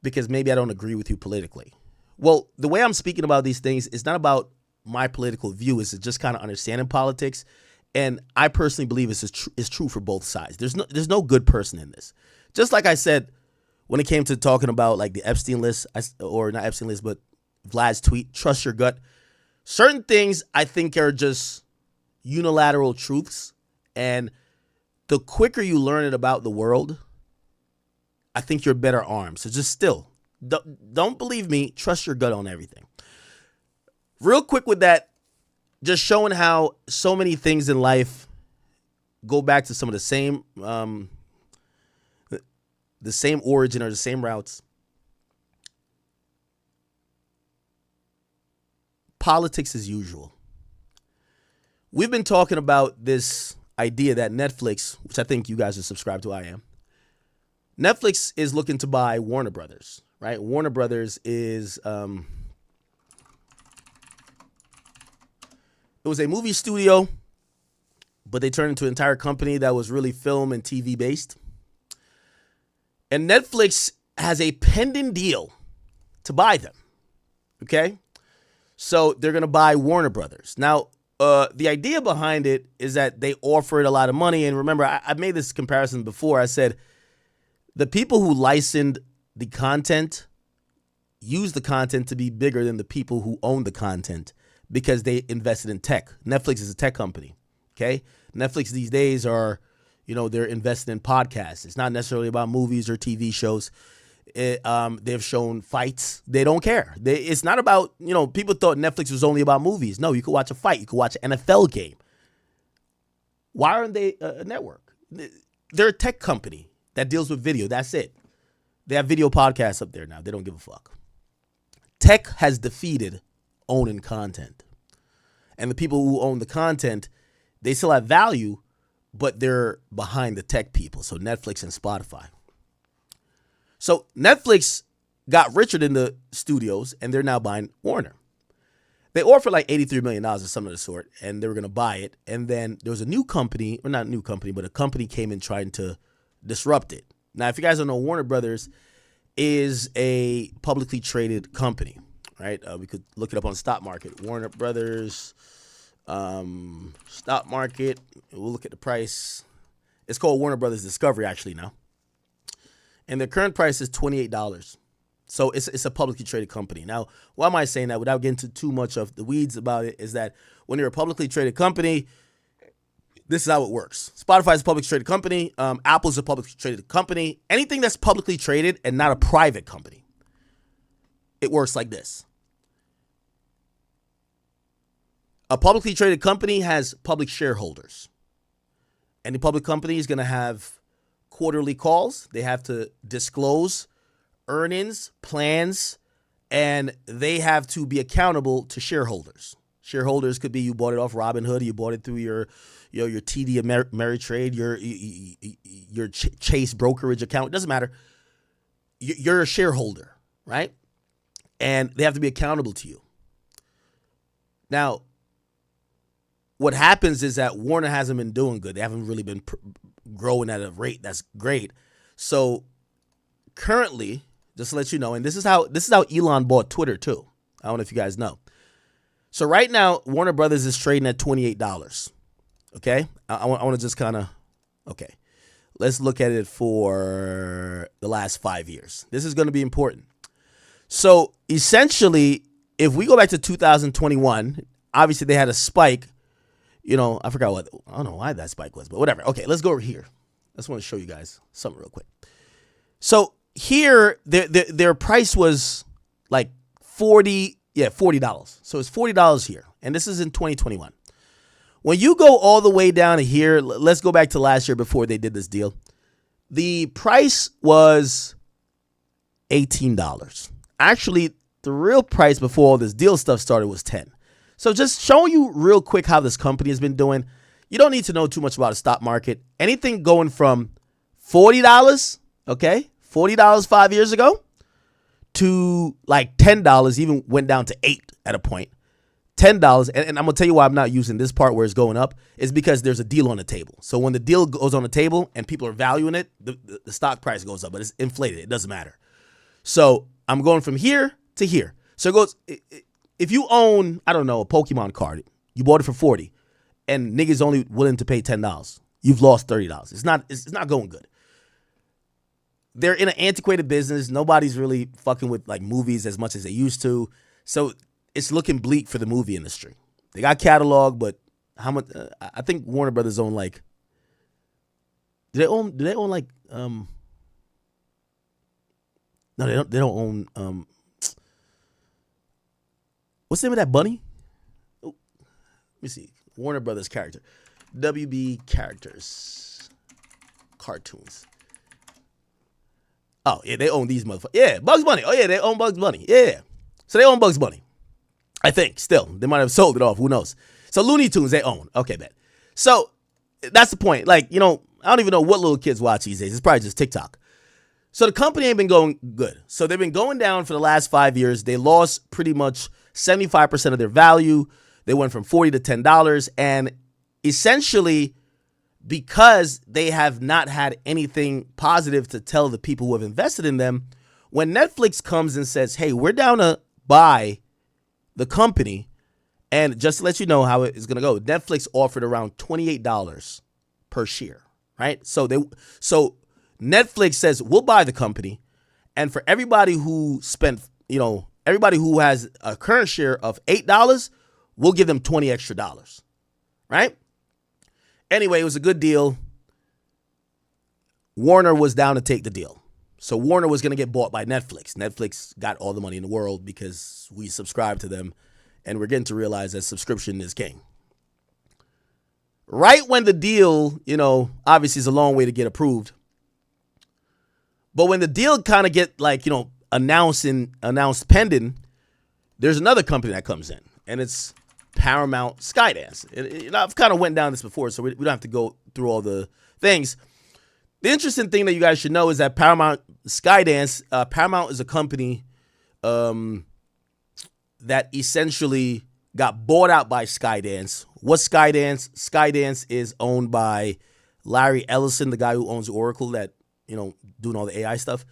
because maybe I don't agree with you politically. Well, the way I'm speaking about these things is not about my political view. It's just kind of understanding politics. And I personally believe it's true for both sides. There's no good person in this. Just like I said, when it came to talking about like the Epstein list, or not Epstein list, but Vlad's tweet, trust your gut. Certain things I think are just unilateral truths. And the quicker you learn it about the world, I think you're better armed. So just still, don't believe me. Trust your gut on everything. Real quick with that, just showing how so many things in life go back to some of the same origin or the same routes. Politics as usual. We've been talking about this idea that Netflix, which I think you guys are subscribed to, I am. Netflix is looking to buy Warner Brothers, right? Warner Brothers is, it was a movie studio, but they turned into an entire company that was really film and TV based. And Netflix has a pending deal to buy them, okay? So they're going to buy Warner Brothers. Now, the idea behind it is that they offered a lot of money. And remember, I made this comparison before. I said the people who licensed the content use the content to be bigger than the people who own the content because they invested in tech. Netflix is a tech company, okay? Netflix these days are, they're invested in podcasts. It's not necessarily about movies or TV shows. They've shown fights. They don't care. It's not about, people thought Netflix was only about movies. No, you could watch a fight. You could watch an NFL game. Why aren't they a network? They're a tech company that deals with video. That's it. They have video podcasts up there now. They don't give a fuck. Tech has defeated owning content. And the people who own the content, they still have value, but they're behind the tech people. So Netflix and Spotify. So Netflix got richer than the studios, and they're now buying Warner. They offered like $83 million or something of the sort, and they were going to buy it. And then there was a new company, or not a new company, but a company came in trying to disrupt it. Now, if you guys don't know, Warner Brothers is a publicly traded company, right? We could look it up on the stock market. Warner Brothers stock market. We'll look at the price. It's called Warner Brothers Discovery, actually, now. And the current price is $28. So it's a publicly traded company. Now, why am I saying that without getting into too much of the weeds about it is that when you're a publicly traded company, this is how it works. Spotify is a publicly traded company. Apple is a publicly traded company. Anything that's publicly traded and not a private company, it works like this. A publicly traded company has public shareholders. Any public company is going to have quarterly calls. They have to disclose earnings, plans, and they have to be accountable to shareholders. Shareholders could be you bought it off Robinhood, you bought it through your TD Ameritrade, your Chase brokerage account. It doesn't matter. You're a shareholder, right? And they have to be accountable to you. Now, what happens is that Warner hasn't been doing good. They haven't really been growing at a rate that's great. So currently, just to let you know, and this is how Elon bought Twitter too. I don't know if you guys know. So right now, Warner Brothers is trading at $28. Okay, I want to just kind of, okay, let's look at it for the last 5 years. This is going to be important. So essentially, if we go back to 2021, obviously they had a spike. I forgot I don't know why that spike was, but whatever. Okay, let's go over here. I just want to show you guys something real quick. So here, their price was like $40. So it's $40 here. And this is in 2021. When you go all the way down to here, let's go back to last year before they did this deal. The price was $18. Actually, the real price before all this deal stuff started was $10. So just showing you real quick how this company has been doing. You don't need to know too much about the stock market. Anything going from $40, okay, $40 5 years ago to like $10, even went down to $8 at a point. $10, and I'm gonna tell you why I'm not using this part where it's going up, is because there's a deal on the table. So when the deal goes on the table and people are valuing it, the stock price goes up, but it's inflated. It doesn't matter. So I'm going from here to here. So it goes, if you own, I don't know, a Pokemon card, you bought it for $40, and niggas only willing to pay $10, you've lost $30. It's not going good. They're in an antiquated business. Nobody's really fucking with like movies as much as they used to. So it's looking bleak for the movie industry. They got catalog, but how much? I think Warner Brothers own like. Do they own like? No, they don't. They don't own. What's the name of that bunny? Oh, let me see. Warner Brothers character. WB characters. Cartoons. Oh, yeah, they own these motherfuckers. Yeah, Bugs Bunny. Oh, yeah, they own Bugs Bunny. Yeah. So they own Bugs Bunny. I think, still. They might have sold it off. Who knows? So Looney Tunes, they own. Okay, bet. So that's the point. Like, I don't even know what little kids watch these days. It's probably just TikTok. So the company ain't been going good. So they've been going down for the last 5 years. They lost pretty much 75% of their value. They went from $40 to $10. And essentially, because they have not had anything positive to tell the people who have invested in them, when Netflix comes and says, hey, we're down to buy the company, and just to let you know how it is going to go, Netflix offered around $28 per share, right? So Netflix says, we'll buy the company, and for everybody who spent, everybody who has a current share of $8, we'll give them $20 extra, right? Anyway, it was a good deal. Warner was down to take the deal. So Warner was going to get bought by Netflix. Netflix got all the money in the world because we subscribe to them, and we're getting to realize that subscription is king. Right when the deal, obviously is a long way to get approved. But when the deal kind of get announced pending, there's another company that comes in, and it's Paramount Skydance. I've kind of went down this before, so we don't have to go through all the things. The interesting thing that you guys should know is that Paramount Skydance, Paramount is a company that essentially got bought out by Skydance. What's Skydance? Skydance is owned by Larry Ellison, the guy who owns Oracle, that, doing all the AI stuff.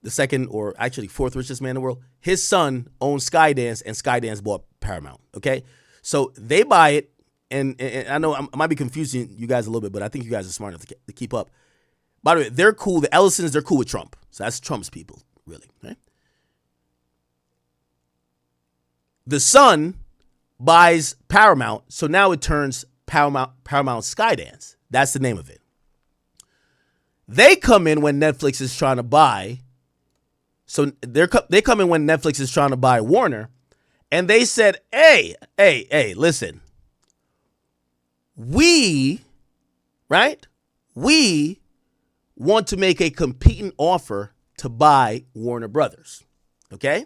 The second, or actually fourth richest man in the world. His son owns Skydance, and Skydance bought Paramount, okay? So they buy it, and I know I might be confusing you guys a little bit, but I think you guys are smart enough to keep up. By the way, they're cool. The Ellisons, they're cool with Trump. So that's Trump's people, really, right? The son buys Paramount, so now it turns Paramount Skydance. That's the name of it. They come in when Netflix is trying to buy. So they come in when Netflix is trying to buy Warner, and they said, hey, listen. We want to make a competing offer to buy Warner Brothers, okay?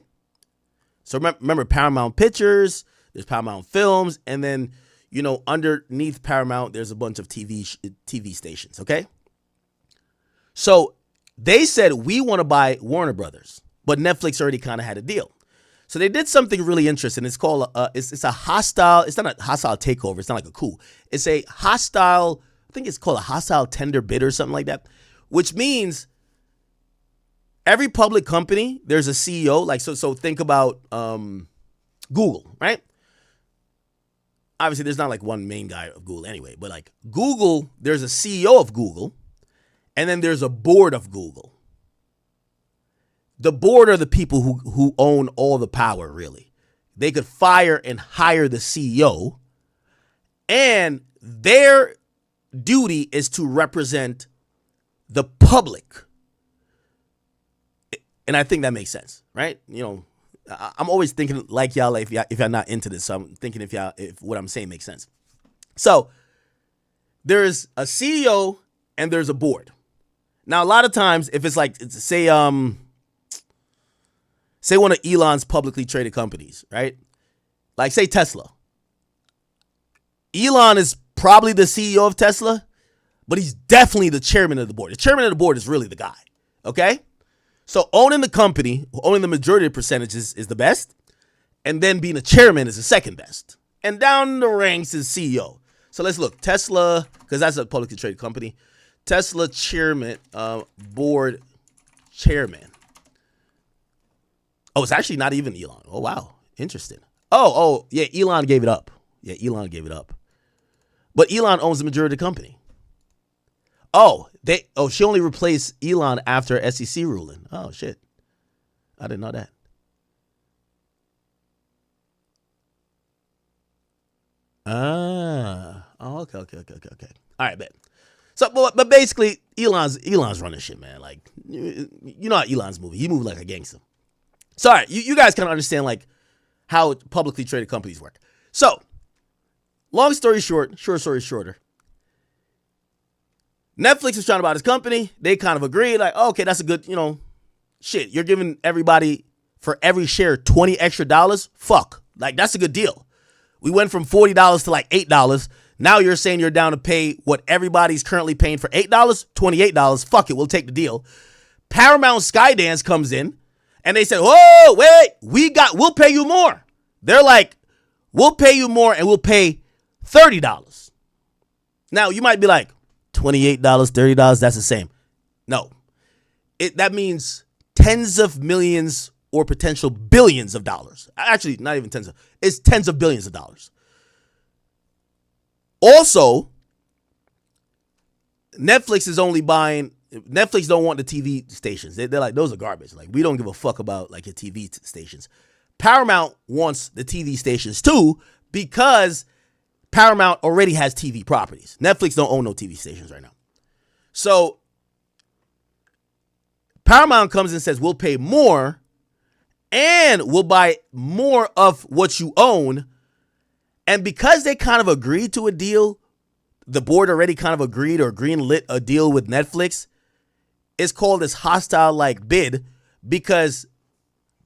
So remember Paramount Pictures, there's Paramount Films, and then, underneath Paramount, there's a bunch of TV stations, okay? So they said, we want to buy Warner Brothers, but Netflix already kind of had a deal. So they did something really interesting. It's called, it's a hostile, it's not a hostile takeover. It's not like a coup. It's a hostile, I think it's called a hostile tender bid or something like that, which means every public company, there's a CEO. Like, so think about Google, right? Obviously, there's not like one main guy of Google anyway, but like Google, there's a CEO of Google, and then there's a board of Google. The board are the people who own all the power, really. They could fire and hire the CEO, and their duty is to represent the public. And I think that makes sense, right? I'm always thinking like y'all, if y'all not into this, so I'm thinking if what I'm saying makes sense. So there's a CEO and there's a board. Now, a lot of times, if it's like, say one of Elon's publicly traded companies, right? Like say Tesla. Elon is probably the CEO of Tesla, but he's definitely the chairman of the board. The chairman of the board is really the guy, okay? So owning the company, owning the majority of percentages is the best, and then being a chairman is the second best. And down the ranks is CEO. So let's look. Tesla, because that's a publicly traded company. Tesla chairman, board chairman. Oh, it's actually not even Elon. Oh, wow. Interesting. Oh, yeah, Elon gave it up. Yeah, Elon gave it up. But Elon owns the majority of the company. She only replaced Elon after SEC ruling. Oh, shit. I didn't know that. Okay. All right, bet. So, but basically, Elon's running shit, man. Like, you know how Elon's moving. He moves like a gangster. Sorry, you guys kind of understand like how publicly traded companies work. So, long story short story shorter. Netflix is trying to buy this company. They kind of agreed, like, okay, that's a good, shit. You're giving everybody for every share $20 extra. Fuck, like that's a good deal. We went from $40 to like $8. Now you're saying you're down to pay what everybody's currently paying for $8, $28. Fuck it, we'll take the deal. Paramount Skydance comes in and they said, whoa, wait, we'll pay you more. They're like, we'll pay you more and we'll pay $30. Now you might be like, $28, $30, that's the same. No, that means tens of millions or potential billions of dollars. Actually, not even it's tens of billions of dollars. Also, Netflix don't want the TV stations. They're like, those are garbage. Like, we don't give a fuck about like your TV stations. Paramount wants the TV stations too because Paramount already has TV properties. Netflix don't own no TV stations right now. So Paramount comes and says, we'll pay more and we'll buy more of what you own. And because they kind of agreed to a deal, the board already kind of agreed or greenlit a deal with Netflix. It's called this hostile like bid because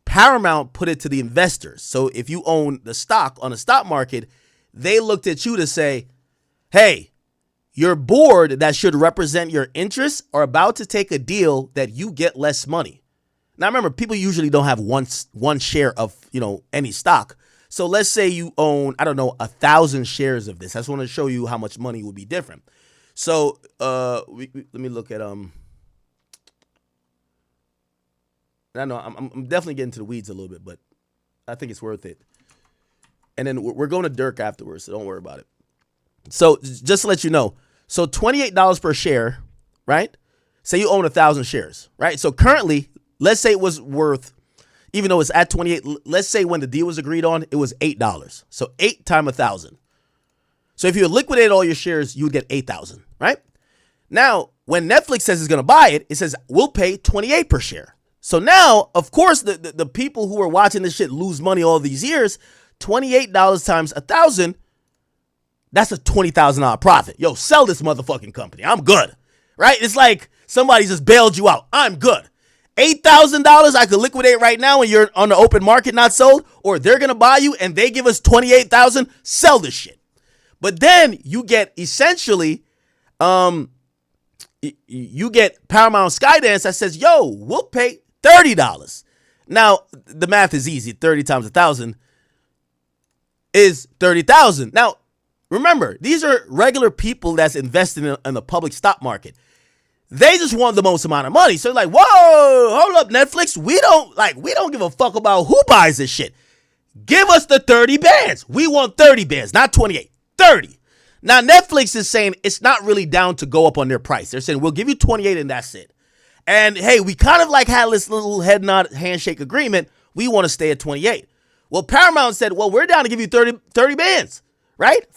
Paramount put it to the investors. So if you own the stock on the stock market, they looked at you to say, hey, your board that should represent your interests are about to take a deal that you get less money. Now, remember, people usually don't have one share of, any stock. So let's say you own, 1,000 shares of this. I just want to show you how much money would be different. So let me look at, I know I'm definitely getting to the weeds a little bit, but I think it's worth it. And then we're going to Dirk afterwards, so don't worry about it. So just to let you know, so $28 per share, right? Say you own 1,000 shares, right? So currently, let's say it was worth, even though it's at 28, let's say when the deal was agreed on, it was $8. So 8 times 1,000. So if you liquidate all your shares, you would get 8,000, right? Now, when Netflix says it's going to buy it, it says we'll pay 28 per share. So now, of course, the people who are watching this shit lose money all these years. $28 times 1,000, that's a $20,000 profit. Yo, sell this motherfucking company. I'm good, right? It's like somebody just bailed you out. I'm good. $8,000 I could liquidate right now and you're on the open market not sold, or they're going to buy you and they give us $28,000, sell this shit. But then you get essentially, you get Paramount Skydance that says, yo, we'll pay $30. Now, the math is easy. 30 times 1,000 is 30,000. Now, remember, these are regular people that's investing in the public stock market. They just want the most amount of money. So they're like, whoa, hold up, Netflix. We don't give a fuck about who buys this shit. Give us the 30 bands. We want 30 bands, not 28, 30. Now, Netflix is saying it's not really down to go up on their price. They're saying, we'll give you 28 and that's it. And hey, we kind of like had this little head nod handshake agreement. We want to stay at 28. Well, Paramount said, well, we're down to give you 30 bands, right?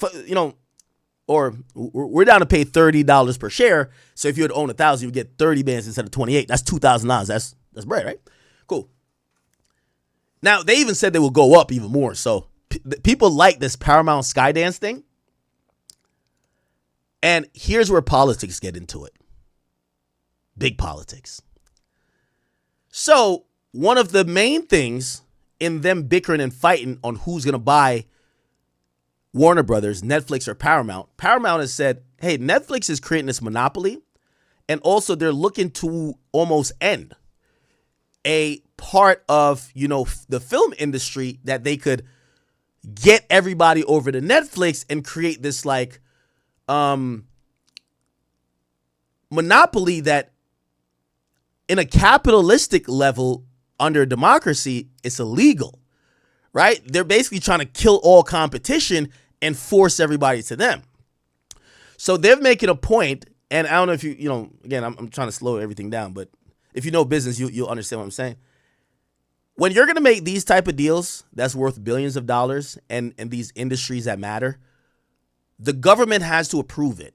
Or we're down to pay $30 per share. So if you had owned 1,000, you would get 30 bands instead of 28. That's $2,000. That's bread, right? Cool. Now, they even said they will go up even more. So people like this Paramount Skydance thing. And here's where politics get into it. Big politics. So one of the main things in them bickering and fighting on who's going to buy Warner Brothers, Netflix, or Paramount, Paramount has said, hey, Netflix is creating this monopoly, and also they're looking to almost end a part of, you know, the film industry that they could get everybody over to Netflix and create this like monopoly that in a capitalistic level under democracy, it's illegal, right? They're basically trying to kill all competition and force everybody to them. So they're making a point, and I don't know if you know, again, I'm trying to slow everything down, but if you know business, you'll understand what I'm saying. When you're going to make these type of deals that's worth billions of dollars and these industries that matter, the government has to approve it,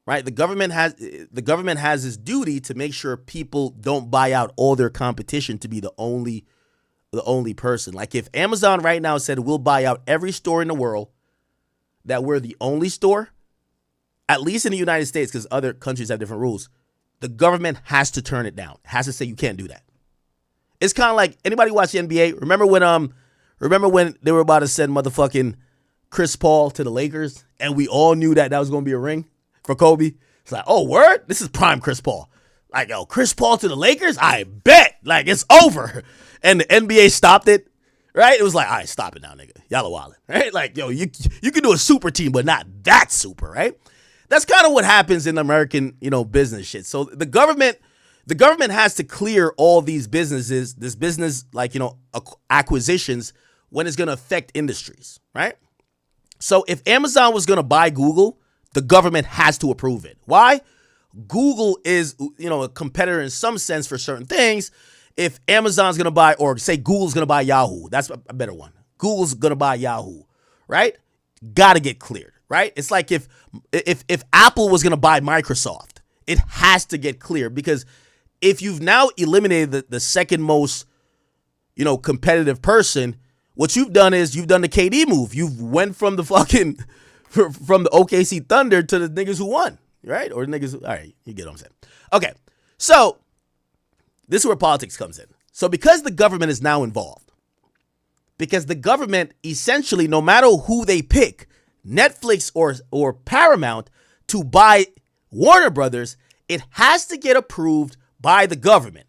right? The government has this duty to make sure people don't buy out all their competition to be the only person. Like if Amazon right now said we'll buy out every store in the world, that we're the only store, at least in the United States, because other countries have different rules, the government has to turn it down, has to say you can't do that. It's kind of like, anybody watch the NBA? Remember when they were about to send motherfucking Chris Paul to the Lakers, and we all knew that was going to be a ring for Kobe? It's like, oh, word? This is prime Chris Paul. Like, yo, Chris Paul to the Lakers? I bet. Like, it's over. And the NBA stopped it, right? It was like, all right, stop it now, nigga. Y'all are wildin', right? Like, yo, you can do a super team, but not that super, right? That's kind of what happens in American, you know, business shit. So the government has to clear all these businesses, this business, like, you know, acquisitions when it's going to affect industries, right? So if Amazon was going to buy Google, the government has to approve it. Why? Google is, you know, a competitor in some sense for certain things. If Amazon's going to buy, or say Google's going to buy Yahoo, that's a better one. Google's going to buy Yahoo, right? Got to get cleared, right? It's like if Apple was going to buy Microsoft, it has to get cleared, because if you've now eliminated the second most, you know, competitive person, what you've done is you've done the KD move. You've went from the fucking, from the OKC Thunder to the niggas who won, right? Or the niggas, all right, you get what I'm saying. Okay, so this is where politics comes in. So because the government is now involved, because the government essentially, no matter who they pick, Netflix or Paramount, to buy Warner Brothers, it has to get approved by the government.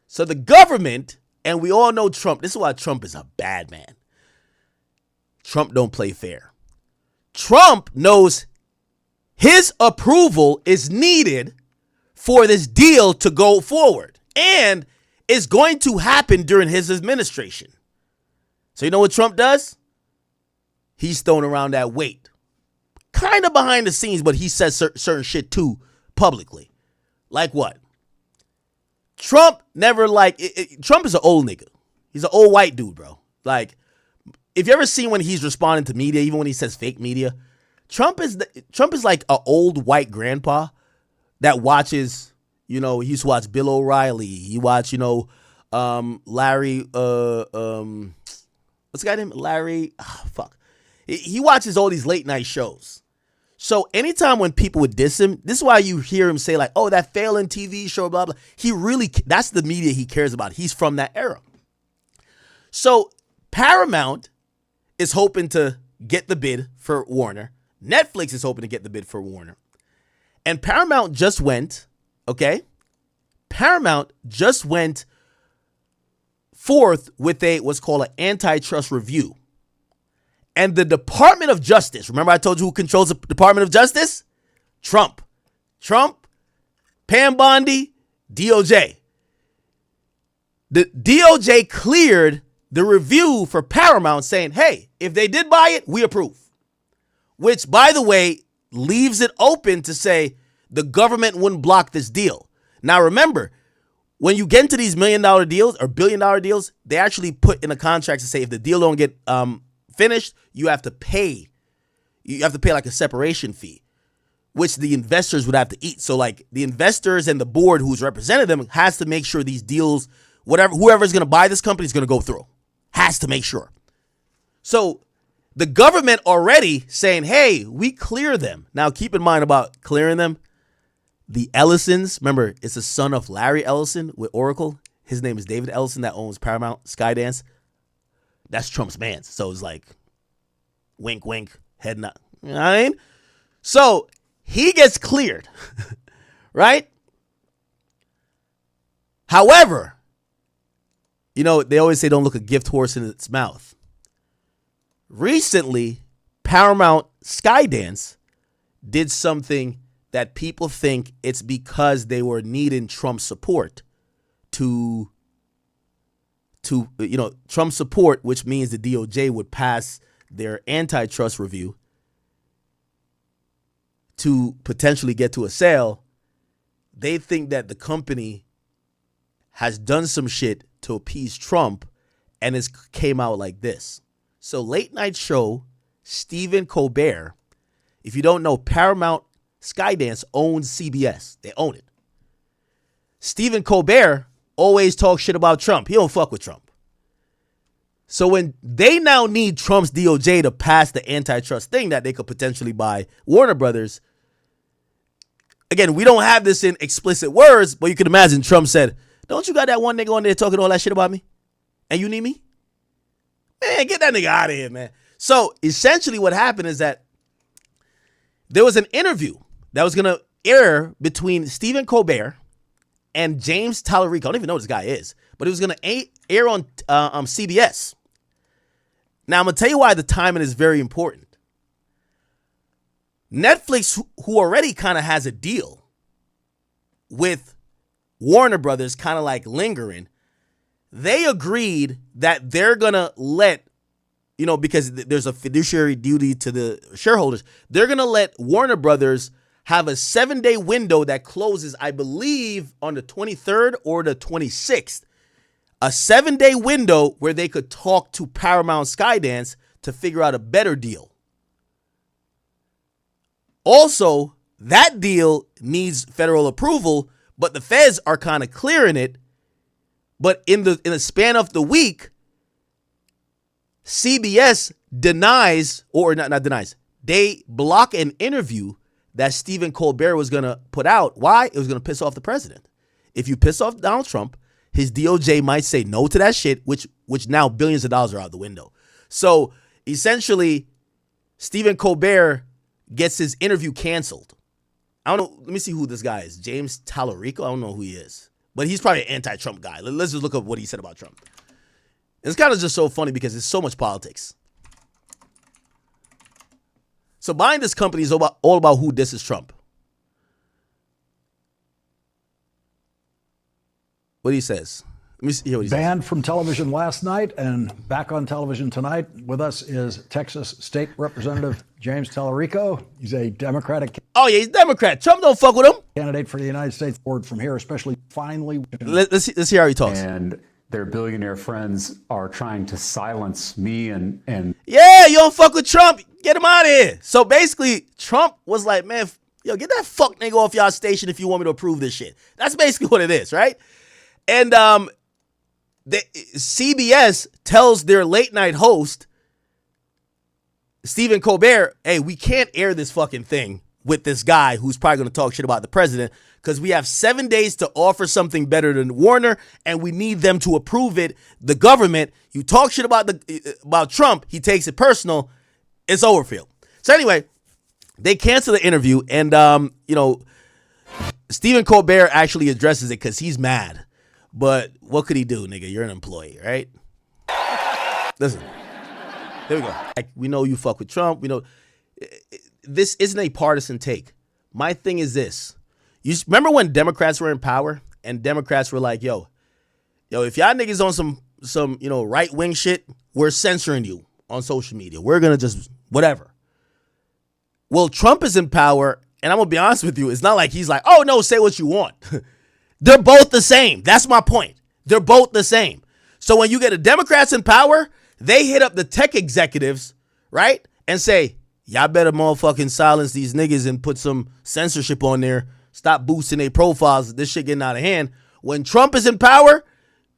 So the government, and we all know Trump, this is why Trump is a bad man. Trump don't play fair. Trump knows his approval is needed for this deal to go forward, and it's going to happen during his administration. So you know what Trump does? He's throwing around that weight. Kind of behind the scenes, but he says certain shit too publicly. Like what? Trump never Trump is an old nigga. He's an old white dude, bro. Like, if you ever seen when he's responding to media, even when he says fake media, Trump is like an old white grandpa that watches, you know, he used to watch Bill O'Reilly. He watched, you know, Larry, what's the guy named? Larry, He watches all these late night shows. So anytime when people would diss him, this is why you hear him say like, oh, that failing TV show, blah, blah. That's the media he cares about. He's from that era. So Paramount is hoping to get the bid for Warner. Netflix is hoping to get the bid for Warner. And Paramount just went, okay? Paramount just went forth with what's called an antitrust review. And the Department of Justice, remember I told you who controls the Department of Justice? Trump, Pam Bondi, DOJ. The DOJ cleared the review for Paramount saying, hey, if they did buy it, we approve. Which, by the way, leaves it open to say the government wouldn't block this deal. Now, remember, when you get into these $1 million deals or $1 billion deals, they actually put in a contract to say if the deal don't get finished, you have to pay like a separation fee, which the investors would have to eat. So like the investors and the board who's represented them has to make sure these deals, whoever's going to buy this company is going to go through, has to make sure. So the government already saying, hey, we clear them. Now keep in mind about clearing them. The Ellisons, remember, it's the son of Larry Ellison with Oracle. His name is David Ellison that owns Paramount, Skydance. That's Trump's man. So it's like, Wink, wink, head nod. You know what I mean? So he gets cleared, right? However, you know, they always say don't look a gift horse in its mouth. Recently, Paramount Skydance did something that people think it's because they were needing Trump support to Trump support, which means the DOJ would pass their antitrust review to potentially get to a sale. They think that the company has done some shit to appease Trump, and it came out like this. So late night show, Stephen Colbert, if you don't know, Paramount Skydance owns CBS. They own it. Stephen Colbert always talks shit about Trump. He don't fuck with Trump. So when they now need Trump's DOJ to pass the antitrust thing that they could potentially buy Warner Brothers, again, we don't have this in explicit words, but you can imagine Trump said, don't you got that one nigga on there talking all that shit about me? And you need me? Man, get that nigga out of here, man. So essentially what happened is that there was an interview that was going to air between Stephen Colbert and James Tallarico. I don't even know who this guy is, but it was going to air on CBS. Now, I'm going to tell you why the timing is very important. Netflix, who already kind of has a deal with Warner Brothers, kind of like lingering, they agreed that they're going to let, you know, because there's a fiduciary duty to the shareholders, they're going to let Warner Brothers have a 7-day window that closes, I believe, on the 23rd or the 26th. A 7-day window where they could talk to Paramount Skydance to figure out a better deal. Also, that deal needs federal approval, but the feds are kind of clearing it. But in the span of the week, CBS denies, or not denies, they block an interview that Stephen Colbert was going to put out. Why? It was going to piss off the president. If you piss off Donald Trump, his DOJ might say no to that shit, which now billions of dollars are out the window. So essentially, Stephen Colbert gets his interview canceled. I don't know. Let me see who this guy is. James Tallarico. I don't know who he is, but he's probably an anti-Trump guy. Let's just look up what he said about Trump. It's kind of just so funny because it's so much politics. So buying this company is all about who disses Trump. What he says. Let me see what he says. Banned from television last night and back on television tonight. With us is Texas State Representative James Tallarico. He's a Democratic. Oh yeah, he's Democrat. Trump don't fuck with him. Candidate for the United States. Forward from here, especially finally. Let's hear how he talks. And their billionaire friends are trying to silence me and yeah, you don't fuck with Trump. Get him out of here. So basically, Trump was like, man, yo, get that fuck nigga off y'all station if you want me to approve this shit. That's basically what it is, right? And CBS tells their late night host, Stephen Colbert, hey, we can't air this fucking thing with this guy who's probably going to talk shit about the president because we have 7 days to offer something better than Warner and we need them to approve it. The government, you talk shit about Trump, he takes it personal, it's over for you. So anyway, they cancel the interview and, Stephen Colbert actually addresses it because he's mad. But what could he do, nigga? You're an employee, right? Listen, here we go. We know you fuck with Trump. We know this isn't a partisan take. My thing is this. You remember when Democrats were in power and Democrats were like, yo, if y'all niggas on some right-wing shit, we're censoring you on social media. We're going to just whatever. Well, Trump is in power, and I'm going to be honest with you. It's not like he's like, oh, no, say what you want. They're both the same. That's my point. They're both the same. So when you get a Democrats in power, they hit up the tech executives, right? And say, y'all better motherfucking silence these niggas and put some censorship on there. Stop boosting their profiles. This shit getting out of hand. When Trump is in power,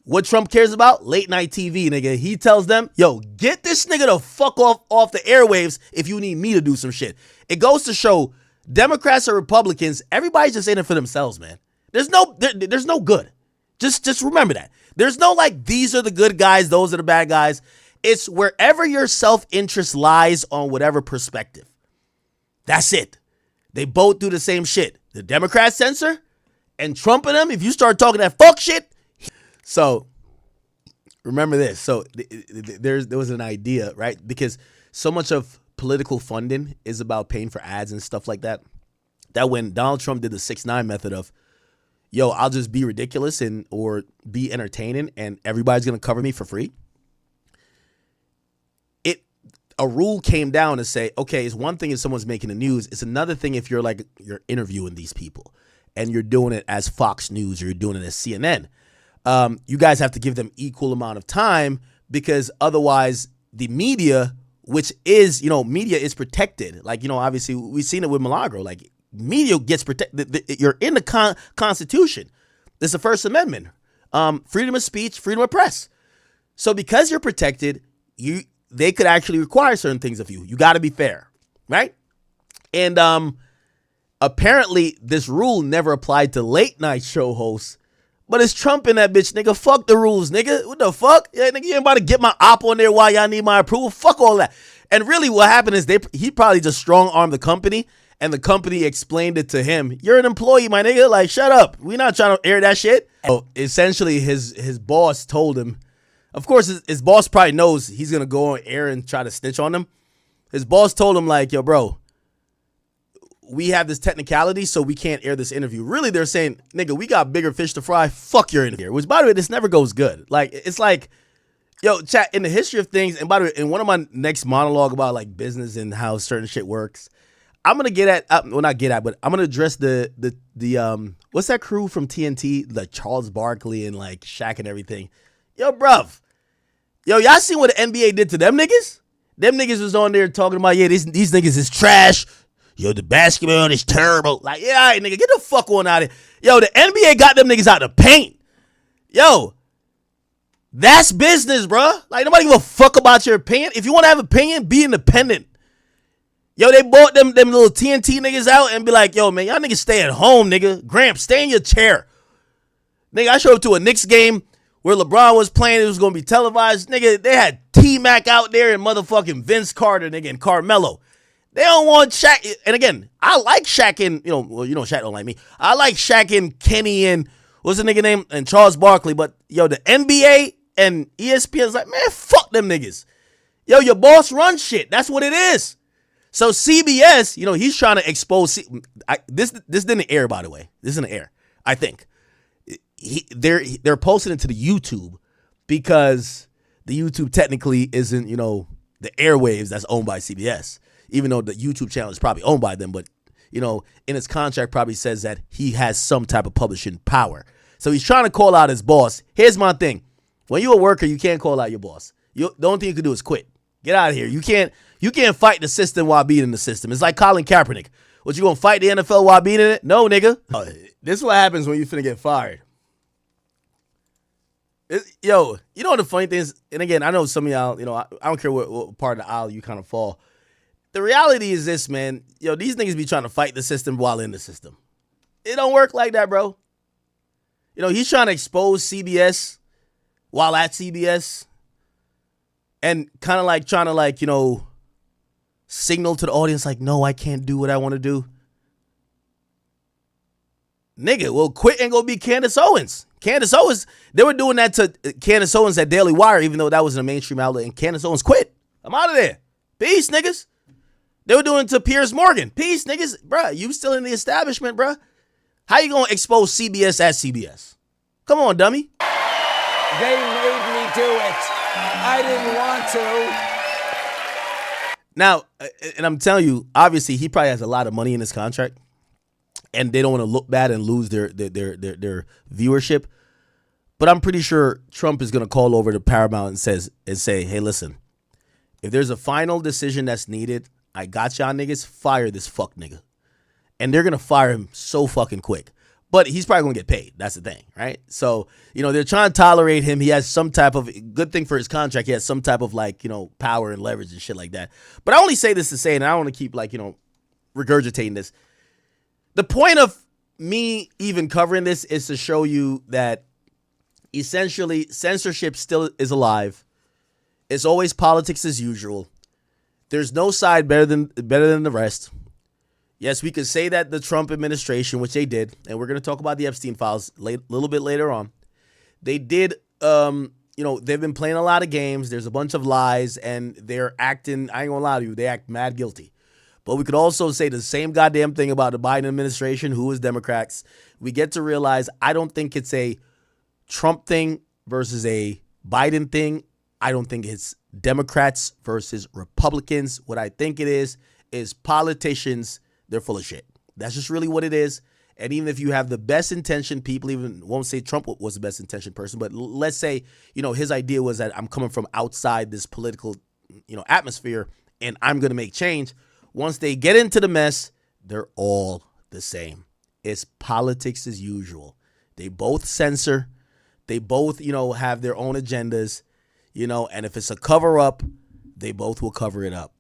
what Trump cares about? Late night TV, nigga. He tells them, yo, get this nigga the fuck off the airwaves if you need me to do some shit. It goes to show Democrats or Republicans, everybody's just in it for themselves, man. There's no good. Just remember that. There's no like, these are the good guys, those are the bad guys. It's wherever your self-interest lies on whatever perspective. That's it. They both do the same shit. The Democrats censor, and Trump and them, if you start talking that fuck shit. So remember this. So there was an idea, right? Because so much of political funding is about paying for ads and stuff like that. That when Donald Trump did the 6ix9ine method of, yo, I'll just be ridiculous or be entertaining and everybody's going to cover me for free. A rule came down to say, okay, it's one thing if someone's making the news. It's another thing if you're interviewing these people and you're doing it as Fox News or you're doing it as CNN. You guys have to give them equal amount of time because otherwise the media, which is, media is protected. Like, obviously we've seen it with Milagro. Like, media gets protected. You're in the Constitution. It's the First Amendment. Freedom of speech, freedom of press. So because you're protected, they could actually require certain things of you. You got to be fair, right? And apparently this rule never applied to late night show hosts, but it's Trump in that bitch, nigga. Fuck the rules, nigga. What the fuck? Yeah, nigga, you ain't about to get my op on there while y'all need my approval. Fuck all that. And really what happened is he probably just strong-armed the company, and the company explained it to him. You're an employee, my nigga. Like, shut up. We're not trying to air that shit. So essentially his boss told him, of course, his boss probably knows he's going to go on air and try to snitch on him. His boss told him, like, yo, bro, we have this technicality, so we can't air this interview. Really, they're saying, nigga, we got bigger fish to fry. Fuck your interview. Which, by the way, this never goes good. Like, it's like, yo, chat, in the history of things, and by the way, in one of my next monologue about, like, business and how certain shit works, I'm going to get at, well, not get at, but I'm going to address the what's that crew from TNT? Like, Charles Barkley and, like, Shaq and everything. Yo, bruv. Yo, y'all seen what the NBA did to them niggas? Them niggas was on there talking about, yeah, these niggas is trash. Yo, the basketball is terrible. Like, yeah, all right, nigga, get the fuck on out of here. Yo, the NBA got them niggas out the paint. Yo, that's business, bro. Like, nobody give a fuck about your opinion. If you want to have an opinion, be independent. Yo, they bought them little TNT niggas out and be like, yo, man, y'all niggas stay at home, nigga. Gramps, stay in your chair. Nigga, I showed up to a Knicks game where LeBron was playing. It was going to be televised. Nigga, they had T-Mac out there and motherfucking Vince Carter, nigga, and Carmelo. They don't want Shaq. And again, I like Shaq and, Shaq don't like me. I like Shaq and Kenny and, what's the nigga name? And Charles Barkley. But, yo, the NBA and ESPN is like, man, fuck them niggas. Yo, your boss runs shit. That's what it is. So CBS, he's trying to expose. This didn't air, by the way. This isn't air, I think. They're posting it to the YouTube because the YouTube technically isn't, the airwaves that's owned by CBS. Even though the YouTube channel is probably owned by them, but, in his contract probably says that he has some type of publishing power. So he's trying to call out his boss. Here's my thing. When you're a worker, you can't call out your boss. The only thing you can do is quit. Get out of here. You can't fight the system while beating the system. It's like Colin Kaepernick. What, you gonna fight the NFL while beating it? No, nigga. This is what happens when you finna get fired. Yo, the funny thing is, and again, I know some of y'all, I don't care what part of the aisle you kind of fall. The reality is this, man. Yo, these niggas be trying to fight the system while in the system. It don't work like that, bro. He's trying to expose CBS while at CBS and kind of like trying to signal to the audience like, no, I can't do what I want to do. Nigga, well, quit and go be Candace Owens. Candace Owens, they were doing that to Candace Owens at Daily Wire, even though that was in a mainstream outlet, and Candace Owens quit. I'm out of there. Peace, niggas. They were doing it to Piers Morgan. Peace, niggas. Bruh, you still in the establishment, bruh. How you gonna expose CBS at CBS? Come on, dummy. They made me do it. I didn't want to. Now, and I'm telling you, obviously, he probably has a lot of money in his contract, and they don't want to look bad and lose their viewership. But I'm pretty sure Trump is going to call over to Paramount and say, hey, listen, if there's a final decision that's needed, I got y'all niggas, fire this fuck nigga. And they're going to fire him so fucking quick. But he's probably going to get paid. That's the thing, right? So, they're trying to tolerate him. He has some type of, good thing for his contract, he has some type of power and leverage and shit like that. But I only say this to say, and I don't want to keep regurgitating this. The point of me even covering this is to show you that essentially censorship still is alive. It's always politics as usual. There's no side better than the rest. Yes, we could say that the Trump administration, which they did, and we're going to talk about the Epstein files a little bit later on. They did, they've been playing a lot of games. There's a bunch of lies, and they're acting, I ain't going to lie to you, they act mad guilty. But we could also say the same goddamn thing about the Biden administration, who is Democrats. We get to realize I don't think it's a Trump thing versus a Biden thing. I don't think it's Democrats versus Republicans. What I think it is politicians, they're full of shit. That's just really what it is. And even if you have the best intention, people even won't say Trump was the best intentioned person, but let's say, his idea was that I'm coming from outside this political, atmosphere and I'm going to make change. Once they get into the mess, they're all the same. It's politics as usual. They both censor. They both, have their own agendas, and if it's a cover up, they both will cover it up.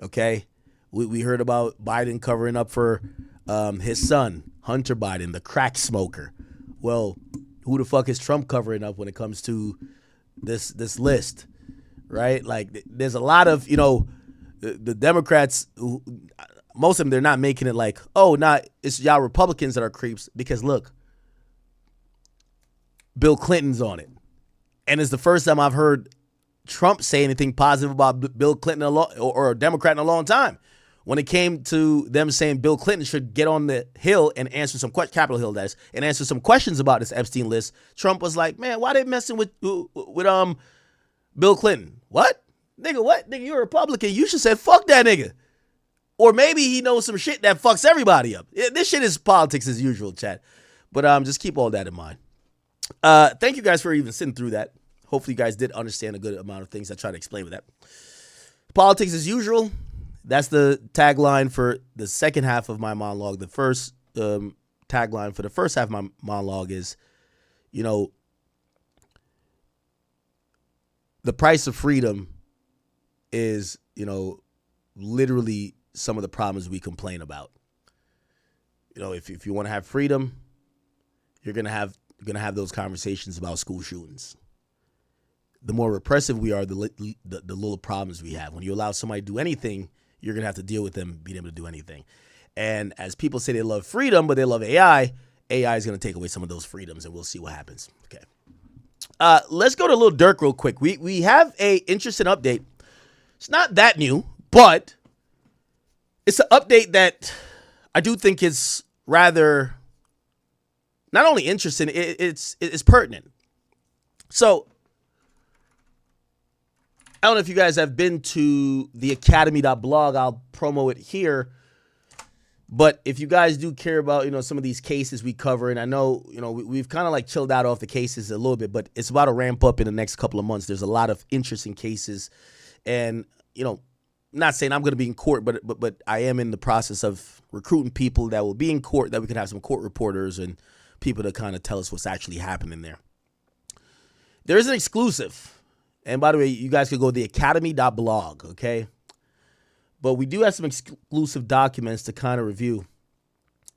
Okay. We heard about Biden covering up for his son, Hunter Biden, the crack smoker. Well, who the fuck is Trump covering up when it comes to this list, right? Like, there's a lot of, the Democrats, most of them, they're not making it like, it's y'all Republicans that are creeps. Because, look, Bill Clinton's on it. And it's the first time I've heard Trump say anything positive about Bill Clinton or a Democrat in a long time. When it came to them saying Bill Clinton should get on the Hill and answer some Capitol Hill, that is, and answer some questions about this Epstein list, Trump was like, man, why they messing with Bill Clinton? What? Nigga, what? Nigga, you're a Republican. You should say, fuck that nigga. Or maybe he knows some shit that fucks everybody up. This shit is politics as usual, chat. But just keep all that in mind. Thank you guys for even sitting through that. Hopefully you guys did understand a good amount of things I tried to explain with that. Politics as usual. That's the tagline for the second half of my monologue. The first tagline for the first half of my monologue is, the price of freedom is, literally some of the problems we complain about. If you want to have freedom, you're gonna have those conversations about school shootings. The more repressive we are, the little problems we have. When you allow somebody to do anything, you're going to have to deal with them being able to do anything. And as people say they love freedom, but they love AI is going to take away some of those freedoms, and we'll see what happens. Okay. Let's go to Lil Durk real quick. We have a interesting update. It's not that new, but it's an update that I do think is rather not only interesting, it's pertinent. So, I don't know if you guys have been to theakademy.blog. I'll promo it here. But if you guys do care about, some of these cases we cover, and I know, we've kind of like chilled out off the cases a little bit, but it's about to ramp up in the next couple of months. There's a lot of interesting cases. And, not saying I'm going to be in court, but I am in the process of recruiting people that will be in court, that we can have some court reporters and people to kind of tell us what's actually happening there. There is an exclusive. And by the way, you guys could go to theakademy.blog, okay? But we do have some exclusive documents to kind of review.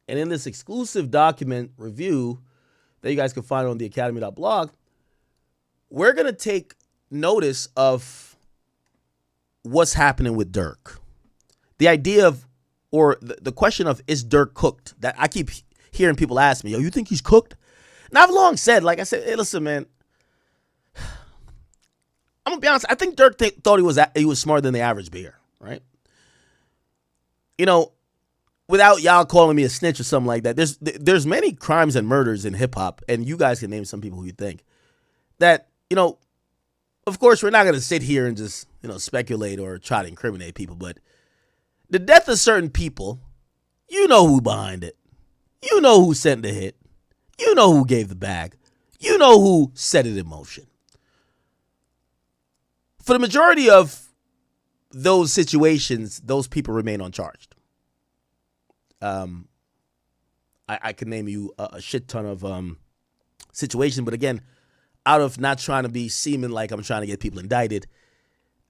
And in this exclusive document review that you guys can find on theakademy.blog, we're going to take notice of what's happening with Durk. The idea of, or the question of, is Durk cooked? That I keep hearing people ask me, you think he's cooked? And I've long said, like I said, hey, listen, man. I'm gonna be honest. I think Durk thought he was smarter than the average bear, right? Without y'all calling me a snitch or something like that. There's many crimes and murders in hip hop, and you guys can name some people who you think that Of course, we're not gonna sit here and just speculate or try to incriminate people, but the death of certain people, you know who behind it, you know who sent the hit, you know who gave the bag, you know who set it in motion. For the majority of those situations, those people remain uncharged. I can name you a shit ton of situations, but again, out of not trying to be seeming like I'm trying to get people indicted,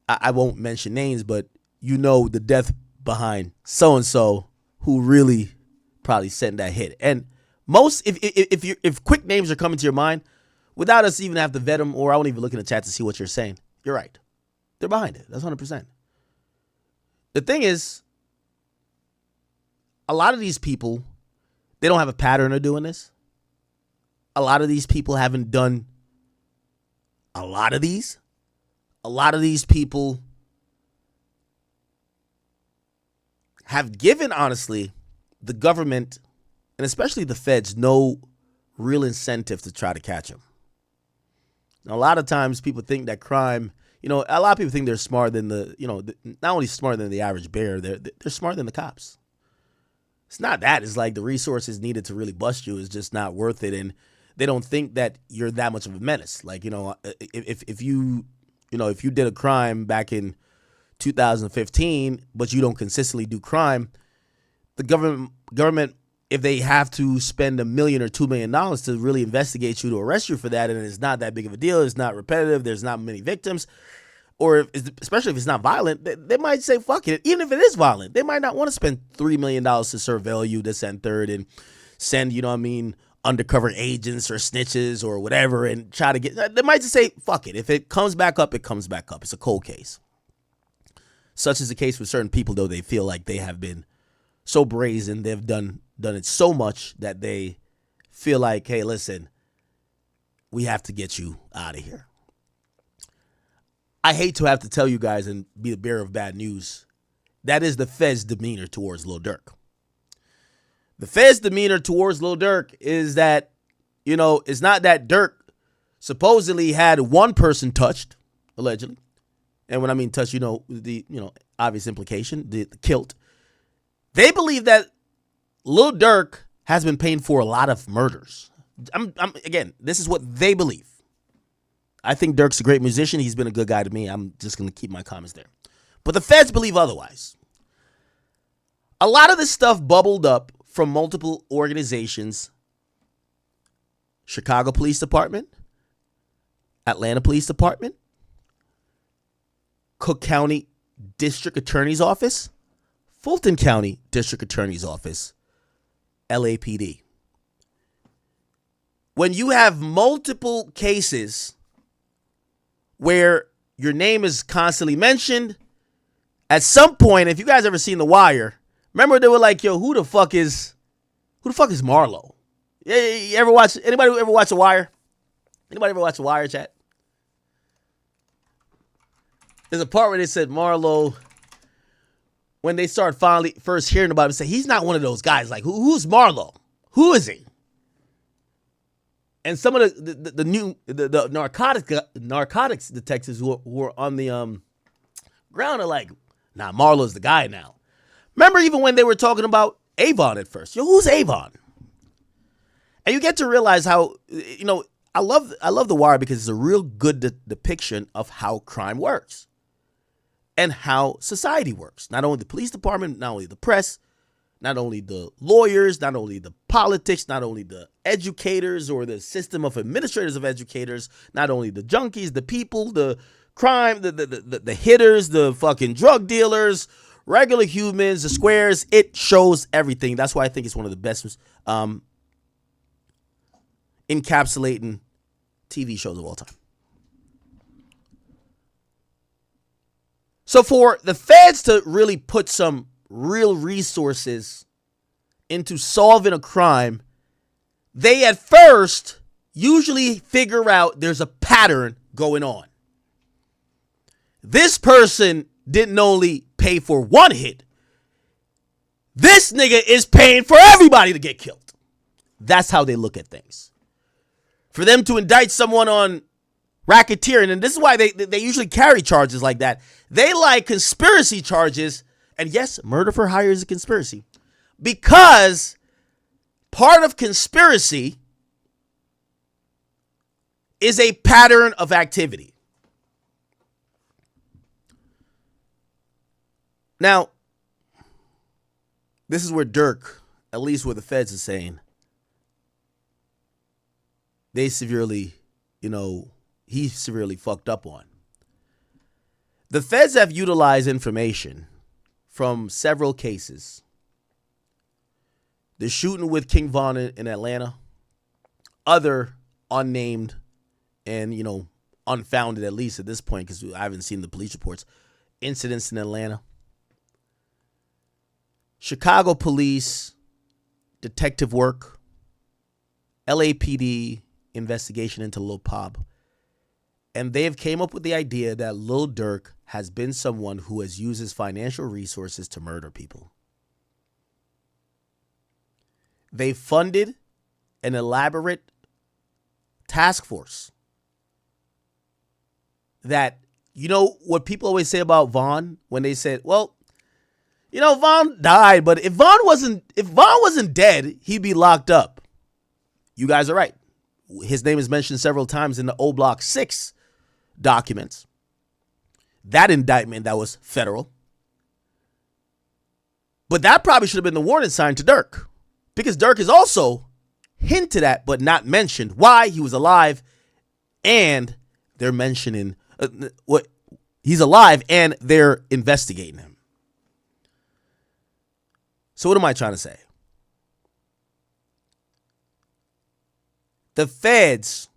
I won't mention names, but the death behind so-and-so who really probably sent that hit. And most, if quick names are coming to your mind, without us even have to vet them, or I won't even look in the chat to see what you're saying, you're right. They're behind it. That's 100%. The thing is, a lot of these people, they don't have a pattern of doing this. A lot of these people haven't done a lot of these. A lot of these people have given, honestly, the government, and especially the feds, no real incentive to try to catch them. Now, a lot of times people think that crime, a lot of people think they're smarter than not only smarter than the average bear, they're smarter than the cops. It's not that. It's like the resources needed to really bust you is just not worth it. And they don't think that you're that much of a menace. Like, if you did a crime back in 2015, but you don't consistently do crime, the government, if they have to spend $1 million or $2 million to really investigate you, to arrest you for that, and it's not that big of a deal, it's not repetitive, there's not many victims, or especially if it's not violent, they might say, fuck it. Even if it is violent, they might not want to spend $3 million to surveil you, this and third, and send, undercover agents or snitches or whatever and try to get, they might just say, fuck it. If it comes back up, it comes back up. It's a cold case. Such is the case with certain people, though. They feel like they have been so brazen, they've done it so much that they feel like, hey, listen, we have to get you out of here. I hate to have to tell you guys and be the bearer of bad news. That is the Fed's demeanor towards Lil Durk. The Fed's demeanor towards Lil Durk is that, it's not that Durk supposedly had one person touched, allegedly. And when I mean touched, the obvious implication, the kilt. They believe that Lil Durk has been paying for a lot of murders. Again, this is what they believe. I think Durk's a great musician. He's been a good guy to me. I'm just going to keep my comments there. But the feds believe otherwise. A lot of this stuff bubbled up from multiple organizations. Chicago Police Department, Atlanta Police Department, Cook County District Attorney's Office, Fulton County District Attorney's Office, LAPD. When you have multiple cases where your name is constantly mentioned, at some point, if you guys ever seen The Wire, remember they were like, yo, who the fuck is Marlo? You ever watch, anybody ever watch The Wire? Anybody ever watch The Wire, chat? There's a part where they said Marlo, when they start first hearing about him, say he's not one of those guys. Like, who's Marlo? Who is he? And some of the narcotics detectives who are on the ground are like, nah, Marlo's the guy now. Remember even when they were talking about Avon at first. Yo, who's Avon? And you get to realize how, I love The Wire because it's a real good depiction of how crime works and how society works. Not only the police department, not only the press, not only the lawyers, not only the politics, not only the educators or the system of administrators of educators, not only the junkies, the people, the crime, the hitters, the fucking drug dealers, regular humans, the squares. It shows everything. That's why I think it's one of the best encapsulating TV shows of all time. So for the feds to really put some real resources into solving a crime, they at first usually figure out there's a pattern going on. This person didn't only pay for one hit. This nigga is paying for everybody to get killed. That's how they look at things. For them to indict someone on racketeering, and this is why they usually carry charges like that. They like conspiracy charges, and yes, murder for hire is a conspiracy, because part of conspiracy is a pattern of activity. Now, this is where Durk, at least what the feds are saying, they severely, he severely fucked up on. The feds have utilized information from several cases. The shooting with King Von in Atlanta, other unnamed and, unfounded, at least at this point, because I haven't seen the police reports. Incidents in Atlanta. Chicago police, detective work, LAPD investigation into Lil Pop. And they've came up with the idea that Lil Durk has been someone who has used his financial resources to murder people. They funded an elaborate task force that, you know what people always say about Vaughn when they said, well, you know, Vaughn died, but if Vaughn wasn't dead, he'd be locked up. You guys are right. His name is mentioned several times in the O Block 6 documents. That indictment that was federal. But that probably should have been the warning sign to Durk, because Durk is also hinted at but not mentioned why he was alive, and they're mentioning what he's alive and they're investigating him. So what am I trying to say? The feds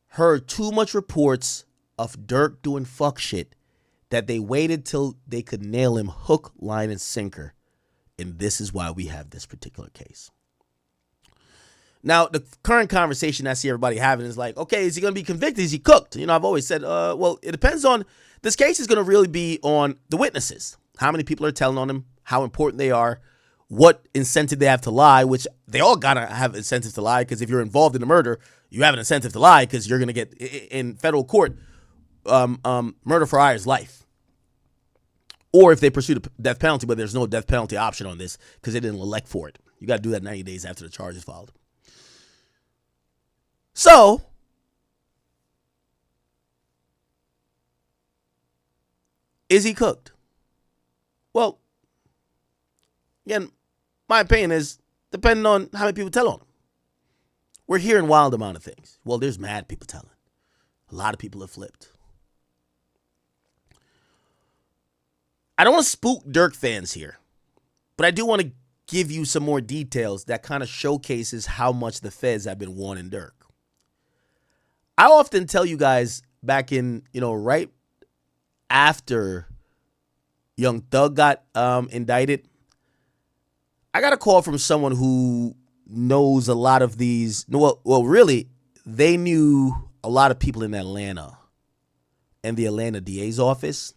heard too much reports of Durk doing fuck shit that they waited till they could nail him hook, line, and sinker. And this is why we have this particular case. Now, the current conversation I see everybody having is like, okay, is he going to be convicted? Is he cooked? You know, I've always said, well, it depends on, this case is going to really be on the witnesses. How many people are telling on him, how important they are, what incentive they have to lie, which they all got to have incentive to lie, because if you're involved in a murder, you have an incentive to lie, because you're going to get, in federal court, murder for hire is life. Or if they pursue the death penalty, but there's no death penalty option on this because they didn't elect for it. You got to do that 90 days after the charge is filed. So, is he cooked? Well, again, my opinion is depending on how many people tell on him. We're hearing wild amount of things. Well, there's mad people telling. A lot of people have flipped. I don't want to spook Durk fans here, but I do want to give you some more details that kind of showcases how much the feds have been warning Durk. I often tell you guys back in, right after Young Thug got indicted, I got a call from someone who knows a lot of these. Well, really, they knew a lot of people in Atlanta and the Atlanta DA's office.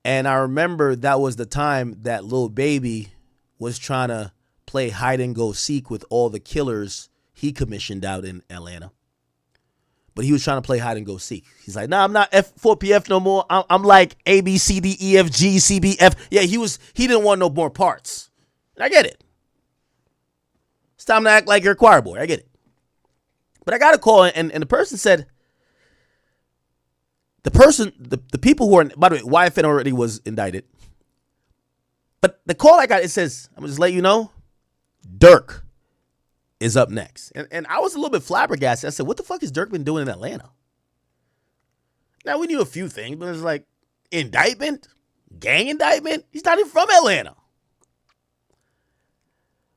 And I remember that was the time that Lil Baby was trying to play hide and go seek with all the killers he commissioned out in Atlanta. But he was trying to play hide and go seek. He's like, nah, I'm not F4PF no more. I'm like A, B, C, D, E, F, G, C, B, F. Yeah, he didn't want no more parts. And I get it. It's time to act like you're a choir boy. I get it. But I got a call, and the person said, the people who are, by the way, YFN already was indicted. But the call I got, it says, I'm going to just let you know, Durk is up next. And I was a little bit flabbergasted. I said, what the fuck has Durk been doing in Atlanta? Now, we knew a few things, but it was like, indictment? Gang indictment? He's not even from Atlanta.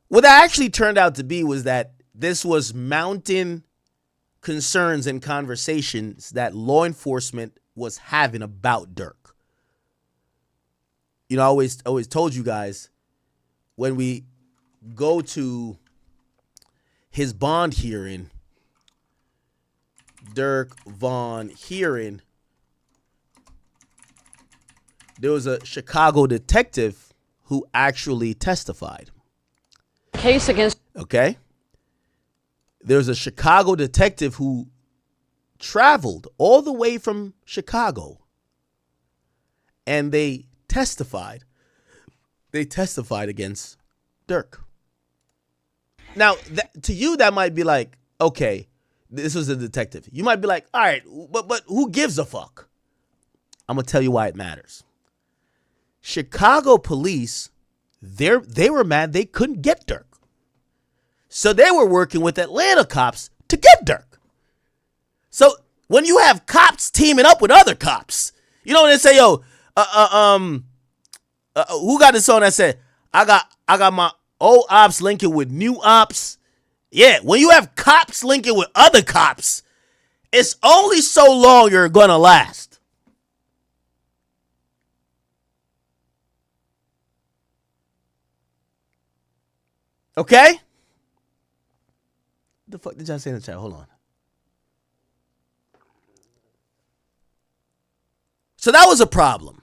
What that actually turned out to be was that this was mounting concerns and conversations that law enforcement was having about Durk. I always told you guys, when we go to his bond hearing, Durk Vaughn hearing, there was a Chicago detective who actually testified. Case against... Okay? There's a Chicago detective who traveled all the way from Chicago, and they testified. They testified against Durk. Now, to you, that might be like, okay, this was a detective. You might be like, all right, but who gives a fuck? I'm going to tell you why it matters. Chicago police, they were mad they couldn't get Durk. So they were working with Atlanta cops to get Durk. So when you have cops teaming up with other cops, when they say, yo, who got this on that said, I got my old ops linking with new ops, Yeah, when you have cops linking with other cops, it's only so long you're going to last. Okay? The fuck did y'all say in the chat? Hold on. So that was a problem.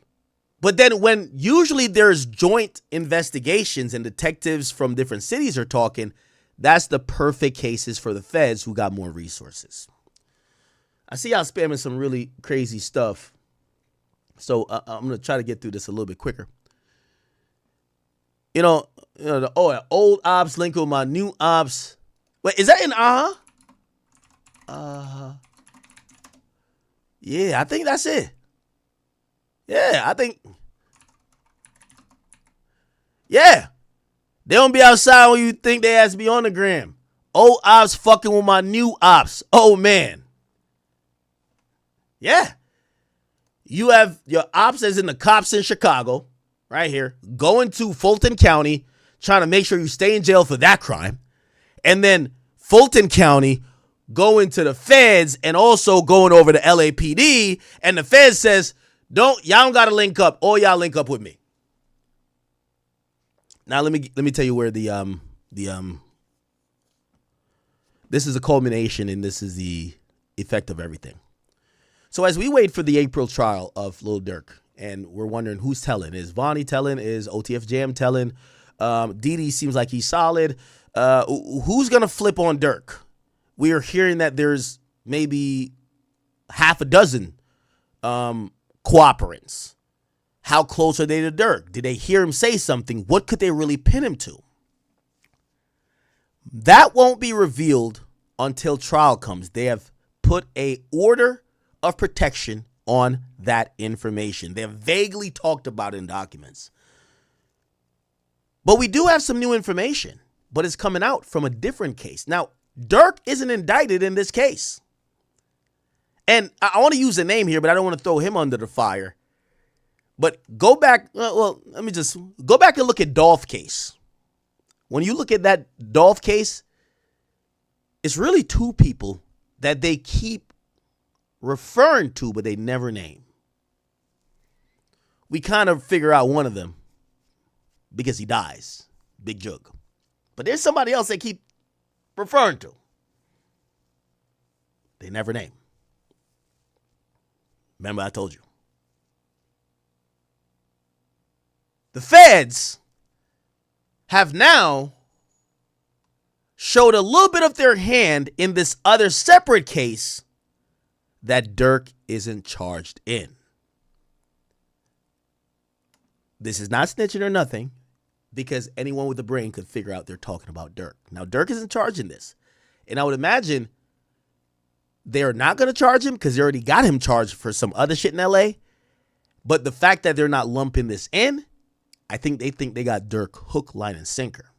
But then when usually there's joint investigations and detectives from different cities are talking, that's the perfect cases for the feds who got more resources. I see y'all spamming some really crazy stuff. So I'm going to try to get through this a little bit quicker. The old ops linked with my new ops. Wait, is that in Yeah, I think that's it. Yeah, I think. Yeah. They don't be outside when you think they has to be on the gram. Old ops fucking with my new ops. Oh, man. Yeah. You have your ops as in the cops in Chicago, right here, going to Fulton County, trying to make sure you stay in jail for that crime. And then Fulton County going to the feds and also going over to LAPD. And the feds says, y'all don't got to link up. All y'all link up with me. Now let me tell you where this is a culmination and this is the effect of everything. So as we wait for the April trial of Lil Durk, and we're wondering who's telling, is Vonnie telling, is OTF Jam telling, Didi seems like he's solid. Who's gonna flip on Durk? We are hearing that there's maybe half a dozen cooperants. How close are they to Durk? Did they hear him say something? What could they really pin him to? That won't be revealed until trial comes. They have put a order of protection on that information. They have vaguely talked about it in documents. But we do have some new information, but it's coming out from a different case. Now, Durk isn't indicted in this case. And I want to use a name here, but I don't want to throw him under the fire. But go back, let me just go back and look at Dolph case. When you look at that Dolph case, it's really two people that they keep referring to, but they never name. We kind of figure out one of them because he dies, Big Jug. But there's somebody else they keep referring to. They never name. Remember, I told you. The feds have now showed a little bit of their hand in this other separate case that Durk isn't charged in. This is not snitching or nothing, because anyone with a brain could figure out they're talking about Durk. Now, Durk isn't charged in this. And I would imagine they're not going to charge him because they already got him charged for some other shit in LA. But the fact that they're not lumping this in, I think they got Durk hook, line, and sinker.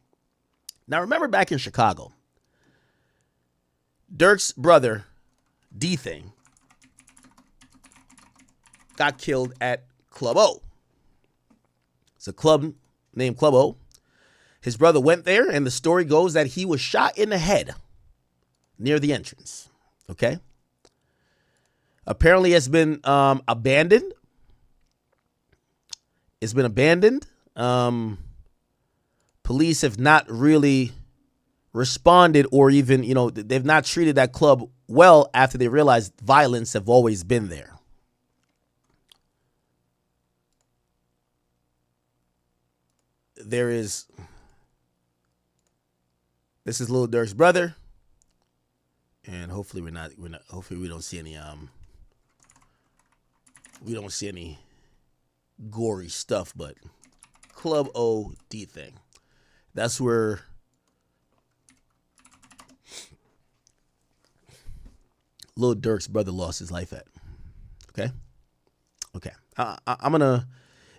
Now, remember back in Chicago, Durk's brother, D-Thing, got killed at Club O. It's a club named Club O. His brother went there, and the story goes that he was shot in the head near the entrance. Okay? Apparently, it's been abandoned. It's been abandoned. Police have not really responded or even, they've not treated that club well after they realized violence have always been there. This is Lil Durk's brother, and hopefully hopefully we don't see any gory stuff, but Club O D-Thing. That's where Lil Durk's brother lost his life at. Okay.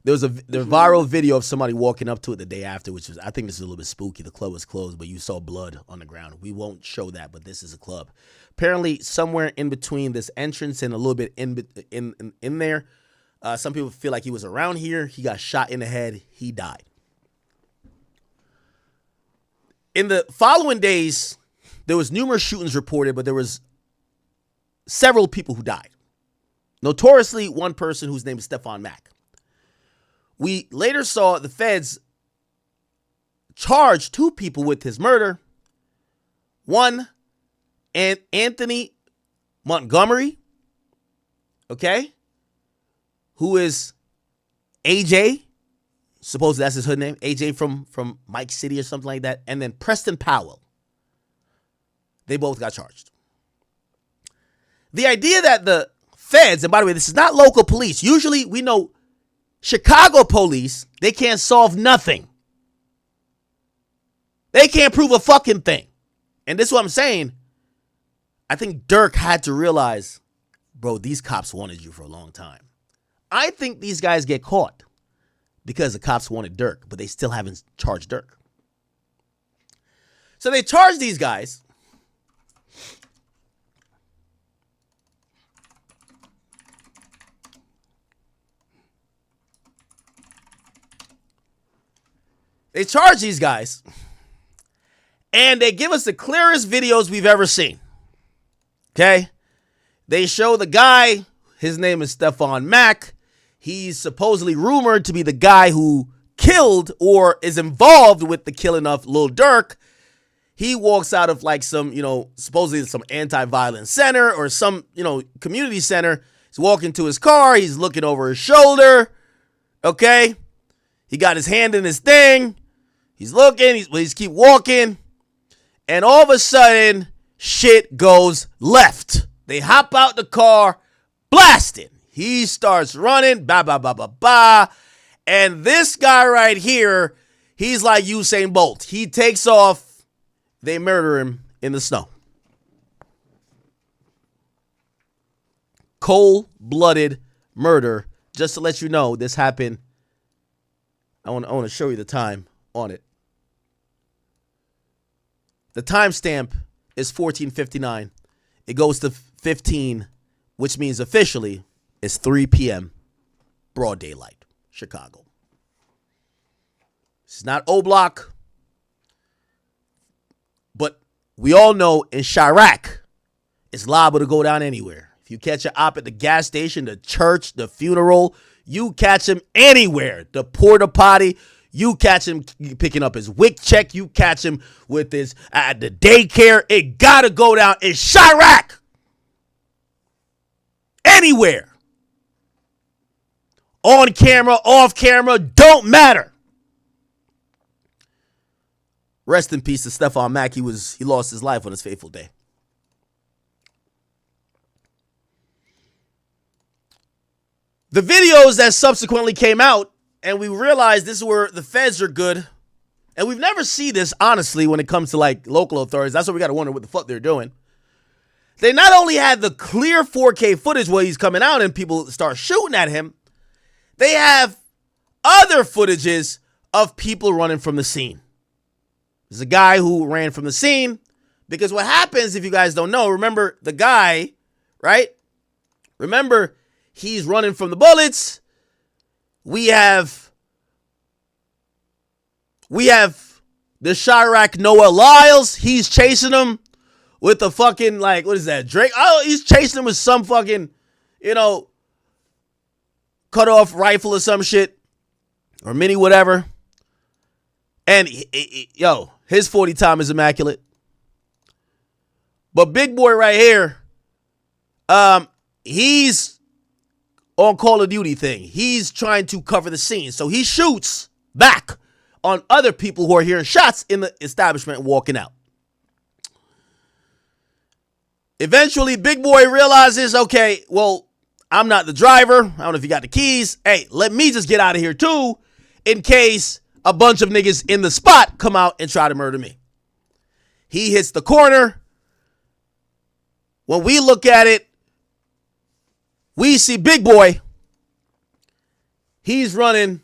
There was a viral video of somebody walking up to it the day after, which was, I think this is a little bit spooky. The club was closed, but you saw blood on the ground. We won't show that, but this is a club. Apparently, somewhere in between this entrance and a little bit in there, some people feel like he was around here. He got shot in the head. He died. In the following days, There was numerous shootings reported, but there was several people who died. Notoriously, one person whose name is Stephon Mack. We later saw the feds charge 2 people with his murder. One, and Anthony Montgomery, okay, who is AJ, supposedly that's his hood name, AJ from Mike City or something like that, and then Preston Powell. They both got charged. The idea that the feds, and by the way, this is not local police. Usually we know Chicago police, they can't solve nothing. They can't prove a fucking thing. And this is what I'm saying. I think Dirk had to realize, bro, these cops wanted you for a long time. I think these guys get caught because the cops wanted Dirk, but they still haven't charged Dirk. So they charged these guys. They charge these guys, and they give us the clearest videos we've ever seen. Okay? They show the guy, his name is Stephon Mack. He's supposedly rumored to be the guy who killed or is involved with the killing of Lil Durk. He walks out of like some, supposedly some anti-violence center or some, community center. He's walking to his car. He's looking over his shoulder. Okay? He got his hand in his thing. He's looking. He's keep walking. And all of a sudden, shit goes left. They hop out the car, blasting. He starts running, ba ba ba ba ba. And this guy right here, he's like Usain Bolt. He takes off. They murder him in the snow. Cold-blooded murder. Just to let you know, this happened. I want to show you the time on it. The timestamp is 14:59. It goes to 15, which means officially it's 3 p.m. broad daylight, Chicago. This is not O-Block, but we all know in Chirac, it's liable to go down anywhere. If you catch an op at the gas station, the church, the funeral, you catch him anywhere. The porta potty, you catch him picking up his WIC check. You catch him with his at the daycare. It gotta go down in Chirac. Anywhere. On camera, off camera, don't matter. Rest in peace to Stephon Mack. He lost his life on his fateful day. The videos that subsequently came out, and we realized this is where the feds are good. And we've never seen this, honestly, when it comes to like local authorities. That's what we got to wonder what the fuck they're doing. They not only had the clear 4K footage where he's coming out and people start shooting at him, they have other footages of people running from the scene. There's a guy who ran from the scene because what happens, if you guys don't know, remember the guy, right? Remember, he's running from the bullets. We have the Chirac Noah Lyles. He's chasing him with a fucking, like, what is that, Drake? Oh, he's chasing him with some fucking, cut off rifle or some shit. Or mini whatever. And, his 40 time is immaculate. But big boy right here, he's on Call of Duty thing. He's trying to cover the scene. So he shoots back on other people who are hearing shots in the establishment and walking out. Eventually, big boy realizes, okay, well, I'm not the driver. I don't know if you got the keys. Hey, let me just get out of here too in case a bunch of niggas in the spot come out and try to murder me. He hits the corner. When we look at it, we see big boy. He's running.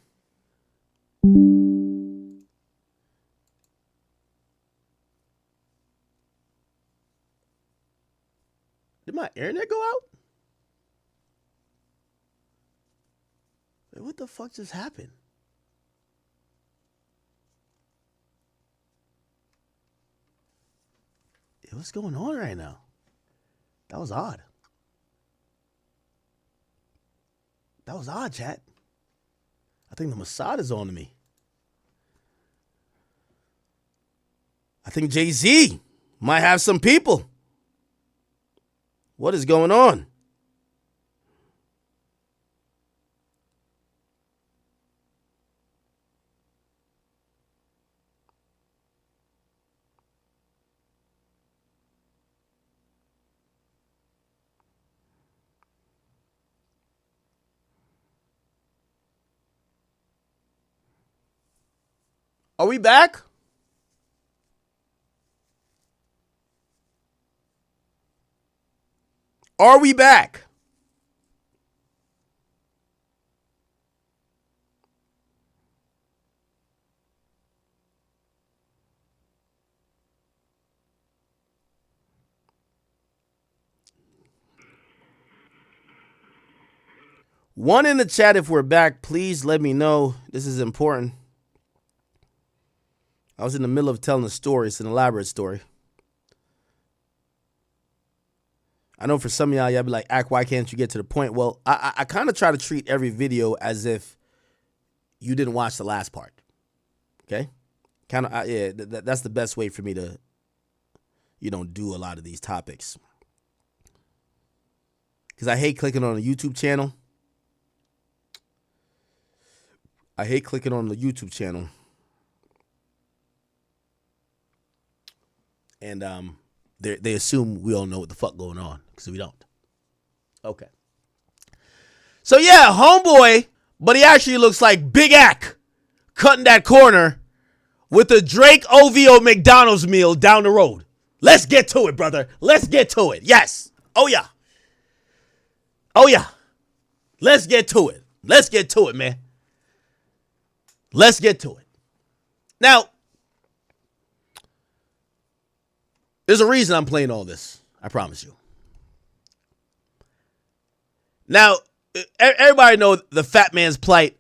Did my internet go out? Wait, what the fuck just happened? what's going on right now? That was odd. That was odd, chat. I think the Mossad is on to me. I think Jay-Z might have some people. What is going on? Are we back? Are we back? One in the chat if we're back. Please let me know. This is important. I was in the middle of telling a story. It's an elaborate story. I know for some of y'all be like, Ack, why can't you get to the point? Well, I kind of try to treat every video as if you didn't watch the last part. Okay? Kind of, yeah, that's the best way for me to, do a lot of these topics. Because I hate clicking on a YouTube channel. And they assume we all know what the fuck going on, because we don't. Okay. So yeah, homeboy, but he actually looks like Big Ack cutting that corner with a Drake OVO McDonald's meal down the road. Let's get to it, brother. Let's get to it. Yes. Oh yeah. Oh yeah. Let's get to it. Let's get to it, man. Let's get to it. Now, there's a reason I'm playing all this. I promise you. Now, everybody know the fat man's plight.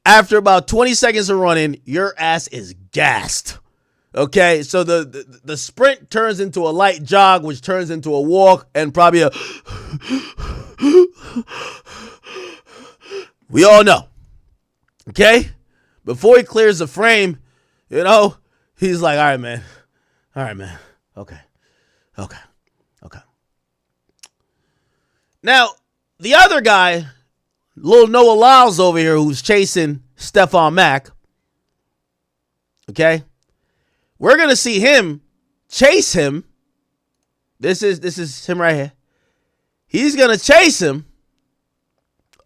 After about 20 seconds of running, your ass is gassed. Okay? So the sprint turns into a light jog, which turns into a walk, and probably a... We all know. Okay? Before he clears the frame, he's like, all right, man. Okay. Now, the other guy, little Noah Lyles over here, who's chasing Stephon Mack. Okay? We're going to see him chase him. This is him right here. He's going to chase him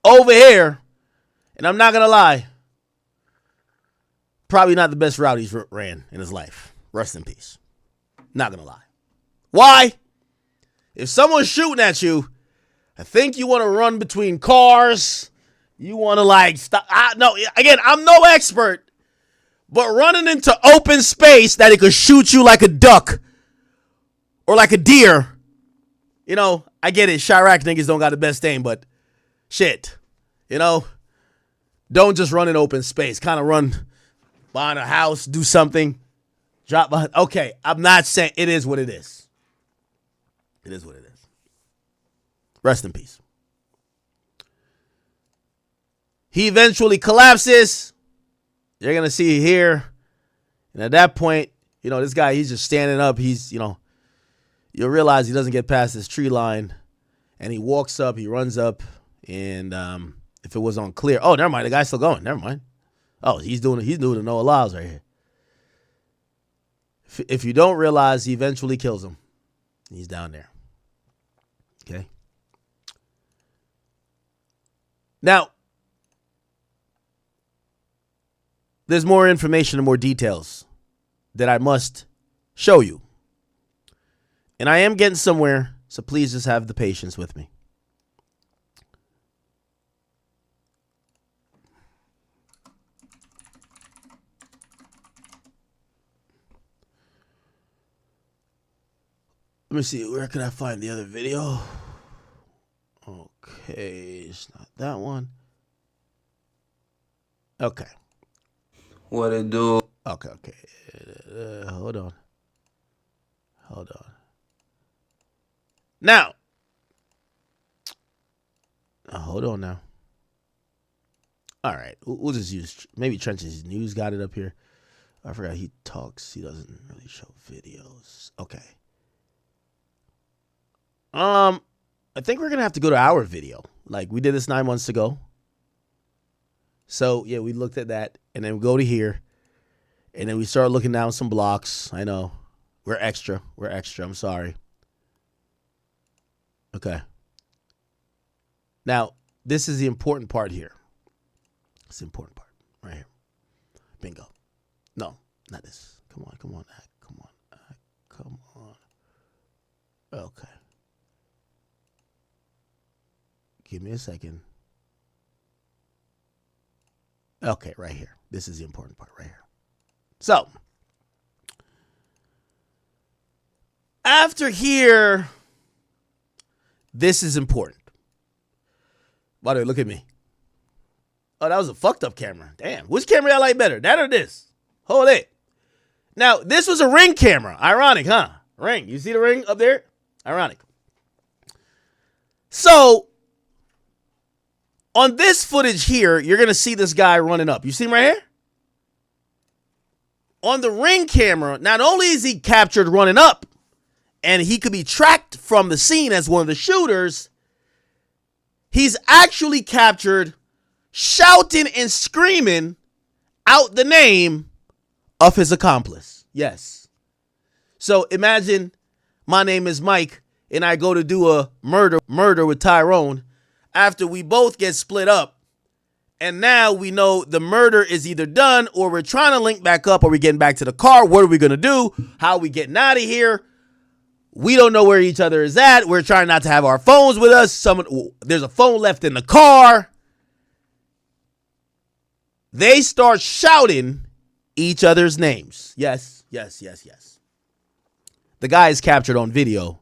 over here. And I'm not going to lie. Probably not the best route he's ran in his life. Rest in peace. Not going to lie. Why? If someone's shooting at you, I think you want to run between cars. You want to stop. No, again, I'm no expert. But running into open space that it could shoot you like a duck or like a deer. I get it. Chirac niggas don't got the best aim, but shit. Don't just run in open space. Kind of run behind a house, do something. Drop behind. Okay, I'm not saying it is what it is. It is what it is. Rest in peace. He eventually collapses. You're going to see here. And at that point, this guy, he's just standing up. He's, you'll realize he doesn't get past this tree line. And he walks up, he runs up. And if it was on clear, oh, never mind. The guy's still going. Never mind. Oh, he's doing the Noah Lyles right here. If you don't realize, he eventually kills him. He's down there. Okay. Now, there's more information and more details that I must show you. And I am getting somewhere, so please just have the patience with me. Let me see, where can I find the other video? Okay, it's not that one. Okay. What it do? Okay. Hold on. Hold on. Now. Hold on now. All right. We'll just use, maybe Trench's News got it up here. I forgot he talks. He doesn't really show videos. Okay. I think we're going to have to go to our video. Like, we did this 9 months ago. So, yeah, we looked at that. And then we go to here. And then we start looking down some blocks. I know. We're extra. I'm sorry. Okay. Now, this is the important part here. It's the important part right here. Bingo. No, not this. Come on. Okay. Give me a second. Okay, right here. This is the important part right here. So, after here, this is important. By the way, look at me. Oh, that was a fucked up camera. Damn. Which camera I like better? That or this? Hold it. Now, this was a Ring camera. Ironic, huh? Ring. You see the Ring up there? Ironic. So, on this footage here, you're going to see this guy running up. You see him right here? On the Ring camera, not only is he captured running up, and he could be tracked from the scene as one of the shooters, he's actually captured shouting and screaming out the name of his accomplice. Yes. So imagine my name is Mike and I go to do a murder with Tyrone. After we both get split up, and now we know the murder is either done or we're trying to link back up or we're getting back to the car. What are we going to do? How are we getting out of here? We don't know where each other is at. We're trying not to have our phones with us. There's a phone left in the car. They start shouting each other's names. Yes. The guy is captured on video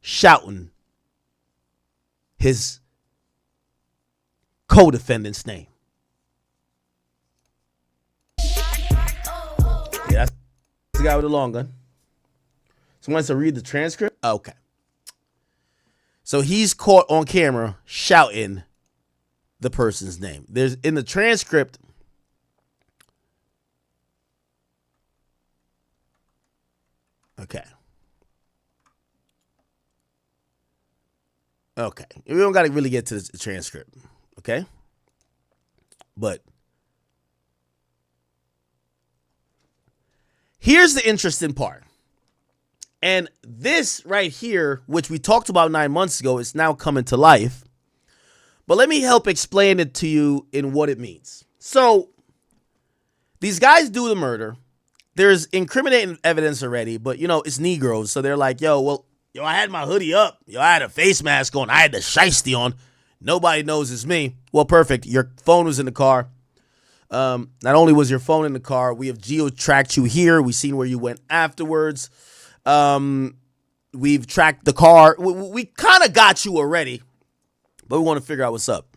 shouting his co-defendant's name. Yeah, that's the guy with the long gun. Someone wants to read the transcript? Okay. So he's caught on camera shouting the person's name. There's in the transcript. Okay. We don't got to really get to the transcript. Okay. But here's the interesting part. And this right here, which we talked about 9 months ago, is now coming to life. But let me help explain it to you in what it means. So these guys do the murder. There's incriminating evidence already, but, it's Negroes. So they're like, I had my hoodie up. I had a face mask on. I had the shiesty on. Nobody knows it's me. Well, perfect. Your phone was in the car. Not only was your phone in the car, we have geo-tracked you here. We've seen where you went afterwards. We've tracked the car. We kind of got you already, but we want to figure out what's up.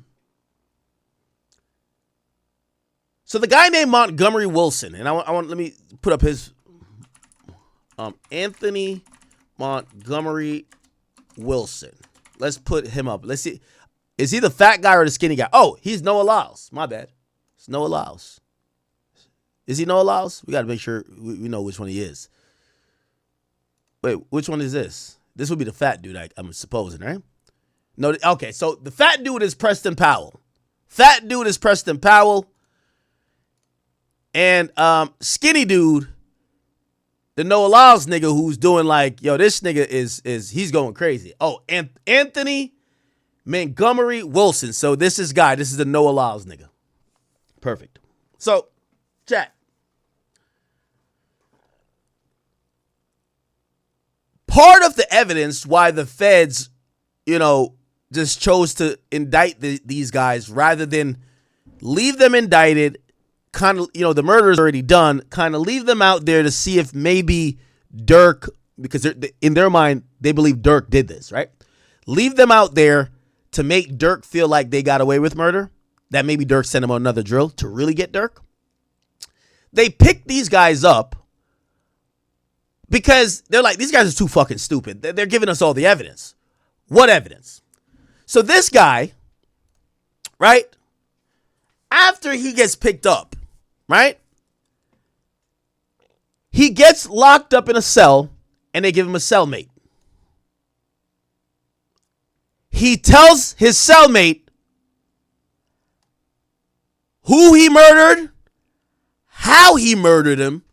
So the guy named Montgomery Wilson, and let me put up his, Anthony Montgomery Wilson. Let's put him up. Let's see. Is he the fat guy or the skinny guy? Oh, he's Noah Lyles. My bad. It's Noah Lyles. Is he Noah Lyles? We got to make sure we know which one he is. Wait, which one is this? This would be the fat dude, I'm supposing, right? No, okay, so the fat dude is Preston Powell. And skinny dude, the Noah Lyles nigga who's doing like, this nigga is he's going crazy. Oh, and Anthony Montgomery Wilson. So this is the Noah Lyles nigga. Perfect. So, chat. Part of the evidence why the feds, just chose to indict these guys rather than leave them indicted, kind of, the murder is already done, kind of leave them out there to see if maybe Dirk, because in their mind, they believe Dirk did this, right? Leave them out there to make Dirk feel like they got away with murder, that maybe Dirk sent him on another drill to really get Dirk. They picked these guys up, Because they're like, these guys are too fucking stupid. They're giving us all the evidence. What evidence? So this guy, right, after he gets picked up, right, he gets locked up in a cell and they give him a cellmate. He tells his cellmate who he murdered, how he murdered him,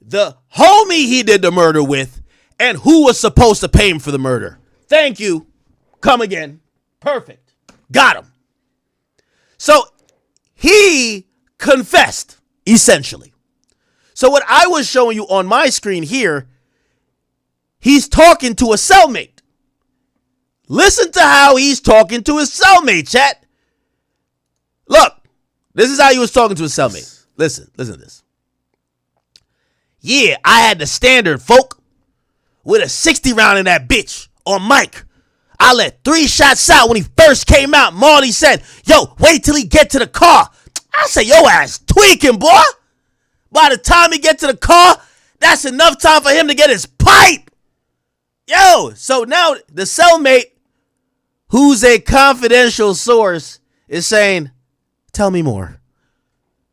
the homie he did the murder with, and who was supposed to pay him for the murder. Thank you. Come again. Perfect. Got him. So he confessed, essentially. So what I was showing you on my screen here, he's talking to a cellmate. Listen to how he's talking to his cellmate, chat. Look, this is how he was talking to his cellmate. Listen to this. Yeah, I had the standard, folk, with a 60 round in that bitch on Mike. I let 3 shots out when he first came out. Marty said, yo, wait till he get to the car. I said, yo ass tweaking, boy. By the time he get to the car, that's enough time for him to get his pipe. Yo, so now the cellmate, who's a confidential source, is saying, tell me more.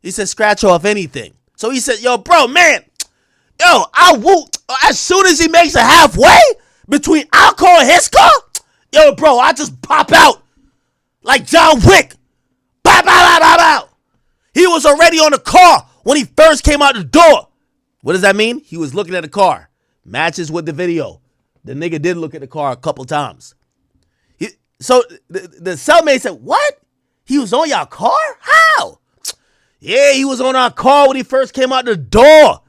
He said, scratch off anything. So he said, yo, bro, man, yo, I won't. As soon as he makes it halfway between our car and his car, yo, bro, I just pop out like John Wick. Pop out. He was already on the car when he first came out the door. What does that mean? He was looking at the car. Matches with the video. The nigga did look at the car a couple times. So the cellmate said, what? He was on your car? How? Yeah, he was on our car when he first came out the door.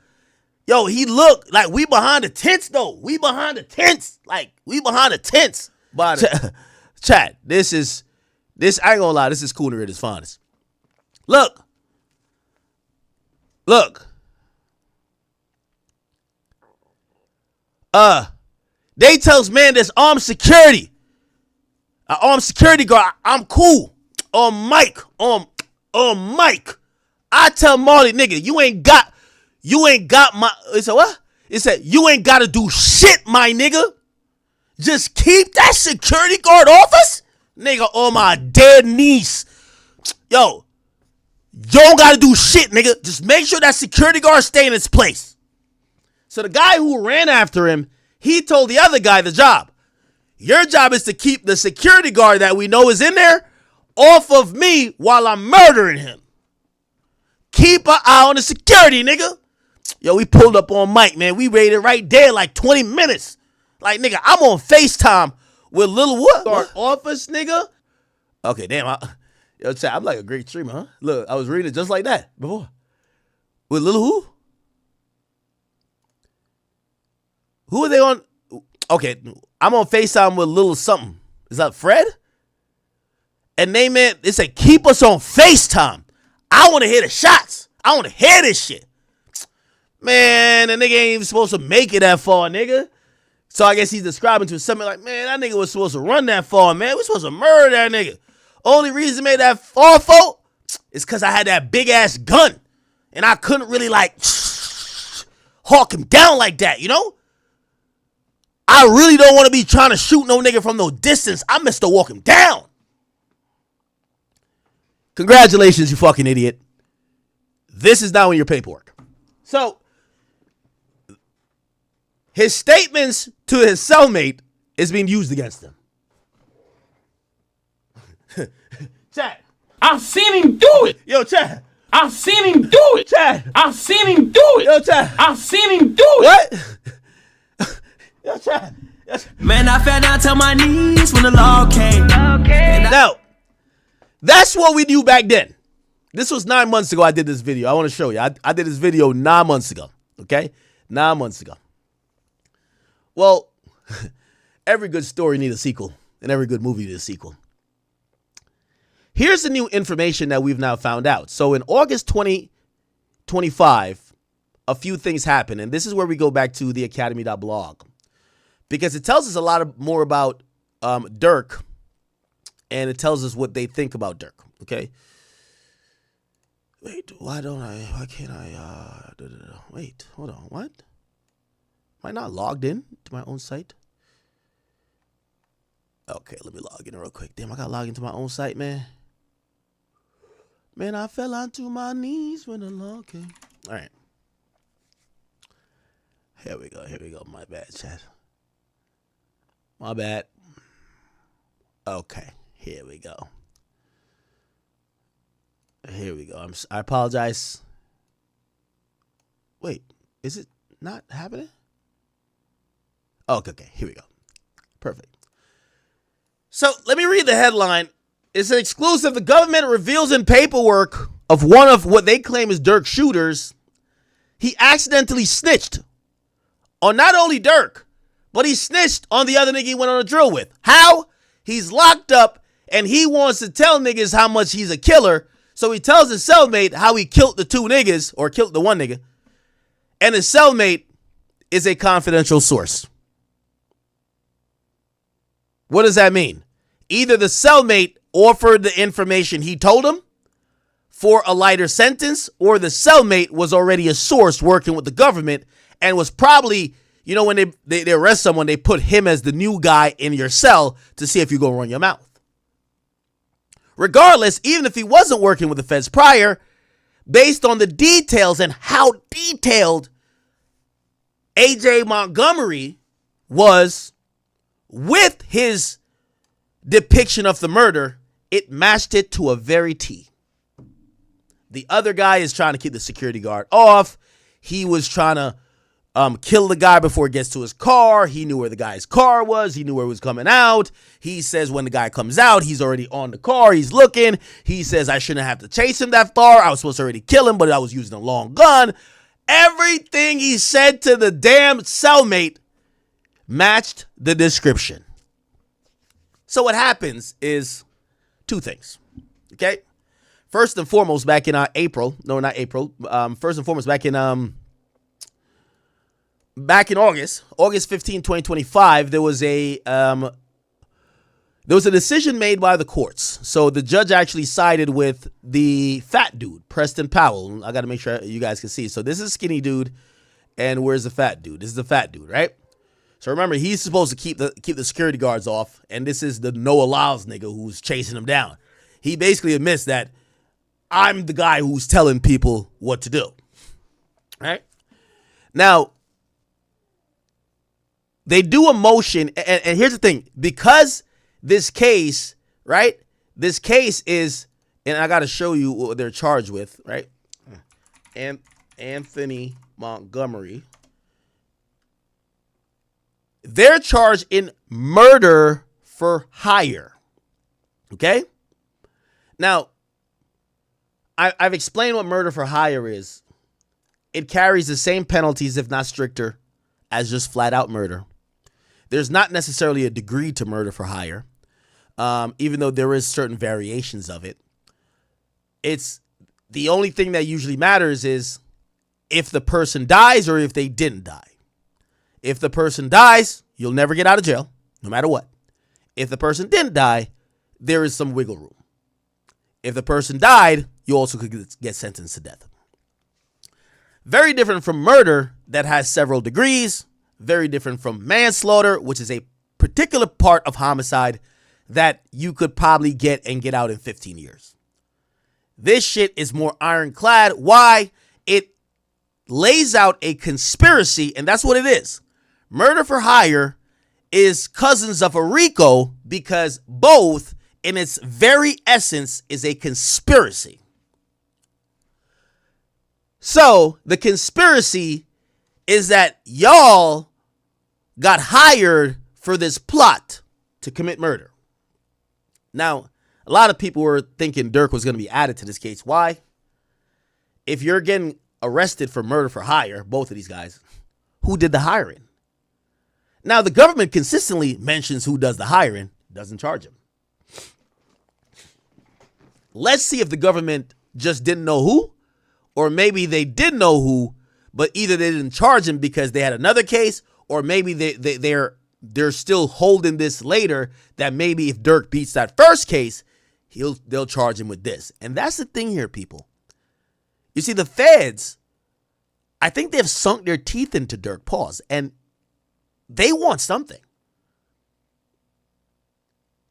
Yo, he looked like we behind the tents, though. We behind the tents. But chat, this, I ain't gonna lie, this is cooler at its finest. Look. They tells man there's armed security. An armed security guard. I'm cool. On Mike. I tell Marley, nigga, you ain't got my. It said what? It said you ain't got to do shit, my nigga. Just keep that security guard off us, nigga. On my dead niece, yo, you don't got to do shit, nigga. Just make sure that security guard stay in its place. So the guy who ran after him, he told the other guy the job. Your job is to keep the security guard that we know is in there off of me while I'm murdering him. Keep an eye on the security, nigga. Yo, we pulled up on Mike, man. We waited right there like 20 minutes. Like, nigga, I'm on FaceTime with Lil what? Office, nigga. Okay, damn. Yo, chat, I'm like a great streamer, huh? Look, I was reading it just like that before. With Lil who? Who are they on? Okay, I'm on FaceTime with Lil something. Is that Fred? And they said, keep us on FaceTime. I want to hear the shots. I want to hear this shit. Man, the nigga ain't even supposed to make it that far, nigga. So I guess he's describing to something like, man, that nigga was supposed to run that far, man. We're supposed to murder that nigga. Only reason he made that far, folk, is because I had that big-ass gun. And I couldn't really, like, hawk him down like that, you know? I really don't want to be trying to shoot no nigga from no distance. I missed to walk him down. Congratulations, you fucking idiot. This is now in your paperwork. So, his statements to his cellmate is being used against him. Chat. I've seen him do it. Yo, chat. I've seen him do it. Chat. I've seen him do it. Yo, chat. I've seen him do it. What? Yo, chat. Man, I fell down to my knees when the law came. Now, that's what we knew back then. This was 9 months ago I did this video. I want to show you. I did this video 9 months ago. Okay? 9 months ago. Well, every good story needs a sequel. And every good movie needs a sequel. Here's the new information that we've now found out. So in August 2025, a few things happened. And this is where we go back to theakademy.blog. Because it tells us a lot more about Dirk. And it tells us what they think about Dirk. Okay? Wait, why can't I, wait, hold on, what? Am I not logged in to my own site? Okay, let me log in real quick. Damn, I got to log into my own site, man. Man, I fell onto my knees when the law came. All right. Here we go. My bad, chat. My bad. Okay, here we go. I apologize. Wait, is it not happening? Okay, here we go. Perfect. So let me read the headline. It's an exclusive. The government reveals in paperwork of one of what they claim is Dirk's shooters, he accidentally snitched on not only Dirk, but he snitched on the other nigga he went on a drill with. How? He's locked up and he wants to tell niggas how much he's a killer. So he tells his cellmate how he killed the two niggas, or killed the one nigga. And his cellmate is a confidential source. What does that mean? Either the cellmate offered the information he told him for a lighter sentence, or the cellmate was already a source working with the government and was probably, you know, when they arrest someone, they put him as the new guy in your cell to see if you're going to run your mouth. Regardless, even if he wasn't working with the feds prior, based on the details and how detailed A.J. Montgomery was with his depiction of the murder, it matched it to a very T. The other guy is trying to keep the security guard off. He was trying to kill the guy before he gets to his car. He knew where the guy's car was. He knew where it was coming out. He says when the guy comes out, he's already on the car. He's looking. He says, I shouldn't have to chase him that far. I was supposed to already kill him, but I was using a long gun. Everything he said to the damn cellmate matched the description. So what happens is two things, okay? First and foremost, back in April, no, not April. First and foremost, back in August 15, 2025, there was a decision made by the courts. So the judge actually sided with the fat dude, Preston Powell. I got to make sure you guys can see. So this is a skinny dude, and where's the fat dude? This is the fat dude, right? So remember, he's supposed to keep the security guards off, and this is the Noah Lyles nigga who's chasing him down. He basically admits that I'm the guy who's telling people what to do, right? Now, they do a motion, and here's the thing. Because this case, right, this case is, and I got to show you what they're charged with, right? Anthony Montgomery. They're charged in murder for hire. Okay? Now, I've explained what murder for hire is. It carries the same penalties, if not stricter, as just flat out murder. There's not necessarily a degree to murder for hire, even though there is certain variations of it. It's the only thing that usually matters is if the person dies or if they didn't die. If the person dies, you'll never get out of jail, no matter what. If the person didn't die, there is some wiggle room. If the person died, you also could get sentenced to death. Very different from murder that has several degrees. Very different from manslaughter, which is a particular part of homicide that you could probably get out in 15 years. This shit is more ironclad. Why? It lays out a conspiracy, and that's what it is. Murder for hire is cousins of a RICO because both, in its very essence, is a conspiracy. So the conspiracy is that y'all got hired for this plot to commit murder. Now, a lot of people were thinking Dirk was going to be added to this case. Why? If you're getting arrested for murder for hire, both of these guys, who did the hiring? Now, the government consistently mentions who does the hiring, doesn't charge him. Let's see if the government just didn't know who, or maybe they did know who, but either they didn't charge him because they had another case, or maybe they're still holding this later, that maybe if Dirk beats that first case, they'll charge him with this. And that's the thing here, people. You see, the feds, I think they've sunk their teeth into Dirk. Pause. And they want something.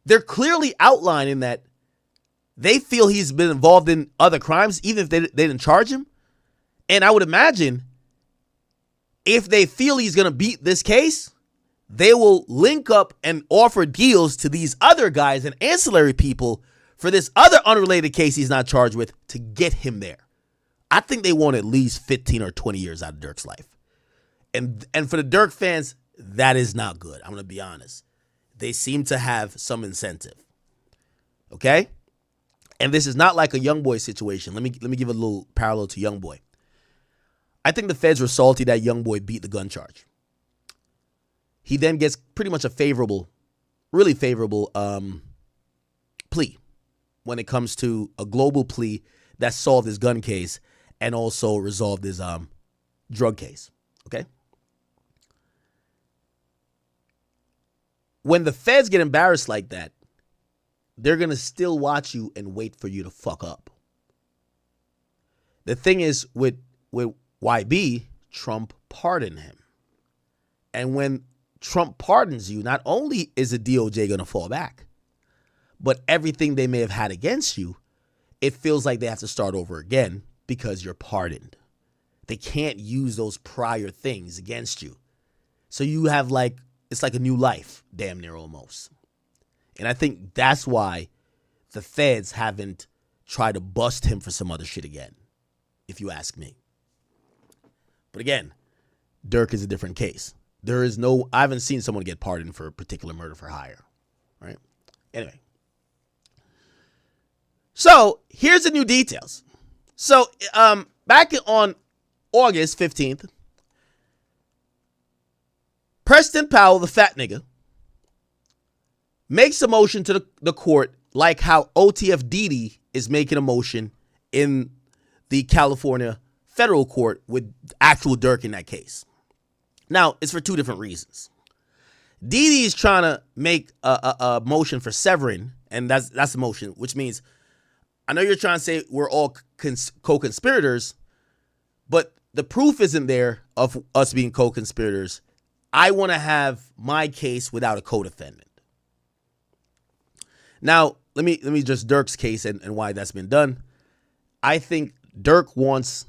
They're clearly outlining that they feel he's been involved in other crimes, even if they didn't charge him. And I would imagine if they feel he's going to beat this case, they will link up and offer deals to these other guys and ancillary people for this other unrelated case he's not charged with to get him there. I think they want at least 15 or 20 years out of Dirk's life. And for the Dirk fans, that is not good. I'm going to be honest. They seem to have some incentive. Okay? And this is not like a YoungBoy situation. Let me give a little parallel to YoungBoy. I think the feds were salty that YoungBoy beat the gun charge. He then gets pretty much a really favorable plea when it comes to a global plea that solved his gun case and also resolved his drug case. Okay? When the feds get embarrassed like that, they're going to still watch you and wait for you to fuck up. The thing is, with YB, Trump pardoned him. And when Trump pardons you, not only is the DOJ going to fall back, but everything they may have had against you, it feels like they have to start over again because you're pardoned. They can't use those prior things against you. So you have it's like a new life, damn near almost. And I think that's why the feds haven't tried to bust him for some other shit again, if you ask me. But again, Dirk is a different case. I haven't seen someone get pardoned for a particular murder for hire, right? Anyway. So here's the new details. So back on August 15th, Preston Powell, the fat nigga, makes a motion to the court like how OTF Didi is making a motion in the California federal court with actual Dirk in that case. Now, it's for two different reasons. Didi is trying to make a motion for severing, and that's the motion, which means I know you're trying to say we're all co-conspirators, but the proof isn't there of us being co-conspirators. I want to have my case without a co-defendant. Now, let me just Dirk's case and why that's been done. I think Dirk wants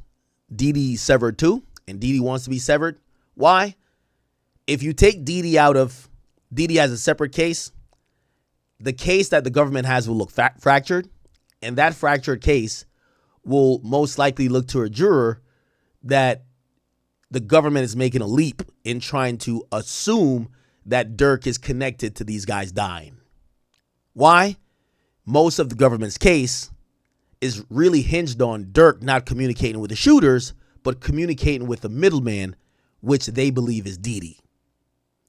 Didi severed too, and Didi wants to be severed. Why? If you take Didi out of Didi as a separate case, the case that the government has will look fractured, and that fractured case will most likely look to a juror that the government is making a leap in trying to assume that Dirk is connected to these guys dying. Why? Most of the government's case is really hinged on Dirk not communicating with the shooters, but communicating with the middleman, which they believe is Didi.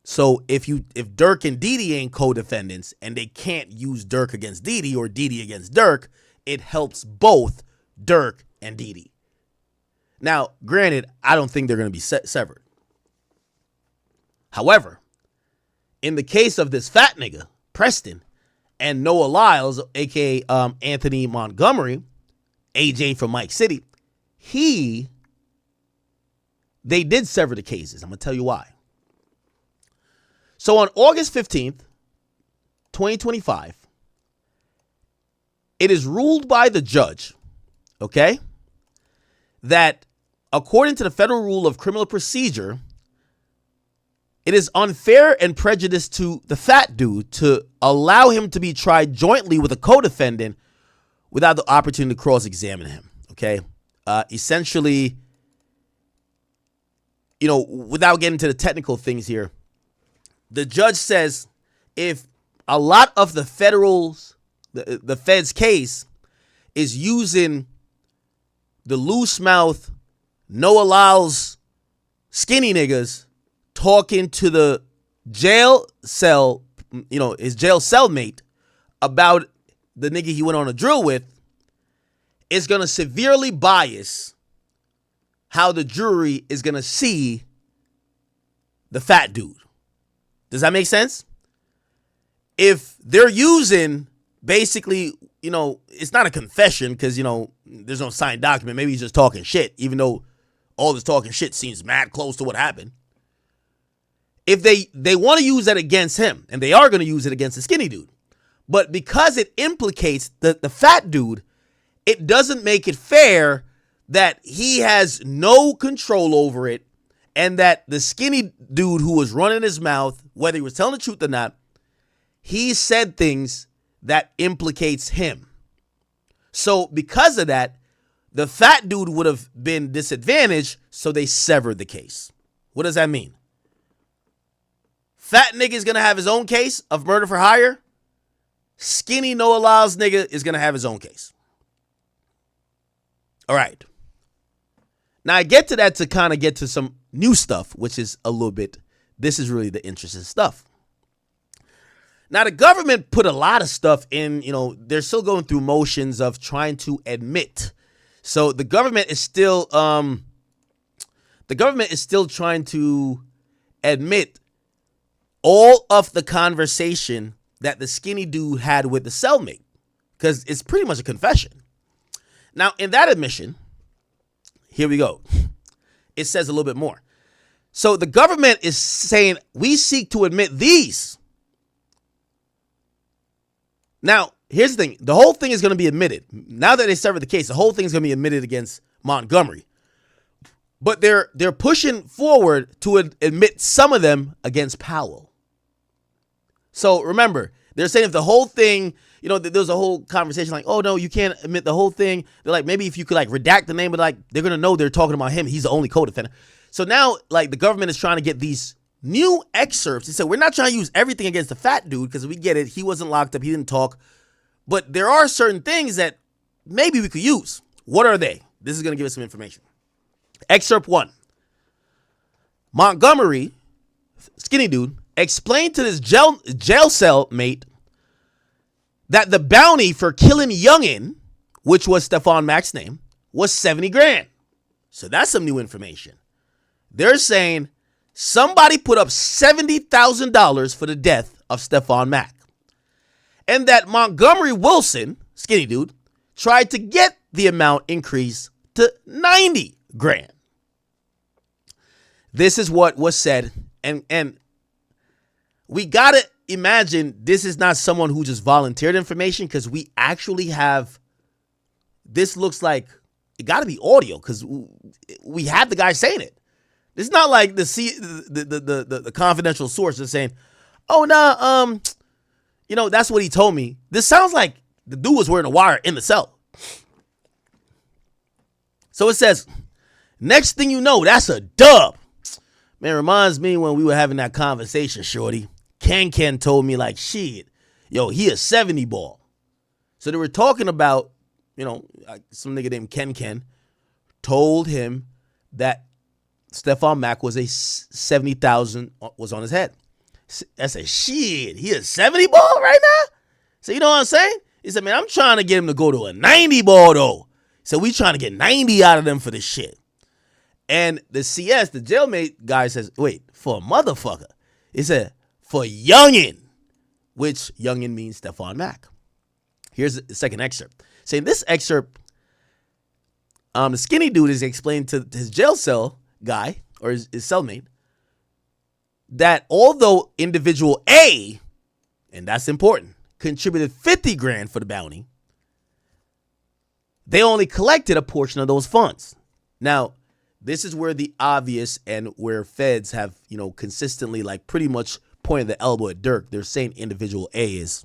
So if Dirk and Didi ain't co-defendants and they can't use Dirk against Didi or Didi against Dirk, it helps both Dirk and Didi. Now, granted, I don't think they're going to be severed. However, in the case of this fat nigga, Preston, and Noah Lyles, a.k.a. Anthony Montgomery, AJ from Mike City, they did sever the cases. I'm going to tell you why. So on August 15th, 2025, it is ruled by the judge, okay, that according to the federal rule of criminal procedure, it is unfair and prejudice to the fat dude to allow him to be tried jointly with a co-defendant without the opportunity to cross-examine him, okay? Essentially, without getting to the technical things here, the judge says if a lot of the fed's case is using the loose mouth Noah Lyles skinny niggas talking to the jail cell, his jail cellmate about the nigga he went on a drill with, it's going to severely bias how the jury is going to see the fat dude. Does that make sense? If they're using basically, it's not a confession because, there's no signed document. Maybe he's just talking shit, even though all this talking shit seems mad close to what happened. if they want to use that against him, and they are going to use it against the skinny dude, but because it implicates the fat dude, it doesn't make it fair that he has no control over it, and that the skinny dude who was running his mouth, whether he was telling the truth or not, he said things that implicates him. So because of that, the fat dude would have been disadvantaged, so they severed the case. What does that mean? Fat nigga is going to have his own case of murder for hire. Skinny Noah Lyles nigga is going to have his own case. All right. Now I get to that to kind of get to some new stuff, which is a little bit, this is really the interesting stuff. Now the government put a lot of stuff in, they're still going through motions of trying to admit. So the government is still trying to admit all of the conversation that the skinny dude had with the cellmate, because it's pretty much a confession. Now, in that admission, here we go. It says a little bit more. So the government is saying, we seek to admit these. Now, here's the thing. The whole thing is going to be admitted. Now that they severed the case, the whole thing is going to be admitted against Montgomery. But they're pushing forward to admit some of them against Powell. So remember, they're saying if the whole thing, there's a whole conversation like, oh no, you can't admit the whole thing. They're like, maybe if you could redact the name, but they're going to know they're talking about him. He's the only co-defendant. So now the government is trying to get these new excerpts. They said, we're not trying to use everything against the fat dude because we get it. He wasn't locked up. He didn't talk. But there are certain things that maybe we could use. What are they? This is going to give us some information. Excerpt 1. Montgomery, skinny dude, explained to this jail cell mate that the bounty for killing Youngin, which was Stephon Mack's name, was $70,000. So that's some new information. They're saying somebody put up $70,000 for the death of Stephon Mack. And that Montgomery Wilson, skinny dude, tried to get the amount increased to $90,000. This is what was said, and we gotta imagine this is not someone who just volunteered information, because we actually have, this looks like it gotta be audio, because we have the guy saying it. It's not like the confidential source is saying, oh no, that's what he told me. This sounds like the dude was wearing a wire in the cell. So it says, next thing you know, that's a dub. Man, reminds me when we were having that conversation, shorty. Ken told me shit, he a 70 ball. So they were talking about, some nigga named Ken told him that Stephon Mack was a 70,000 was on his head. I said, shit, he a 70 ball right now? So you know what I'm saying? He said, man, I'm trying to get him to go to a 90 ball though. So we trying to get 90 out of them for this shit. And the CS, the jailmate guy says, wait, for a motherfucker. He said, for Youngin, which Youngin means Stephon Mack. Here's the second excerpt. Saying this excerpt, the skinny dude is explaining to his jail cell guy, or his cellmate, that although individual A, and that's important, contributed $50,000 for the bounty, they only collected a portion of those funds. Now, this is where the obvious and where feds have, consistently pretty much pointed the elbow at Dirk. They're saying individual A is.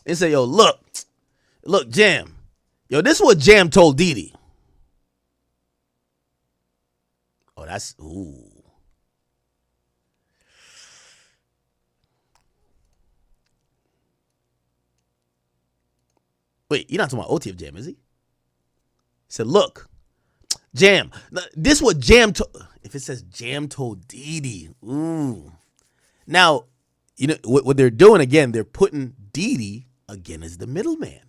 And say, yo, look, Jam. Yo, this is what Jam told Didi. Oh, that's, ooh. Wait, you're not talking about OTF Jam, is he? He said, look, Jam, this is what Jam told. If it says Jam told Didi, ooh. Now, what they're doing again, they're putting Didi again as the middleman.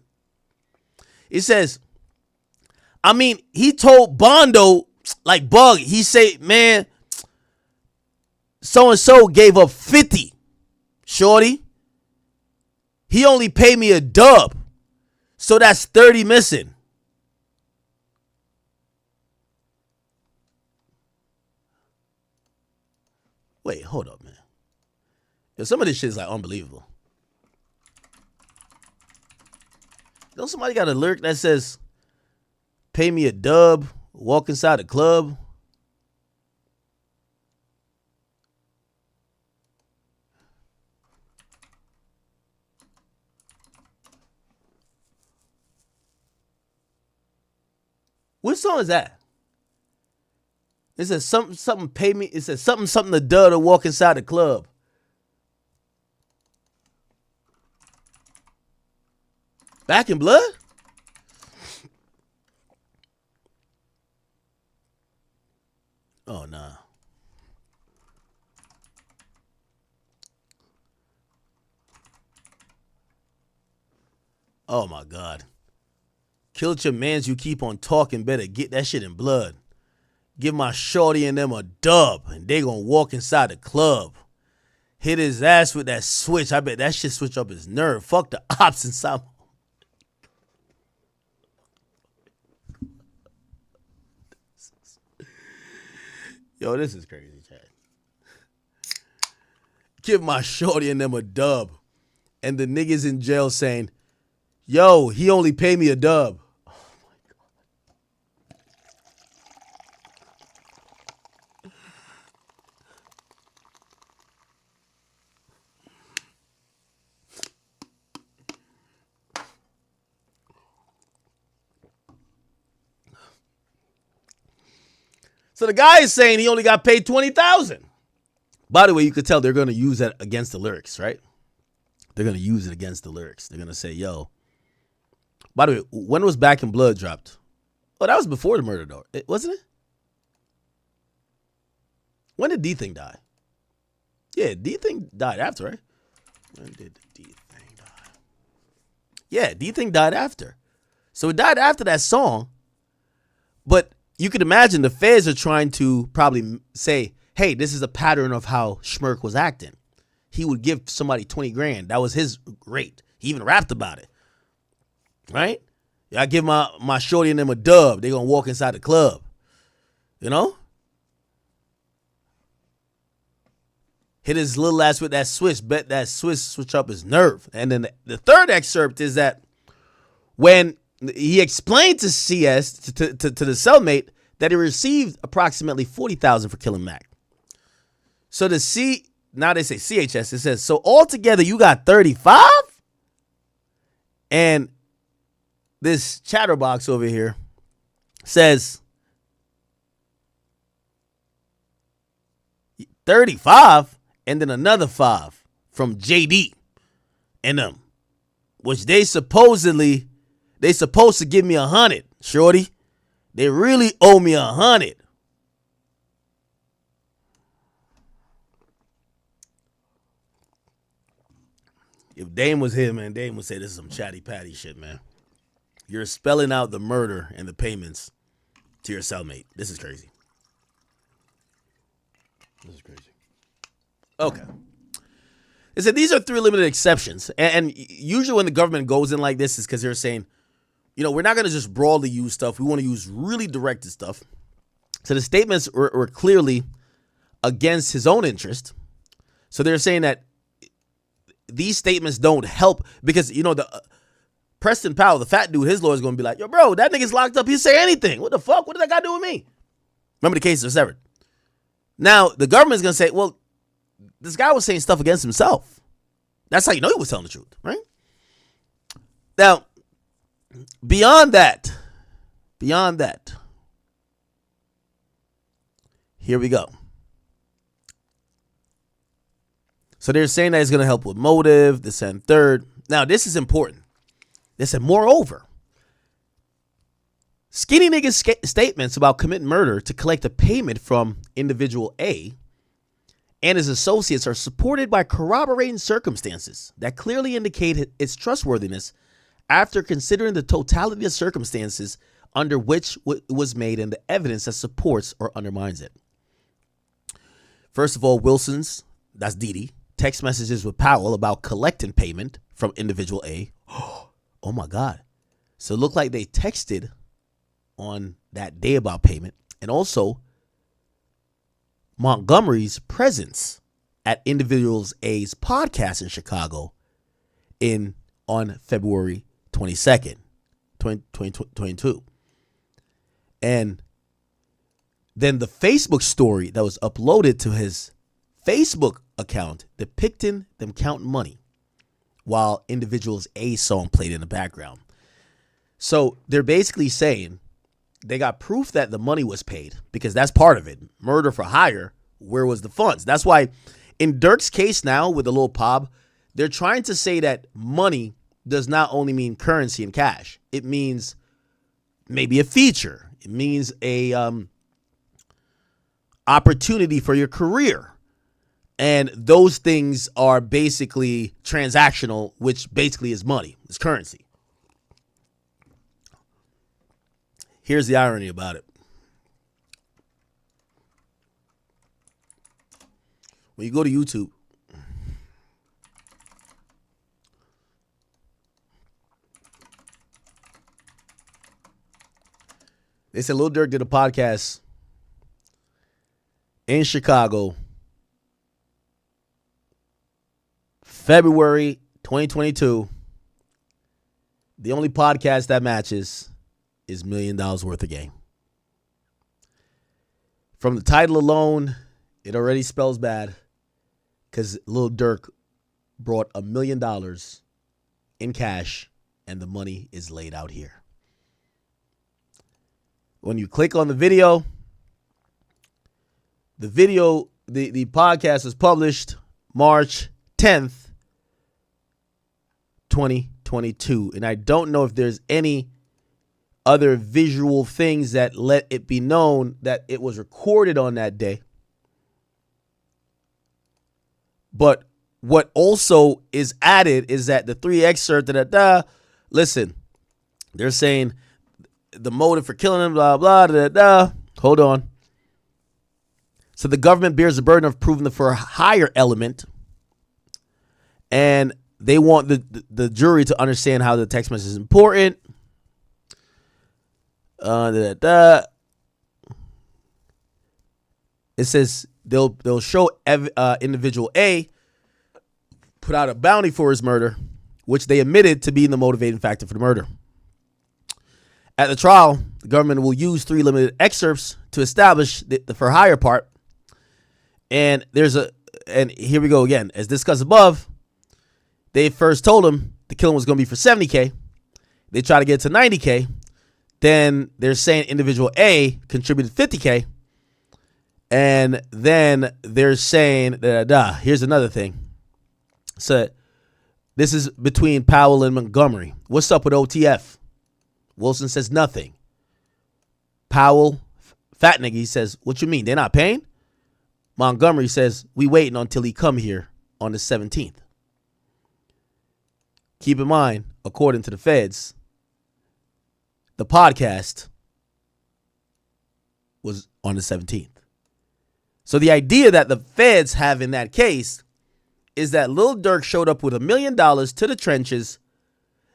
It says, he told Bondo, Bug, he say, man, so-and-so gave up 50. Shorty, he only paid me a dub. So that's 30 missing. Wait, hold up, man. Yo, some of this shit is like unbelievable. You know, somebody got a lyric that says, "Pay me a dub, walk inside the club." What song is that? It says something pay me. It says something a dub to walk inside the club. Back in Blood? Oh, nah. Oh, my God. Killed your mans, you keep on talking, better get that shit in blood. Give my shorty and them a dub, and they gonna walk inside the club. Hit his ass with that switch. I bet that shit switch up his nerve. Fuck the ops inside. Yo, this is crazy, Chad. Give my shorty and them a dub. And the niggas in jail saying, yo, he only paid me a dub. Oh, my God. So the guy is saying he only got paid $20,000. By the way, you could tell they're going to use that against the lyrics, right? They're going to use it against the lyrics. They're going to say, yo. By the way, when was Back in Blood dropped? Oh, that was before the murder, though. Wasn't it? When did D-Thing die? Yeah, D-Thing died after, right? When did D-Thing die? Yeah, D-Thing died after. So it died after that song. But you could imagine the feds are trying to probably say, hey, this is a pattern of how Schmirk was acting. He would give somebody 20 grand. That was his rate. He even rapped about it. Right? I give my shorty and them a dub. They're going to walk inside the club. You know? Hit his little ass with that switch. Bet that switch up his nerve. And then the third excerpt is that when he explained to CS, to the cellmate, that he received approximately $40,000 for killing Mac. So now they say CHS, it says, so altogether you got 35? And this chatterbox over here says 35 and then another 5 from JD and them, which they supposed to give me 100, shorty. They really owe me 100. If Dame was here, man, Dame would say this is some chatty patty shit, man. You're spelling out the murder and the payments to your cellmate. This is crazy. This is crazy. Okay. It said these are 3 limited exceptions. And usually when the government goes in like this is because they're saying, you know, we're not going to just broadly use stuff. We want to use really directed stuff. So the statements were clearly against his own interest. So they're saying that these statements don't help because, you know, the Preston Powell, the fat dude, his lawyer's going to be like, yo, bro, that nigga's locked up. He'll say anything. What the fuck? What did that got to do with me? Remember the cases are severed. Now, the government's going to say, well, this guy was saying stuff against himself. That's how you know he was telling the truth, right? Now, beyond that, here we go. So they're saying that it's going to help with motive, this and third. Now, this is important. They said, moreover, skinny niggas' statements about committing murder to collect a payment from individual A and his associates are supported by corroborating circumstances that clearly indicate its trustworthiness after considering the totality of circumstances under which it was made and the evidence that supports or undermines it. First of all, Wilson's, that's Didi, text messages with Powell about collecting payment from individual A. Oh my God. So it looked like they texted on that day about payment. And also, Montgomery's presence at Individuals A's podcast in Chicago on February 22nd, 2022. And then the Facebook story that was uploaded to his Facebook account depicting them counting money while Individuals A song played in the background. So they're basically saying they got proof that the money was paid because that's part of it. Murder for hire. Where was the funds? That's why in Dirk's case now with the Lil Pop, they're trying to say that money does not only mean currency and cash. It means maybe a feature. It means a opportunity for your career. And those things are basically transactional, which basically is money. It's currency. Here's the irony about it. When you go to YouTube, they said Lil Durk did a podcast in Chicago, February 2022. The only podcast that matches is $1 million worth of game. From the title alone, it already spells bad because Lil Durk brought $1 million in cash and the money is laid out here. When you click on the podcast was published March 10th, 2022. And I don't know if there's any other visual things that let it be known that it was recorded on that day. But what also is added is that the 3 excerpt, listen, they're saying the motive for killing him, blah, blah, Hold on. So the government bears the burden of proving the for hire element. And they want the jury to understand how the text message is important. It says they'll show individual A put out a bounty for his murder, which they admitted to being the motivating factor for the murder. At the trial, the government will use 3 limited excerpts to establish the for hire part. And and here we go again. As discussed above, they first told him the killing was going to be for $70K. They try to get it to $90K. Then they're saying individual A contributed $50K. And then they're saying, here's another thing. So this is between Powell and Montgomery. What's up with OTF? Wilson says nothing. Powell, fat nigga, he says, what you mean? They're not paying? Montgomery says, we waiting until he come here on the 17th. Keep in mind, according to the feds, the podcast was on the 17th. So the idea that the feds have in that case is that Lil Durk showed up with $1 million to the trenches,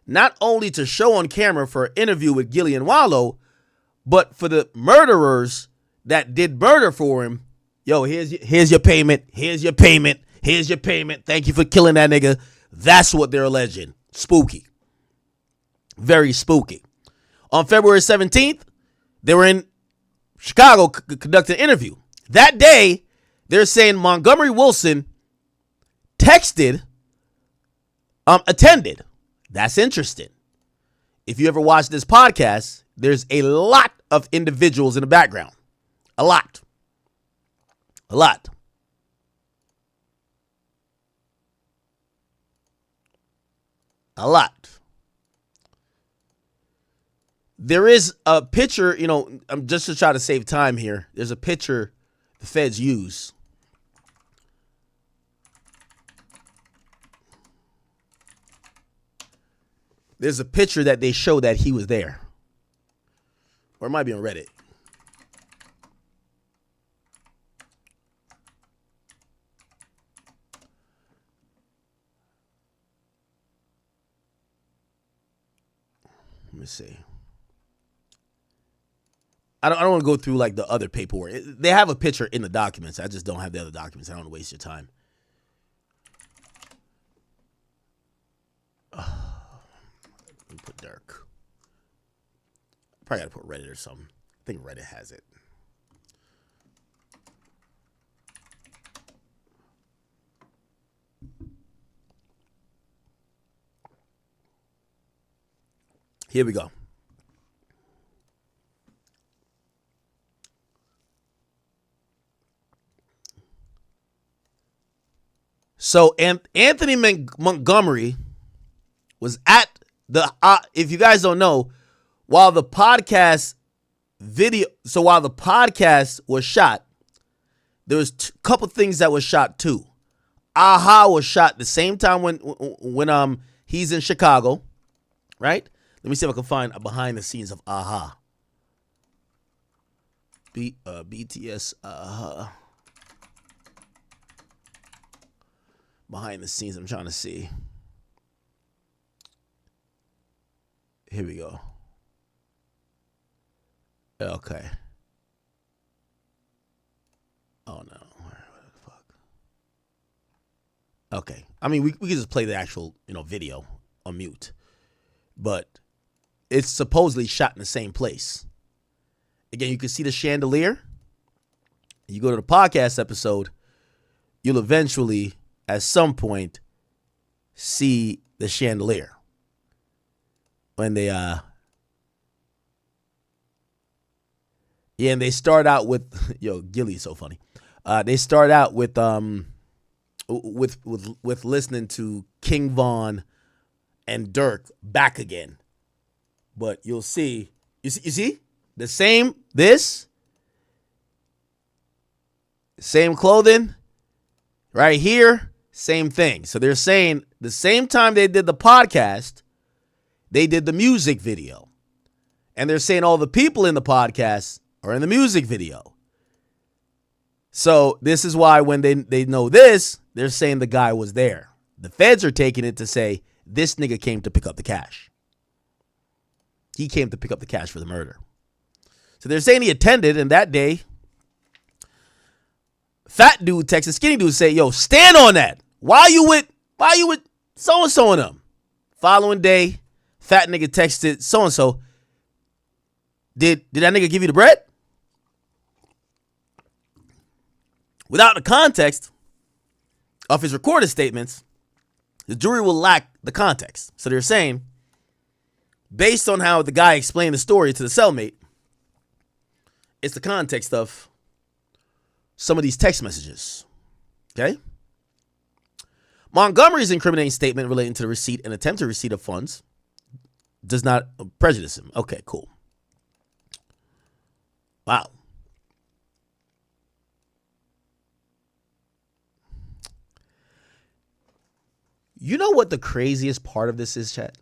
not only to show on camera for an interview with Gillian Wallow, but for the murderers that did murder for him. Yo, here's your payment. Here's your payment. Here's your payment. Thank you for killing that nigga. That's what they're alleging. Spooky. Very spooky. On February 17th, they were in Chicago conducting an interview. That day, they're saying Montgomery Wilson attended. That's interesting. If you ever watch this podcast, there's a lot of individuals in the background. A lot. There is a picture, I'm just to try to save time here. There's a picture the feds use. There's a picture that they show that he was there. Or it might be on Reddit. Let me see. I don't want to go through like the other paperwork. They have a picture in the documents. I just don't have the other documents. I don't want to waste your time. Let me put Dirk. Probably got to put Reddit or something. I think Reddit has it. Here we go. So Anthony Montgomery was at the, if you guys don't know, while the podcast was shot, there was a couple things that was shot too. Aha was shot the same time when he's in Chicago, right? Let me see if I can find a behind the scenes of Aha. BTS Aha. Behind the scenes, I'm trying to see. Here we go. Okay. Oh no. What the fuck? Okay. I mean, we could just play the actual, video on mute. But it's supposedly shot in the same place. Again, you can see the chandelier. You go to the podcast episode, you'll eventually, at some point, see the chandelier. When they and they start out with Gilly's so funny. They start out with listening to King Von and Dirk back again. But you'll see, you see the same same clothing right here, same thing. So they're saying the same time they did the podcast, they did the music video. And they're saying all the people in the podcast are in the music video. So this is why when they know this, they're saying the guy was there. The feds are taking it to say this nigga came to pick up the cash. He came to pick up the cash for the murder. So they're saying he attended, and that day, fat dude texted skinny dude, say, yo, stand on that. Why you with so-and-so and them? Following day, fat nigga texted so-and-so, did that nigga give you the bread? Without the context of his recorded statements, the jury will lack the context. So they're saying, based on how the guy explained the story to the cellmate, it's the context of some of these text messages. Okay? Montgomery's incriminating statement relating to the receipt and attempted receipt of funds does not prejudice him. Okay, cool. Wow. You know what the craziest part of this is, chat?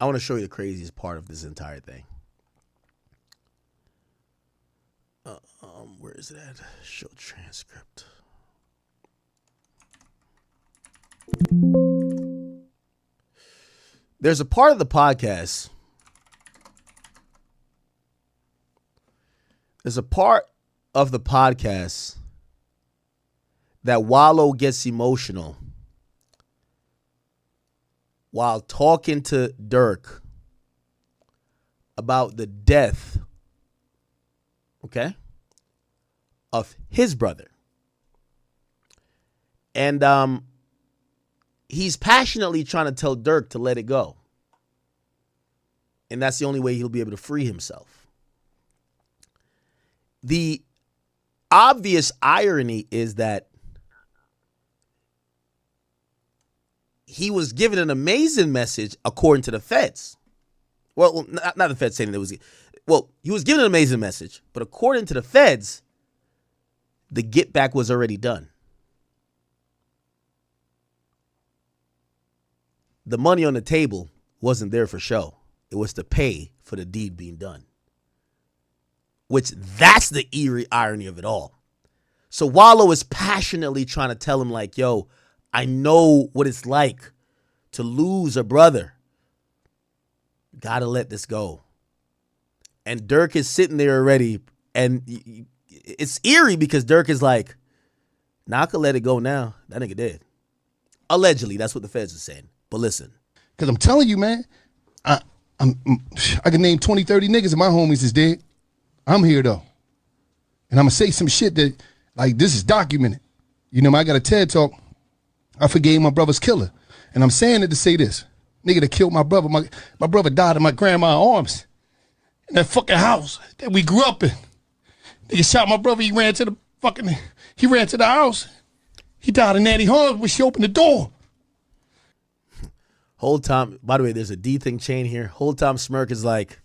I want to show you the craziest part of this entire thing. Where is it at? Show transcript. There's a part of the podcast. There's a part of the podcast that Wallow gets emotional while talking to Dirk about the death, okay, of his brother. And he's passionately trying to tell Dirk to let it go. And that's the only way he'll be able to free himself. The obvious irony is that he was given an amazing message according to the feds. Well, not the feds saying it was. Well, he was given an amazing message, but according to the feds, the get back was already done. The money on the table wasn't there for show. It was to pay for the deed being done. Which, that's the eerie irony of it all. So Wallow is passionately trying to tell him like, yo, I know what it's like to lose a brother. Gotta let this go. And Dirk is sitting there already, and it's eerie because Dirk is like, nah, I could let it go now. That nigga dead. Allegedly, that's what the feds are saying. But listen. Because I'm telling you, man, I can name 20, 30 niggas and my homies is dead. I'm here, though. And I'm going to say some shit that, like, this is documented. You know, I got a TED Talk. I forgave my brother's killer. And I'm saying it to say this. Nigga that killed my brother. My brother died in my grandma's arms. In that fucking house that we grew up in. Nigga shot my brother. He ran to the house. He died in Nanny Harms when she opened the door. Whole time, by the way, there's a D thing chain here. Whole time Smirk is like,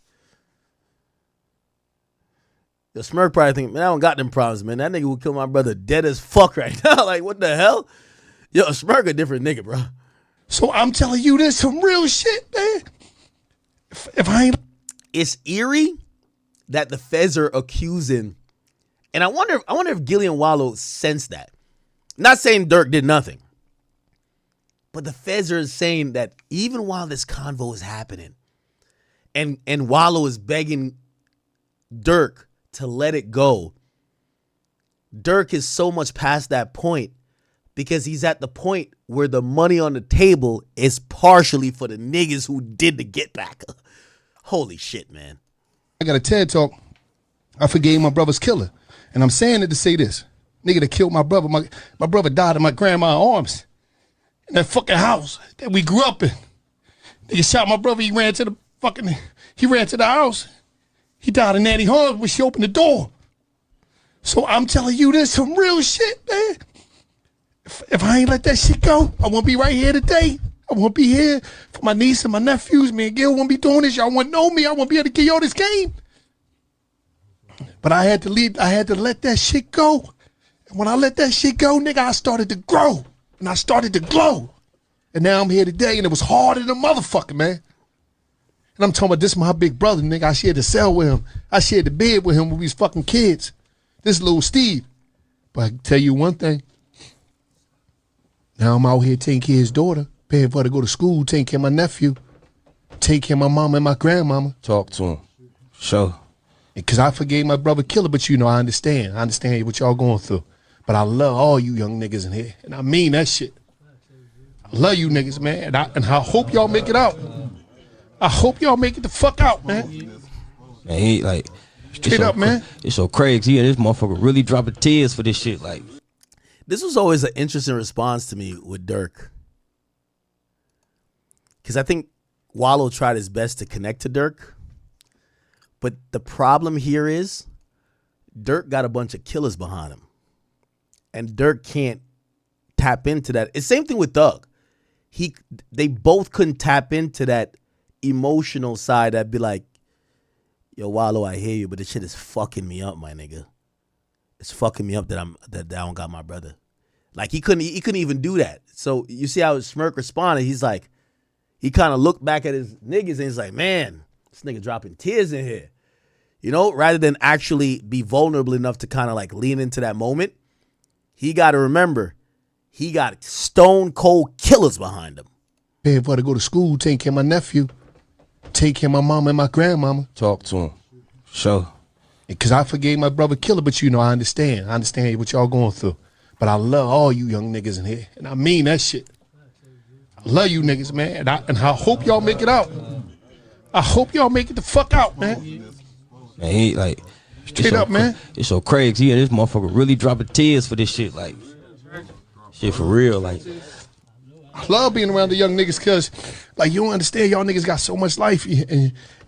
the Smirk probably think, man, I don't got them problems, man. That nigga who killed my brother dead as fuck right now. Like, what the hell? Yo, Smirk a different nigga, bro. So I'm telling you this some real shit, man. If I ain't... It's eerie that the feds are accusing, and I wonder if Gillian Wallow sensed that. Not saying Dirk did nothing, but the feds are saying that even while this convo is happening, and Wallow is begging Dirk to let it go, Dirk is so much past that point because he's at the point where the money on the table is partially for the niggas who did the get back. Holy shit, man. I got a TED Talk. I forgave my brother's killer. And I'm saying it to say this. Nigga that killed my brother. My brother died in my grandma's arms. In that fucking house that we grew up in. Nigga shot my brother. He ran to the house. He died in Nanny Harms when she opened the door. So I'm telling you this some real shit, man. If I ain't let that shit go, I won't be right here today. I won't be here for my niece and my nephews. Me and Gil won't be doing this. Y'all won't know me. I won't be able to give y'all this game. But I had to leave. I had to let that shit go. And when I let that shit go, nigga, I started to grow. And I started to glow. And now I'm here today, and it was harder than a motherfucker, man. And I'm talking about this my big brother, nigga. I shared the cell with him. I shared the bed with him when we was fucking kids. This little Steve. But I can tell you one thing. Now I'm out here taking care of his daughter. Paying for her to go to school, taking care of my nephew, taking care of my mama and my grandmama. Talk to him. Sure. Because I forgave my brother killer, but you know, I understand. I understand what y'all going through. But I love all you young niggas in here. And I mean that shit. I love you niggas, man. And I hope y'all make it out. I hope y'all make it the fuck out, man. Man, he like... Straight up, man. It's so crazy. Yeah, this motherfucker really dropping tears for this shit. Like, this was always an interesting response to me with Dirk. Because I think Wallow tried his best to connect to Dirk. But the problem here is Dirk got a bunch of killers behind him. And Dirk can't tap into that. It's the same thing with Thug. They both couldn't tap into that emotional side that'd be like, yo, Wallow, I hear you, but this shit is fucking me up, my nigga. It's fucking me up that I don't got my brother. Like he couldn't even do that. So you see how Smirk responded. He's like, he kind of looked back at his niggas and he's like, man, this nigga dropping tears in here. You know, rather than actually be vulnerable enough to kind of like lean into that moment, he got to remember, he got stone cold killers behind him. Paying for her to go to school, taking care of my nephew, taking care of my mama and my grandmama. Talk to him. Sure. Because I forgave my brother killer, but you know, I understand. I understand what y'all going through. But I love all you young niggas in here. And I mean that shit. I love you niggas, man. And I hope y'all make it out. I hope y'all make it the fuck out, man. Man, he like... Straight up, man. It's so crazy. Yeah, this motherfucker really dropping tears for this shit. Like, shit for real. Like, I love being around the young niggas because, like, you don't understand. Y'all niggas got so much life.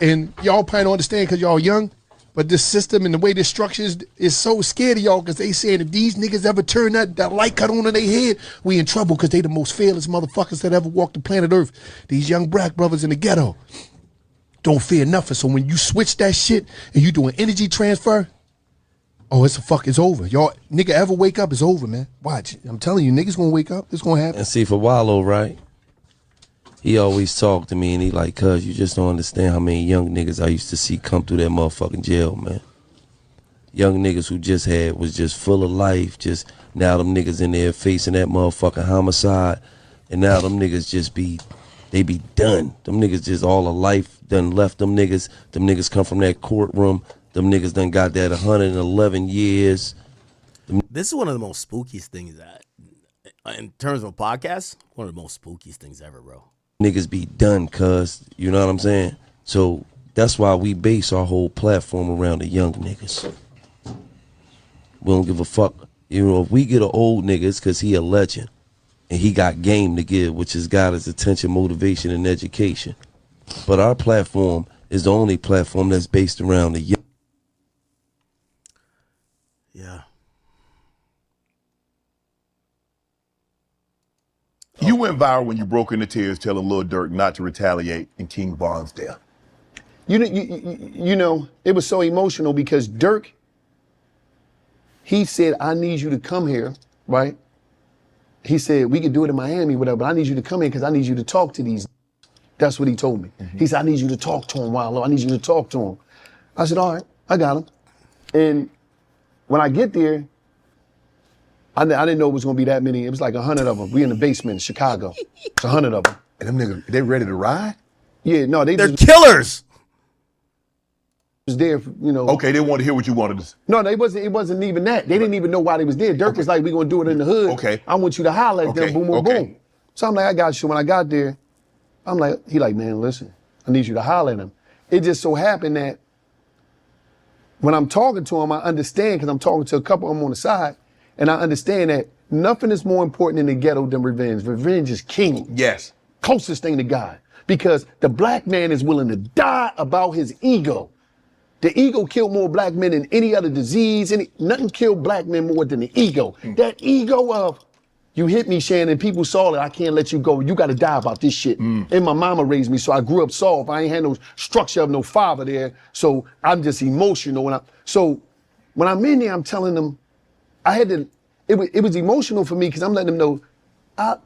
And y'all probably don't understand because y'all young. But this system and the way this structure is so scared of y'all because they saying if these niggas ever turn that light cut on in their head, we in trouble because they the most fearless motherfuckers that ever walked the planet Earth. These young black brothers in the ghetto don't fear nothing. So when you switch that shit and you do an energy transfer, oh, it's over. Y'all nigga ever wake up, it's over, man. Watch. I'm telling you, niggas gonna wake up. It's gonna happen. And see, for Wallow, right? He always talked to me and he like, cuz you just don't understand how many young niggas I used to see come through that motherfucking jail, man. Young niggas who was just full of life, just now them niggas in there facing that motherfucking homicide, and now them niggas just be they be done. Them niggas just all of life done left them niggas. Them niggas come from that courtroom. Them niggas done got that 111 years. This is one of the most spookiest things that, in terms of a podcast, one of the most spookiest things ever, bro. Niggas be done, cuz. You know what I'm saying? So that's why we base our whole platform around the young niggas. We don't give a fuck. You know, if we get an old nigga, it's because he a legend. And he got game to give, which has got his attention, motivation, and education. But our platform is the only platform that's based around the young. Yeah. You went viral when you broke into tears telling Lil Durk not to retaliate in King Von's death. You know, it was so emotional because Durk, he said, I need you to come here, right? He said, we could do it in Miami, whatever, but I need you to come here because I need you to talk to these. That's what he told me. He said, I need you to talk to him, Wallow. I need you to talk to him. I said, all right, I got him. And when I get there, I didn't know it was going to be that many. It was like 100 of them. We in the basement in Chicago. It's 100 of them. And them niggas, they ready to ride? Yeah, no, they're killers. Was there, you know. Okay, they wanted to hear what you wanted to say. No, it wasn't even that. They didn't even know why they was there. Dirk was like, we gonna do it in the hood. Okay. I want you to holler at them, boom, boom, boom. So I'm like, I got you. When I got there, I'm like, he like, man, listen, I need you to holler at him. It just so happened that when I'm talking to him, I understand, because I'm talking to a couple of them on the side, and I understand that nothing is more important in the ghetto than revenge. Revenge is king. Yes. Closest thing to God. Because the black man is willing to die about his ego. The ego killed more black men than any other disease. Nothing killed black men more than the ego. That ego of, you hit me, Shannon, people saw it, I can't let you go. You gotta die about this shit. And my mama raised me, so I grew up soft. I ain't had no structure of no father there, so I'm just emotional. So when I'm in there, I'm telling them, it was emotional for me because I'm letting them know,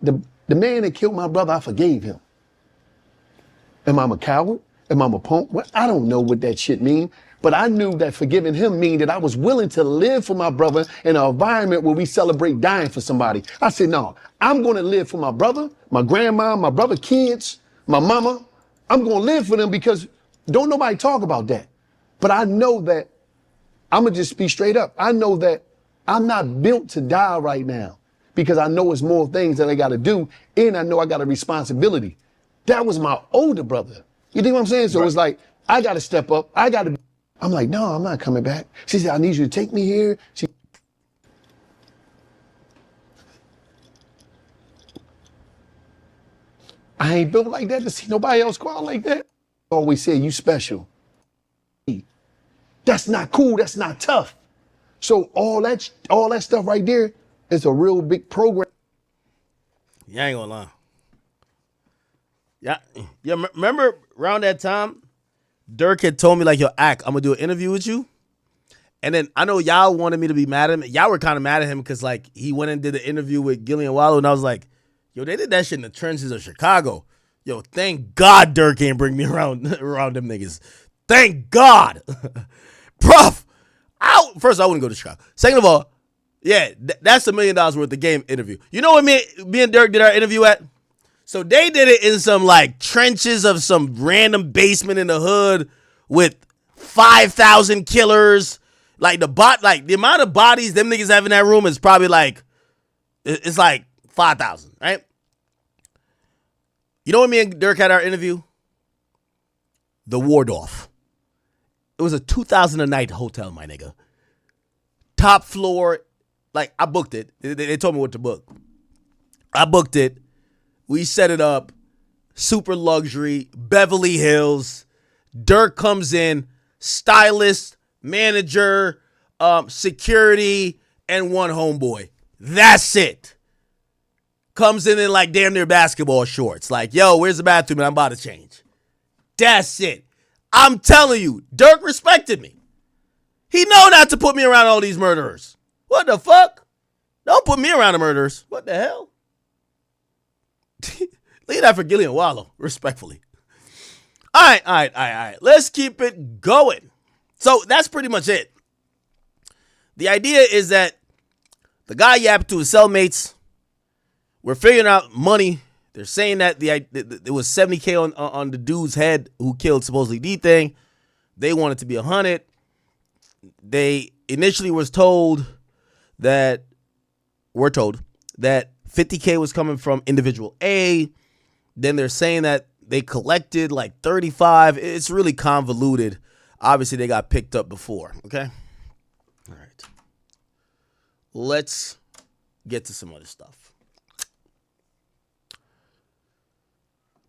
the man that killed my brother, I forgave him. Am I a coward? Am I a punk? Well, I don't know what that shit mean, but I knew that forgiving him mean that I was willing to live for my brother in an environment where we celebrate dying for somebody. I said, no, I'm gonna live for my brother, my grandma, my brother, kids, my mama. I'm gonna live for them because don't nobody talk about that. But I know that, I'm gonna just be straight up. I know that I'm not built to die right now because I know it's more things that I gotta do, and I know I got a responsibility. That was my older brother. You think what I'm saying? So It's like, I gotta step up. I'm like, no, I'm not coming back. She said, I need you to take me here. I ain't built like that to see nobody else go out like that. I always say, you special. That's not cool, that's not tough. So all that stuff right there is a real big program. You ain't gonna lie. Yeah, remember around that time, Durk had told me, like, yo, I'm gonna do an interview with you. And then I know y'all wanted me to be mad at him. Y'all were kind of mad at him because, like, he went and did an interview with Gillian Wallow, and I was like, yo, they did that shit in the trenches of Chicago. Yo, thank God Durk ain't bring me around them niggas. Thank God. Bruh, first, I wouldn't go to Chicago. Second of all, yeah, that's $1 million worth of game interview. You know what me and Durk did our interview at? So they did it in some like trenches of some random basement in the hood with 5,000 killers. Like the amount of bodies them niggas have in that room is probably like, it's like 5,000, right? You know what me and Durk had our interview? The Waldorf. It was a 2,000 a night hotel, my nigga. Top floor, like I booked it. They told me what to book. I booked it. We set it up, super luxury, Beverly Hills. Durk comes in, stylist, manager, security, and one homeboy. That's it. Comes in like damn near basketball shorts. Like, yo, where's the bathroom? And I'm about to change. That's it. I'm telling you, Durk respected me. He know not to put me around all these murderers. What the fuck? Don't put me around the murderers. What the hell? Leave that for Gillian Wallow, respectfully. All right. Let's keep it going. So that's pretty much it. The idea is that the guy yapped to his cellmates. We're figuring out money They're saying that it was 70K on the dude's head who killed supposedly D-Thing. They want it to be 100. They initially we're told that 50K was coming from individual A. Then they're saying that they collected like 35. It's really convoluted. Obviously, they got picked up before. Okay. All right. Let's get to some other stuff.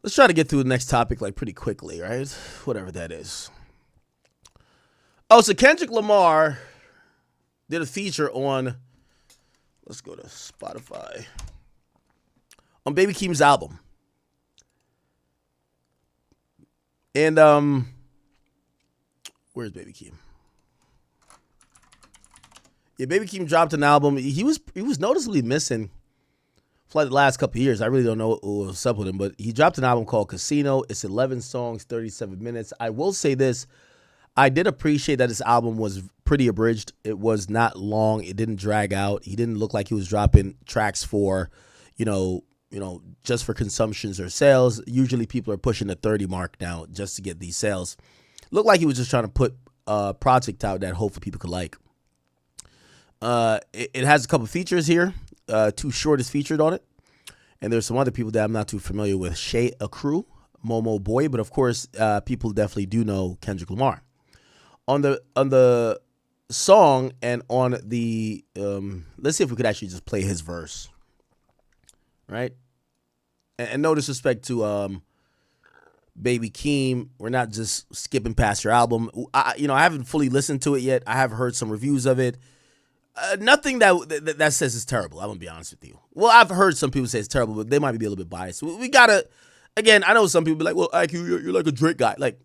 Let's try to get through the next topic like pretty quickly, right? Whatever that is. Oh, so Kendrick Lamar did a feature on, let's go to Spotify, on Baby Keem's album. And where's Baby Keem? Yeah, Baby Keem dropped an album. He was noticeably missing for like the last couple of years. I really don't know what was up with him, but he dropped an album called Casino. It's 11 songs, 37 minutes. I will say this. I did appreciate that this album was pretty abridged. It was not long. It didn't drag out. He didn't look like he was dropping tracks for, just for consumptions or sales. Usually people are pushing the 30 mark now just to get these sales. Looked like he was just trying to put a project out that hopefully people could like. It has a couple features here. Two Short is featured on it. And there's some other people that I'm not too familiar with. Shay Accru, Momo Boy, but of course, people definitely do know Kendrick Lamar. On the song and on the let's see if we could actually just play his verse. Right? And no disrespect to Baby Keem. We're not just skipping past your album. I haven't fully listened to it yet. I have heard some reviews of it. Nothing that says it's terrible. I'm going to be honest with you. Well, I've heard some people say it's terrible, but they might be a little bit biased. We got to, again, I know some people be like, well, IQ, you're like a Drake guy. Like,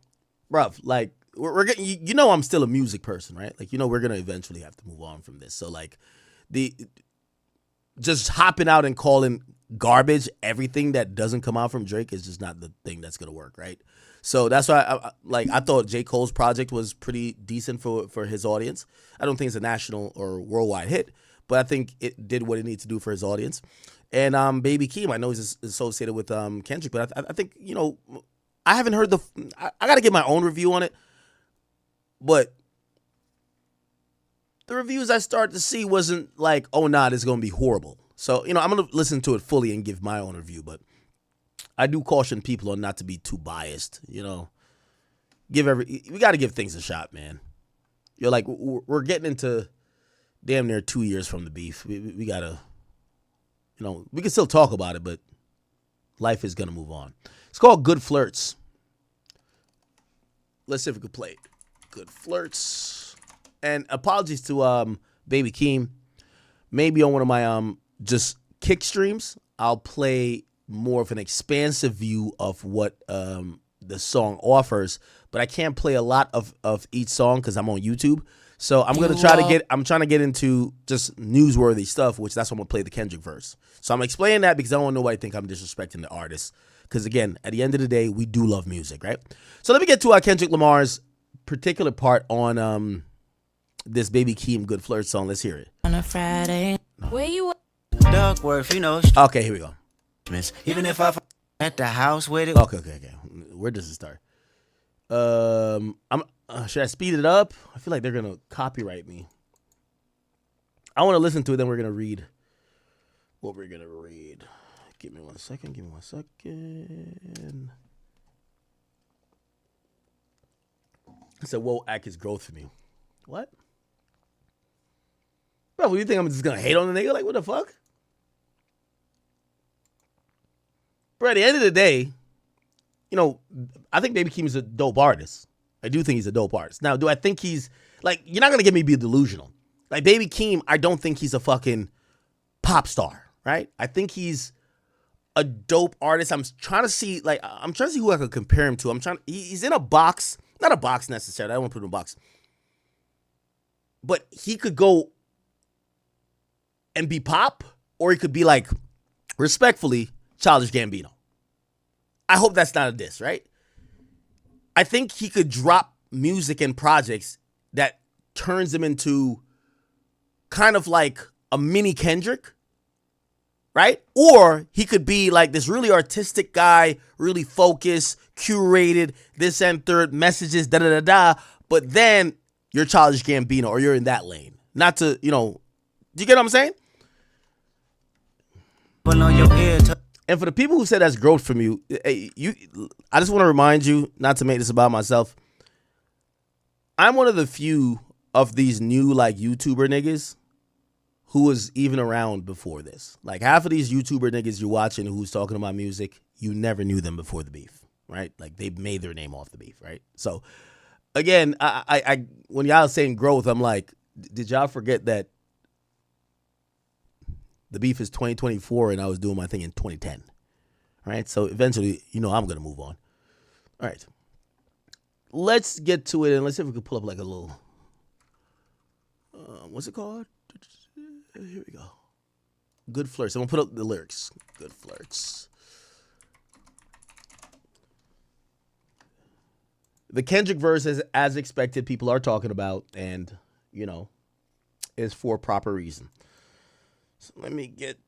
bruv, like, we're getting, I'm still a music person, right? Like, we're going to eventually have to move on from this. So, like, just hopping out and calling garbage everything that doesn't come out from Drake is just not the thing that's going to work, right? So that's why I thought J. Cole's project was pretty decent for his audience. I don't think it's a national or worldwide hit, but I think it did what it needed to do for his audience. And Baby Keem, I know he's associated with Kendrick, but I think, I haven't heard I got to get my own review on it, but the reviews I started to see wasn't like, oh, nah, this is going to be horrible. So, I'm going to listen to it fully and give my own review, but I do caution people on not to be too biased, we got to give things a shot, man. You're like, we're getting into damn near 2 years from the beef. We got to, we can still talk about it, but life is going to move on. It's called Good Flirts. Let's see if we could play it. Good Flirts. And apologies to Baby Keem. Maybe on one of my just kick streams, I'll play more of an expansive view of what the song offers, but I can't play a lot of each song because I'm on YouTube. So I'm trying to get into just newsworthy stuff, which that's why I'm gonna play the Kendrick verse. So I'm explaining that because I don't want nobody to think I'm disrespecting the artist. Because again, at the end of the day, we do love music, right? So let me get to Kendrick Lamar's particular part on this Baby Keem Good Flirt song. Let's hear it. On a Friday, where you Duckworth, Okay, here we go. Even if I at the house with it. Okay. Where does it start? Should I speed it up? I feel like they're gonna copyright me. I want to listen to it, then we're gonna read what we're gonna read. Give me one second. It said, "Whoa, act is growth for me." What? Bro, what do you think I'm just gonna hate on the nigga? Like, what the fuck? Bro, at the end of the day, I think Baby Keem is a dope artist. I do think he's a dope artist. Now, do I think he's, like, you're not going to get me to be delusional. Like, Baby Keem, I don't think he's a fucking pop star, right? I think he's a dope artist. I'm trying to see who I could compare him to. He's in a box, not a box necessarily. I don't want to put him in a box. But he could go and be pop, or he could be, like, respectfully, Childish Gambino. I hope that's not a diss, right? I think he could drop music and projects that turns him into kind of like a mini Kendrick, right? Or he could be like this really artistic guy, really focused, curated, this and third, messages, da-da-da-da. But then you're Childish Gambino or you're in that lane. Not to, do you get what I'm saying? And for the people who said that's growth from you, I just want to remind you, not to make this about myself, I'm one of the few of these new like YouTuber niggas who was even around before this. Like half of these YouTuber niggas you're watching who's talking about music, you never knew them before the beef, right? Like they made their name off the beef, right? So again, I when y'all saying growth, I'm like, did y'all forget that the beef is 2024 and I was doing my thing in 2010, right? So eventually, I'm going to move on. All right. Let's get to it and let's see if we can pull up like a little, what's it called? Here we go. Good Flirts. I'm going to put up the lyrics. Good Flirts. The Kendrick verse, as expected, people are talking about and, is for proper reason. So let me get,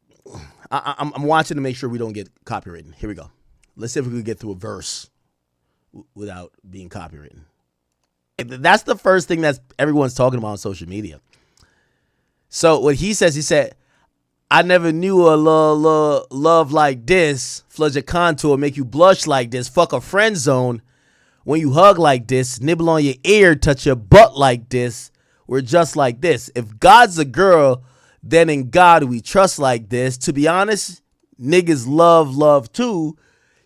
I'm watching to make sure we don't get copywritten. Here we go. Let's see if we can get through a verse without being copywritten. That's the first thing that everyone's talking about on social media. So what he said, I never knew a love like this, flood your contour, make you blush like this, fuck a friend zone. When you hug like this, nibble on your ear, touch your butt like this, we're just like this. If God's a girl, then in God we trust like this. To be honest, niggas love too.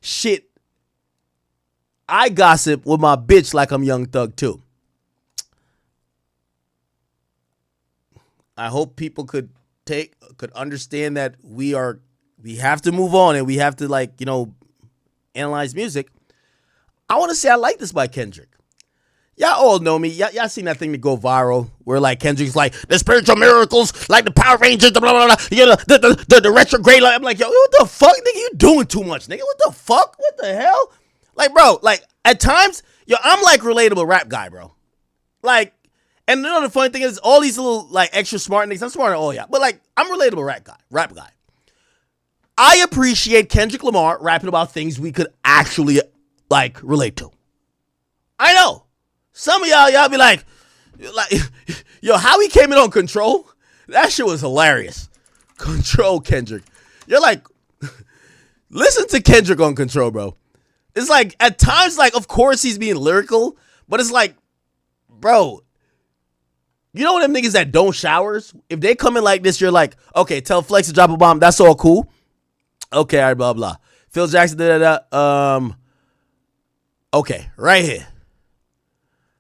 Shit, I gossip with my bitch like I'm Young Thug too. I hope people could understand that we have to move on and we have to analyze music. I want to say I like this by Kendrick. Y'all all know me. Y'all seen that thing that go viral where like Kendrick's like the spiritual miracles, like the Power Rangers, the blah blah blah. The retrograde. I'm like, yo, what the fuck, nigga? You doing too much, nigga? What the fuck? What the hell? Like, bro, like at times, I'm like relatable rap guy, bro. Like, and the funny thing is, all these little like extra smart niggas. I'm smarter than all y'all, but like I'm relatable rap guy. I appreciate Kendrick Lamar rapping about things we could actually like relate to. I know. Some of y'all be like, yo, how he came in on Control? That shit was hilarious. Control Kendrick. You're like, listen to Kendrick on Control, bro. It's like, at times, like, of course he's being lyrical, but it's like, bro, you know them niggas that don't showers? If they come in like this, you're like, okay, tell Flex to drop a bomb. That's all cool. Okay, all right, blah, blah. Phil Jackson, okay, right here.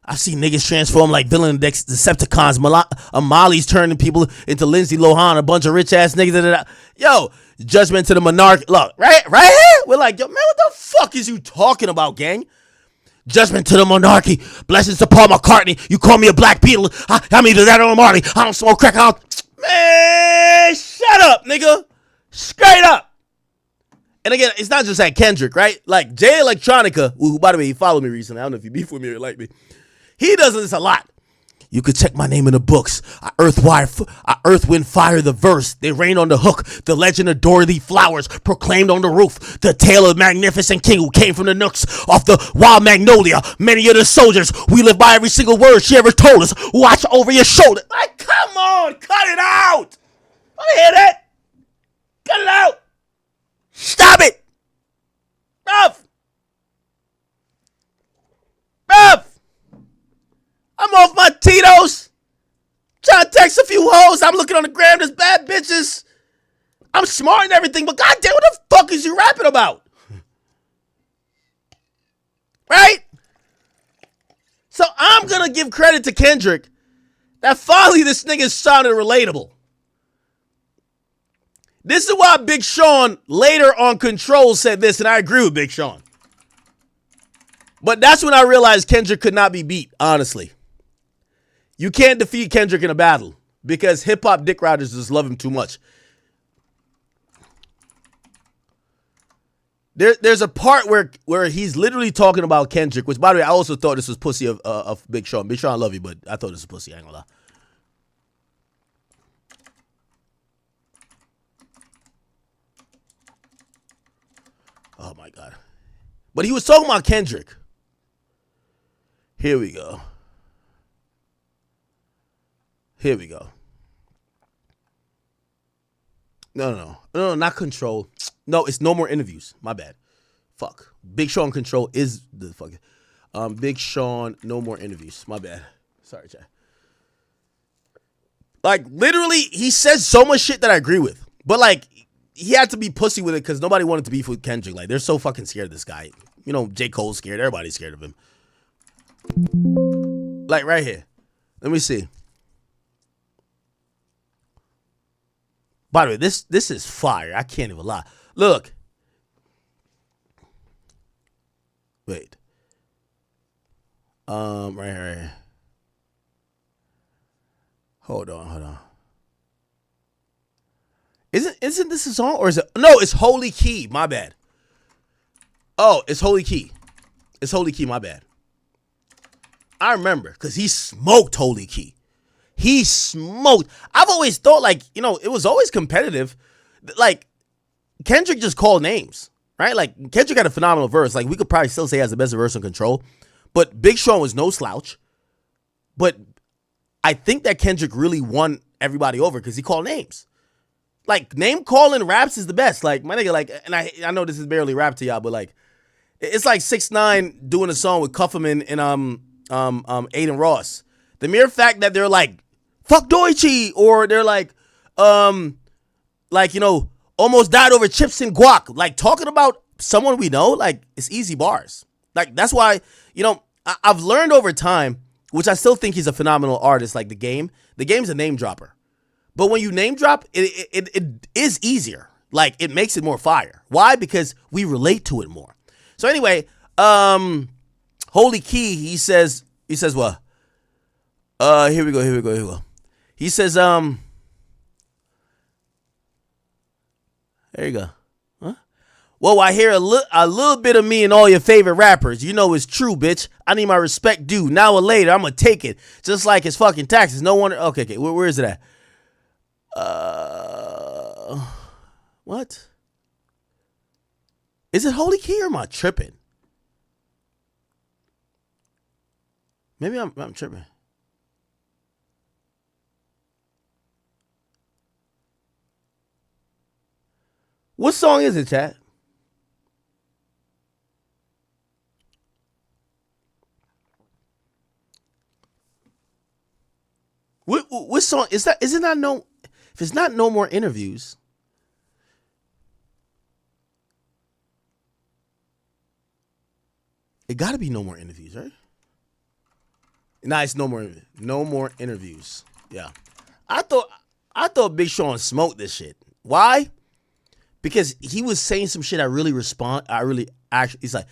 I've seen niggas transform like villain Decepticons. Molly's turning people into Lindsay Lohan, a bunch of rich ass niggas. Yo, Judgment to the Monarch. Look, right here. We're like, yo, man, what the fuck is you talking about, gang? Judgment to the monarchy. Blessings to Paul McCartney. You call me a black Beatle. I'm either that or a Marley. I don't smoke crack. Man, shut up, nigga. Straight up. And again, it's not just at Kendrick, right? Like Jay Electronica, who, by the way, he followed me recently. I don't know if he beef with me or like me. He does this a lot. You could check my name in the books. I earth, wind, fire, the verse. They rain on the hook. The legend of Dorothy Flowers proclaimed on the roof. The tale of magnificent king who came from the nooks off the wild magnolia. Many of the soldiers, we live by every single word she ever told us. Watch over your shoulder. Like, come on, cut it out. I hear that. Cut it out. Stop it. Bruv. I'm off my Tito's. Trying to text a few hoes. I'm looking on the gram. There's bad bitches. I'm smart and everything, but goddamn, what the fuck is you rapping about? Right? So I'm going to give credit to Kendrick that finally this nigga sounded relatable. This is why Big Sean later on Control said this, and I agree with Big Sean. But that's when I realized Kendrick could not be beat, honestly. You can't defeat Kendrick in a battle because hip-hop dick riders just love him too much. There's a part where he's literally talking about Kendrick, which, by the way, I also thought this was pussy of Big Sean. Big Sean, I love you, but I thought this was pussy. I ain't gonna lie. Oh my God. But he was talking about Kendrick. Here we go. No, not Control. No, it's No More Interviews. My bad. Fuck. Big Sean Control is the fucking. Big Sean, No More Interviews. My bad. Sorry, chat. Like, literally, he says so much shit that I agree with. But, like, he had to be pussy with it because nobody wanted to beef with Kendrick. Like, they're so fucking scared of this guy. You know, J. Cole's scared. Everybody's scared of him. Like, right here. Let me see. By the way, this is fire. I can't even lie. Look. Wait. Right here. Hold on. Isn't this a song or is it? No, it's Holy Key. My bad. Oh, it's Holy Key. It's Holy Key. My bad. I remember because he smoked Holy Key. He smoked. I've always thought, like, you know, it was always competitive. Like, Kendrick just called names, right? Like, Kendrick had a phenomenal verse. Like, we could probably still say he has the best verse on Control. But Big Sean was no slouch. But I think that Kendrick really won everybody over because he called names. Like, name calling raps is the best. Like, my nigga, like, and I know this is barely rap to y'all, but, like, it's like 6ix9ine doing a song with Kufferman and Aiden Ross. The mere fact that they're like, fuck Deutsche, or they're like, you know, almost died over chips and guac. Like, talking about someone we know, like, it's easy bars. Like, that's why, you know, I've learned over time, which I still think he's a phenomenal artist, like The Game's a name dropper. But when you name drop, it is easier. Like, it makes it more fire. Why? Because we relate to it more. So anyway, Holy Key, he says what? Here we go. He says, there you go. Huh? Well, I hear a little bit of me in all your favorite rappers. You know it's true, bitch. I need my respect due. Now or later, I'm going to take it. Just like his fucking taxes. No wonder. Okay. Where is it at? What? Is it Holy Key or am I tripping? Maybe I'm tripping. What song is it, chat? What song is that? Is it not no? If it's not No More Interviews, it got to be No More Interviews, right? Nah, it's No More Interviews. Yeah, I thought Big Sean smoked this shit. Why? Because he was saying some shit he's like,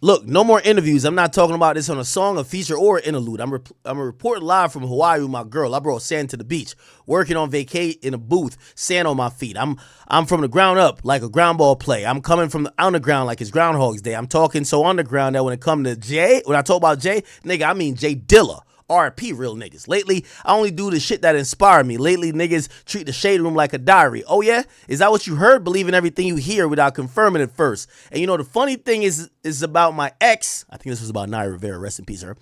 look, no more interviews. I'm not talking about this on a song, a feature, or an interlude. I'm reporting live from Hawaii with my girl. I brought sand to the beach, working on vacay in a booth, sand on my feet. I'm from the ground up like a ground ball play. I'm coming from the underground like it's Groundhog's Day. I'm talking so underground that when it come to Jay, when I talk about Jay, nigga, I mean Jay Dilla. RP real niggas. Lately, I only do the shit that inspire me. Lately, niggas treat the shade room like a diary. Oh yeah? Is that what you heard? Believe in everything you hear without confirming it first. And you know, the funny thing is about my ex. I think this was about Naya Rivera. Rest in peace, her.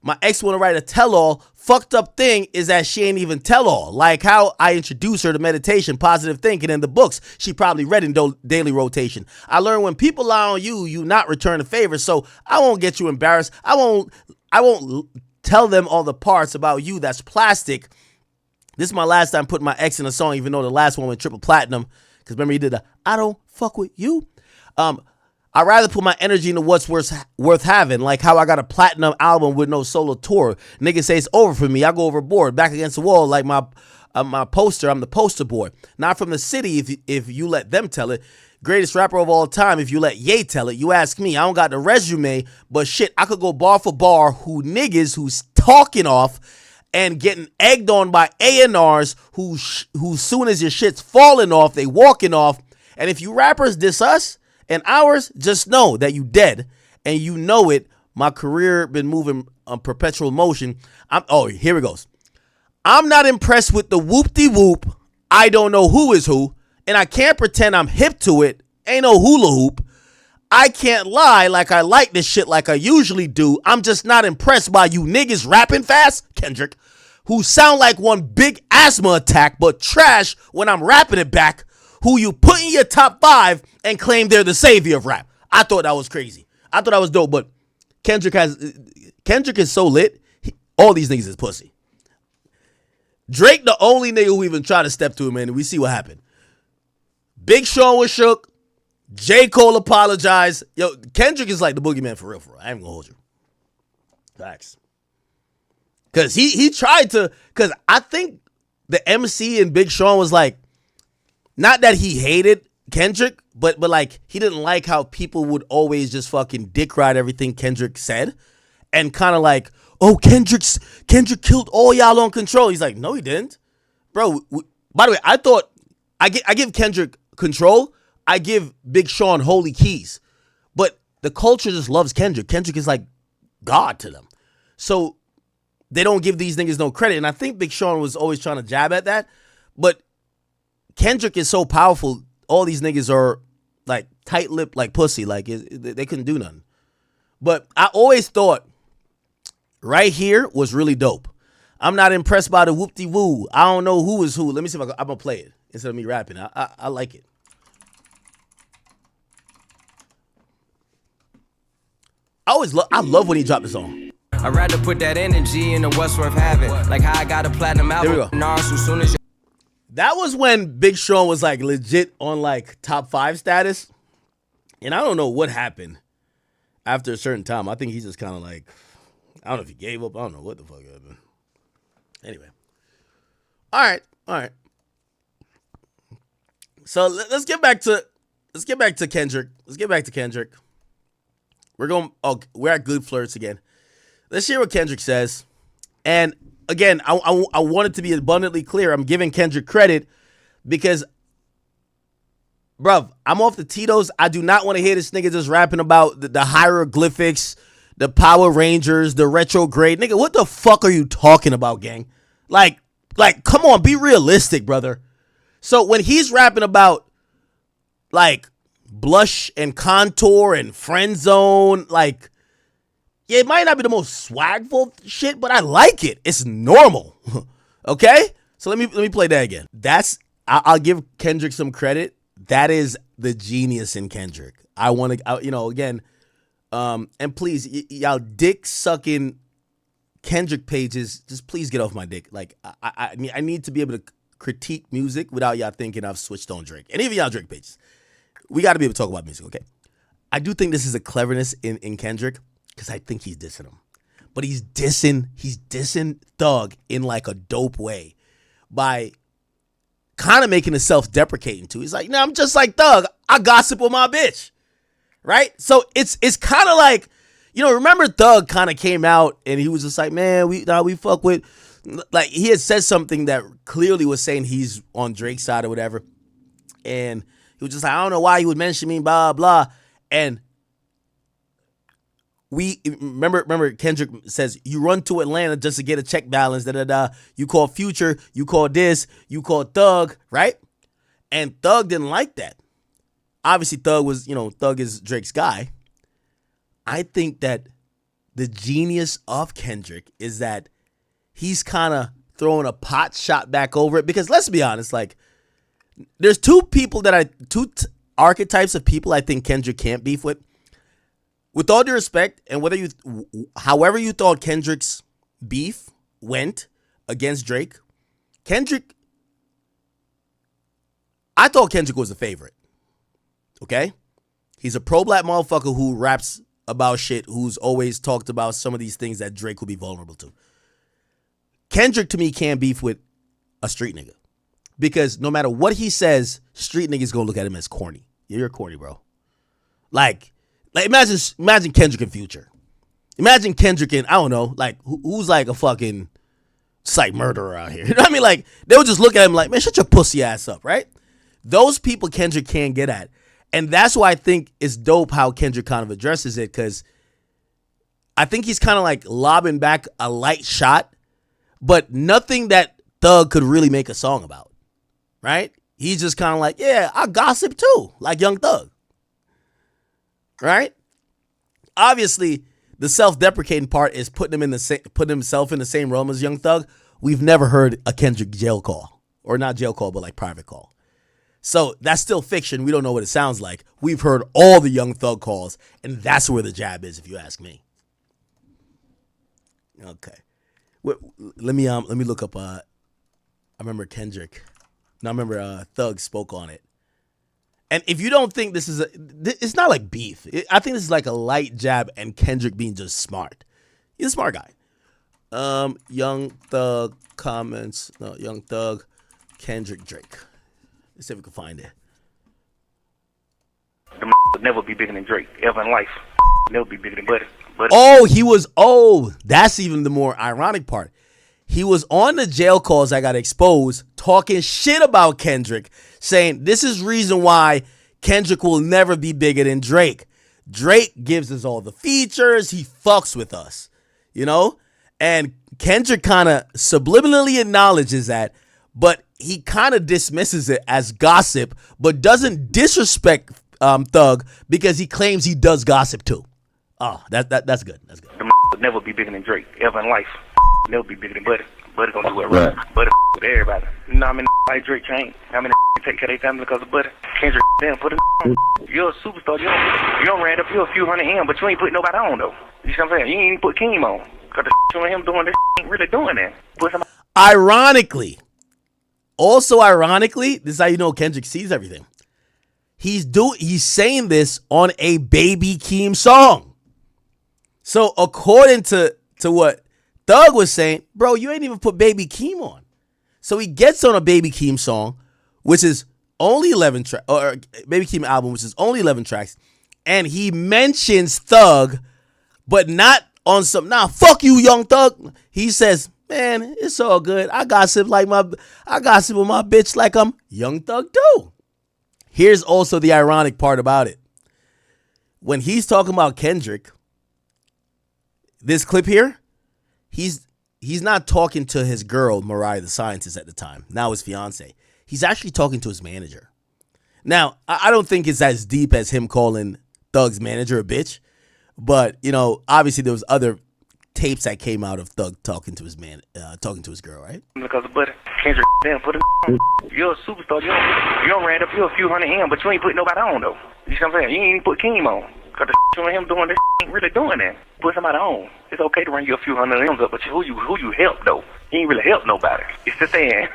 My ex want to write a tell-all. Fucked up thing is that she ain't even tell-all. Like how I introduced her to meditation, positive thinking in the books she probably read in daily rotation. I learned when people lie on you, you not return a favor. So I won't get you embarrassed. I won't tell them all the parts about you that's plastic. This is my last time putting my ex in a song, even though the last one went triple platinum. Because remember, he did the I don't fuck with you. I'd rather put my energy into what's worth having. Like how I got a platinum album with no solo tour. Niggas say it's over for me. I go overboard, back against the wall like my poster. I'm the poster boy. Not from the city if you let them tell it. Greatest rapper of all time, if you let Ye tell it. You ask me, I don't got the resume, but shit, I could go bar for bar who niggas who's talking off and getting egged on by A&Rs who soon as your shit's falling off, they walking off. And if you rappers diss us and ours, just know that you dead. And you know it. My career been moving on perpetual motion. Here it goes. I'm not impressed with the whoop-de-whoop. I don't know who is who. And I can't pretend I'm hip to it. Ain't no hula hoop. I can't lie like I like this shit like I usually do. I'm just not impressed by you niggas rapping fast, Kendrick, who sound like one big asthma attack but trash when I'm rapping it back, who you put in your top 5 and claim they're the savior of rap. I thought that was crazy. I thought that was dope, but Kendrick is so lit. All these niggas is pussy. Drake, the only nigga who even tried to step to him, man, and we see what happened. Big Sean was shook. J. Cole apologized. Yo, Kendrick is like the boogeyman for real, for real. I ain't gonna hold you. Facts. Because he tried to, because I think the MC and Big Sean was like, not that he hated Kendrick, but like he didn't like how people would always just fucking dick ride everything Kendrick said. And kind of like, oh, Kendrick killed all y'all on Control. He's like, no, he didn't. Bro, by the way, I thought, I give Kendrick Control. I give Big Sean Holy Keys. But the culture just loves Kendrick. Kendrick is like God to them. So they don't give these niggas no credit. And I think Big Sean was always trying to jab at that. But Kendrick is so powerful. All these niggas are like tight-lipped like pussy. Like they couldn't do nothing. But I always thought right here was really dope. I'm not impressed by the whoop-de-woo. I don't know who is who. Let me see if I'm going to play it instead of me rapping. I like it. I love when he dropped the song. I'd rather put that energy into what's worth having. Like how I got a platinum album. Here we go. So soon as that was when Big Sean was like legit on like top 5 status. And I don't know what happened after a certain time. I think he's just kind of like, I don't know if he gave up. I don't know what the fuck happened. Anyway. All right. So let's get back to Kendrick. We're at Good Flirts again. Let's hear what Kendrick says. And again, I want it to be abundantly clear. I'm giving Kendrick credit because, bruv, I'm off the Tito's. I do not want to hear this nigga just rapping about the hieroglyphics, the Power Rangers, the retrograde. Nigga, what the fuck are you talking about, gang? Like, come on, be realistic, brother. So when he's rapping about, like, blush and contour and friend zone, like, yeah, it might not be the most swagful shit, but I like it. It's normal. Okay? So let me play that again. I'll give Kendrick some credit. That is the genius in Kendrick. I want to, again, and please, y'all dick sucking Kendrick pages, just please get off my dick. Like, I need to be able to critique music without y'all thinking I've switched on Drake. And even y'all Drake pages. We got to be able to talk about music, okay? I do think this is a cleverness in Kendrick because I think he's dissing him. But he's dissing Thug in like a dope way by kind of making it self-deprecating too. He's like, I'm just like Thug. I gossip with my bitch. Right? So it's kind of like, remember Thug kind of came out and he was just like, man, we fuck with, like he had said something that clearly was saying he's on Drake's side or whatever. And he was just like, I don't know why you would mention me, blah, blah. And we remember Kendrick says, you run to Atlanta just to get a check balance, da-da-da. You call Future, you call this, you call Thug, right? And Thug didn't like that. Obviously, Thug is Drake's guy. I think that the genius of Kendrick is that he's kind of throwing a pot shot back over it. Because let's be honest, like, there's two archetypes of people I think Kendrick can't beef with. With all due respect, and however you thought Kendrick's beef went against Drake, I thought Kendrick was a favorite. Okay? He's a pro-black motherfucker who raps about shit, who's always talked about some of these things that Drake will be vulnerable to. Kendrick, to me, can't beef with a street nigga. Because no matter what he says, street niggas gonna look at him as corny. You're corny, bro. Like imagine Kendrick and Future. Imagine Kendrick and, I don't know, like, who's like a fucking psych murderer out here. You know what I mean? Like, they would just look at him like, man, shut your pussy ass up, right? Those people Kendrick can't get at. And that's why I think it's dope how Kendrick kind of addresses it, because I think he's kind of like lobbing back a light shot, but nothing that Thug could really make a song about, right? He's just kind of like, yeah, I gossip too, like Young Thug. right? Obviously, the self-deprecating part is putting himself in the same realm as Young Thug. We've never heard a Kendrick jail call, or not jail call, but like private call. So that's still fiction. We don't know what it sounds like. We've heard all the Young Thug calls, and that's where the jab is, if you ask me. Okay, let me look up. I remember Kendrick. No, I remember Thug spoke on it. And if you don't think this is it's not like beef. I think this is like a light jab, and Kendrick being just smart. He's a smart guy. Young Thug comments. No, Young Thug, Kendrick, Drake. Let's see if we can find it. Them would never be bigger than Drake ever in life. Never be bigger than Buddy. That's even the more ironic part. He was on the jail calls that got exposed, talking shit about Kendrick, saying this is reason why Kendrick will never be bigger than Drake. Drake gives us all the features. He fucks with us, you know? And Kendrick kind of subliminally acknowledges that, but he kind of dismisses it as gossip, but doesn't disrespect Thug because he claims he does gossip too. Oh, that's good. That's good. Them would never be bigger than Drake ever in life. Never be bigger than Buddy. Buddy gonna do it right. Buddy with everybody. You know how many like Drake change? How many take care of their family because of Buddy? Kendrick damn put it on. You're a superstar. You don't ran up you a few hundred M, but you ain't put nobody on though. You see what I'm saying? You ain't even put Keem on. Cause the on him doing this ain't really doing that. Ironically, this is how you know Kendrick sees everything. He's saying this on a Baby Keem song. So according to what Thug was saying, bro, you ain't even put Baby Keem on. So he gets on a Baby Keem song, which is only 11 tracks, or Baby Keem album, which is only 11 tracks, and he mentions Thug, but not on some, fuck you, Young Thug. He says, man, it's all good. I gossip with my bitch like I'm Young Thug too. Here's also the ironic part about it. When he's talking about Kendrick, this clip here, he's not talking to his girl, Mariah the Scientist at the time, now his fiance. He's actually talking to his manager. Now, I don't think it's as deep as him calling Thug's manager a bitch, but, you know, obviously there was other tapes that came out of Thug talking to his girl, right? Because of Buddy. Kendrick damn put it on. You're a superstar. You don't ran up you a few hundred M, but you ain't put nobody on though. You see what I'm saying? You ain't even put Keem on. Cause the on him doing this ain't really doing that. Put somebody on. It's okay to run you a few hundred M's up, but who you help though? You ain't really help nobody. It's the saying.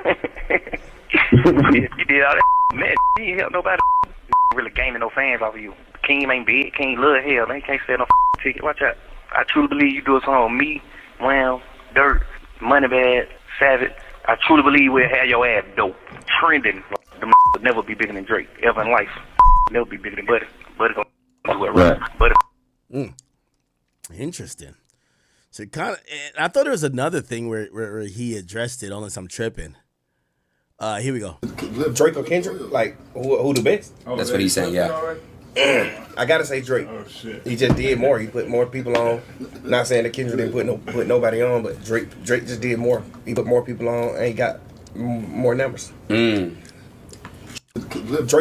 You did all that, man. You ain't help nobody. You really gaining no fans off of you. Keem ain't big. Keem love hell. Man, can't sell no ticket. Watch out. I truly believe you do a song with me, Wham, Dirt, Moneybag, Savage. I truly believe we'll have your ass dope, trending. Them would never be bigger than Drake ever in life. Never be bigger than Buddy. Buddy gonna do it right. Buddy. Interesting. So kind of, I thought there was another thing where he addressed it, unless I'm tripping. Here we go. Drake or Kendrick? Like, who the best? That's what he's saying, yeah. I gotta say Drake. Oh, shit. He just did more. He put more people on. Not saying that Kendrick didn't put nobody on, but Drake just did more. He put more people on and he got more numbers. Drake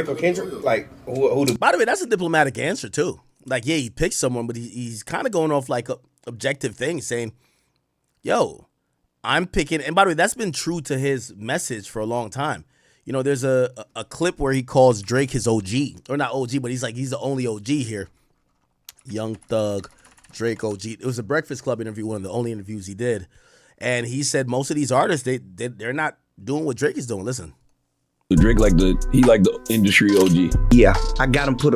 or Kendrick? Like, who the... By the way, that's a diplomatic answer too. Like, yeah, he picked someone, but he's kind of going off like objective things, saying, yo, I'm picking... And by the way, that's been true to his message for a long time. You know, there's a clip where he calls Drake his OG. Or not OG, but he's the only OG here. Young Thug, Drake OG. It was a Breakfast Club interview, one of the only interviews he did. And he said most of these artists, they're not doing what Drake is doing. Listen. Drake like the industry OG. Yeah, I gotta put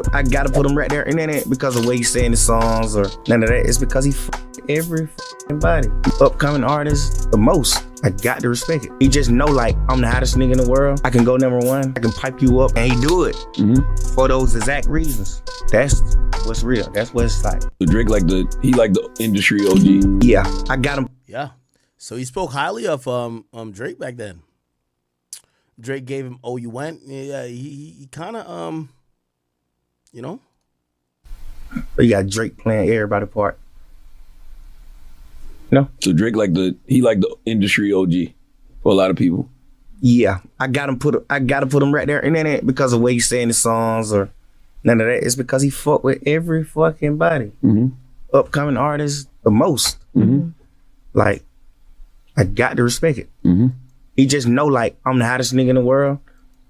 him right there in that because of the way he's saying the songs or none of that. It's because he everybody. Upcoming artists the most. I got to respect it. He just know like I'm the hottest nigga in the world. I can go #1. I can pipe you up, and he do it for those exact reasons. That's what's real. That's what it's like. Drake like the industry OG. Yeah, I got him. Yeah, so he spoke highly of Drake back then. Drake gave him "Oh You Went." Yeah, he kind of you know. But you got Drake playing everybody part. No. So Drake like the industry OG for a lot of people. Yeah, I gotta put him right there in that because of the way he's saying the songs or none of that. It's because he fuck with every fucking body. Upcoming artists, the most. Like, I got to respect it. He just know, like, I'm the hottest nigga in the world.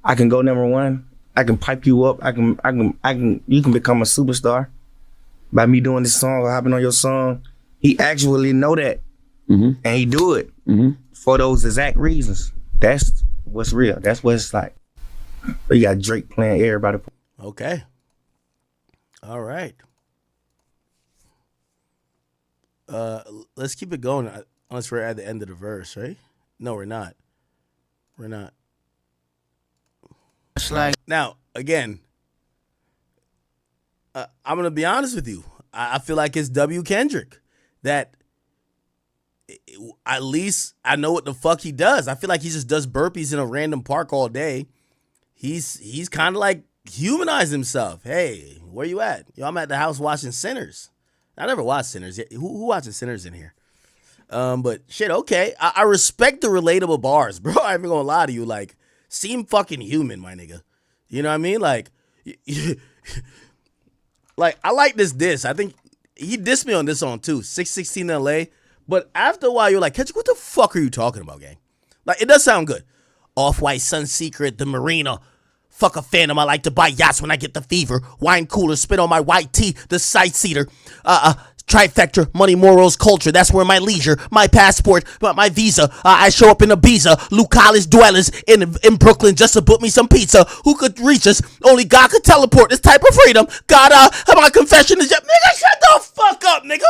I can go #1. I can pipe you up. You can become a superstar by me doing this song or hopping on your song. He actually know that, and he do it for those exact reasons. That's what's real. That's what it's like. But you got Drake playing everybody. Okay. All right. Let's keep it going unless we're at the end of the verse, right? No, we're not. We're not. Now, again, I'm going to be honest with you. I feel like it's W. Kendrick that at least I know what the fuck he does. I feel like he just does burpees in a random park all day. He's kind of like humanized himself. Hey, where you at? Yo, I'm at the house watching Sinners. I never watched Sinners. Who watches Sinners in here? But shit, okay. I respect the relatable bars, bro. I'm not gonna lie to you. Like, seem fucking human, my nigga. You know what I mean? Like, like I like this diss. I think he dissed me on this song too. 616 LA. But after a while, you're like, Kendrick, what the fuck are you talking about, gang? Like, it does sound good. Off-White, Sun Secret, the Marina. Fuck a phantom. I like to buy yachts when I get the fever. Wine cooler, spit on my white tee. The sightseer. Trifecta, money, morals, culture. That's where my leisure, my passport, my visa. I show up in Ibiza. Blue college dwellers in Brooklyn just to book me some pizza. Who could reach us? Only God could teleport this type of freedom. God, my confession is just, nigga, shut the fuck up, nigga.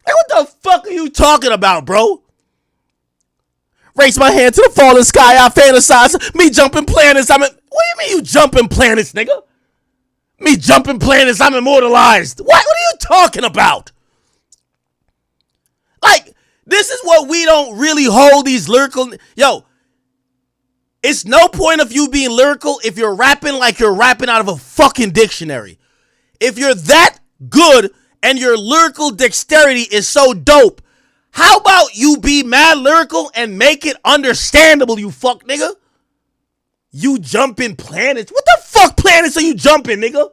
Hey, what the fuck are you talking about, bro? Raise my hand to the falling sky. I fantasize. Me jumping planets. What do you mean you jumping planets, nigga? Me jumping planets. I'm immortalized. What are you talking about? Like, this is what we don't really hold these lyrical. Yo, it's no point of you being lyrical if you're rapping like you're rapping out of a fucking dictionary. If you're that good and your lyrical dexterity is so dope, how about you be mad lyrical and make it understandable, you fuck nigga? You jumping planets. What the fuck planets are you jumping, nigga?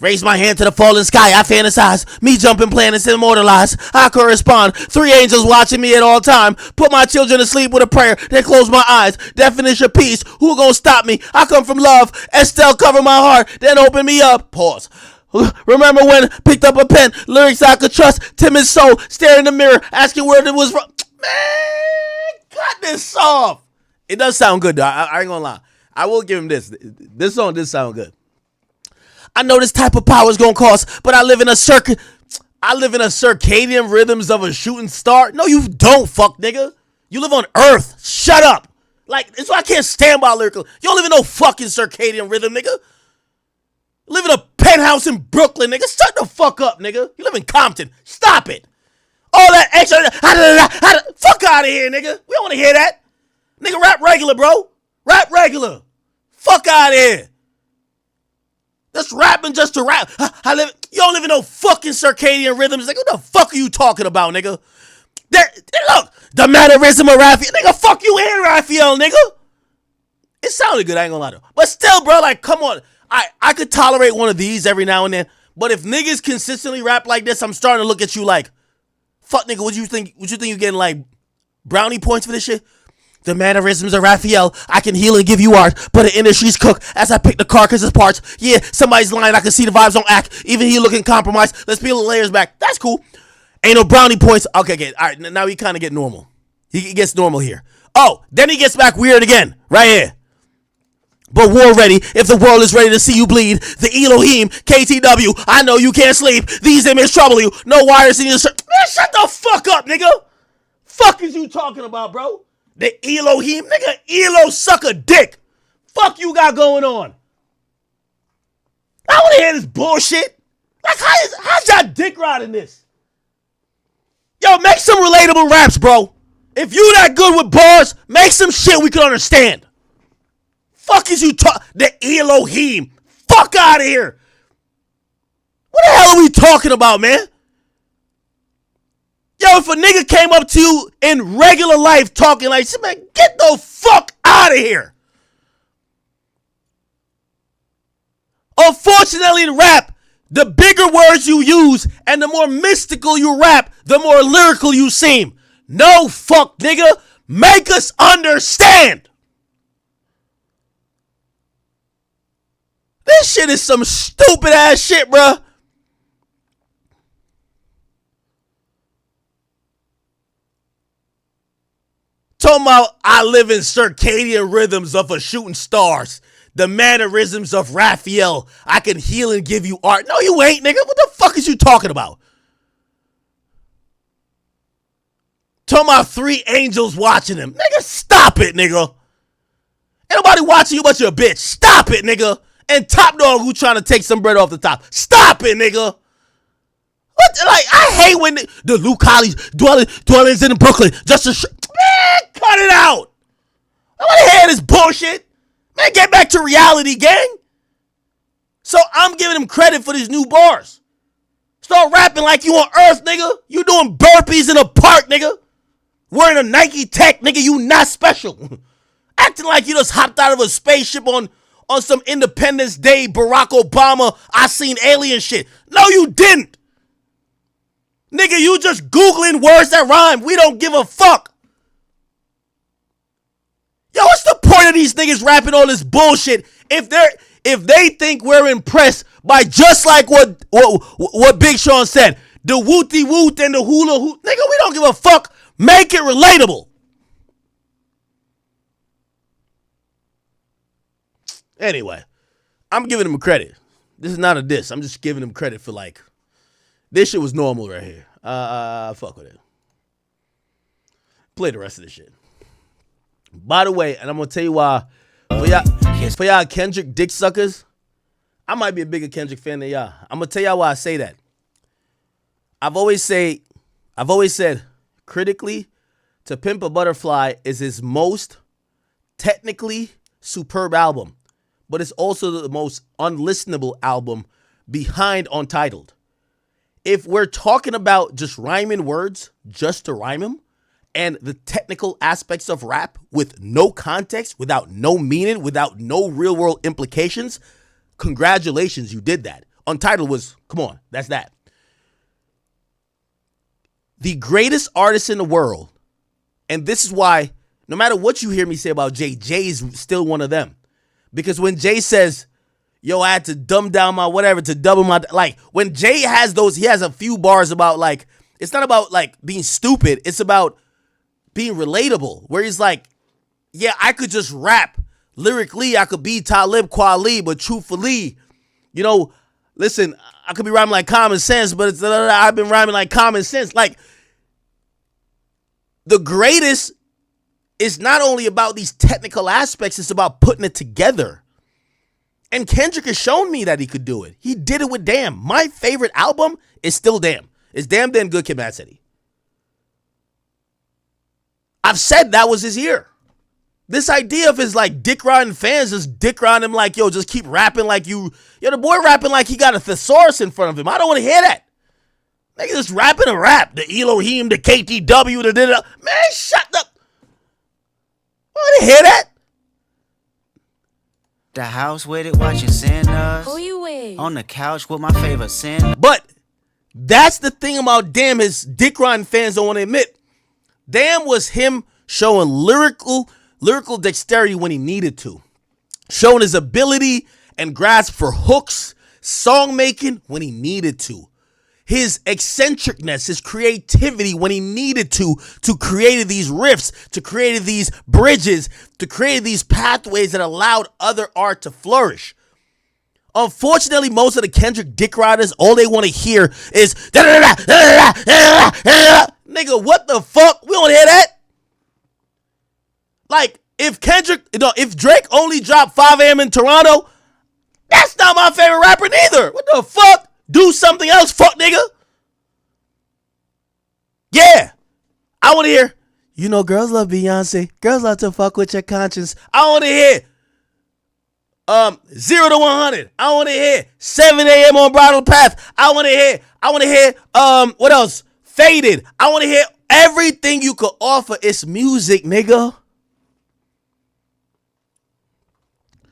Raise my hand to the falling sky. I fantasize. Me jumping planets immortalized. I correspond. 3 angels watching me at all time. Put my children to sleep with a prayer. Then close my eyes. Definition of peace. Who gonna stop me? I come from love. Estelle cover my heart. Then open me up. Pause. Remember when picked up a pen, lyrics I could trust, timid soul, stare in the mirror, asking where it was from. Man, cut this off. It does sound good, though. I ain't gonna lie. I will give him this. This song did sound good. I know this type of power is gonna cost, but I live in a circadian rhythms of a shooting star. No, you don't, fuck nigga. You live on Earth. Shut up. Like, it's why I can't stand by lyrical. You don't live in no fucking circadian rhythm, nigga. You live in a penthouse in Brooklyn, nigga. Shut the fuck up, nigga. You live in Compton. Stop it. All that extra. Fuck out of here, nigga. We don't want to hear that. Nigga, rap regular, bro. Rap regular. Fuck out of here. Just rapping just to rap. You don't live in no fucking circadian rhythms. Like, what the fuck are you talking about, nigga? Look, the mannerism of Raphael. Nigga, fuck you and Raphael, nigga. It sounded good, I ain't gonna lie to you. But still, bro, like, come on. I could tolerate one of these every now and then, but if niggas consistently rap like this, I'm starting to look at you like, fuck nigga, what you think you getting like brownie points for this shit? The mannerisms of Raphael, I can heal and give you art, but the industry's cook as I pick the carcass's parts. Yeah, somebody's lying, I can see the vibes don't act, even he looking compromised. Let's peel the layers back. That's cool. Ain't no brownie points. Okay, good. All right, now he kind of get normal. He gets normal here. Oh, then he gets back weird again, right here. But war ready, if the world is ready to see you bleed. The Elohim, KTW, I know you can't sleep. These images trouble you. No wires in your shirt. Man, shut the fuck up, nigga. Fuck is you talking about, bro? The Elohim, nigga, Elo suck a dick. Fuck you got going on. I want to hear this bullshit. Like, how's y'all dick riding this? Yo, make some relatable raps, bro. If you that good with bars, make some shit we can understand. Fuck is you the Elohim? Fuck out of here. What the hell are we talking about, man? Yo, if a nigga came up to you in regular life talking like, man, get the fuck out of here. Unfortunately, in rap, the bigger words you use and the more mystical you rap, the more lyrical you seem. No, fuck, nigga. Make us understand. This shit is some stupid ass shit, bruh. Talking about I live in circadian rhythms of a shooting stars. The mannerisms of Raphael. I can heal and give you art. No, you ain't, nigga. What the fuck is you talking about? Talking about 3 angels watching him. Nigga, stop it, nigga. Ain't nobody watching you but your bitch. Stop it, nigga. And Top Dog who trying to take some bread off the top. Stop it, nigga. What? Like, I hate when the Luke Collins dwellings in Brooklyn. Just a man, cut it out. I want to hear this bullshit. Man, get back to reality, gang. So I'm giving him credit for these new bars. Start rapping like you on Earth, nigga. You doing burpees in a park, nigga. Wearing a Nike Tech, nigga. You not special. Acting like you just hopped out of a spaceship on some Independence Day Barack Obama I seen alien shit. No, you didn't. Nigga, you just Googling words that rhyme. We don't give a fuck. Yo, what's the point of these niggas rapping all this bullshit if they think we're impressed by just like what Big Sean said, the wooty woot and the hula hoop? Nigga, we don't give a fuck. Make it relatable. Anyway, I'm giving him credit. This is not a diss. I'm just giving him credit for like, this shit was normal right here. Fuck with it. Play the rest of this shit. By the way, and I'm gonna tell you why, for y'all Kendrick dick suckers, I might be a bigger Kendrick fan than y'all. I'm gonna tell y'all why I say that. I've always said, critically, To Pimp a Butterfly is his most technically superb album, but it's also the most unlistenable album behind Untitled. If we're talking about just rhyming words, just to rhyme them, and the technical aspects of rap with no context, without no meaning, without no real world implications, congratulations, you did that. Untitled was, come on, that's that. The greatest artist in the world, and this is why, no matter what you hear me say about Jay, Jay is still one of them. Because when Jay says, yo, I had to dumb down my whatever to double my, like, when Jay has those, he has a few bars about, like, it's not about, like, being stupid. It's about being relatable, where he's like, yeah, I could just rap. Lyrically, I could be Talib Kweli, but truthfully, you know, listen, I could be rhyming like common sense, but it's, I've been rhyming like common sense. Like, the greatest is not only about these technical aspects, it's about putting it together. And Kendrick has shown me that he could do it. He did it with Damn. My favorite album is still Damn. It's Damn, Then Good Kid, Mad City. I've said that was his year. This idea of his like dick riding fans just dick riding him like, yo, just keep rapping like you. Yo, the boy rapping like he got a thesaurus in front of him. I don't want to hear that. Nigga just rapping a rap. The Elohim, the KTW, the da. Man, shut up. I want to hear that. The house with it, watching Sinners. Who you with? On the couch with my favorite sin. But that's the thing about Damn, his dick riding fans don't want to admit. Damn was him showing lyrical dexterity when he needed to. Showing his ability and grasp for hooks, song making when he needed to. His eccentricness, his creativity when he needed to create these riffs, to create these bridges, to create these pathways that allowed other art to flourish. Unfortunately, most of the Kendrick dick riders, all they want to hear is nigga, what the fuck? We don't hear that. Like, if Drake only dropped 5 a.m. in Toronto, that's not my favorite rapper neither. What the fuck? Do something else, fuck nigga. Yeah. I want to hear, you know, girls love Beyonce. Girls love to fuck with your conscience. I want to hear 0 to 100. I want to hear 7 a.m. on Bridal Path. I want to hear what else? Faded. I want to hear everything you could offer. It's music, nigga.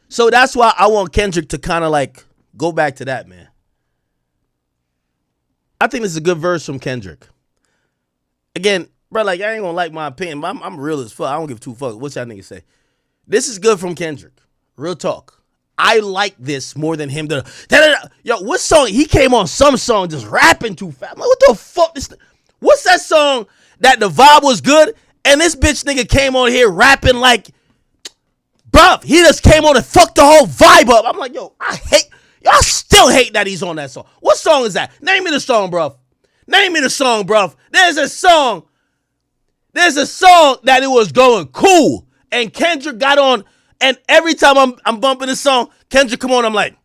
So that's why I want Kendrick to kind of like Go back to that, man. I think this is a good verse from Kendrick. Again, bro, like, I ain't gonna like my opinion, but I'm real as fuck. I don't give two fucks. What y'all niggas say? This is good from Kendrick. Real talk. I like this more than him. Yo, what song? He came on some song just rapping too fast. I'm like, what the fuck? What's that song that the vibe was good? And this bitch nigga came on here rapping like, bruv, he just came on and fucked the whole vibe up. I'm like, yo, y'all still hate that he's on that song. What song is that? Name me the song, bruv. Name me the song, bruv. There's a song that it was going cool. And Kendrick got on, and every time I'm bumping this song, Kendrick come on, I'm like,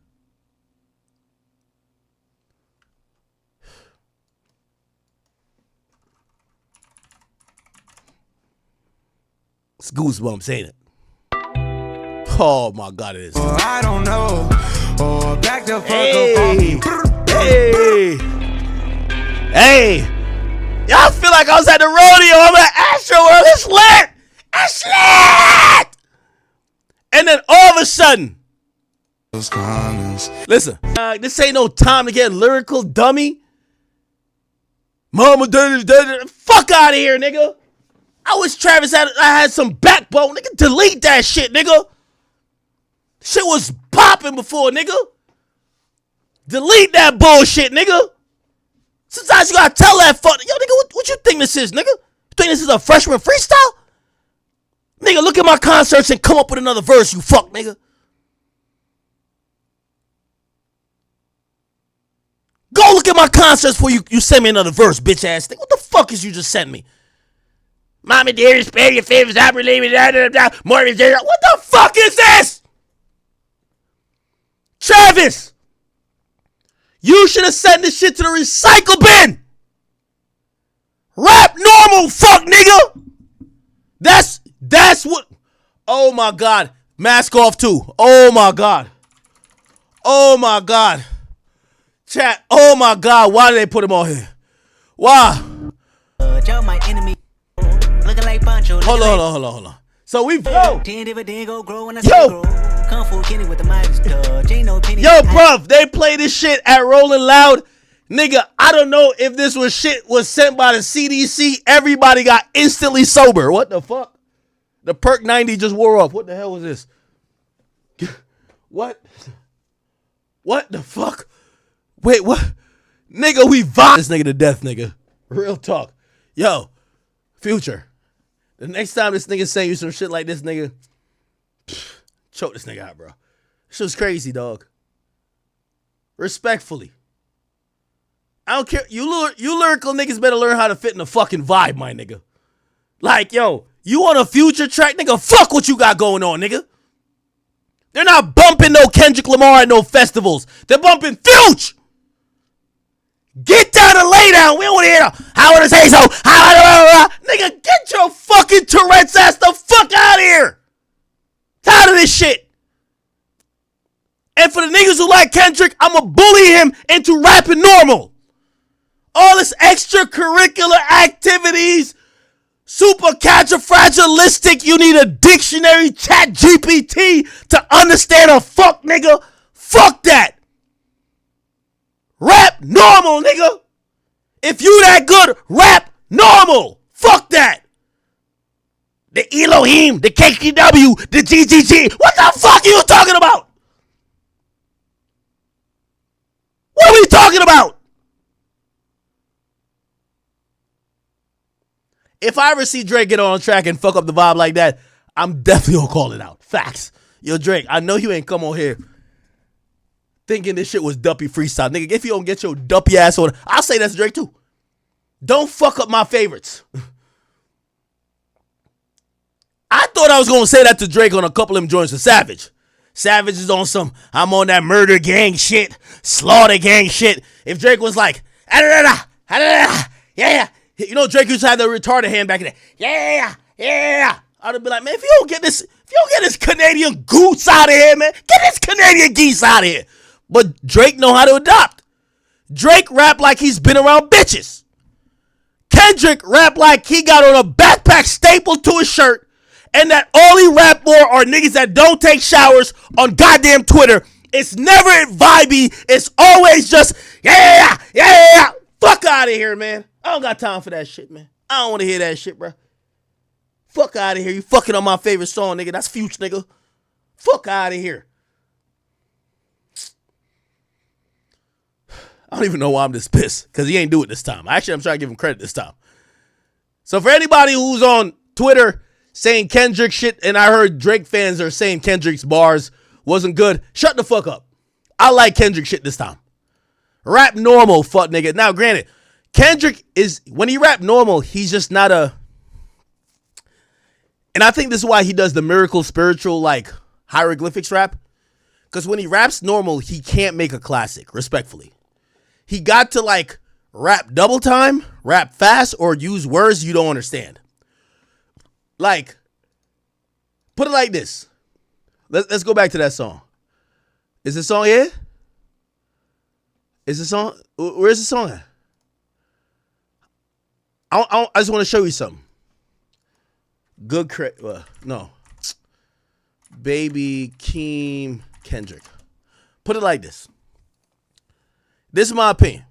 it's goosebumps, ain't it? Oh my God, it is. I don't know. Back the fuck up. Hey. Y'all feel like I was at the rodeo. I'm at Astro World. It's lit. It's lit. And then all of a sudden, listen, this ain't no time to get lyrical, dummy. Mama, daddy, fuck out of here, nigga. I wish Travis had some backbone. Nigga, delete that shit, nigga. Shit was popping before, nigga. Delete that bullshit, nigga. Sometimes you gotta tell that fuck. Yo, nigga, what you think this is, nigga? You think this is a freshman freestyle? Nigga, look at my concerts and come up with another verse, you fuck, nigga. Go look at my concerts before you send me another verse, bitch ass thing. What the fuck is you just sent me? Mommy, dear, spare your favors, I believe it, more what the fuck is this? Travis, you should have sent this shit to the recycle bin. Rap normal, fuck, nigga. That's what. Oh my God. Mask off too. Oh my God. Oh my God. Chat. Oh my God. Why did they put him on here? Why? My enemy. Looking like Pancho. Hold on. So we've yo, bruv, they play this shit at Rolling Loud. Nigga, I don't know if this was sent by the CDC. Everybody got instantly sober. What the fuck? The Perk 90 just wore off. What the hell was this? What? What the fuck? Wait, what? Nigga, we vibe this nigga to death, nigga. Real talk. Yo, Future. The next time this nigga saying you some shit like this, nigga, choke this nigga out, bro. This was crazy, dog. Respectfully. I don't care. You lyrical niggas better learn how to fit in the fucking vibe, my nigga. Like, yo, you on a Future track, nigga, fuck what you got going on, nigga. They're not bumping no Kendrick Lamar at no festivals. They're bumping Future. Get down and lay down. We don't want to hear how would I say so. Nigga, get your fucking Tourette's ass the fuck out of here. Tired of this shit. And for the niggas who like Kendrick, I'ma bully him into rapping normal. All this extracurricular activities, super califragilistic, you need a dictionary, chat GPT to understand a fuck, nigga. Fuck that. Rap normal, nigga. If you that good, rap normal. Fuck that. The Elohim, the KKW, the GGG. What the fuck are you talking about? What are we talking about? If I ever see Drake get on track and fuck up the vibe like that, I'm definitely gonna call it out. Facts. Yo, Drake, I know you ain't come on here thinking this shit was duppy freestyle. Nigga, if you don't get your duppy ass on, I'll say that's Drake too. Don't fuck up my favorites. I thought I was going to say that to Drake on a couple of them joints with Savage. Savage is on some, I'm on that murder gang shit, slaughter gang shit. If Drake was like, yeah. You know Drake used to have the retarded hand back in there. Yeah. I'd have been like, man, if you don't get this Canadian goose out of here, man, get this Canadian geese out of here. But Drake know how to adopt. Drake rap like he's been around bitches. Kendrick rap like he got on a backpack stapled to his shirt, and that all he rap for are niggas that don't take showers on goddamn Twitter It's never vibey. It's always just, yeah. Fuck out of here, man. I don't got time for that shit, man. I don't want to hear that shit, bro. Fuck out of here. You fucking on my favorite song, nigga. That's Future, nigga. Fuck out of here. I don't even know why I'm this pissed, because he ain't do it this time. Actually, I'm trying to give him credit this time. So for anybody who's on Twitter saying Kendrick shit, and I heard Drake fans are saying Kendrick's bars wasn't good, shut the fuck up. I like Kendrick shit this time. Rap normal, fuck nigga. Now, granted, Kendrick is, when he rap normal, he's just not a, and I think this is why he does the miracle spiritual, like, hieroglyphics rap. Because when he raps normal, he can't make a classic, respectfully. He got to, like, rap double time, rap fast, or use words you don't understand. Like, put it like this. Let's go back to that song. Is the song here? Is the song? Where's the song at? I just want to show you something. No. Baby Keem Kendrick. Put it like this. This is my opinion.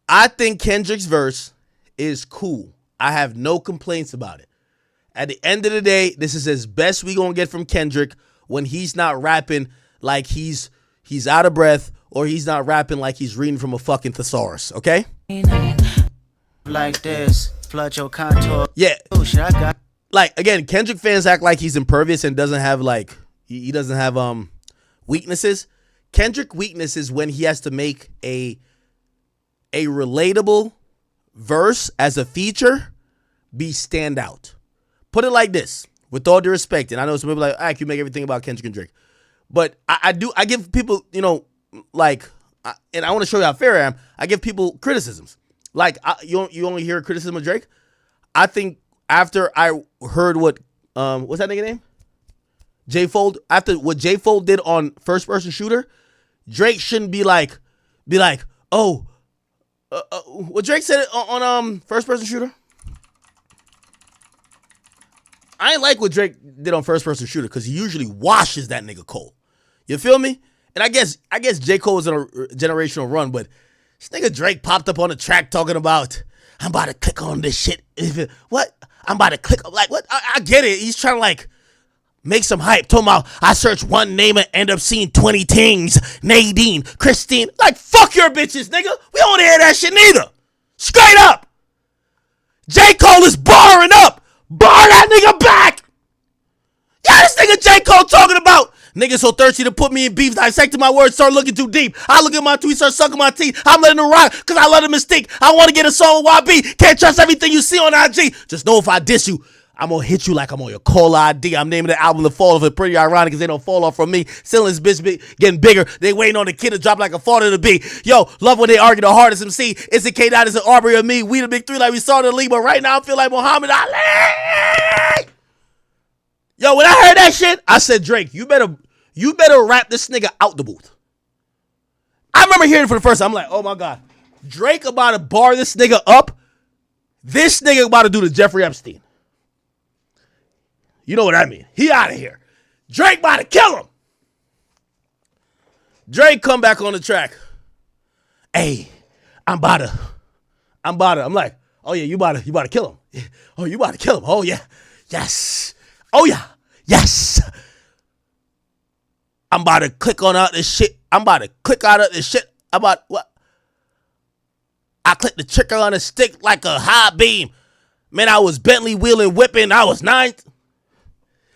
I think Kendrick's verse is cool. I have no complaints about it. At the end of the day, this is as best we gonna get from Kendrick when he's not rapping like he's out of breath, or he's not rapping like he's reading from a fucking thesaurus, okay? Like this, flood your contour. Yeah. Oh shit, I got. Like, again, Kendrick fans act like he's impervious and doesn't have, like, he doesn't have weaknesses. Kendrick weakness is when he has to make a relatable verse as a feature be standout. Put it like this, with all due respect, and I know some people are like, I can make everything about Kendrick and Drake, but I give people, you know, like, and I want to show you how fair I am. I give people criticisms. Like, you only hear criticism of Drake. I think after I heard what what's that nigga name? J Fold. After what J Fold did on First Person Shooter, Drake shouldn't be like, oh, what Drake said on First Person Shooter. I ain't like what Drake did on First Person Shooter because he usually washes that nigga cold. You feel me? And I guess J Cole was in a generational run, but this nigga Drake popped up on the track talking about, I'm about to click on this shit. What? I'm about to click. Like, what? I get it. He's trying to, like, make some hype. Talking about, I searched one name and end up seeing 20 things. Nadine, Christine. Like, fuck your bitches, nigga. We don't hear that shit neither. Straight up. J. Cole is barring up. Bar that nigga back. Yeah, this nigga J. Cole talking about, niggas so thirsty to put me in beef, dissecting my words, start looking too deep. I look at my tweets, start sucking my teeth. I'm letting them rock because I love the mystique. I want to get a song with YB. Can't trust everything you see on IG. Just know if I diss you, I'm going to hit you like I'm on your call ID. I'm naming the album The Fall of It. Pretty ironic because they don't fall off from me. Still this bitch getting bigger. They waiting on the kid to drop like a father to be. Yo, love when they argue the hardest MC. It's a K-Dot, it's an Aubrey or me. We the big three like we saw in the league. But right now I feel like Muhammad Ali. Yo, when I heard that shit, I said, Drake, you better rap this nigga out the booth. I remember hearing it for the first time. I'm like, oh my God. Drake about to bar this nigga up. This nigga about to do the Jeffrey Epstein. You know what I mean? He out of here. Drake about to kill him. Drake come back on the track. Hey, I'm about to. I'm like, oh yeah, you about to kill him. Oh, you about to kill him. Oh yeah. Yes. Oh yeah. Yes. I'm about to click on out this shit. I'm about to click out of this shit. What? I clicked the trigger on a stick like a high beam. Man, I was Bentley wheeling, whipping. I was 9th.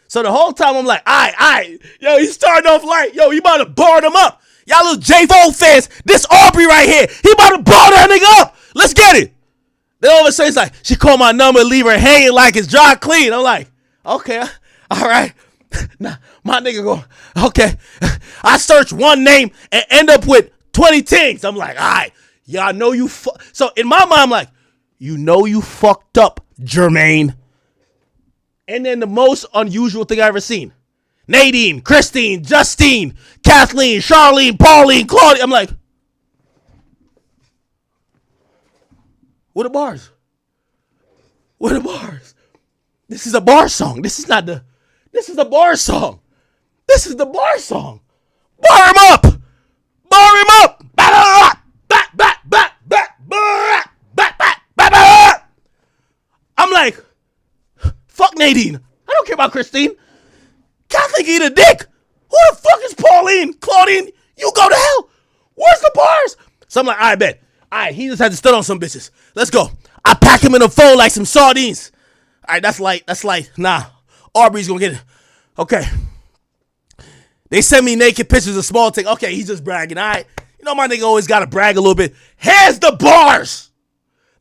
So the whole time I'm like, all right. Yo, he's starting off light. Yo, he about to bar them up. Y'all little J-Vo fans, this Aubrey right here, he about to bar that nigga up. Let's get it. Then all of a sudden, it's like, she called my number, leave her hanging like it's dry clean. I'm like, okay, all right. Nah, my nigga go, okay. I search one name and end up with 20 things. I'm like, all right, y'all know you So in my mind, I'm like, you know you fucked up, Jermaine. And then the most unusual thing I ever seen. Nadine, Christine, Justine, Kathleen, Charlene, Pauline, Claudia. I'm like, what are bars? What are bars? This is a bar song. This is a bar song. This is the bar song. Bar him up. Bar him up. I'm like, fuck Nadine. I don't care about Christine. Catholic eat a dick. Who the fuck is Pauline? Claudine, you go to hell. Where's the bars? So I'm like, I bet. All right, he just had to stud on some bitches. Let's go. I pack him in a fold like some sardines. All right, that's light. That's light. Nah, Aubrey's gonna get it. Okay. They send me naked pictures of small thing. Okay, he's just bragging. All right. You know my nigga always gotta brag a little bit. Here's the bars.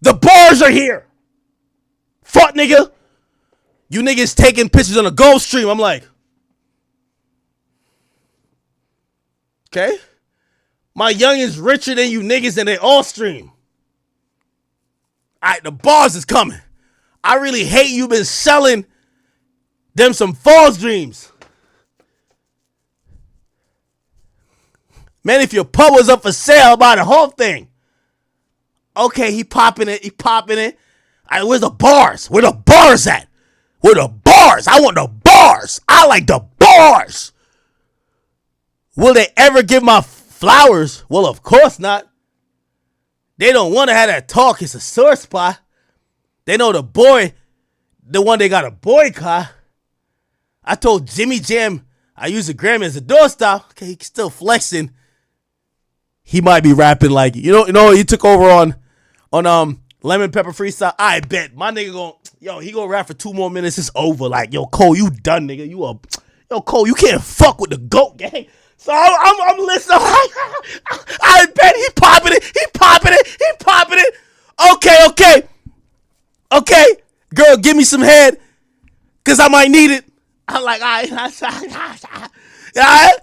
The bars are here. Fuck nigga. You niggas taking pictures on a Gulf Stream. I'm like, okay. My youngins richer than you niggas and they all stream. All right, the bars is coming. I really hate you been selling them some false dreams. Man, if your pub was up for sale, buy the whole thing. Okay, he popping it. He popping it. All right, where's the bars? Where the bars at? Where the bars? I want the bars. I like the bars. Will they ever give my flowers? Well, of course not. They don't want to have that talk. It's a sore spot. They know the boy, the one they got to boycott. I told Jimmy Jam I use the Grammy as a doorstop. Okay, he's still flexing. He might be rapping like, you know, he took over on Lemon Pepper Freestyle. I bet my nigga he gonna rap for 2 more minutes. It's over. Like, yo, Cole, you done, nigga. Yo, Cole, you can't fuck with the GOAT gang. So I'm listening. I bet he popping it. He popping it. He popping it. Okay. Girl, give me some head, cause I might need it. I'm like, all right.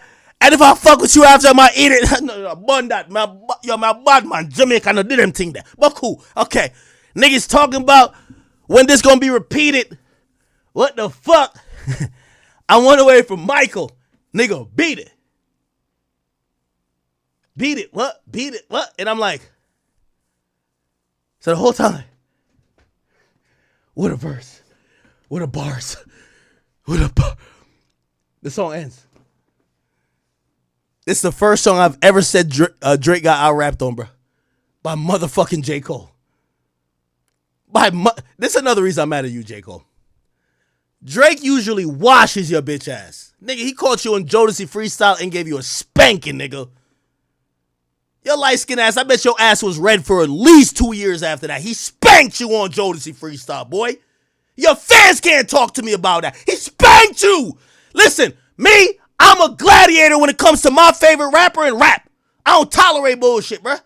And if I fuck with you after, I might eat it. No, bun that, man. Yo, my bad man, Jamaica, no did them thing there. But cool. Okay. Niggas talking about when this gonna be repeated. What the fuck? I went away from Michael. Nigga, beat it. Beat it. What? Beat it. What? And I'm like, so the whole time, what a verse. What a bars. What a bar. The song ends. It's the first song I've ever said Drake got out-rapped on, bro. By motherfucking J. Cole. This is another reason I'm mad at you, J. Cole. Drake usually washes your bitch ass. Nigga, he caught you on Jodeci Freestyle and gave you a spanking, nigga. Your light-skinned ass, I bet your ass was red for at least 2 years after that. He spanked you on Jodeci Freestyle, boy. Your fans can't talk to me about that. He spanked you. Listen, me, I'm a gladiator when it comes to my favorite rapper and rap. I don't tolerate bullshit, bruh.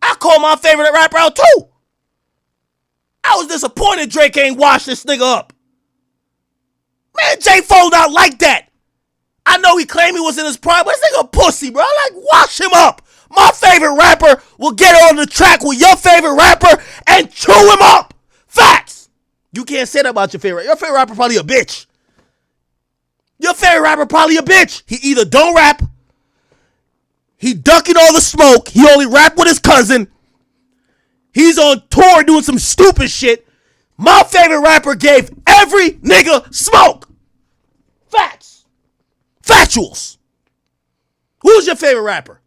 I call my favorite rapper out too. I was disappointed Drake ain't washed this nigga up. Man, J. Fold out like that. I know he claimed he was in his prime, but this nigga a pussy, bro. I like, wash him up. My favorite rapper will get on the track with your favorite rapper and chew him up. Facts. You can't say that about your favorite. Your favorite rapper probably a bitch. Your favorite rapper probably a bitch. He either don't rap, he ducking all the smoke, he only rap with his cousin, he's on tour doing some stupid shit. My favorite rapper gave every nigga smoke. Facts. Factuals. Who's your favorite rapper?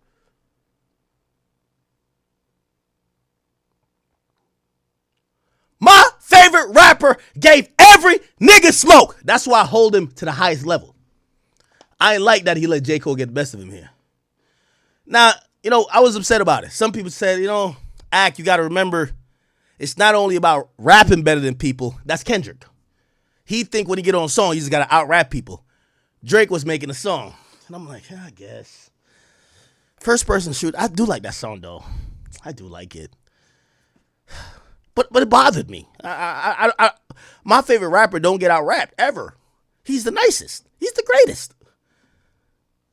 My favorite rapper gave every nigga smoke. That's why I hold him to the highest level. I ain't like that he let J. Cole get the best of him here. Now, I was upset about it. Some people said, Ack, you got to remember, it's not only about rapping better than people. That's Kendrick. He think when he get on a song, he just got to out-rap people. Drake was making a song. And I'm like, I guess. First person shoot. I do like that song, though. I do like it. But it bothered me. My favorite rapper don't get out-rapped, ever. He's the nicest. He's the greatest.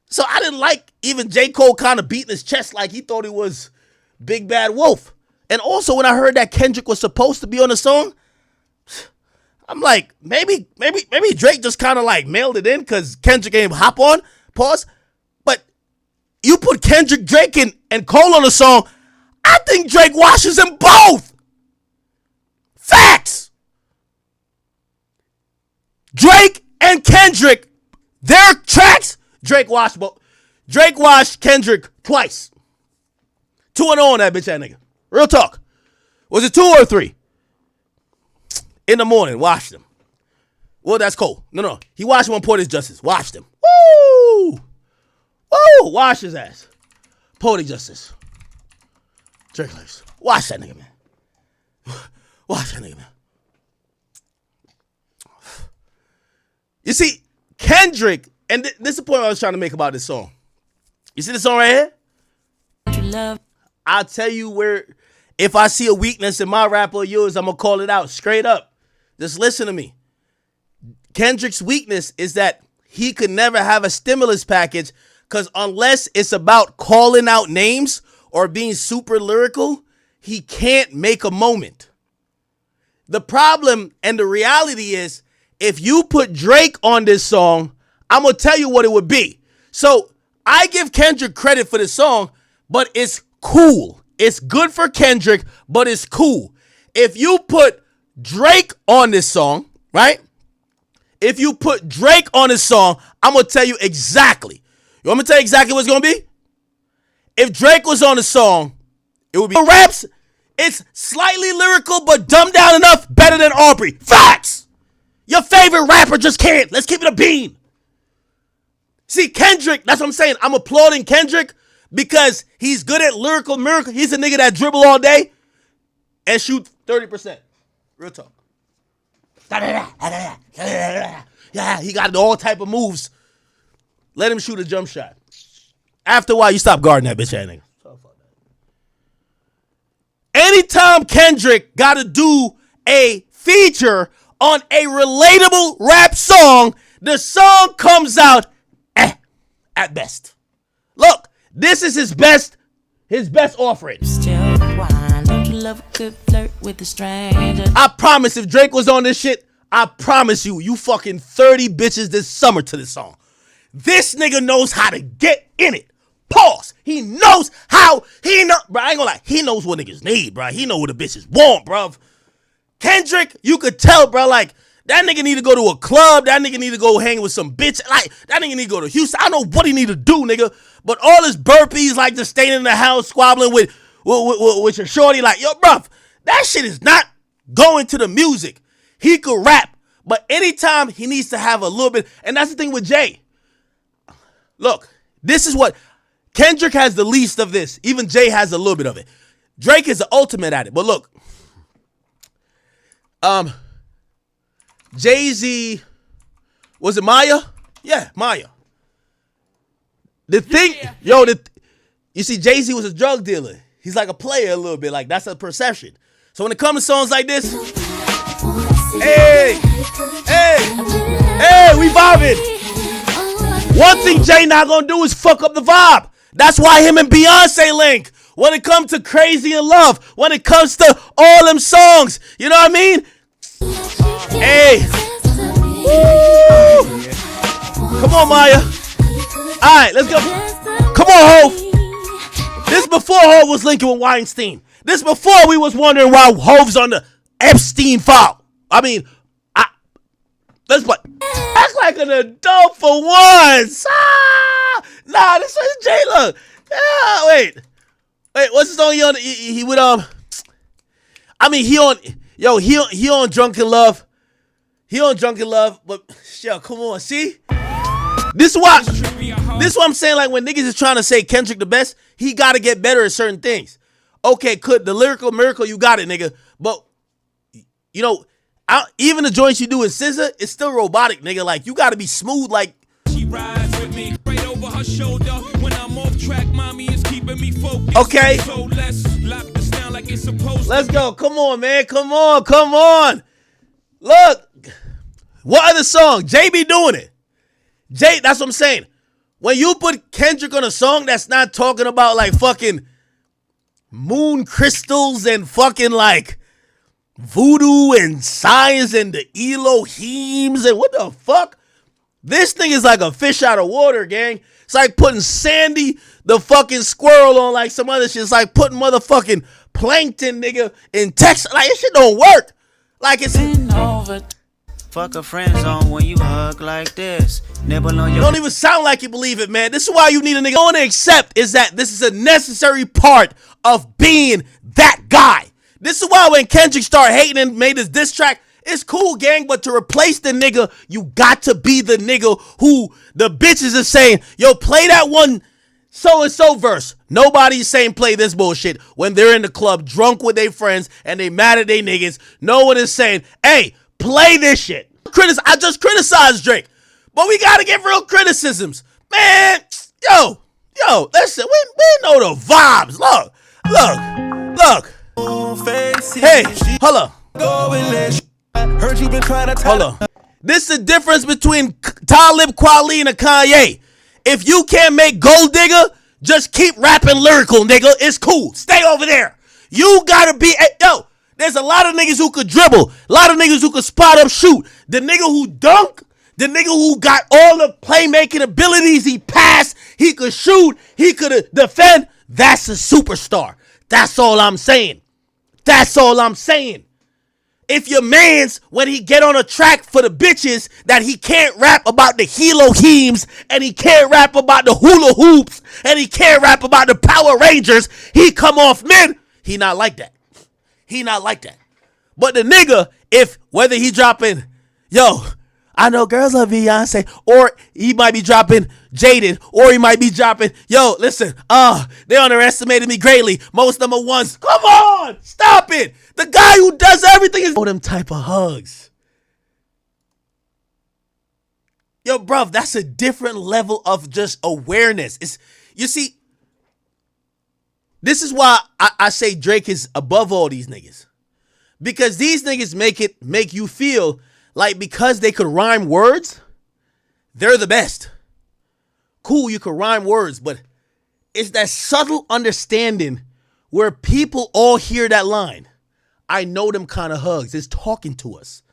So I didn't like even J. Cole kind of beating his chest like he thought he was Big Bad Wolf. And also when I heard that Kendrick was supposed to be on the song, I'm like, maybe Drake just kind of like mailed it in because Kendrick ain't hop on. Pause. But you put Kendrick, Drake, and Cole on the song, I think Drake washes them both. Facts. Drake and Kendrick, Their tracks, Drake washed Kendrick twice. 2-0 on that bitch ass nigga. Real talk. Was it 2 or 3? In the morning, washed him. Well, that's cold. No. He washed him on Poetic Justice. Washed him. Woo! Woo! Wash his ass. Poetic Justice. Drake Lives. Wash that nigga, man. Wash that nigga, man. You see, Kendrick, and this is the point I was trying to make about this song. You see this song right here? I'll tell you where, if I see a weakness in my rap or yours, I'm going to call it out straight up. Just listen to me. Kendrick's weakness is that he could never have a stimulus package because unless it's about calling out names or being super lyrical, he can't make a moment. The problem and the reality is, if you put Drake on this song, I'm going to tell you what it would be. So I give Kendrick credit for this song, but it's cool. It's good for Kendrick, but it's cool. If you put Drake on this song, right? If you put Drake on this song, I'm going to tell you exactly. You want me to tell you exactly what it's going to be? If Drake was on the song, it would be raps. It's slightly lyrical, but dumbed down enough, better than Aubrey. Facts! Your favorite rapper just can't. Let's keep it a bean. See, Kendrick, that's what I'm saying. I'm applauding Kendrick because he's good at lyrical miracle. He's a nigga that dribble all day and shoot 30%. Real talk. Yeah, he got all type of moves. Let him shoot a jump shot. After a while, you stop guarding that bitch ass nigga. Anytime Kendrick got to do a feature on a relatable rap song, the song comes out at best. Look, this is his best offering. I promise if Drake was on this shit, I promise you fucking 30 bitches this summer to this song. This nigga knows how to get in it. Pause. He knows how. Bro, I ain't gonna lie. He knows what niggas need, bro. He know what the bitches want, bro. Kendrick, you could tell, bro, like, that nigga need to go to a club. That nigga need to go hang with some bitch. Like, that nigga need to go to Houston. I don't know what he need to do, nigga. But all his burpees, like, just staying in the house, squabbling with your shorty, like, yo, bro, that shit is not going to the music. He could rap, but anytime he needs to have a little bit, and that's the thing with Jay. Look, this is what Kendrick has the least of this. Even Jay has a little bit of it. Drake is the ultimate at it. But look, Jay-Z, was it Maya? Yeah, Maya. The thing, you see, Jay-Z was a drug dealer. He's like a player a little bit. Like, that's a perception. So when it comes to songs like this, hey, we vibing. One thing Jay not gonna do is fuck up the vibe. That's why him and Beyonce link. When it comes to Crazy in Love, when it comes to all them songs, you know what I mean? Hey. Woo. Come on, Maya. All right, let's go. Come on, Hov. This before Hov was linking with Weinstein. This before we was wondering why Hov's on the Epstein file. I mean, let's play. Act like an adult for once. Nah, this is J-Lo. Wait, what's the song he would I mean, he on Drunken Love. He on Drunken Love, but yo, come on, see? This is what I'm saying. Like, when niggas is trying to say Kendrick the best, he gotta get better at certain things. Okay, the lyrical miracle, you got it, nigga. But you know, even the joints you do with SZA, it's still robotic, nigga. Like, you gotta be smooth, like. She rides with me right over her shoulder. When I'm off track, mommy is keeping me focused. Okay. So let's lock this down like it's supposed. Let's go. Come on, man. Come on. Look. What other song? Jay be doing it. Jay, that's what I'm saying. When you put Kendrick on a song that's not talking about like fucking moon crystals and fucking like voodoo and science and the Elohims and what the fuck? This thing is like a fish out of water, gang. It's like putting Sandy the fucking squirrel on like some other shit. It's like putting motherfucking plankton, nigga, in Texas. Like, this shit don't work. Like, it's... Fuck a friend zone when you hug like this. Nibble on You your. don't even sound like you believe it, man. This is why you need a nigga. All to accept is that this is a necessary part of being that guy. This is why when Kendrick started hating and made his diss track, it's cool, gang, but to replace the nigga, you got to be the nigga who the bitches are saying, yo, play that one so-and-so verse. Nobody's saying play this bullshit when they're in the club drunk with their friends and they mad at their niggas. No one is saying, hey, play this shit. I just criticized Drake, but we got to give real criticisms. Man, yo, listen, we know the vibes. Look. Hey, hold up. Heard you been trying to hold on. This is the difference between Talib Kweli and a Kanye. If you can't make Gold Digger, just keep rapping lyrical, nigga. It's cool. Stay over there. You gotta be, yo, there's a lot of niggas who could dribble, a lot of niggas who could spot up shoot. The nigga who dunk, the nigga who got all the playmaking abilities, he passed, he could shoot, he could defend, that's a superstar. That's all I'm saying. That's all I'm saying. If your man's, when he get on a track for the bitches, that he can't rap about the Elohims, and he can't rap about the hula hoops, and he can't rap about the Power Rangers, he come off mid, he not like that. He not like that. But the nigga, if, whether he dropping, yo, I know girls love Beyonce, or he might be dropping Jaded, or he might be dropping, yo, listen, they underestimated me greatly. Most number ones. Come on, stop it. The guy who does everything is them type of hugs. Yo, bruv, that's a different level of just awareness. It's, you see, this is why I say Drake is above all these niggas. Because these niggas make you feel like because they could rhyme words, they're the best. Cool, you could rhyme words, but it's that subtle understanding where people all hear that line. I know them kind of hugs. It's talking to us.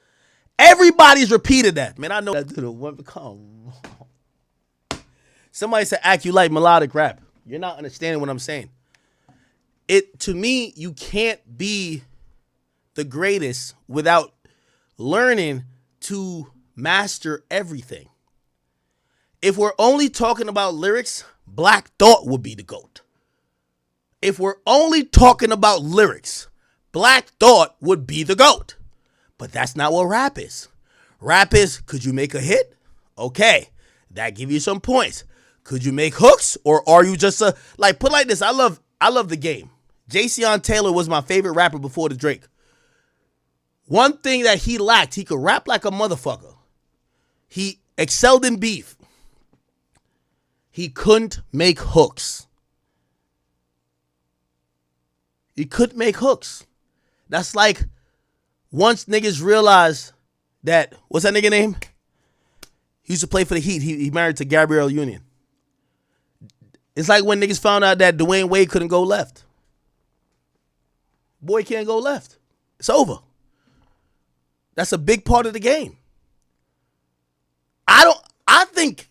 Everybody's repeated that. Man, I know that to the one. Come on. Somebody said, act you like melodic rap. You're not understanding what I'm saying. To me, you can't be the greatest without learning to master everything. If we're only talking about lyrics, Black Thought would be the GOAT. If we're only talking about lyrics, Black Thought would be the GOAT. But that's not what rap is. Rap is, could you make a hit? Okay, that give you some points. Could you make hooks? Or are you just put like this, I love The Game. Jason Taylor was my favorite rapper before the Drake. One thing that he lacked, he could rap like a motherfucker. He excelled in beef. He couldn't make hooks. He couldn't make hooks. That's like once niggas realized that, what's that nigga name? He used to play for the Heat. He married to Gabrielle Union. It's like when niggas found out that Dwayne Wade couldn't go left. Boy can't go left. It's over. That's a big part of the game. I think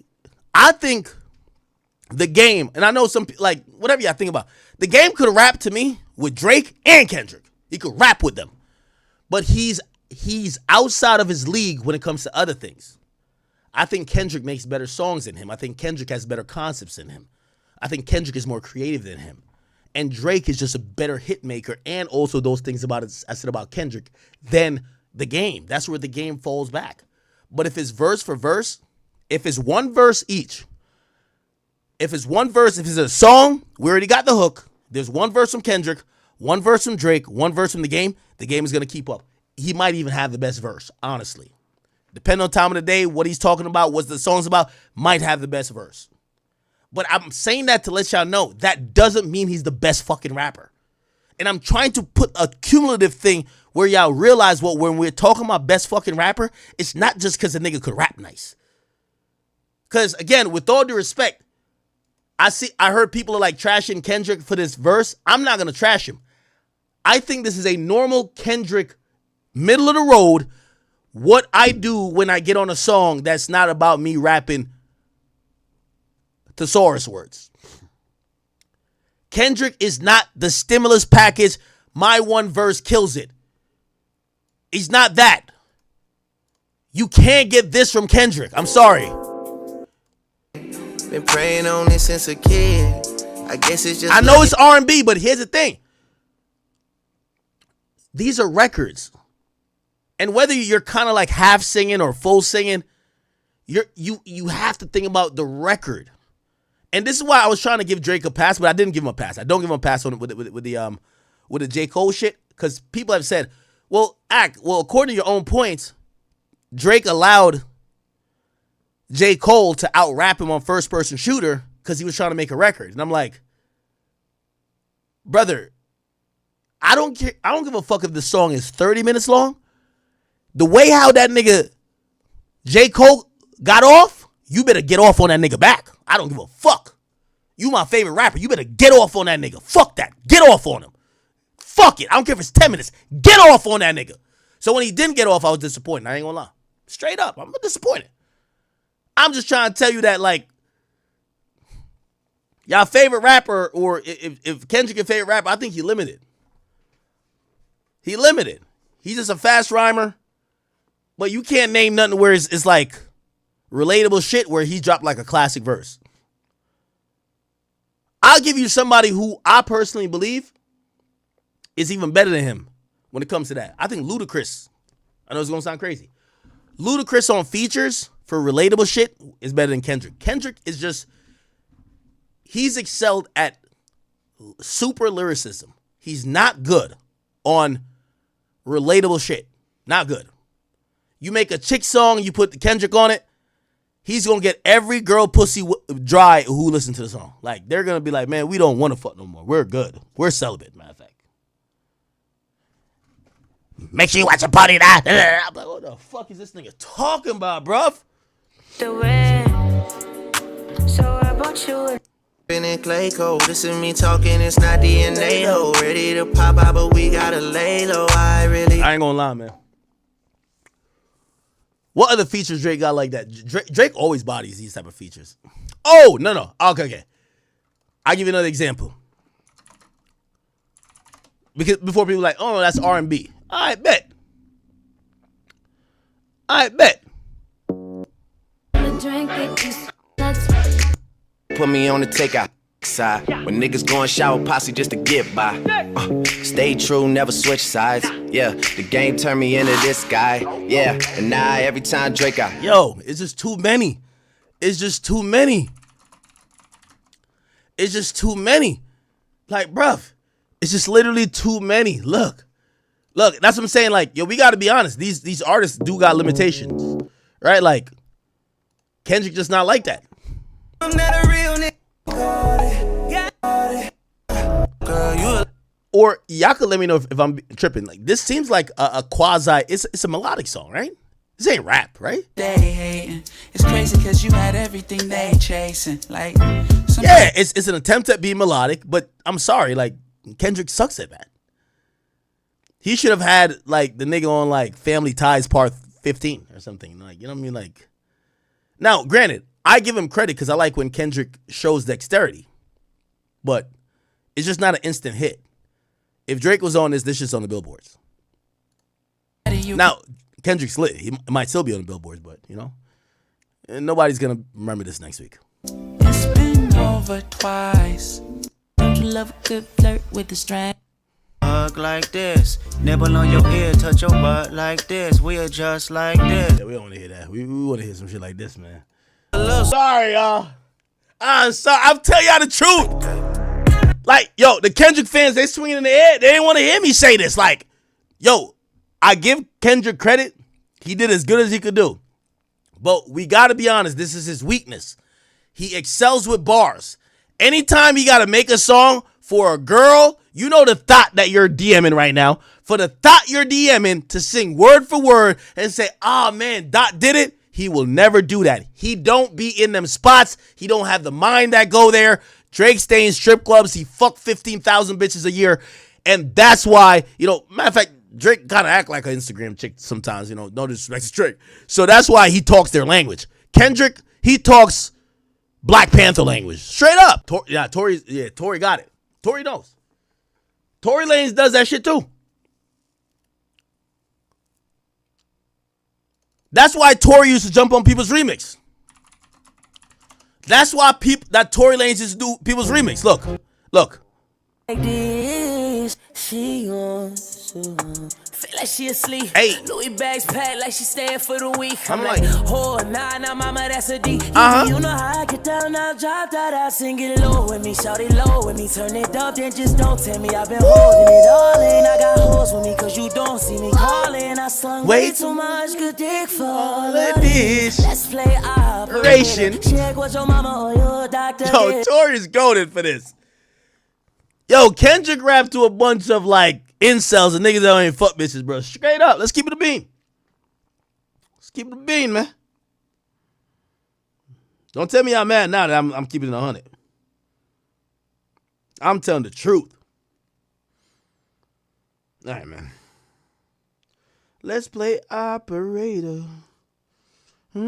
The Game, and I know some, like, whatever y'all think about, The Game could rap to me with Drake and Kendrick. He could rap with them. But he's outside of his league when it comes to other things. I think Kendrick makes better songs than him. I think Kendrick has better concepts than him. I think Kendrick is more creative than him. And Drake is just a better hit maker, and also those things about it I said about Kendrick than The Game. That's where The Game falls back. But if it's verse for verse, if it's one verse each, if it's a song, we already got the hook. There's one verse from Kendrick, one verse from Drake, one verse from The Game is going to keep up. He might even have the best verse, honestly. Depending on time of the day, what he's talking about, what the song's about, might have the best verse. But I'm saying that to let y'all know, that doesn't mean he's the best fucking rapper. And I'm trying to put a cumulative thing where y'all realize when we're talking about best fucking rapper, it's not just because the nigga could rap nice. Because, again, with all due respect, I heard people are like trashing Kendrick for this verse. I'm not going to trash him. I think this is a normal Kendrick, middle of the road, what I do when I get on a song that's not about me rapping thesaurus words. Kendrick is not the stimulus package, my one verse kills it. He's not that. You can't get this from Kendrick. I'm sorry. Been praying on this since a kid. I guess it's just. I know it's R&B, but here's the thing. These are records. And whether you're kind of like half singing or full singing, you have to think about the record. And this is why I was trying to give Drake a pass, but I didn't give him a pass. I don't give him a pass on with the J. Cole shit, because people have said, well, according to your own points, Drake allowed J. Cole to out-rap him on First Person Shooter because he was trying to make a record. And I'm like, brother, I don't care. I don't give a fuck if the song is 30 minutes long. The way how that nigga J. Cole got off, you better get off on that nigga back. I don't give a fuck. You my favorite rapper. You better get off on that nigga. Fuck that. Get off on him. Fuck it. I don't care if it's 10 minutes. Get off on that nigga. So when he didn't get off, I was disappointed. I ain't gonna lie. Straight up, I'm disappointed. I'm just trying to tell you that, like, y'all favorite rapper, or if Kendrick your favorite rapper, I think he limited. He limited. He's just a fast rhymer, but you can't name nothing where it's like relatable shit where he dropped like a classic verse. I'll give you somebody who I personally believe is even better than him when it comes to that. I think Ludacris. I know it's gonna sound crazy. Ludacris on features for relatable shit is better than Kendrick. Kendrick is just, he's excelled at super lyricism. He's not good on relatable shit. Not good. You make a chick song, you put the Kendrick on it, he's gonna get every girl pussy dry who listen to the song. Like, they're gonna be like, man, we don't want to fuck no more. We're good. We're celibate, matter of fact. Make sure you watch a party now. I'm like, what the fuck is this nigga talking about, bruv? The way. So I bought you in clay cold. This is me talking, it's not DNA. Ho. Ready to pop out, but we gotta lay low. I ain't gonna lie, man. What other features Drake got like that? Drake always bodies these type of features. Oh, no. Okay. I'll give you another example. Because before people are like, oh, that's R&B. I bet. Put me on the takeout side. When niggas going shower posse just to get by. Stay true, never switch sides. Yeah, the game turned me into this guy. Yeah, and now every time Drake out. Yo, it's just too many. It's just too many. Like, bruv, it's just literally too many. Look, that's what I'm saying. Like, yo, we got to be honest. These artists do got limitations, right? Like, Kendrick just not like that. I'm not a real nigga. Or y'all could let me know if I'm tripping. Like, this seems like a quasi. It's a melodic song, right? This ain't rap, right? They hating. It's crazy because you had everything they chasing. Like, yeah, it's an attempt at being melodic, but I'm sorry, like, Kendrick sucks at that. He should have had like the nigga on like Family Ties Part 15 or something. Like, you know what I mean? Like, now, granted, I give him credit because I like when Kendrick shows dexterity, but it's just not an instant hit. If Drake was on this shit's on the billboards. Now, Kendrick's lit. He might still be on the billboards, but, you know, and nobody's going to remember this next week. It's been over twice. Don't you love a good flirt with the strand? Hug like this. Nibble on your ear, touch your butt like this. We are just like this. Yeah, we don't want to hear that. We want to hear some shit like this, man. Sorry, y'all. I'm sorry. I'm telling y'all the truth. Like, yo, the Kendrick fans, they swinging in the air. They didn't want to hear me say this. Like, yo, I give Kendrick credit. He did as good as he could do. But we got to be honest. This is his weakness. He excels with bars. Anytime he got to make a song for a girl, you know the thought that you're DMing right now. For the thought you're DMing to sing word for word and say, ah, man, Dot did it. He will never do that. He don't be in them spots. He don't have the mind that go there. Drake stay in strip clubs. He fuck 15,000 bitches a year. And that's why, you know, matter of fact, Drake kind of act like an Instagram chick sometimes, you know, no disrespect to Drake. So that's why he talks their language. Kendrick, he talks Black Panther language. Straight up. Tory got it. Tory knows. Tory Lanez does that shit too. That's why Tory used to jump on people's remix. That's why Tory Lanez used to do people's remix. Look. Like this, she wants to feel like she asleep. Hey. Louis bags packed like she staying for the week. I'm I'm like, oh, nah, mama, that's a D. Uh-huh. You know how I get down, I drop that, I sing it low with me, shout it low with me, turn it up, then just don't tell me I've been holding it all in. I got hoes with me, cause you don't see me calling. I slung way too much good dick for all of this. Let's play operation. Check what your mama or your doctor Yo, Tory's goated for this. Yo, Kendrick rapped to a bunch of like incels and niggas that don't even fuck bitches, bro. Straight up. Let's keep it a bean. Let's keep it a bean, man. Don't tell me I'm mad now that I'm keeping it 100. I'm telling the truth. All right, man. Let's play operator. All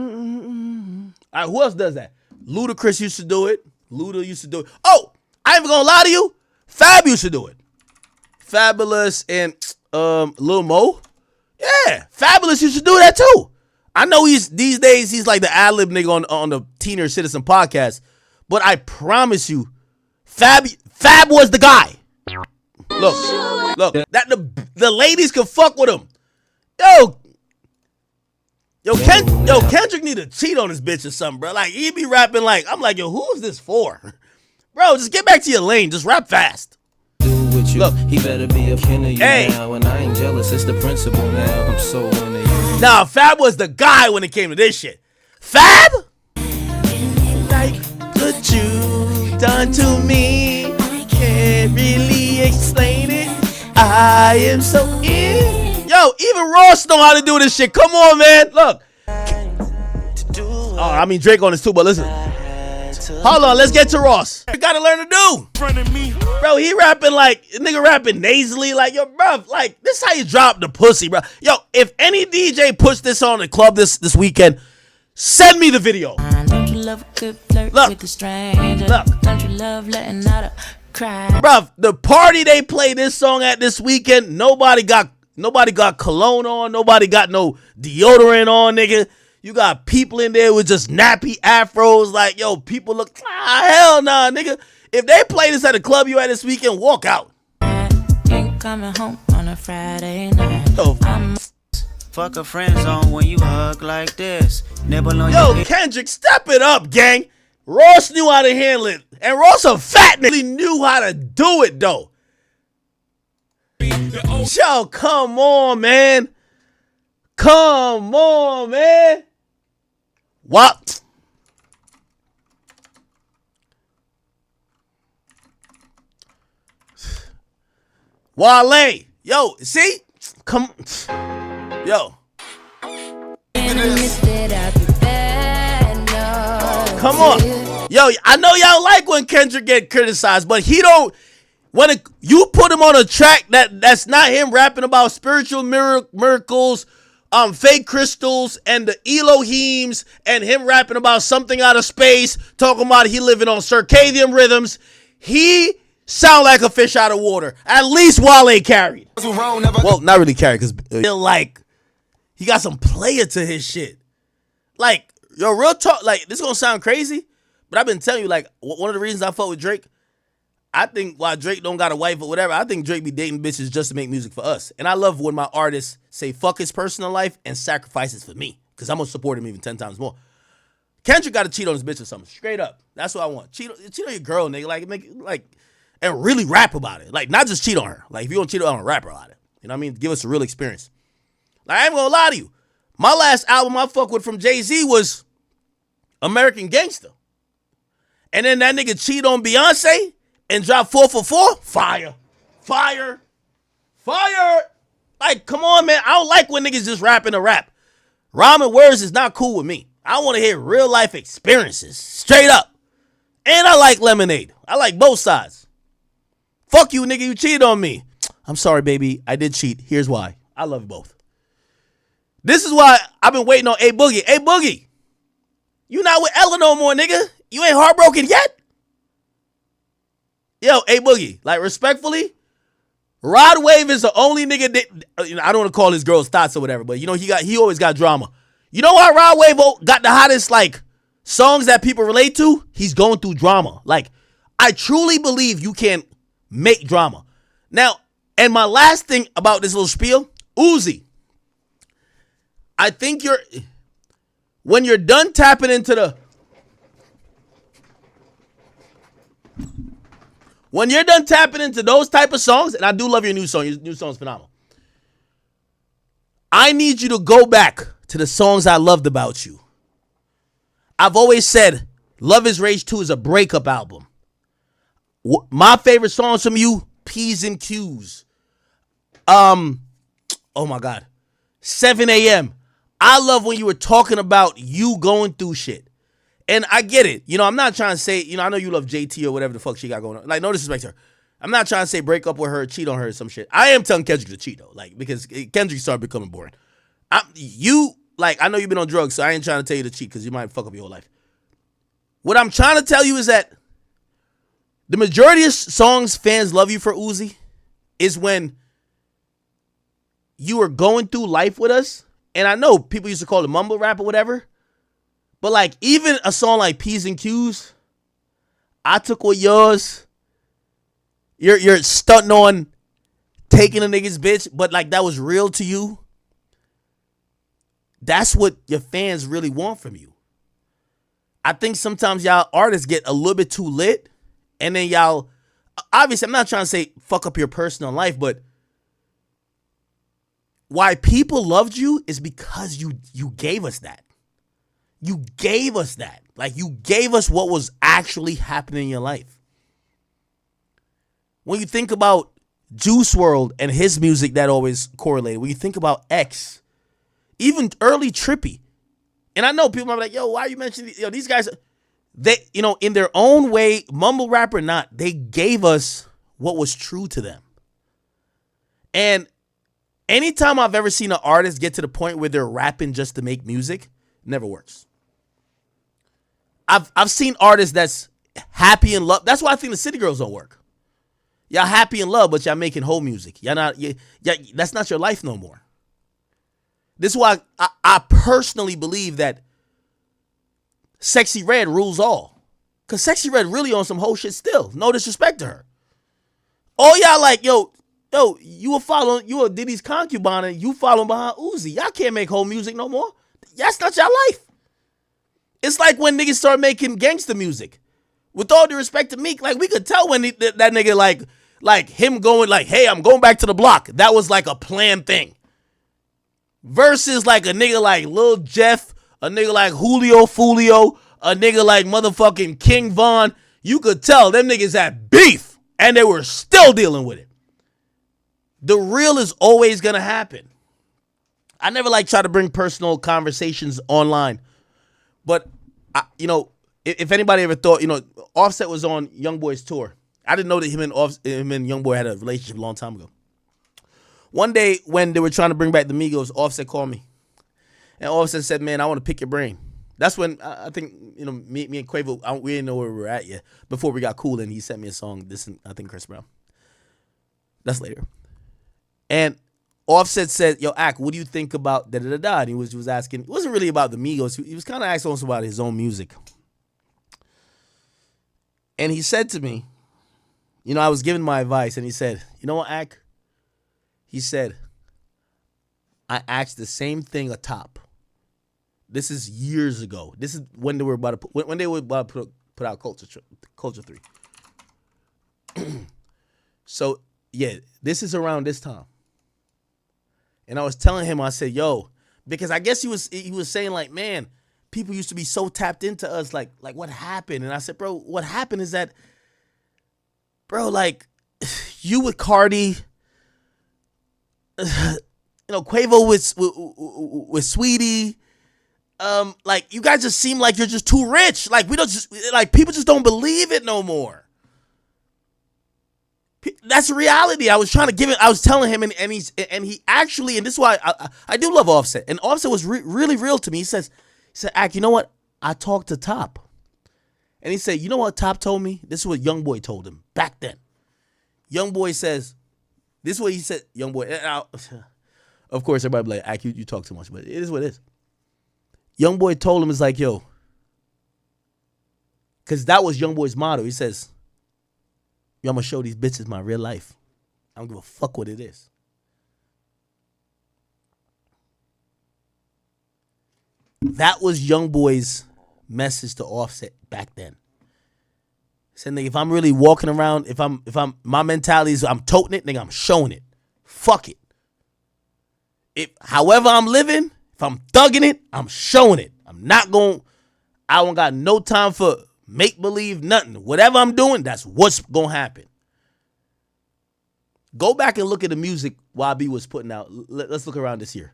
right, who else does that? Ludacris used to do it. Luda used to do it. Oh, I ain't even gonna lie to you. Fab used to do it. Fabulous and Lil Mo. Yeah, Fabulous used to do that too. I know these days he's like the ad-lib nigga on the Teener Citizen podcast, but I promise you, Fab was the guy. Look, that the ladies can fuck with him. Kendrick need to cheat on his bitch or something, bro. Like he be rapping like I'm like, yo, who is this for? Bro, just get back to your lane. Just rap fast. Look, he better be a kin of you now, and I ain't jealous. It's the principle now. I'm so into you. Nah, Fab was the guy when it came to this shit. Fab? Like what you done to me, can't really explain it. I am so in. Yo, even Ross know how to do this shit. Come on, man. Look. Oh, I mean Drake on this too, but listen. Hold on, let's get to Ross. You gotta learn to do. Bro, he rapping like, nigga rapping nasally. Like, yo, bro, like, this is how you drop the pussy, bro. Yo, if any DJ puts this on the club this weekend, send me the video. Don't you love a good flirt with a stranger? Don't you love letting out a cry? Bro, the party they play this song at this weekend, nobody got cologne on, nobody got no deodorant on, nigga. You got people in there with just nappy afros. Like, yo, people look, hell nah, nigga. If they play this at a club you at this weekend, walk out. Ain't coming home on a Friday night. Fuck a friend zone when you hug like this. Nibble on Yo, Kendrick, step it up, gang. Ross knew how to handle it. And Ross a fat nigga. He knew how to do it, though. Yo, come on, man. Come on, man. What? Wale. Yo, see? Come. Yo. Come on. Yo, I know y'all like when Kendrick get criticized, but he don't. When you put him on a track that's not him rapping about spiritual miracles, fake crystals, and the Elohims, and him rapping about something out of space, talking about he living on circadian rhythms, he sound like a fish out of water. At least Wale carried. Well, not really carried, because like he got some player to his shit. Like, yo, real talk, like, this is gonna sound crazy, but I've been telling you, like, one of the reasons I fuck with Drake, I think while Drake don't got a wife or whatever, I think Drake be dating bitches just to make music for us. And I love when my artists say fuck his personal life and sacrifices for me, because I'm gonna support him even 10 times more. Kendrick got to cheat on his bitch or something, straight up. That's what I want. Cheat on your girl, nigga. Like, and really rap about it. Like, not just cheat on her. Like, if you don't cheat on her, rap about it. You know what I mean? Give us a real experience. Like, I ain't gonna lie to you. My last album I fuck with from Jay-Z was American Gangster. And then that nigga cheat on Beyonce and drop 4 for 4. Fire. Like, come on, man. I don't like when niggas just rapping a rap. Rhyming words is not cool with me. I want to hear real life experiences. Straight up. And I like Lemonade. I like both sides. Fuck you, nigga. You cheated on me. I'm sorry, baby. I did cheat. Here's why. I love you both. This is why I've been waiting on A Boogie. A Boogie, you not with Ella no more, nigga. You ain't heartbroken yet? Yo, A Boogie, like, respectfully, Rod Wave is the only nigga that, I don't want to call his girl's thoughts or whatever, but you know, he always got drama. You know why Rod Wave got the hottest like songs that people relate to? He's going through drama. Like, I truly believe you can make drama. Now, and my last thing about this little spiel, Uzi. I think when you're done tapping into those type of songs, and I do love your new song. Your new song's phenomenal. I need you to go back to the songs I loved about you. I've always said Love is Rage 2 is a breakup album. My favorite songs from you, P's and Q's. Oh my God. 7 a.m. I love when you were talking about you going through shit. And I get it. You know, I'm not trying to say, you know, I know you love JT or whatever the fuck she got going on. Like, no disrespect to her. I'm not trying to say break up with her, cheat on her or some shit. I am telling Kendrick to cheat though. Like, because Kendrick started becoming boring. I know you've been on drugs, so I ain't trying to tell you to cheat because you might fuck up your whole life. What I'm trying to tell you is that the majority of songs fans love you for, Uzi, is when you were going through life with us. And I know people used to call it mumble rap or whatever. But like even a song like P's and Q's, I took what yours. You're stunting on taking a nigga's bitch, but like that was real to you. That's what your fans really want from you. I think sometimes y'all artists get a little bit too lit, and then y'all, obviously I'm not trying to say fuck up your personal life, but why people loved you is because you gave us that. You gave us that. Like, you gave us what was actually happening in your life. When you think about Juice WRLD and his music, that always correlated. When you think about X, even early Trippy, and I know people might be like, yo, why are you mentioning these guys? They, in their own way, mumble rap or not, they gave us what was true to them. And anytime I've ever seen an artist get to the point where they're rapping just to make music, it never works. I've seen artists that's happy in love. That's why I think the City Girls don't work. Y'all happy in love, but y'all making whole music. That's not your life no more. This is why I personally believe that Sexy Red rules all. Because Sexy Red really on some whole shit still. No disrespect to her. All y'all like, yo, you a Diddy's concubine and you following behind Uzi. Y'all can't make whole music no more. That's not y'all life. It's like when niggas start making gangster music. With all due respect to Meek, like we could tell when that nigga like him going like, hey, I'm going back to the block. That was like a planned thing. Versus like a nigga like Lil Jeff, a nigga like Julio Fulio, a nigga like motherfucking King Von. You could tell them niggas had beef and they were still dealing with it. The real is always gonna happen. I never like try to bring personal conversations online. But, if anybody ever thought, Offset was on Youngboy's tour. I didn't know that him and Youngboy had a relationship a long time ago. One day when they were trying to bring back the Migos, Offset called me. And Offset said, man, I want to pick your brain. That's when I think, me and Quavo, we didn't know where we were at yet. Before we got cool and he sent me a song, I think Chris Brown. That's later. And Offset said, yo, Ak, what do you think about da-da-da-da? And he was asking, it wasn't really about the Migos. He was kind of asking also about his own music. And he said to me, I was giving my advice, and he said, you know what, Ak? He said, I asked the same thing atop. This is years ago. This is when they were about to put out Culture 3. So, yeah, this is around this time. And I was telling him, I said, yo, because I guess he was saying like, man, people used to be so tapped into us, like what happened? And I said, bro, what happened is that, bro, like you with Cardi, Quavo with Sweetie, like you guys just seem like you're just too rich. Like people just don't believe it no more. That's reality. I was trying to give it. I was telling him, and he actually, and this is why I do love Offset. And Offset was really real to me. He said, Ak, you know what? I talked to Top, and he said, you know what Top told me? This is what Youngboy told him back then. Youngboy says, this is what he said. Youngboy, of course, everybody be like, Ak, you talk too much, but it is what it is. YoungBoy told him, it's like, yo, because that was YoungBoy's motto. He says, yo, I'm going to show these bitches my real life. I don't give a fuck what it is. That was YoungBoy's message to Offset back then. He said, nigga, if I'm really walking around, if I'm my mentality is I'm toting it, nigga, I'm showing it. Fuck it. However I'm living, if I'm thugging it, I'm showing it. I don't got no time for make-believe, nothing. Whatever I'm doing, that's what's gonna happen. Go back and look at the music YB was putting out. Let's look around this year.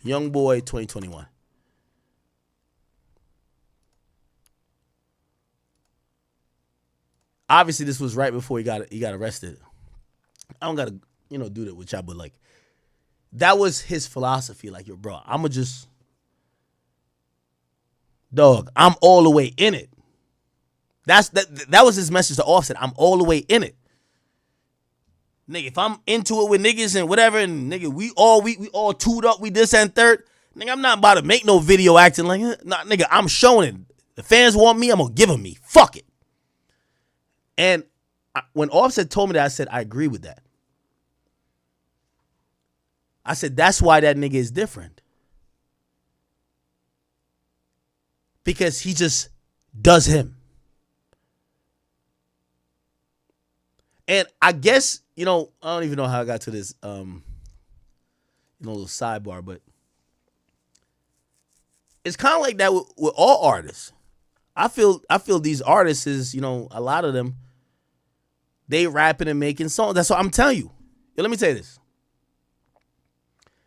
YoungBoy 2021. Obviously, this was right before he got arrested. I don't gotta, do that with y'all, but like, that was his philosophy. Like, yo, bro, I'ma just, dog, I'm all the way in it. That was his message to Offset. I'm all the way in it. Nigga, if I'm into it with niggas and whatever, and nigga, we all tooled up, we this and third. Nigga, I'm not about to make no video acting like, nah, nigga, I'm showing it. The fans want me, I'm gonna give them me. Fuck it. And when Offset told me that, I said, I agree with that. I said, that's why that nigga is different. Because he just does him. And I guess, I don't even know how I got to this, little sidebar, but it's kind of like that with all artists. I feel these artists is, a lot of them, they rapping and making songs. That's what I'm telling you. Yo, let me tell you this.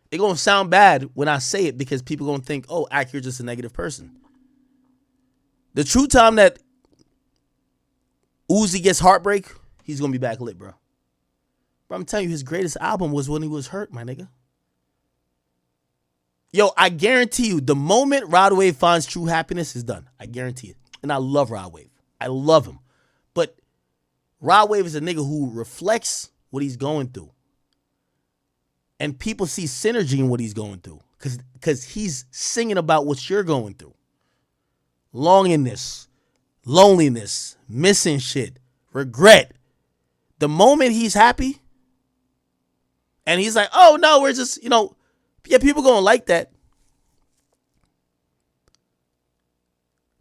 It's going to sound bad when I say it because people going to think, oh, Ak, you're just a negative person. The true time that Uzi gets heartbreak, he's going to be back lit, bro. Bro, I'm telling you, his greatest album was when he was hurt, my nigga. Yo, I guarantee you, the moment Rod Wave finds true happiness is done. I guarantee it. And I love Rod Wave. I love him. But Rod Wave is a nigga who reflects what he's going through. And people see synergy in what he's going through. Because he's singing about what you're going through. Longingness, loneliness, missing shit, regret. The moment he's happy, and he's like, oh, no, we're just, yeah, people going to like that.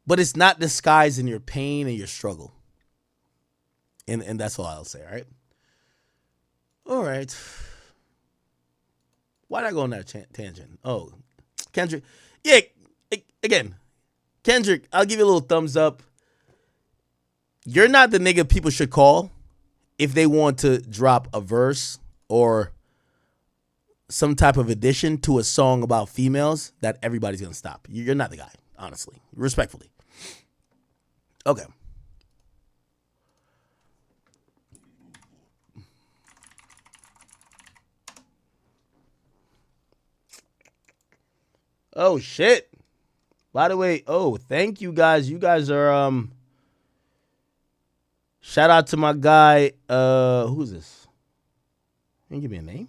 But it's not disguising your pain and your struggle. And that's all I'll say, all right? All right. Why'd I go on that tangent? Oh, Kendrick. Yeah, again, Kendrick, I'll give you a little thumbs up. You're not the nigga people should call if they want to drop a verse or some type of addition to a song about females that everybody's going to stop. You're not the guy, honestly, respectfully. Okay. Oh, shit. By the way, thank you guys. You guys are, shout out to my guy, who's this? Can you give me a name?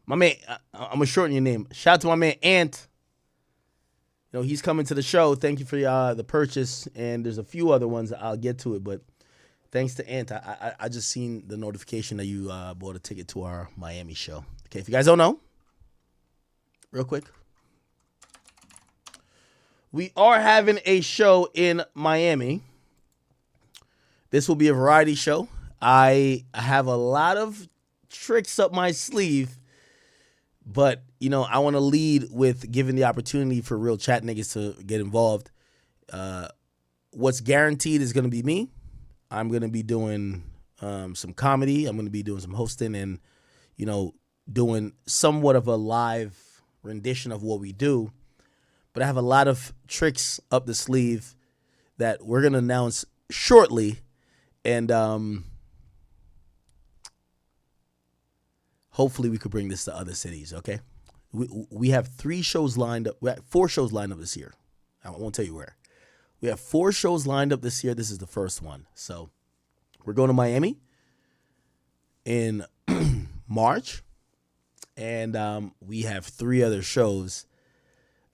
My man, I'm going to shorten your name. Shout out to my man, Ant. He's coming to the show. Thank you for the purchase. And there's a few other ones. I'll get to it. But thanks to Ant, I just seen the notification that you bought a ticket to our Miami show. Okay, if you guys don't know, real quick, we are having a show in Miami. This will be a variety show. I have a lot of tricks up my sleeve, but, I want to lead with giving the opportunity for real chat niggas to get involved. What's guaranteed is going to be me. I'm going to be doing some comedy. I'm going to be doing some hosting and, doing somewhat of a live rendition of what we do. But I have a lot of tricks up the sleeve that we're going to announce shortly. And hopefully we could bring this to other cities, okay? We have 3 shows lined up. We have 4 shows lined up this year. I won't tell you where. We have 4 shows lined up this year. This is the first one. So we're going to Miami in March. And we have 3 other shows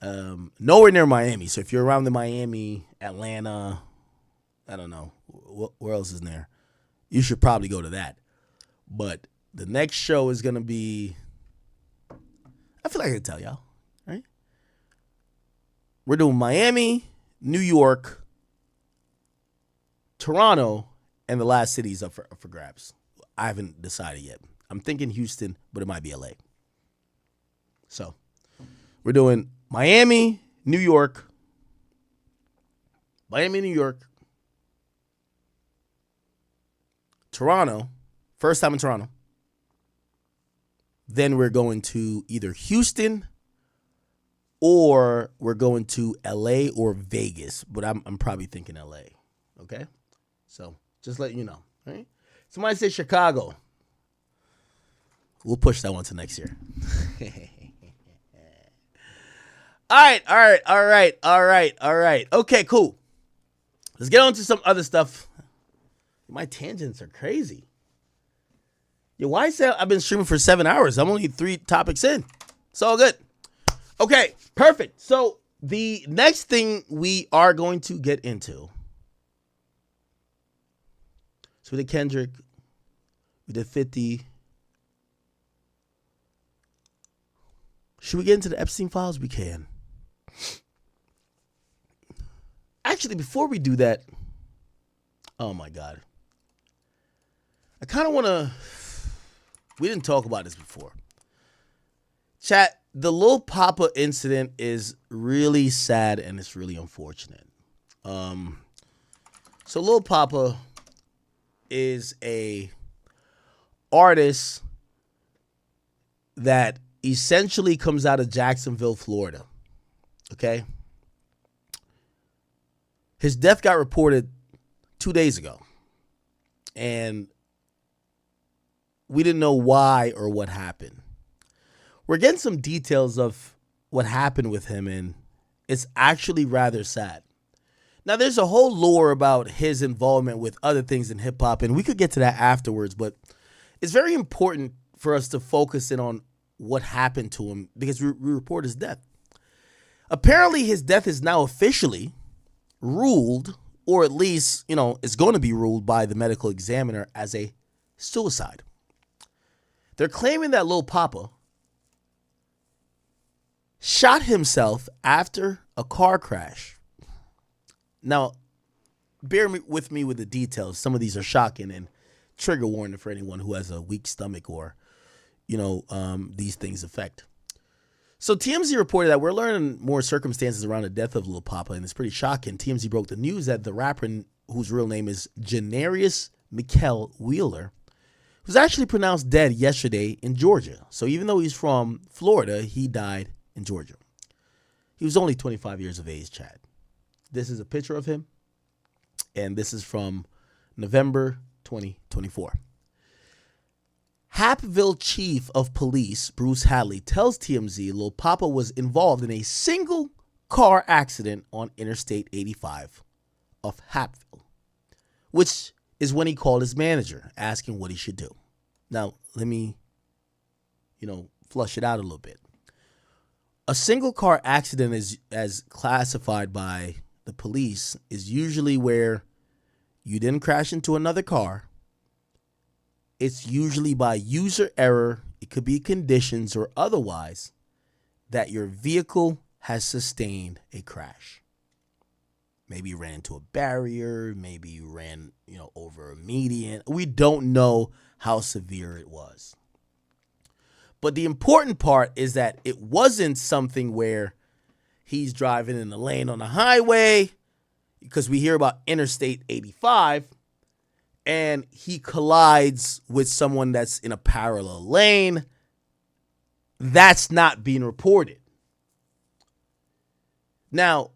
nowhere near Miami. So if you're around the Miami, Atlanta, I don't know, where else is there? You should probably go to that. But the next show is going to be, I feel like I can tell y'all, right? We're doing Miami, New York, Toronto, and the last city's up for grabs. I haven't decided yet. I'm thinking Houston, but it might be LA. So we're doing Miami, New York, Toronto, first time in Toronto. Then we're going to either Houston or we're going to LA or Vegas, but I'm probably thinking LA. Okay? So just letting you know. All right? Somebody say Chicago. We'll push that one to next year. All right. Okay, cool. Let's get on to some other stuff. My tangents are crazy. Yo, why say I've been streaming for 7 hours? I'm only 3 topics in. It's all good. Okay, perfect. So the next thing we are going to get into. So we did Kendrick. We did 50. Should we get into the Epstein files? We can. Actually, before we do that, oh my God. I kind of want to, we didn't talk about this before. Chat, the Lil Papa incident is really sad and it's really unfortunate. So Lil Papa is a artist that essentially comes out of Jacksonville, Florida. Okay? His death got reported 2 days ago. And we didn't know why or what happened. We're getting some details of what happened with him, and it's actually rather sad. Now, there's a whole lore about his involvement with other things in hip-hop, and we could get to that afterwards, but it's very important for us to focus in on what happened to him because we report his death. Apparently, his death is now officially ruled, or at least, it's going to be ruled by the medical examiner as a suicide. They're claiming that Lil Papa shot himself after a car crash. Now, bear with me with the details. Some of these are shocking and trigger warning for anyone who has a weak stomach or, these things affect. So TMZ reported that we're learning more circumstances around the death of Lil Papa, and it's pretty shocking. TMZ broke the news that the rapper, whose real name is Janarius Mikkel Wheeler, was actually pronounced dead yesterday in Georgia. So even though he's from Florida, he died in Georgia. He was only 25 years of age, Chad. This is a picture of him, and this is from November 2024. Hapville Chief of Police Bruce Hadley tells TMZ Lil Papa was involved in a single car accident on Interstate 85 of Hapville, which is when he called his manager asking what he should do. Now, let me, flush it out a little bit. A single car accident is, as classified by the police, is usually where you didn't crash into another car. It's usually by user error. It could be conditions or otherwise that your vehicle has sustained a crash. Maybe you ran into a barrier. Maybe you ran, over a median. We don't know how severe it was. But the important part is that it wasn't something where he's driving in the lane on the highway, because we hear about Interstate 85, and he collides with someone that's in a parallel lane. That's not being reported. Now,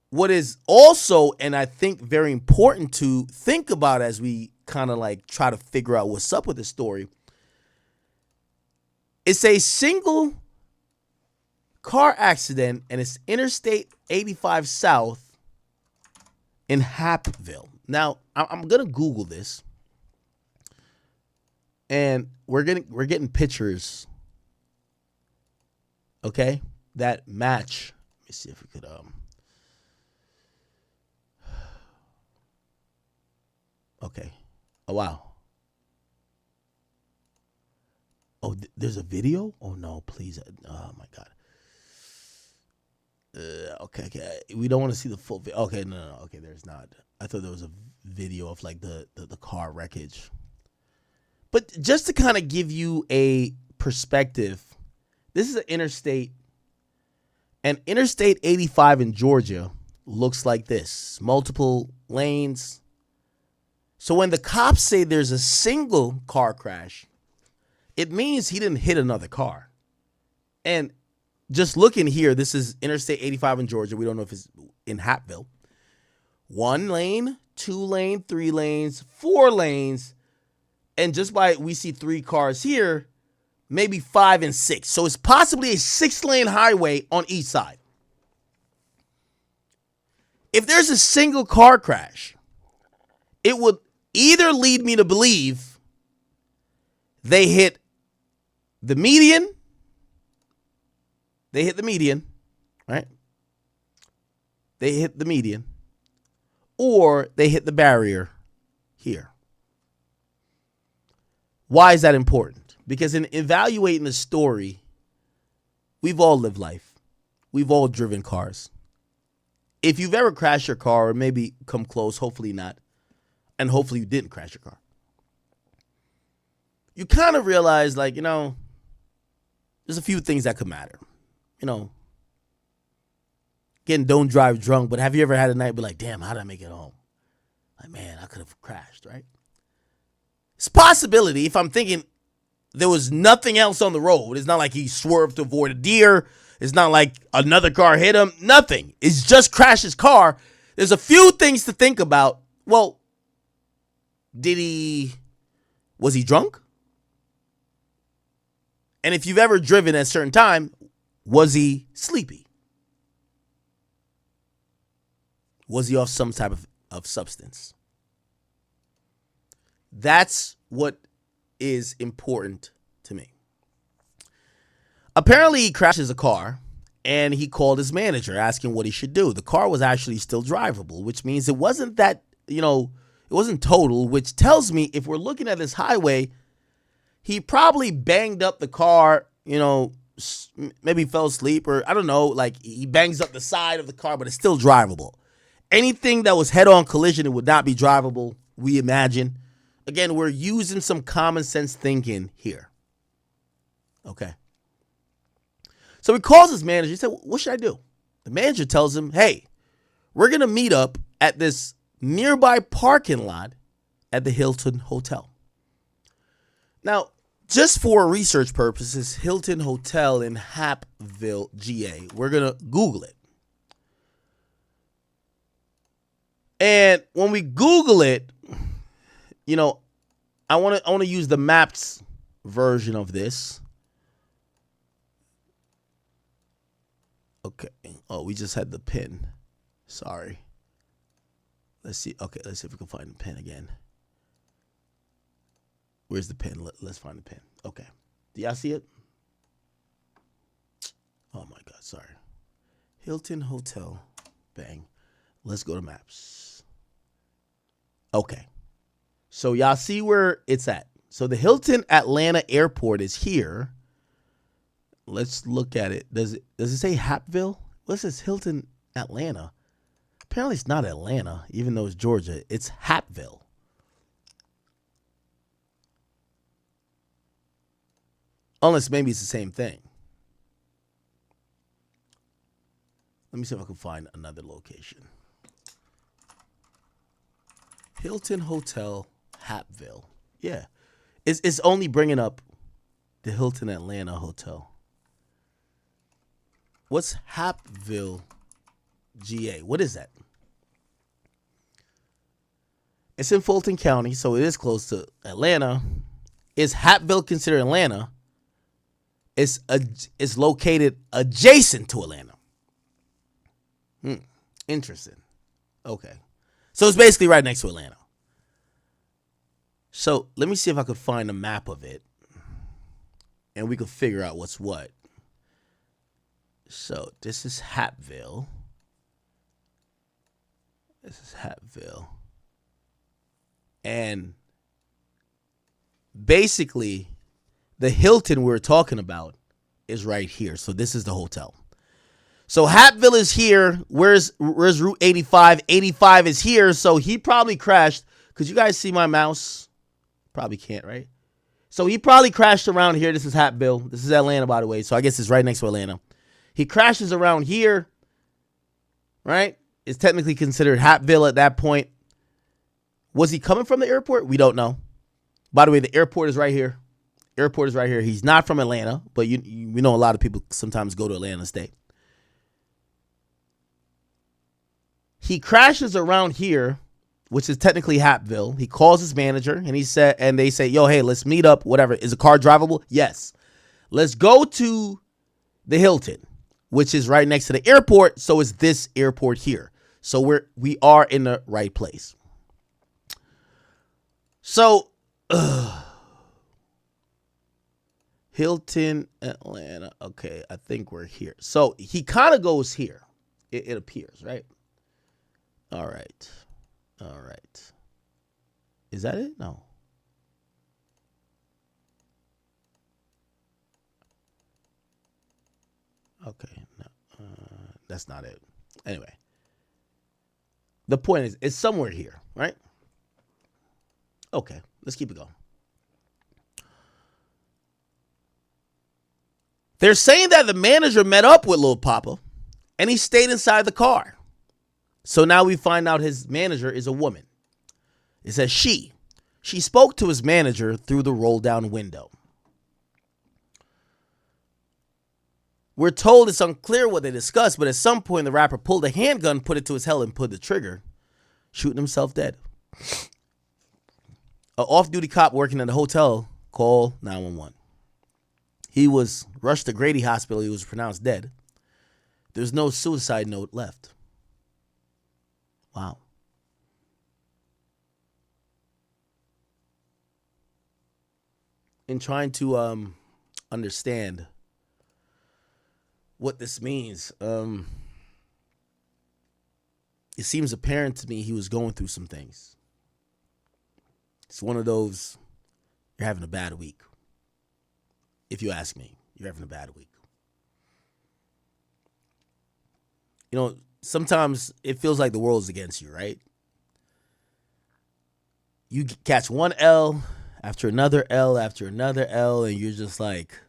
what is also, and I think very important to think about as we kind of try to figure out what's up with this story, it's a single car accident, and it's Interstate 85 South in Hapville. Now, I'm gonna Google this, and we're getting pictures okay, that match. Let me see if we could okay. Oh wow. Oh, there's a video? Oh no, please. Oh my God. Okay. We don't want to see the full video. Okay, no. Okay, there's not. I thought there was a video of like the car wreckage. But just to kind of give you a perspective, this is an interstate. And Interstate 85 in Georgia looks like this. Multiple lanes. So when the cops say there's a single car crash, it means he didn't hit another car. And just looking here, this is Interstate 85 in Georgia. We don't know if it's in Hapville. 1 lane, 2 lane, 3 lanes, 4 lanes. And just by we see 3 cars here, maybe 5 and 6. So it's possibly a 6-lane highway on each side. If there's a single car crash, it would either lead me to believe they hit the median. They hit the median, right? They hit the median. Or they hit the barrier here. Why is that important? Because in evaluating the story, we've all lived life. We've all driven cars. If you've ever crashed your car or maybe come close, hopefully not, and hopefully you didn't crash your car, you kind of realize, like, there's a few things that could matter. Again, don't drive drunk, but have you ever had a night be like, damn, how did I make it home? Like, man, I could have crashed, right? It's a possibility if I'm thinking there was nothing else on the road. It's not like he swerved to avoid a deer. It's not like another car hit him. Nothing. It's just crashed his car. There's a few things to think about. Well, was he drunk? And if you've ever driven at a certain time, was he sleepy? Was he off some type of substance? That's what is important to me. Apparently, he crashes a car, and he called his manager asking what he should do. The car was actually still drivable, which means it wasn't that, it wasn't total, which tells me if we're looking at this highway, he probably banged up the car, maybe fell asleep, or I don't know, like he bangs up the side of the car, but it's still drivable. Anything that was head-on collision, it would not be drivable, we imagine. Again, we're using some common sense thinking here. Okay. So he calls his manager. He said, what should I do? The manager tells him, hey, we're going to meet up at this nearby parking lot at the Hilton Hotel. Now, just for research purposes, Hilton Hotel in Hapville, GA. We're going to Google it. And when we Google it, I want to use the maps version of this. Okay. Oh, we just had the pin. Sorry. Let's see. Okay, let's see if we can find the pin again. Where's the pin? Let's find the pin. Okay. Do y'all see it? Oh my God, sorry. Hilton Hotel. Bang. Let's go to maps. Okay. So y'all see where it's at. So the Hilton Atlanta Airport is here. Let's look at it. Does it say Hapville? What's this? Hilton Atlanta. Apparently it's not Atlanta, even though it's Georgia. It's Hapville. Unless maybe it's the same thing. Let me see if I can find another location. Hilton Hotel, Hapville. Yeah. It's only bringing up the Hilton Atlanta Hotel. What's Hapville, GA? What is that? It's in Fulton County, so it is close to Atlanta. Is Hapville considered Atlanta? It's located adjacent to Atlanta. Interesting. Okay. So it's basically right next to Atlanta. So let me see if I could find a map of it. And we could figure out what's what. So this is Hapville. This is Hapville. And basically, the Hilton we were talking about is right here. So this is the hotel. So Hapville is here. Where's Route 85? 85 is here. So he probably crashed. Could you guys see my mouse? Probably can't, right? So he probably crashed around here. This is Hapville. This is Atlanta, by the way. So I guess it's right next to Atlanta. He crashes around here, right? It's technically considered Hapville at that point. Was he coming from the airport? We don't know. By the way, the airport is right here. Airport is right here. He's not from Atlanta, but we know a lot of people sometimes go to Atlanta to stay. He crashes around here, which is technically Hapville. He calls his manager and they say, yo, hey, let's meet up, whatever. Is the car drivable? Yes. Let's go to the Hilton, which is right next to the airport. So it's this airport here. So we are in the right place. So Hilton, Atlanta. Okay, I think we're here. So he kind of goes here. It appears, right? All right. All right. Is that it? No. Okay. No, that's not it. Anyway. The point is, it's somewhere here, right? Okay. Let's keep it going. They're saying that the manager met up with Lil Papa and he stayed inside the car. So now we find out his manager is a woman. It says she spoke to his manager through the roll down window. We're told it's unclear what they discussed, but at some point the rapper pulled a handgun, put it to his head and pulled the trigger, shooting himself dead. An off-duty cop working at the hotel called 911. He was rushed to Grady Hospital. He was pronounced dead. There's no suicide note left. Wow. In trying to understand what this means, it seems apparent to me he was going through some things. It's one of those, you're having a bad week. If you ask me, you're having a bad week. You know, sometimes it feels like the world's against you, right? You catch one L after another L after another L, and you're just like,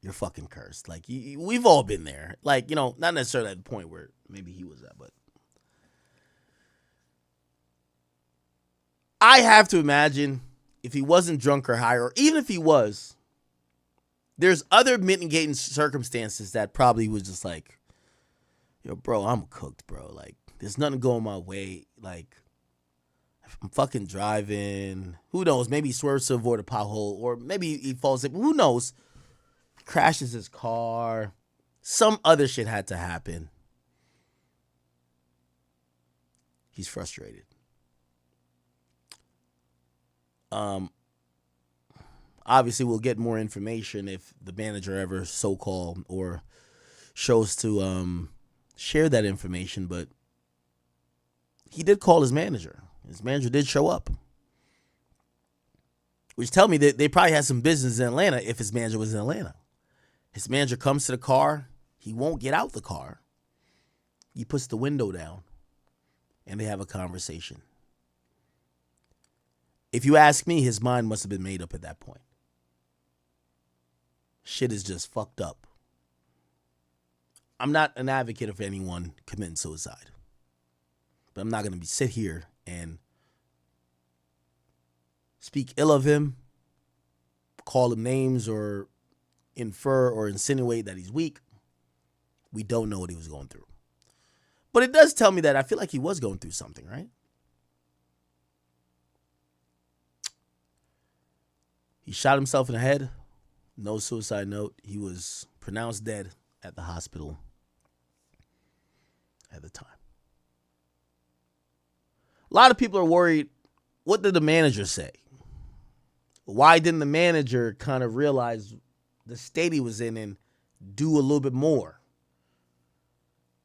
you're fucking cursed. Like, we've all been there. Like, you know, not necessarily at the point where maybe he was at, but I have to imagine if he wasn't drunk or high, or even if he was, there's other mitigating circumstances that probably was just like, yo, bro, I'm cooked, bro. Like, there's nothing going my way. Like, I'm fucking driving. Who knows? Maybe he swerves to avoid a pothole, or maybe he falls in. Who knows? Crashes his car. Some other shit had to happen. He's frustrated. Obviously, we'll get more information if the manager ever so-called or chose to share that information, but he did call his manager. His manager did show up, which tell me that they probably had some business in Atlanta if his manager was in Atlanta. His manager comes to the car. He won't get out the car. He puts the window down, and they have a conversation. If you ask me, his mind must have been made up at that point. Shit is just fucked up. I'm not an advocate of anyone committing suicide, but I'm not going to sit here and speak ill of him, call him names, or infer or insinuate that he's weak. We don't know what he was going through. But it does tell me that I feel like he was going through something, right? He shot himself in the head. No suicide note. He was pronounced dead at the hospital at the time. A lot of people are worried, what did the manager say? Why didn't the manager kind of realize the state he was in and do a little bit more?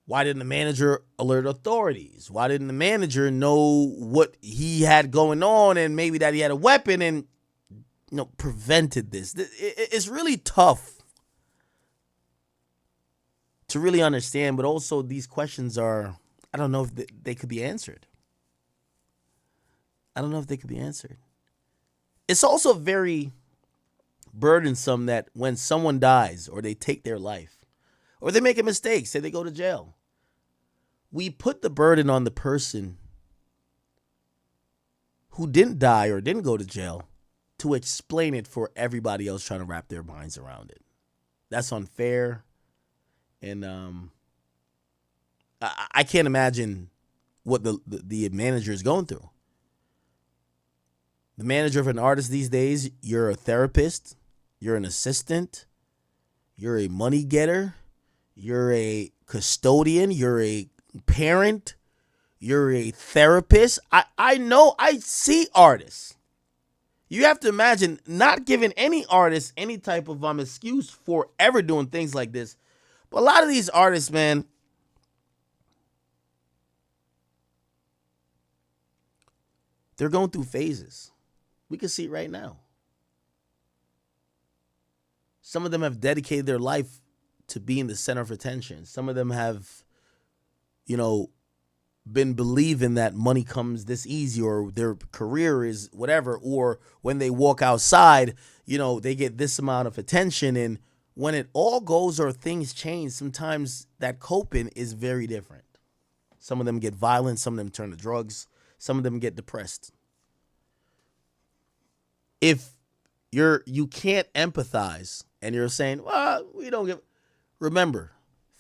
Why didn't the manager alert authorities? Why didn't the manager know what he had going on and maybe that he had a weapon and, prevented this? It's really tough to really understand, but also these questions are, I don't know if they could be answered. It's also very burdensome that when someone dies or they take their life or they make a mistake, say they go to jail, we put the burden on the person who didn't die or didn't go to jail to explain it for everybody else trying to wrap their minds around it. That's unfair. And I can't imagine what the manager is going through. The manager of an artist these days, you're a therapist, you're an assistant, you're a money getter, you're a custodian, you're a parent, you're a therapist. I know, I see artists. You have to imagine not giving any artist any type of excuse for ever doing things like this. But a lot of these artists, man, they're going through phases. We can see it right now. Some of them have dedicated their life to being the center of attention. Some of them have, been believing that money comes this easy or their career is whatever. Or when they walk outside, they get this amount of attention. And when it all goes or things change, sometimes that coping is very different. Some of them get violent. Some of them turn to drugs. Some of them get depressed. If you can't empathize and you're saying, well, we don't give. Remember,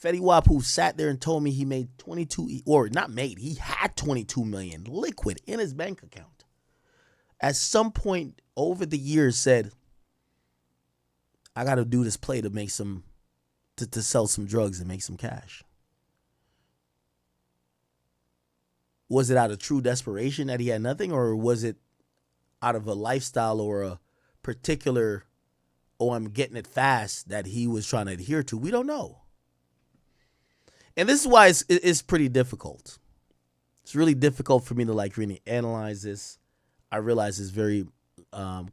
Fetty Wap, who sat there and told me he made he had 22 million liquid in his bank account. At some point over the years said, I got to do this play to make to sell some drugs and make some cash. Was it out of true desperation that he had nothing, or was it out of a lifestyle or a particular, I'm getting it fast that he was trying to adhere to? We don't know. And this is why it's pretty difficult. It's really difficult for me to really analyze this. I realize it's very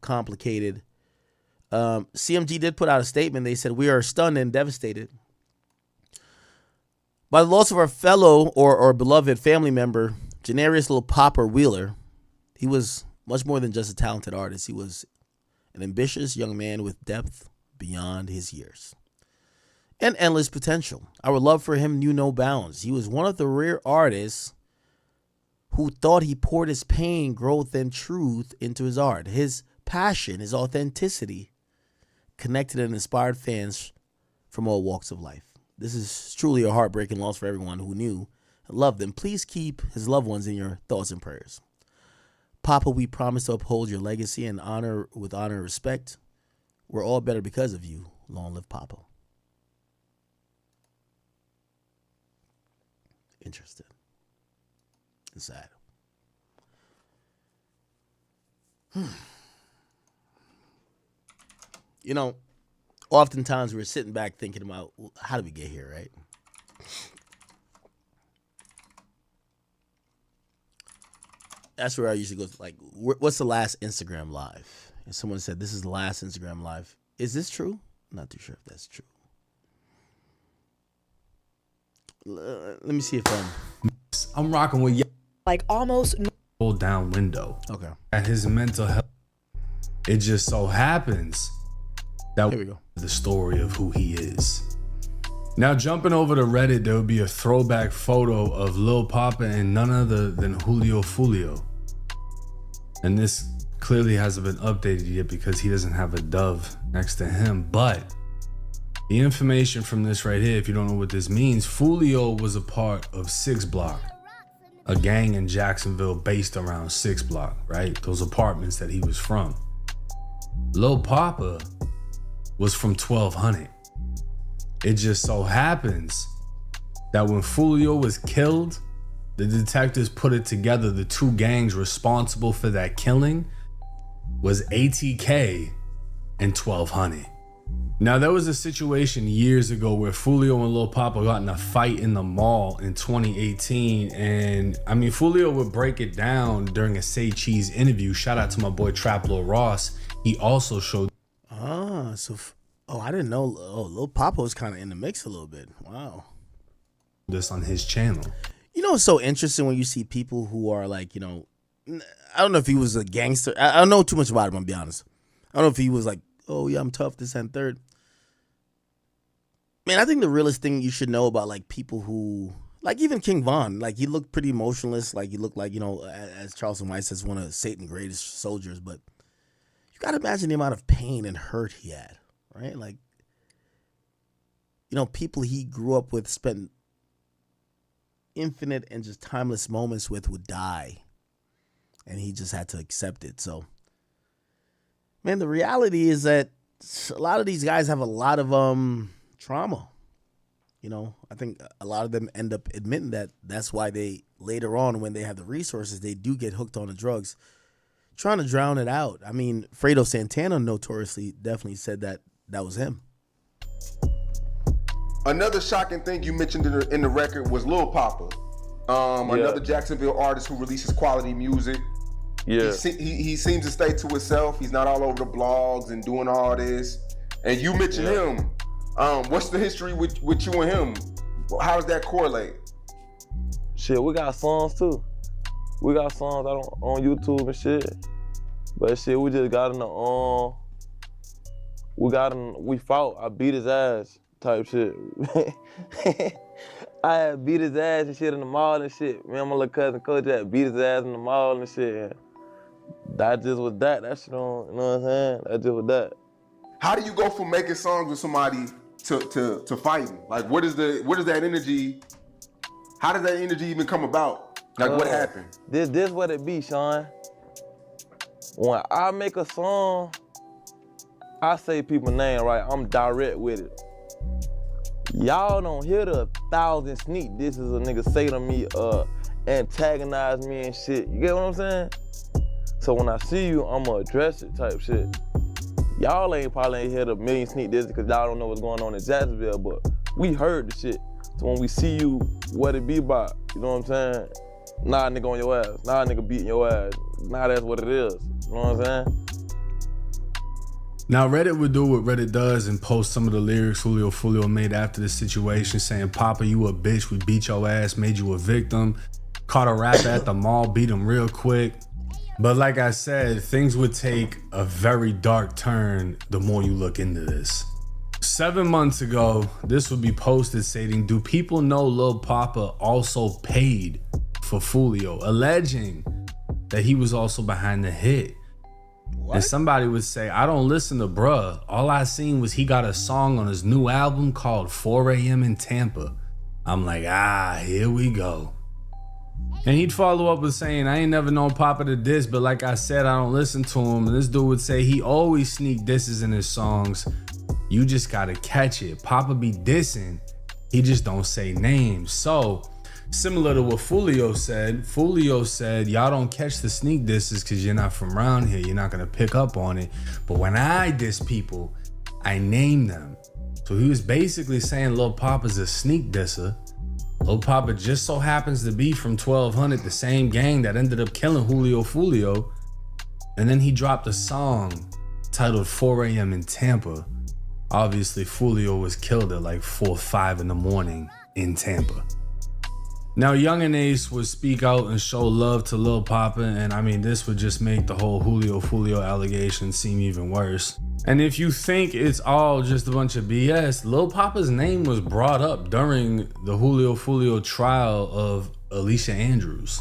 complicated. CMG did put out a statement. They said, we are stunned and devastated by the loss of our fellow or beloved family member, Janarius Lil Popper Wheeler. He was much more than just a talented artist. He was an ambitious young man with depth beyond his years and endless potential. Our love for him knew no bounds. He was one of the rare artists who thought he poured his pain, growth, and truth into his art. His passion, his authenticity connected and inspired fans from all walks of life. This is truly a heartbreaking loss for everyone who knew and loved him. Please keep his loved ones in your thoughts and prayers. Papa, we promise to uphold your legacy and honor and respect. We're all better because of you. Long live Papa. Interesting. And sad. Oftentimes we're sitting back thinking about, how did we get here, right? That's where I usually go, what's the last Instagram live? And someone said, this is the last Instagram live. Is this true? I'm not too sure if that's true. Let me see if I'm rocking with almost pull down window. Okay. At his mental health. It just so happens that here we go. The story of who he is. Now jumping over to Reddit, there would be a throwback photo of Lil Papa and none other than Julio Fulio. And this clearly hasn't been updated yet because he doesn't have a dove next to him. But the information from this right here, if you don't know what this means, Fulio was a part of 6 Block, a gang in Jacksonville based around 6 Block, right? Those apartments that he was from. Lil Papa was from 1200. It just so happens that when Fulio was killed, the detectives put it together. The 2 gangs responsible for that killing was ATK and 1200. Now, there was a situation years ago where Foolio and Lil Papa got in a fight in the mall in 2018. And I mean, Foolio would break it down during a Say Cheese interview. Shout out to my boy Trap Lil Ross. He also showed. I didn't know. Oh, Lil Papa was kind of in the mix a little bit. Wow. This on his channel. You know, it's so interesting when you see people who are like, you know, I don't know if he was a gangster. I don't know too much about him, I'll be honest. I don't know if he was like, oh yeah, I'm tough, this and third. Man, I think the realest thing you should know about like people who, like even King Von, like he looked pretty emotionless. Like he looked like, you know, as Charleston White says, one of Satan's greatest soldiers. But you got to imagine the amount of pain and hurt he had, right? Like, you know, people he grew up with, spent infinite and just timeless moments with, would die. And he just had to accept it. So, man, the reality is that a lot of these guys have a lot of trauma. You know, I think a lot of them end up admitting that that's why they, later on, when they have the resources, they do get hooked on the drugs, trying to drown it out. I mean, Fredo Santana notoriously definitely said that was him. Another shocking thing you mentioned in the record was Lil Papa, another Jacksonville artist who releases quality music. Yeah, he seems to stay to himself. He's not all over the blogs and doing all this. And you mentioned him. What's the history with you and him? How does that correlate? Shit, we got songs too. We got songs out on YouTube and shit. But shit, we just got in the we fought. I beat his ass type shit. I had beat his ass and shit in the mall and shit. Me and my little cousin Coach had beat his ass in the mall and shit. That just was that. That shit on, you know what I'm saying? That just was that. How do you go from making songs with somebody to fighting? Like, what is that energy? How does that energy even come about? Like, what happened? This what it be, Sean. When I make a song, I say people's name right. I'm direct with it. Y'all don't hear the 1,000 sneak disses a nigga say to me, antagonize me and shit. You get what I'm saying? So when I see you, I'ma address it type shit. Y'all probably ain't hear the million sneak disses because y'all don't know what's going on in Jacksonville, but we heard the shit. So when we see you, what it be about, you know what I'm saying? Nah, nigga on your ass. Nah, nigga beating your ass. Nah, that's what it is. You know what I'm saying? Now, Reddit would do what Reddit does and post some of the lyrics Foolio made after the situation, saying, Papa, you a bitch, we beat your ass, made you a victim, caught a rapper at the mall, beat him real quick. But like I said, things would take a very dark turn the more you look into this. 7 months ago, this would be posted stating, do people know Lil Papa also paid for Foolio, alleging that he was also behind the hit. What? And somebody would say, I don't listen to bruh. All I seen was he got a song on his new album called 4 a.m. in Tampa. I'm like, here we go. And he'd follow up with saying, I ain't never known Papa to diss, but like I said, I don't listen to him. And this dude would say he always sneak disses in his songs. You just gotta catch it. Papa be dissing, he just don't say names. So, similar to what Foolio said, y'all don't catch the sneak disses because you're not from around here. You're not gonna pick up on it. But when I diss people, I name them. So he was basically saying Lil Papa's a sneak disser. Lil Papa just so happens to be from 1200, the same gang that ended up killing Foolio. And then he dropped a song titled 4 a.m. in Tampa. Obviously, Foolio was killed at like 4 or 5 in the morning in Tampa. Now, Young and Ace would speak out and show love to Lil Papa, and I mean, this would just make the whole Foolio allegation seem even worse. And if you think it's all just a bunch of BS, Lil Papa's name was brought up during the Foolio trial of Alicia Andrews.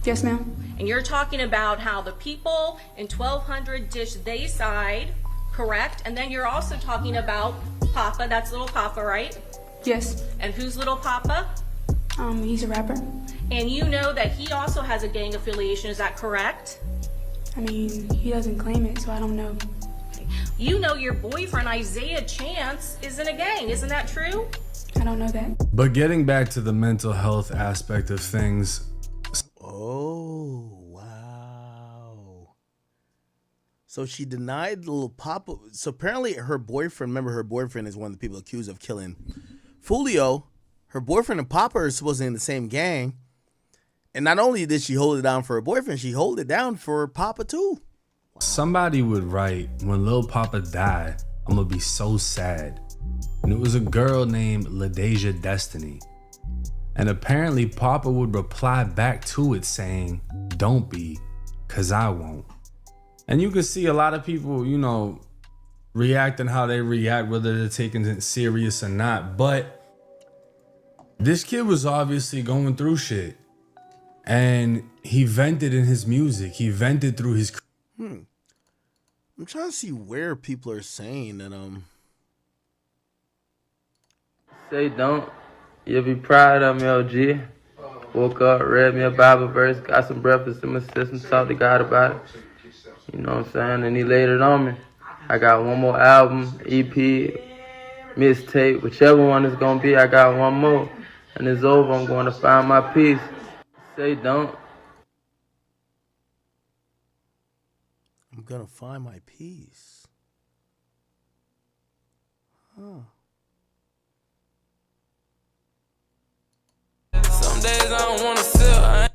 Yes, ma'am. And you're talking about how the people in 1200 dish they side, correct? And then you're also talking about Papa, that's Lil Papa, right? Yes. And who's Lil Papa? He's a rapper. And you know that he also has a gang affiliation, is that correct? I mean, he doesn't claim it, so I don't know. You know your boyfriend, Isaiah Chance, is in a gang, isn't that true? I don't know that. But getting back to the mental health aspect of things. Oh, wow. So she denied the Lil Papa. So apparently her boyfriend, remember her boyfriend is one of the people accused of killing Fulio. Her boyfriend and Papa are supposedly in the same gang. And not only did she hold it down for her boyfriend, she held it down for Papa too. Somebody would write, when Lil Papa died, I'm gonna be so sad. And it was a girl named LaDeja Destiny. And apparently Papa would reply back to it saying, don't be, cause I won't. And you can see a lot of people, you know, reacting how they react, whether they're taking it serious or not. But this kid was obviously going through shit. And he vented in his music. He vented through his... I'm trying to see where people are saying that, Say don't. You'll be proud of me, OG. Woke up, read me a Bible verse, got some breakfast in my system, talked to God about it. You know what I'm saying? And he laid it on me. I got one more album, EP, mixtape, whichever one it's gonna be, I got one more. And it's over, I'm going to find my peace. Say don't. I'm gonna find my peace. Huh. Some days I don't wanna sell.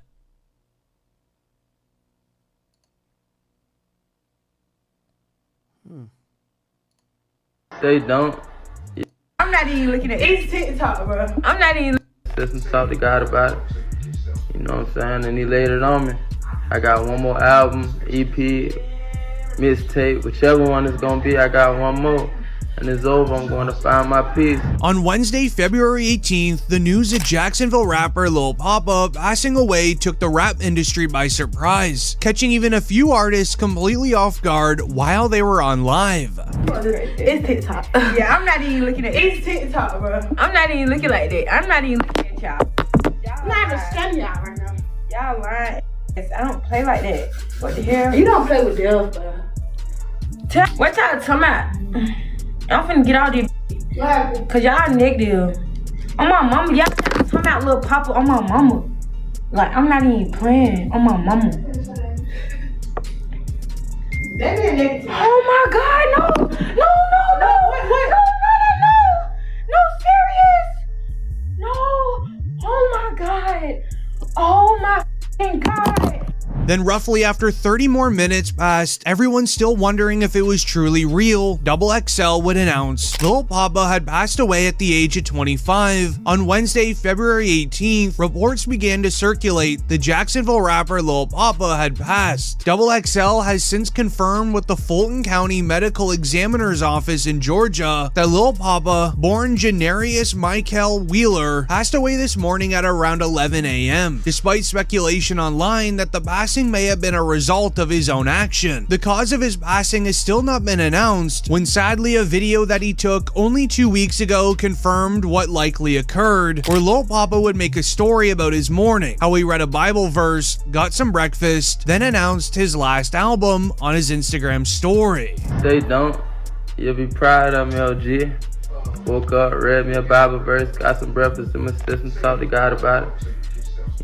Say don't. I'm not even looking at it's TikTok, bro. I'm not even. Listen, talk to God about it. You know what I'm saying? And he laid it on me. I got one more album, EP, mixtape, whichever one it's gonna be, I got one more. And it's over, I'm going to find my peace. On Wednesday, February 18th, the news that Jacksonville rapper Lil Papa passing away took the rap industry by surprise, catching even a few artists completely off guard while they were on live. It's TikTok. Yeah, I'm not even looking at it's TikTok, bro. I'm not even looking like that. I'm not even looking at y'all. I'm not even studying y'all right now. Y'all lying. I don't play like that. What the hell? You don't play with Dell, bro. What y'all talking about? I'm finna get all these cause y'all negative. On my mama, y'all talking about Lil Papa on my mama. Like, I'm not even playing on my mama. They being negative. Oh my God, no. No, serious. No, oh my God. Oh my God. Then roughly after 30 more minutes passed, everyone still wondering if it was truly real, XXL would announce Lil Papa had passed away at the age of 25. On Wednesday, February 18th, reports began to circulate the Jacksonville rapper Lil Papa had passed. XXL has since confirmed with the Fulton County Medical Examiner's Office in Georgia that Lil Papa, born Janarius Michael Wheeler, passed away this morning at around 11 a.m. Despite speculation online that the passing may have been a result of his own action. The cause of his passing has still not been announced, when sadly a video that he took only 2 weeks ago confirmed what likely occurred, where Lil Papa would make a story about his morning, how he read a Bible verse, got some breakfast, then announced his last album on his Instagram story. Say don't. You'll be proud of me, OG. Woke up, read me a Bible verse, got some breakfast in my system, talked to God about it.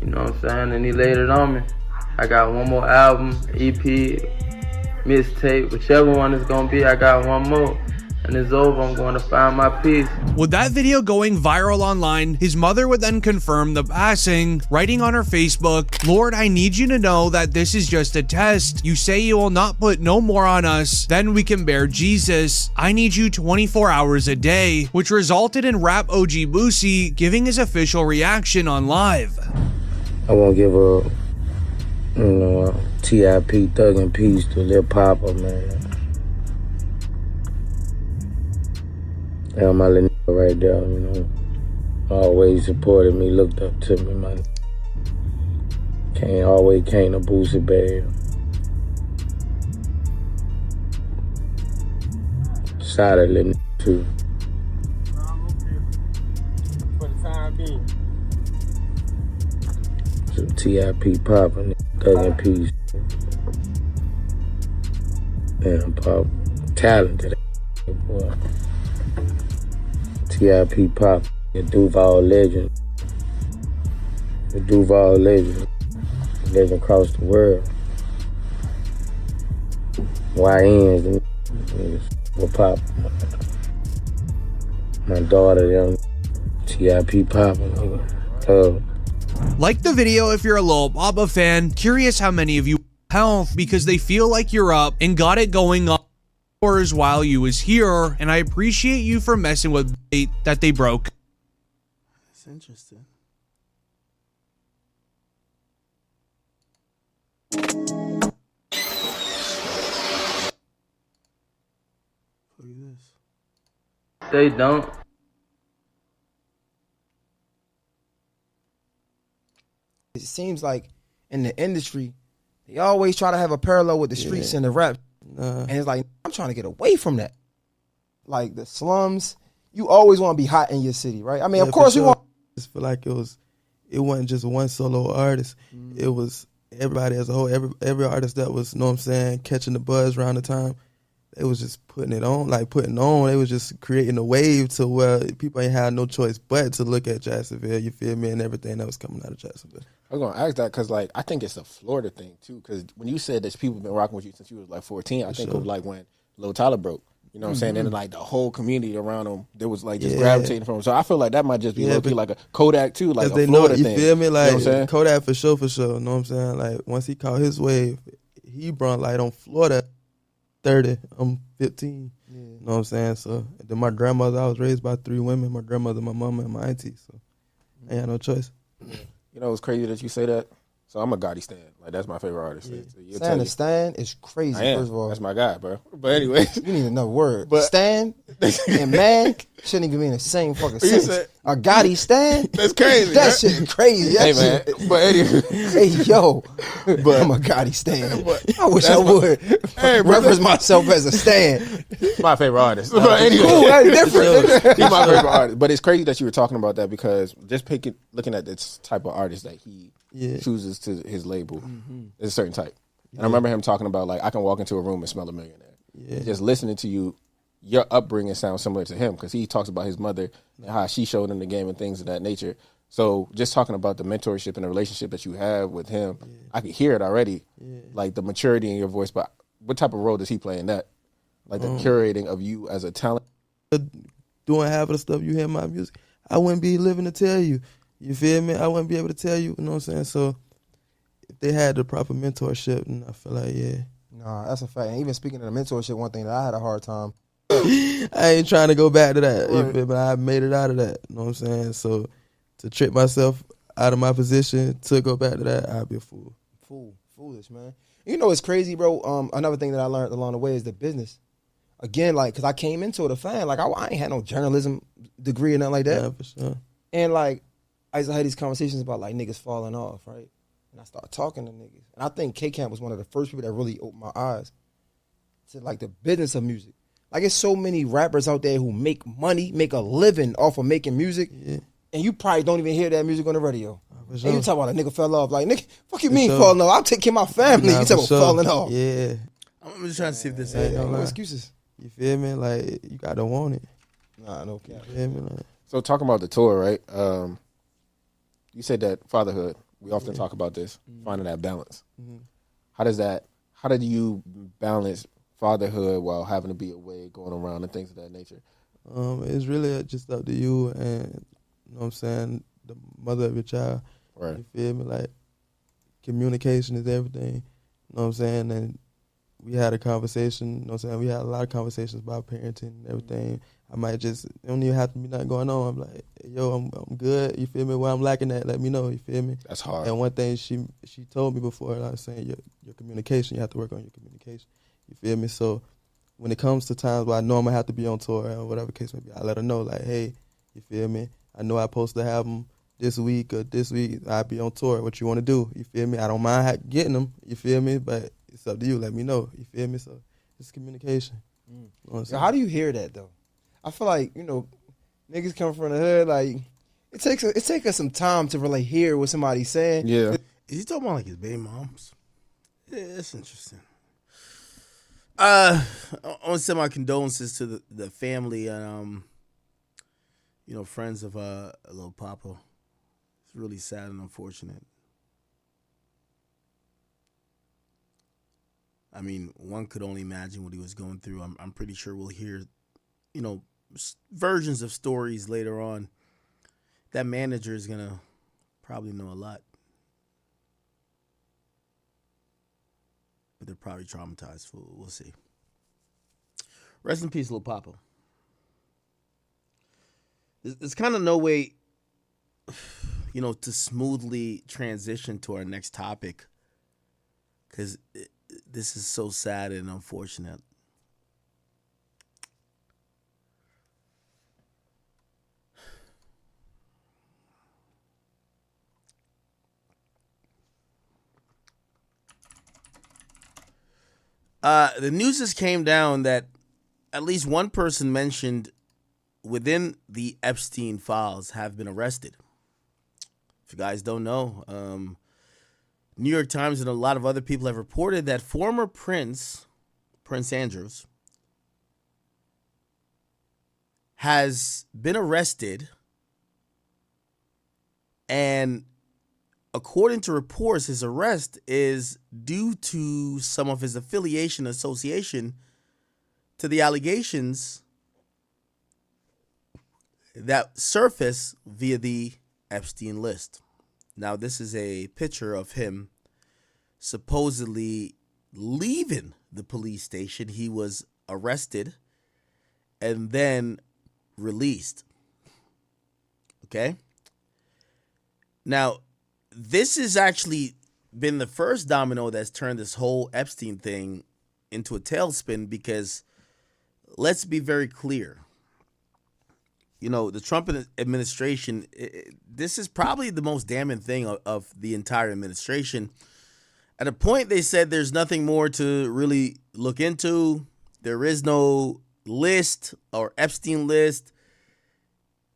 You know what I'm saying? And he laid it on me. I got one more album, EP, mixtape, whichever one it's gonna be, I got one more. And it's over, I'm going to find my peace. With that video going viral online, his mother would then confirm the passing, writing on her Facebook, "Lord, I need you to know that this is just a test. You say you will not put no more on us, then we can bear Jesus. I need you 24 hours a day," which resulted in rap OG Boosie giving his official reaction on live. I won't give a TIP Thug and Peace to Lil Papa, man. Yeah, my little nigga right there, you know. Always supported me, looked up to me, man. Always came to Boosie, baby. Shout out little nigga too. For the time being. Some TIP Papa, Thug and Peace. Damn, Pop. Talented, boy. TIP Pop, the Duval legend. The Duval legend. Legend across the world. YNs, them niggas will pop. My daughter, young TIP popping, nigga. Like the video if you're a Lil Papa fan. Curious how many of you health because they feel like you're up and got it going on hours while you was here, and I appreciate you for messing with bait that they broke. That's interesting. Look at this. They don't. It seems like in the industry, they always try to have a parallel with the streets and the rap. And it's like, I'm trying to get away from that. Like the slums, you always want to be hot in your city, right? I mean, of course, you want. I just feel like it wasn't just one solo artist. It was everybody as a whole. Every artist that was, you know what I'm saying, catching the buzz around the time, they was just putting it on, like putting on. They was just creating a wave to where people ain't had no choice but to look at Jacksonville, you feel me, and everything that was coming out of Jacksonville. I was gonna ask that because, like, I think it's a Florida thing too. Because when you said that people been rocking with you since you was like 14, I think it was like when Lil Tyler broke. You know what I'm saying? And like the whole community around him, there was like just gravitating from him. So I feel like that might just be low-key like a Kodak too, like a Florida you thing. Feel me? Like you know what I'm saying? Kodak for sure. You know what I'm saying? Like once he caught his wave, he brought light on Florida. 30, I'm 15. You know what I'm saying? So then my grandmother, I was raised by 3 women: my grandmother, my mama, and my auntie. So I ain't had no choice. You know, it's crazy that you say that. So I'm a Gotti stan. Like that's my favorite artist. So Stan is crazy. First of all, that's my guy, bro. But anyway, you need another word. But Stan and man shouldn't even be in the same fucking sentence. A Gotti Stan? That's crazy. That right? shit crazy. Hey man. But anyway, hey yo, but I'm a Gotti Stan. I wish I would reference myself as a Stan. My favorite artist. But anyway, cool. That's different. He's my favorite artist. But it's crazy that you were talking about that because just looking at this type of artist that he chooses to his label, it's a certain type. And I remember him talking about like I can walk into a room and smell a millionaire. Just listening to you, your upbringing sounds similar to him because he talks about his mother and how she showed him the game and things of that nature. So just talking about the mentorship and the relationship that you have with him, I could hear it already, like the maturity in your voice. But what type of role does he play in that? Like the curating of you as a talent? Doing half of the stuff you hear in my music, I wouldn't be living to tell you. You feel me? I wouldn't be able to tell you, you know what I'm saying? So if they had the proper mentorship, then I feel like, Nah, that's a fact. And even speaking of the mentorship, one thing that I had a hard time. I ain't trying to go back to that. You feel me? I made it out of that. You know what I'm saying? So to trick myself out of my position to go back to that, I'd be a fool. Foolish, man. You know, it's crazy, bro. Another thing that I learned along the way is the business. Again, like, because I came into it a fan. Like, I ain't had no journalism degree or nothing like that. Yeah, for sure. And, like, I used to have these conversations about, like, niggas falling off, right? And I started talking to niggas. And I think K-Camp was one of the first people that really opened my eyes to, like, the business of music. Like, there's so many rappers out there who make money, make a living off of making music. Yeah. And you probably don't even hear that music on the radio. Sure. And you talk about a nigga fell off. Like, nigga, fuck you mean falling off? I'll take care of my family. You talk about falling off. Yeah. I'm just trying to see if this ain't no excuses. You feel me? Like, you got to want it. Nah, no cap. You feel me? Like, So talking about the tour, right? You said that fatherhood. We often talk about this, finding that balance. How did you balance fatherhood while having to be away, going around, and things of that nature? It's really just up to you and, you know what I'm saying, the mother of your child. Right. You feel me? Like, communication is everything. You know what I'm saying? And we had a conversation, you know what I'm saying? We had a lot of conversations about parenting and everything. I might just, it don't even have to be nothing going on. I'm like, yo, I'm good. You feel me? Where I'm lacking at, let me know. You feel me? That's hard. And one thing she told me before, I was saying, your communication, you have to work on your communication. You feel me? So when it comes to times where I know I'm going to have to be on tour or whatever case may be, I let her know, like, hey, you feel me? I know I'm supposed to have them this week or this week. I'll be on tour. What you want to do? You feel me? I don't mind getting them. You feel me? But it's up to you. Let me know. You feel me? So it's communication. You know what I'm So saying? how do you hear that, though? I feel like, you know, niggas come from the hood, like, it takes us some time to really hear what somebody's saying. Yeah. Is he talking about like his baby moms? Yeah, that's interesting. I want to send my condolences to the family and you know, friends of Lil Papa. It's really sad and unfortunate. I mean, one could only imagine what he was going through. I'm pretty sure we'll hear, versions of stories later on. That manager is going to probably know a lot. But they're probably traumatized. We'll see. Rest in peace, Lil Papa. There's kind of no way, to smoothly transition to our next topic, because this is so sad and unfortunate. The news just came down that at least one person mentioned within the Epstein files have been arrested. If you guys don't know, New York Times and a lot of other people have reported that former Prince Andrews, has been arrested, and according to reports, his arrest is due to some of his association to the allegations that surface via the Epstein list. Now, this is a picture of him supposedly leaving the police station. He was arrested and then released. Okay? Now, this has actually been the first domino that's turned this whole Epstein thing into a tailspin, because let's be very clear. The Trump administration, this is probably the most damning thing of the entire administration. At a point, they said there's nothing more to really look into. There is no list or Epstein list.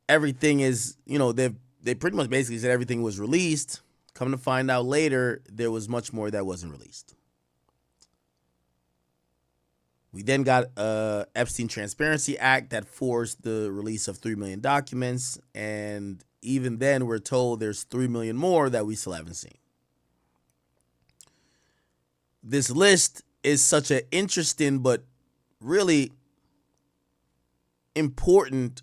Everything is, they pretty much basically said everything was released. Come to find out later, there was much more that wasn't released. We then got Epstein Transparency Act that forced the release of 3 million documents. And even then, we're told there's 3 million more that we still haven't seen. This list is such an interesting but really important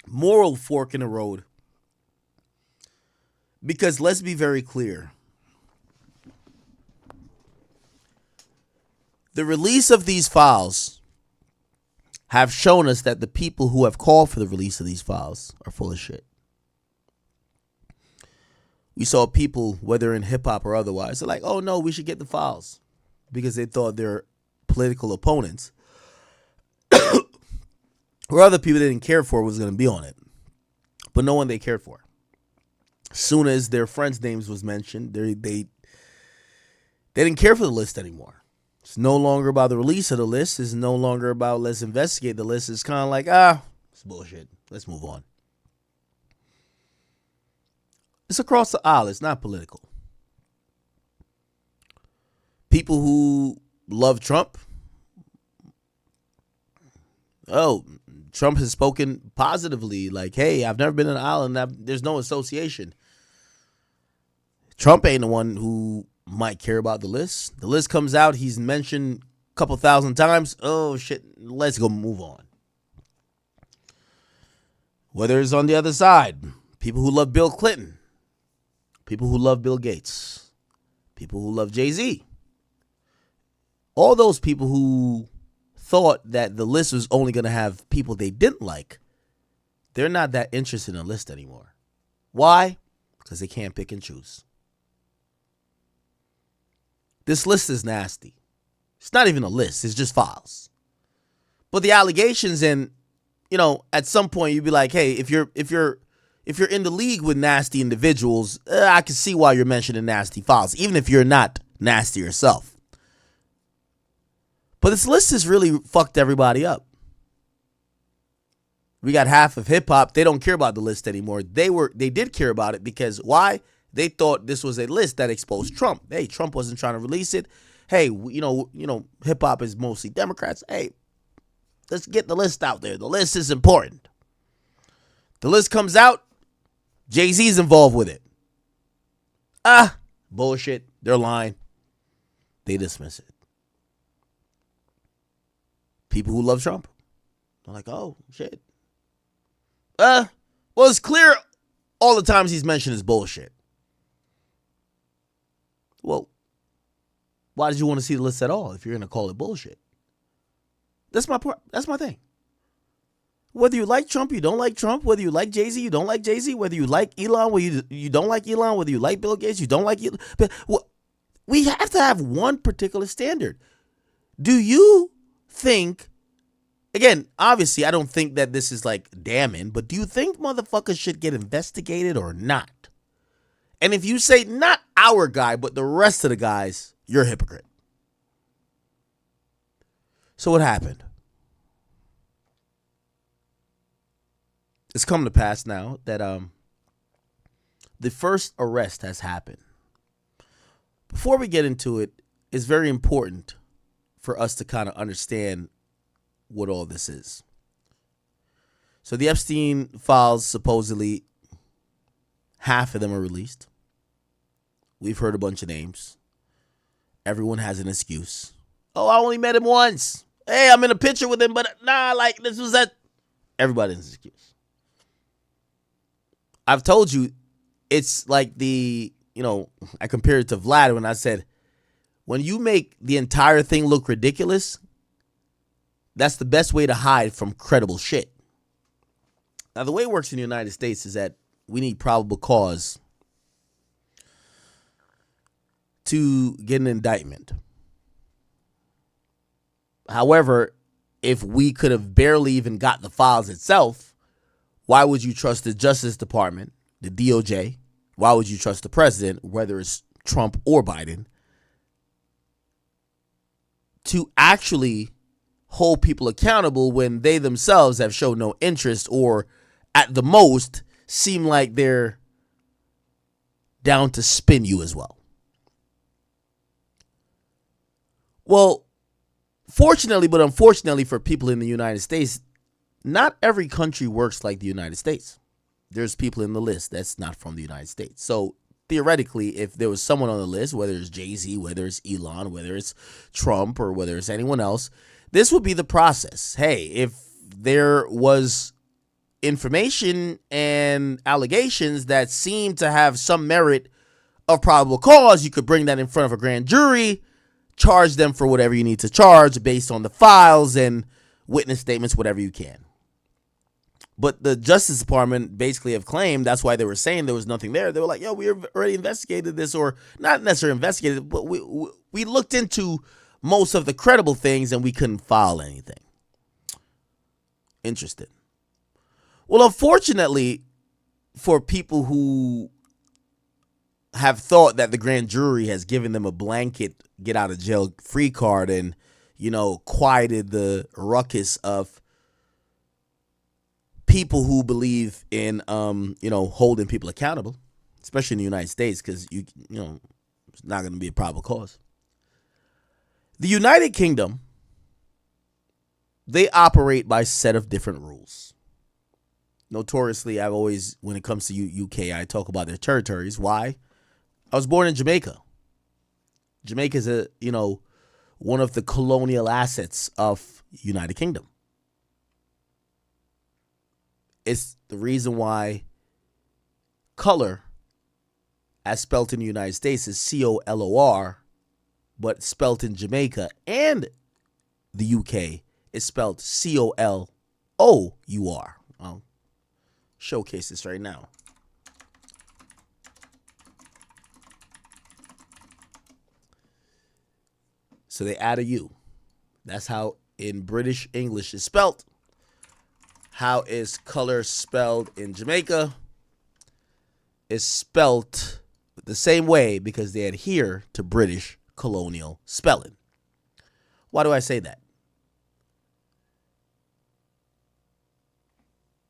moral fork in the road. Because let's be very clear. The release of these files have shown us that the people who have called for the release of these files are full of shit. We saw people, whether in hip-hop or otherwise, they're like, oh no, we should get the files, because they thought their political opponents or other people they didn't care for was going to be on it. But no one they cared for. As soon as their friends' names was mentioned, they didn't care for the list anymore. It's no longer about the release of the list. It's no longer about let's investigate the list. It's kind of like, it's bullshit. Let's move on. It's across the aisle. It's not political. People who love Trump. Trump has spoken positively. Like, hey, I've never been in an island. There's no association. Trump ain't the one who might care about the list. The list comes out. He's mentioned a couple thousand times. Oh, shit. Let's go move on. Whether it's on the other side, people who love Bill Clinton, people who love Bill Gates, people who love Jay-Z, all those people who thought that the list was only going to have people they didn't like, they're not that interested in the list anymore. Why? Because they can't pick and choose. This list is nasty. It's not even a list. It's just files. But the allegations, and at some point you'd be like, hey, if you're in the league with nasty individuals, I can see why you're mentioning nasty files, even if you're not nasty yourself. But this list has really fucked everybody up. We got half of hip hop. They don't care about the list anymore. They did care about it because why? They thought this was a list that exposed Trump. Hey, Trump wasn't trying to release it. Hey, hip hop is mostly Democrats. Hey, let's get the list out there. The list is important. The list comes out. Jay-Z's involved with it. Bullshit. They're lying. They dismiss it. People who love Trump, they're like, oh, shit. Well, it's clear all the times he's mentioned is bullshit. Well, why did you want to see the list at all if you're going to call it bullshit? That's my part. That's my thing. Whether you like Trump, you don't like Trump. Whether you like Jay-Z, you don't like Jay-Z. Whether you like Elon, whether you don't like Elon. Whether you like Bill Gates, you don't like Elon. But we have to have one particular standard. Do you think, again, obviously, I don't think that this is like damning, but do you think motherfuckers should get investigated or not? And if you say not our guy, but the rest of the guys, you're a hypocrite. So what happened? It's come to pass now that the first arrest has happened. Before we get into it, it's very important for us to kind of understand what all this is. So the Epstein files, supposedly, half of them are released. We've heard a bunch of names. Everyone has an excuse. Oh, I only met him once. Hey, I'm in a picture with him, but this was that. Everybody has an excuse. I've told you, it's like I compared it to Vlad when I said, when you make the entire thing look ridiculous, that's the best way to hide from credible shit. Now, the way it works in the United States is that we need probable cause to get an indictment. However, if we could have barely even got the files itself, why would you trust the Justice Department, the DOJ? Why would you trust the president, whether it's Trump or Biden, to actually hold people accountable when they themselves have shown no interest or, at the most, seem like they're down to spin you as well? Well, fortunately, but unfortunately for people in the United States, not every country works like the United States. There's people in the list that's not from the United States. So theoretically, if there was someone on the list, whether it's Jay-Z, whether it's Elon, whether it's Trump, or whether it's anyone else, this would be the process. Hey, if there was information and allegations that seem to have some merit of probable cause, you could bring that in front of a grand jury, charge them for whatever you need to charge based on the files and witness statements, whatever you can. But the Justice Department basically have claimed, that's why they were saying there was nothing there. They were like, yo, we already investigated this, or not necessarily investigated, but we looked into most of the credible things and we couldn't file anything. Interesting. Well, unfortunately, for people who have thought that the grand jury has given them a blanket get out of jail free card and, quieted the ruckus of people who believe in, holding people accountable, especially in the United States, because, it's not going to be a probable cause. The United Kingdom, they operate by a set of different rules. Notoriously, I've always, when it comes to UK, I talk about their territories. Why? I was born in Jamaica. Jamaica is one of the colonial assets of United Kingdom. It's the reason why color, as spelt in the United States, is COLOR, but spelt in Jamaica and the UK is spelled COLOUR. I'll showcase this right now. So they add a U. That's how in British English is spelt. How is color spelled in Jamaica? Is spelt the same way because they adhere to British colonial spelling. Why do I say that?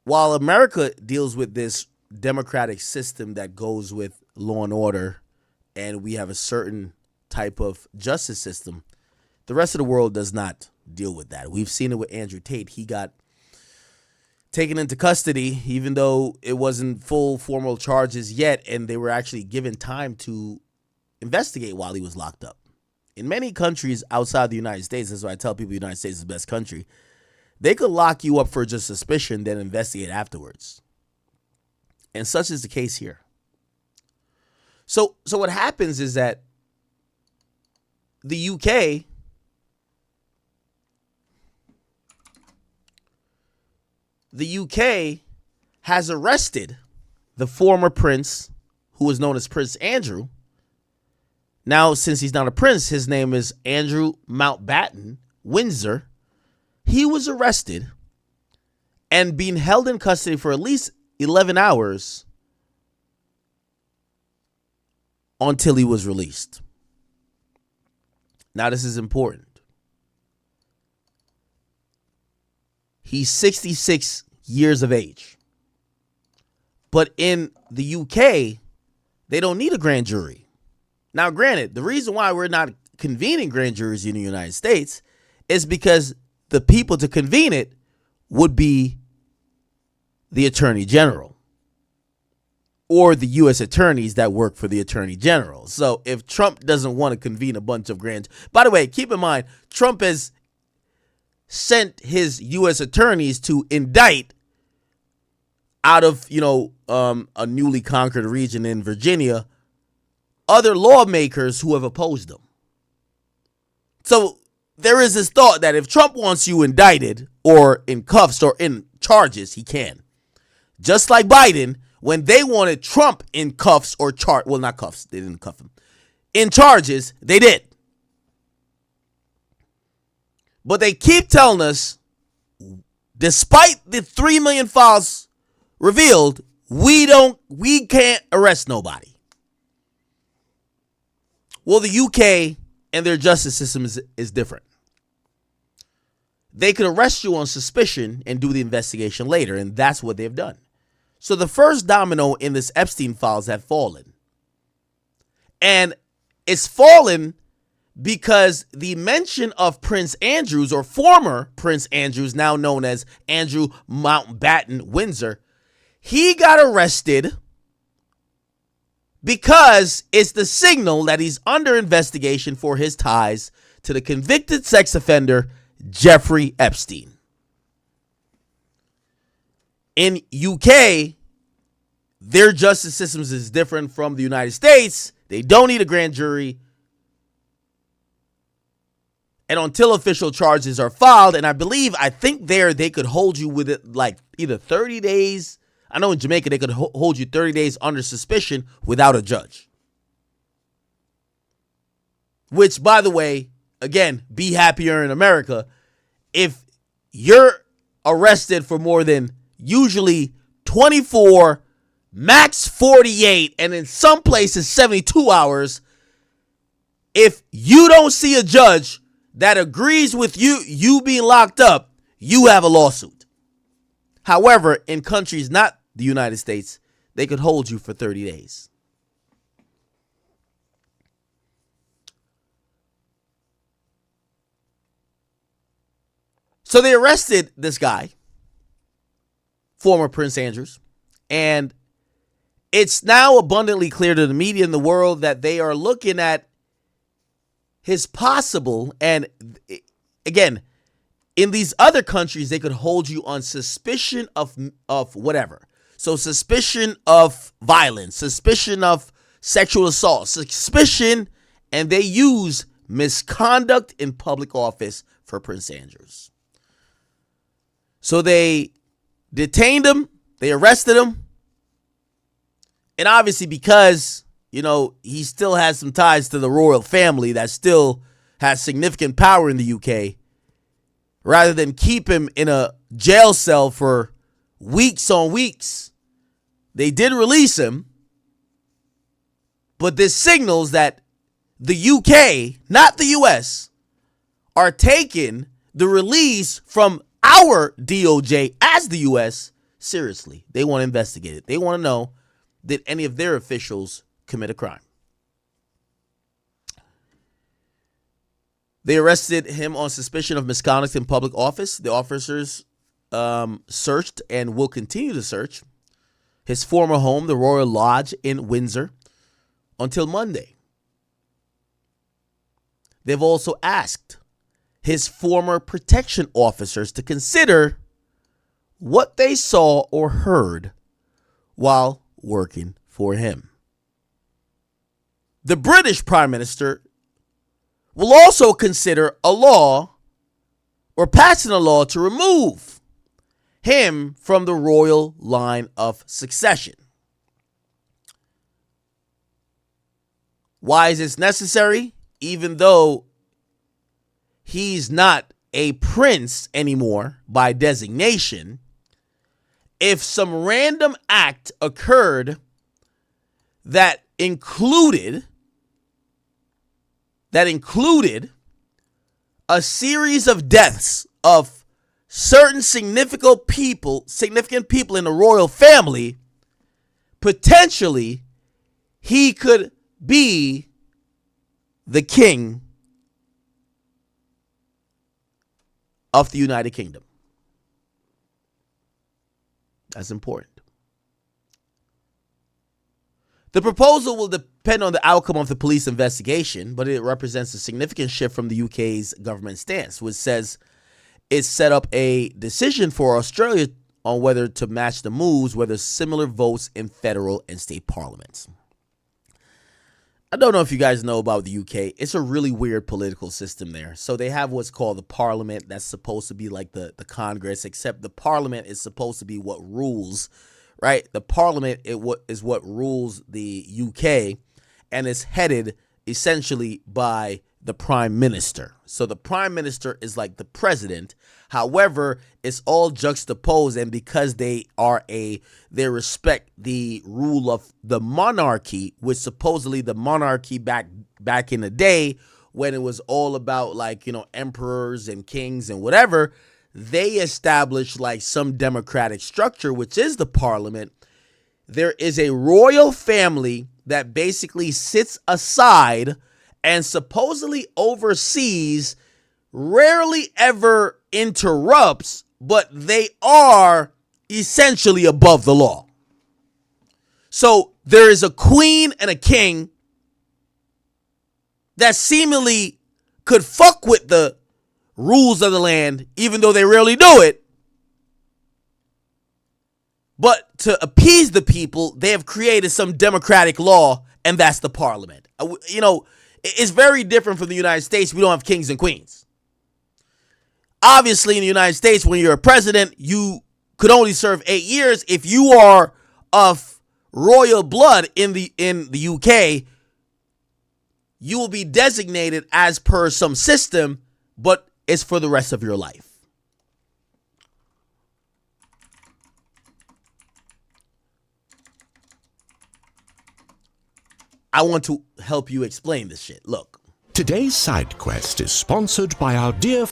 While America deals with this democratic system that goes with law and order, and we have a certain type of justice system, the rest of the world does not deal with that. We've seen it with Andrew Tate. He got taken into custody, even though it wasn't full formal charges yet, and they were actually given time to investigate while he was locked up. In many countries outside the United States, that's why I tell people the United States is the best country, they could lock you up for just suspicion, then investigate afterwards. And such is the case here. So what happens is that the UK has arrested the former prince, who was known as Prince Andrew. Now, since he's not a prince, his name is Andrew Mountbatten Windsor. He was arrested and being held in custody for at least 11 hours until he was released. Now, this is important. He's 66 years of age. But in the UK, they don't need a grand jury. Now, granted, the reason why we're not convening grand juries in the United States is because the people to convene it would be the Attorney General or the U.S. attorneys that work for the Attorney General. So if Trump doesn't want to convene a bunch of grand... By the way, keep in mind, Trump has sent his U.S. attorneys to indict out of, a newly conquered region in Virginia, other lawmakers who have opposed them. So there is this thought that if Trump wants you indicted or in cuffs or in charges, he can. Just like Biden, when they wanted Trump in cuffs or not cuffs, they didn't cuff him. In charges, they did. But they keep telling us, despite the 3 million files revealed, we can't arrest nobody. Well, the UK and their justice system is different. They could arrest you on suspicion and do the investigation later, and that's what they've done. So the first domino in this Epstein files have fallen. And it's fallen because the mention of Prince Andrews, or former Prince Andrews, now known as Andrew Mountbatten Windsor, he got arrested because it's the signal that he's under investigation for his ties to the convicted sex offender Jeffrey Epstein. In UK, their justice systems is different from the United States. They don't need a grand jury. And until official charges are filed, and I think they could hold you with it like either 30 days. I know in Jamaica they could hold you 30 days under suspicion without a judge. Which, by the way, again, be happier in America. If you're arrested for more than usually 24, max 48, and in some places 72 hours, if you don't see a judge that agrees with you being locked up, you have a lawsuit. However, in countries not the United States, they could hold you for 30 days. So they arrested this guy, former Prince Andrews, and it's now abundantly clear to the media in the world that they are looking at his possible, and again, in these other countries, they could hold you on suspicion of whatever. So suspicion of violence, suspicion of sexual assault, suspicion, and they use misconduct in public office for Prince Andrews. So they detained him, they arrested him, and obviously because, he still has some ties to the royal family that still has significant power in the UK, rather than keep him in a jail cell for weeks on weeks, they did release him. But this signals that the UK, not the US, are taking the release from our DOJ as the US seriously. They want to investigate it. They want to know, did any of their officials commit a crime? They arrested him on suspicion of misconduct in public office. The officers searched and will continue to search his former home, the Royal Lodge in Windsor, until Monday. They've also asked his former protection officers to consider what they saw or heard while working for him. The British Prime Minister will also consider a law or passing a law to remove him from the royal line of succession. Why is this necessary? Even though he's not a prince anymore by designation, if some random act occurred that included a series of deaths of certain significant people in the royal family, potentially he could be the king of the United Kingdom. That's important. The proposal will depend on the outcome of the police investigation, but it represents a significant shift from the UK's government stance, which says it set up a decision for Australia on whether to match the moves, whether similar votes in federal and state parliaments. I don't know if you guys know about the UK. It's a really weird political system there. So they have what's called the parliament. That's supposed to be like the Congress, except the parliament is supposed to be what rules, right? The parliament is what rules the UK, and it's headed essentially by the prime minister. So the prime minister is like the president. However, it's all juxtaposed, and because they respect the rule of the monarchy, which supposedly the monarchy back in the day when it was all about emperors and kings and whatever, they established like some democratic structure, which is the parliament. There is a royal family that basically sits aside and supposedly oversees, rarely ever interrupts, but they are essentially above the law. So there is a queen and a king that seemingly could fuck with the rules of the land, even though they rarely do it. But to appease the people, they have created some democratic law, and that's the parliament. It's very different from the United States. We don't have kings and queens. Obviously, in the United States, when you're a president, you could only serve 8 years. If you are of royal blood in the UK, you will be designated as per some system, but it's for the rest of your life. I want to help you explain this shit. Look. Today's side quest is sponsored by our dear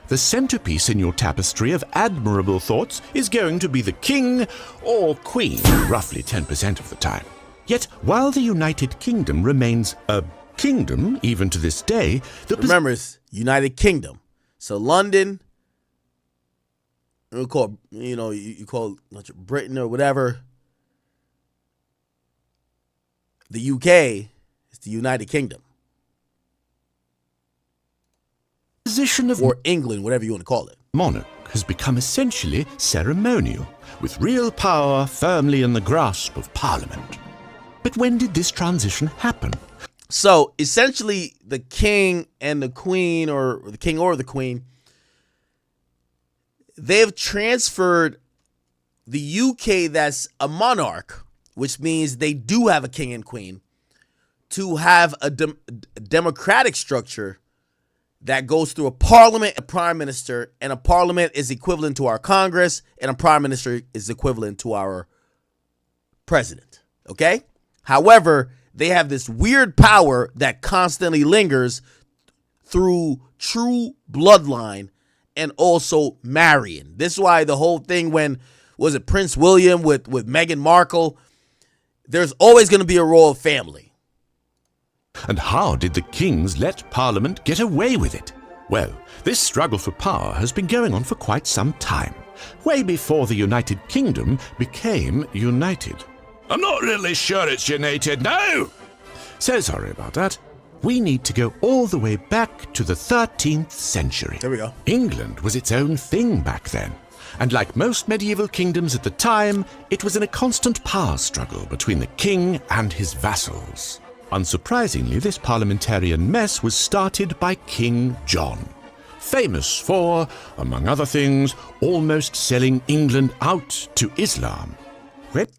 the centerpiece in your tapestry of admirable thoughts is going to be the king or queen, roughly 10% of the time. Yet, while the United Kingdom remains a kingdom, even to this day, remember, it's United Kingdom. So London, you call Britain or whatever. The UK is the United Kingdom. Position of or England, whatever you want to call it. Monarch has become essentially ceremonial, with real power firmly in the grasp of Parliament. But when did this transition happen? So essentially, the king and the queen, or the king or the queen, they've transferred the UK that's a monarch, which means they do have a king and queen, to have a democratic structure that goes through a parliament, a prime minister, and a parliament is equivalent to our Congress, and a prime minister is equivalent to our president, okay? However, they have this weird power that constantly lingers through true bloodline and also marrying. This is why the whole thing was it Prince William with Meghan Markle, there's always going to be a royal family. And how did the kings let Parliament get away with it? Well, this struggle for power has been going on for quite some time. way before the United Kingdom became united. I'm not really sure it's united now. So sorry about that. We need to go all the way back to the 13th century. There we go. England was its own thing back then. And like most medieval kingdoms at the time, it was in a constant power struggle between the king and his vassals. Unsurprisingly, this parliamentarian mess was started by King John, famous for, among other things, almost selling England out to Islam.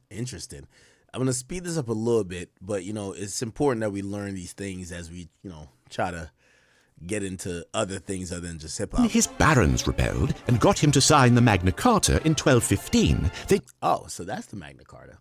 Interesting. I'm going to speed this up a little bit, but, it's important that we learn these things as we, try to get into other things other than just hip-hop. His barons rebelled and got him to sign the Magna Carta in 1215. Oh, so that's the Magna Carta.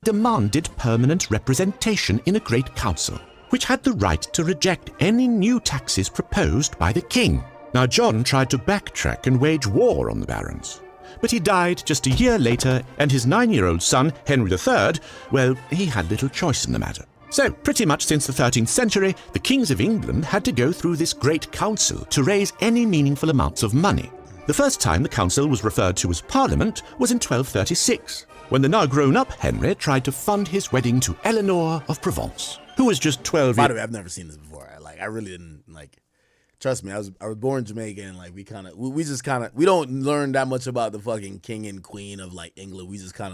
Demanded permanent representation in a great council, which had the right to reject any new taxes proposed by the king. Now, John tried to backtrack and wage war on the barons, but he died just a year later, and his 9-year-old son, Henry III, well, he had little choice in the matter. So, pretty much since the 13th century, the kings of England had to go through this great council to raise any meaningful amounts of money. The first time the council was referred to as Parliament was in 1236, when the now grown-up Henry tried to fund his wedding to Eleanor of Provence, who was just 12 By the way, I've never seen this before. I really didn't, trust me, I was born Jamaican, and, we don't learn that much about the fucking king and queen of, England. We just all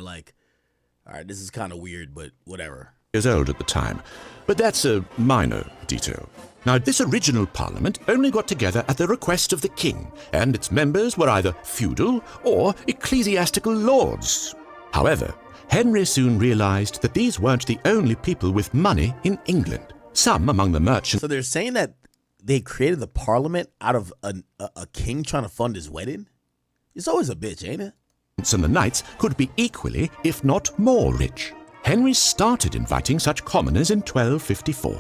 right, this is kind of weird, but whatever. Years old at the time, but that's a minor detail. Now, this original parliament only got together at the request of the king, and its members were either feudal or ecclesiastical lords. However, Henry soon realized that these weren't the only people with money in England. Some among the merchants... So they're saying that they created the parliament out of a king trying to fund his wedding? It's always a bitch, ain't it? ...and the knights could be equally, if not more, rich. Henry started inviting such commoners in 1254,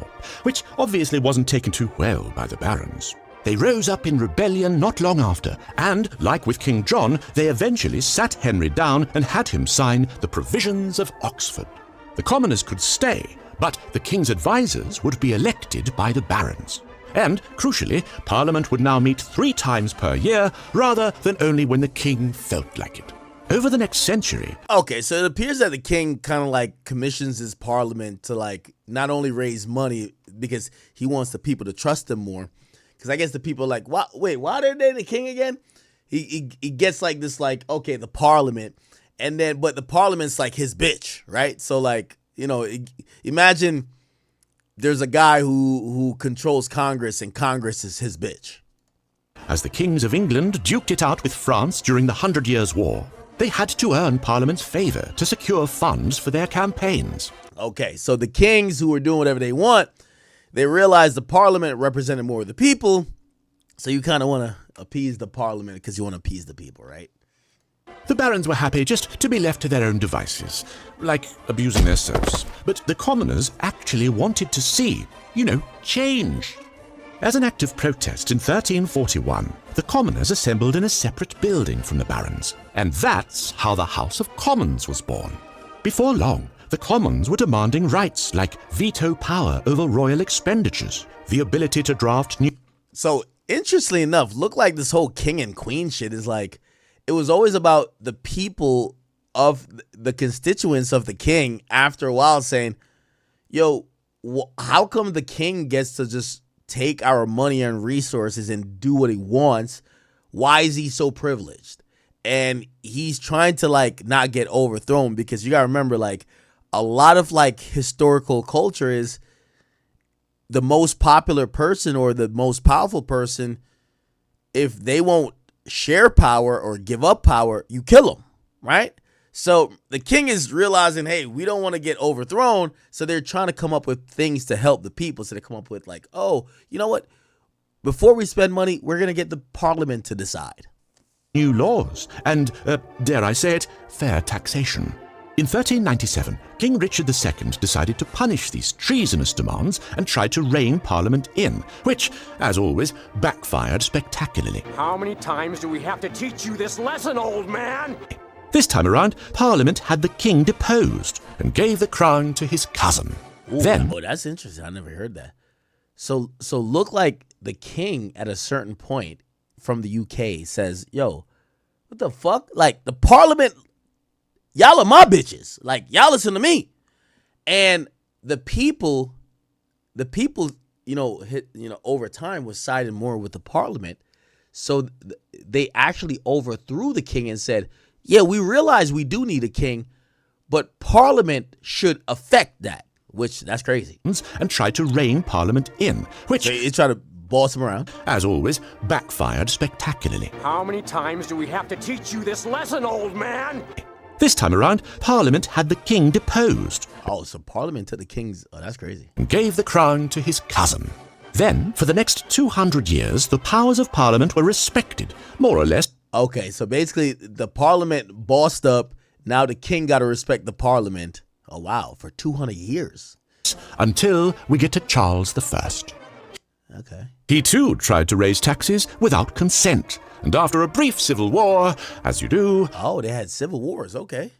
which obviously wasn't taken too well by the barons. They rose up in rebellion not long after, and, like with King John, they eventually sat Henry down and had him sign the Provisions of Oxford. The commoners could stay, but the king's advisors would be elected by the barons. And, crucially, Parliament would now meet 3 times per year, rather than only when the king felt like it. Over the next century... Okay, so it appears that the king kind of commissions his parliament to not only raise money because he wants the people to trust him more. Because I guess the people are why are they the king again? He gets okay, the parliament, and then but the parliament's his bitch, right? So imagine there's a guy who controls Congress, and Congress is his bitch. As the kings of England duked it out with France during the 100 Years' War, they had to earn Parliament's favour to secure funds for their campaigns. Okay, so the kings who were doing whatever they want, they realized the Parliament represented more of the people, so you kind of want to appease the Parliament because you want to appease the people, right? The barons were happy just to be left to their own devices, like abusing their serfs. But the commoners actually wanted to see, change. As an act of protest in 1341, the commoners assembled in a separate building from the barons, and that's how the House of Commons was born. Before long, the commons were demanding rights like veto power over royal expenditures, the ability to draft new... So, interestingly enough, look like this whole king and queen shit is it was always about the people of the constituents of the king after a while saying, yo, how come the king gets to just take our money and resources and do what he wants? Why is he so privileged? And he's trying to not get overthrown, because you gotta remember a lot of historical culture is the most popular person or the most powerful person, if they won't share power or give up power, you kill them, right? So the king is realizing, hey, we don't want to get overthrown. So they're trying to come up with things to help the people. So they come up with oh, you know what? Before we spend money, we're going to get the parliament to decide. New laws and, dare I say it, fair taxation. In 1397, King Richard II decided to punish these treasonous demands and tried to rein Parliament in, which, as always, backfired spectacularly. How many times do we have to teach you this lesson, old man? This time around, Parliament had the king deposed and gave the crown to his cousin. Ooh, that's interesting. I never heard that. So look like the king at a certain point from the UK says, yo, What the fuck? Like, the parliament, y'all are my bitches. Like, y'all listen to me. And the people, over time was siding more with the parliament. So they actually overthrew the king and said, yeah, we realize we do need a king, but parliament should affect that, which that's crazy. And tried to rein parliament in, which... They tried to boss him around. As always, backfired spectacularly. How many times do we have to teach you this lesson, old man? This time around, Parliament had the king deposed. Oh, so Parliament took the king's... Oh, that's crazy. And gave the crown to his cousin. Then, for the next 200 years, the powers of Parliament were respected, more or less. Okay, so basically, the Parliament bossed up. Now the king got to respect the Parliament. Oh, wow, for 200 years. Until we get to Charles I. Okay. He too tried to raise taxes without consent. And after a brief civil war, as you do... Oh, they had civil wars. Okay.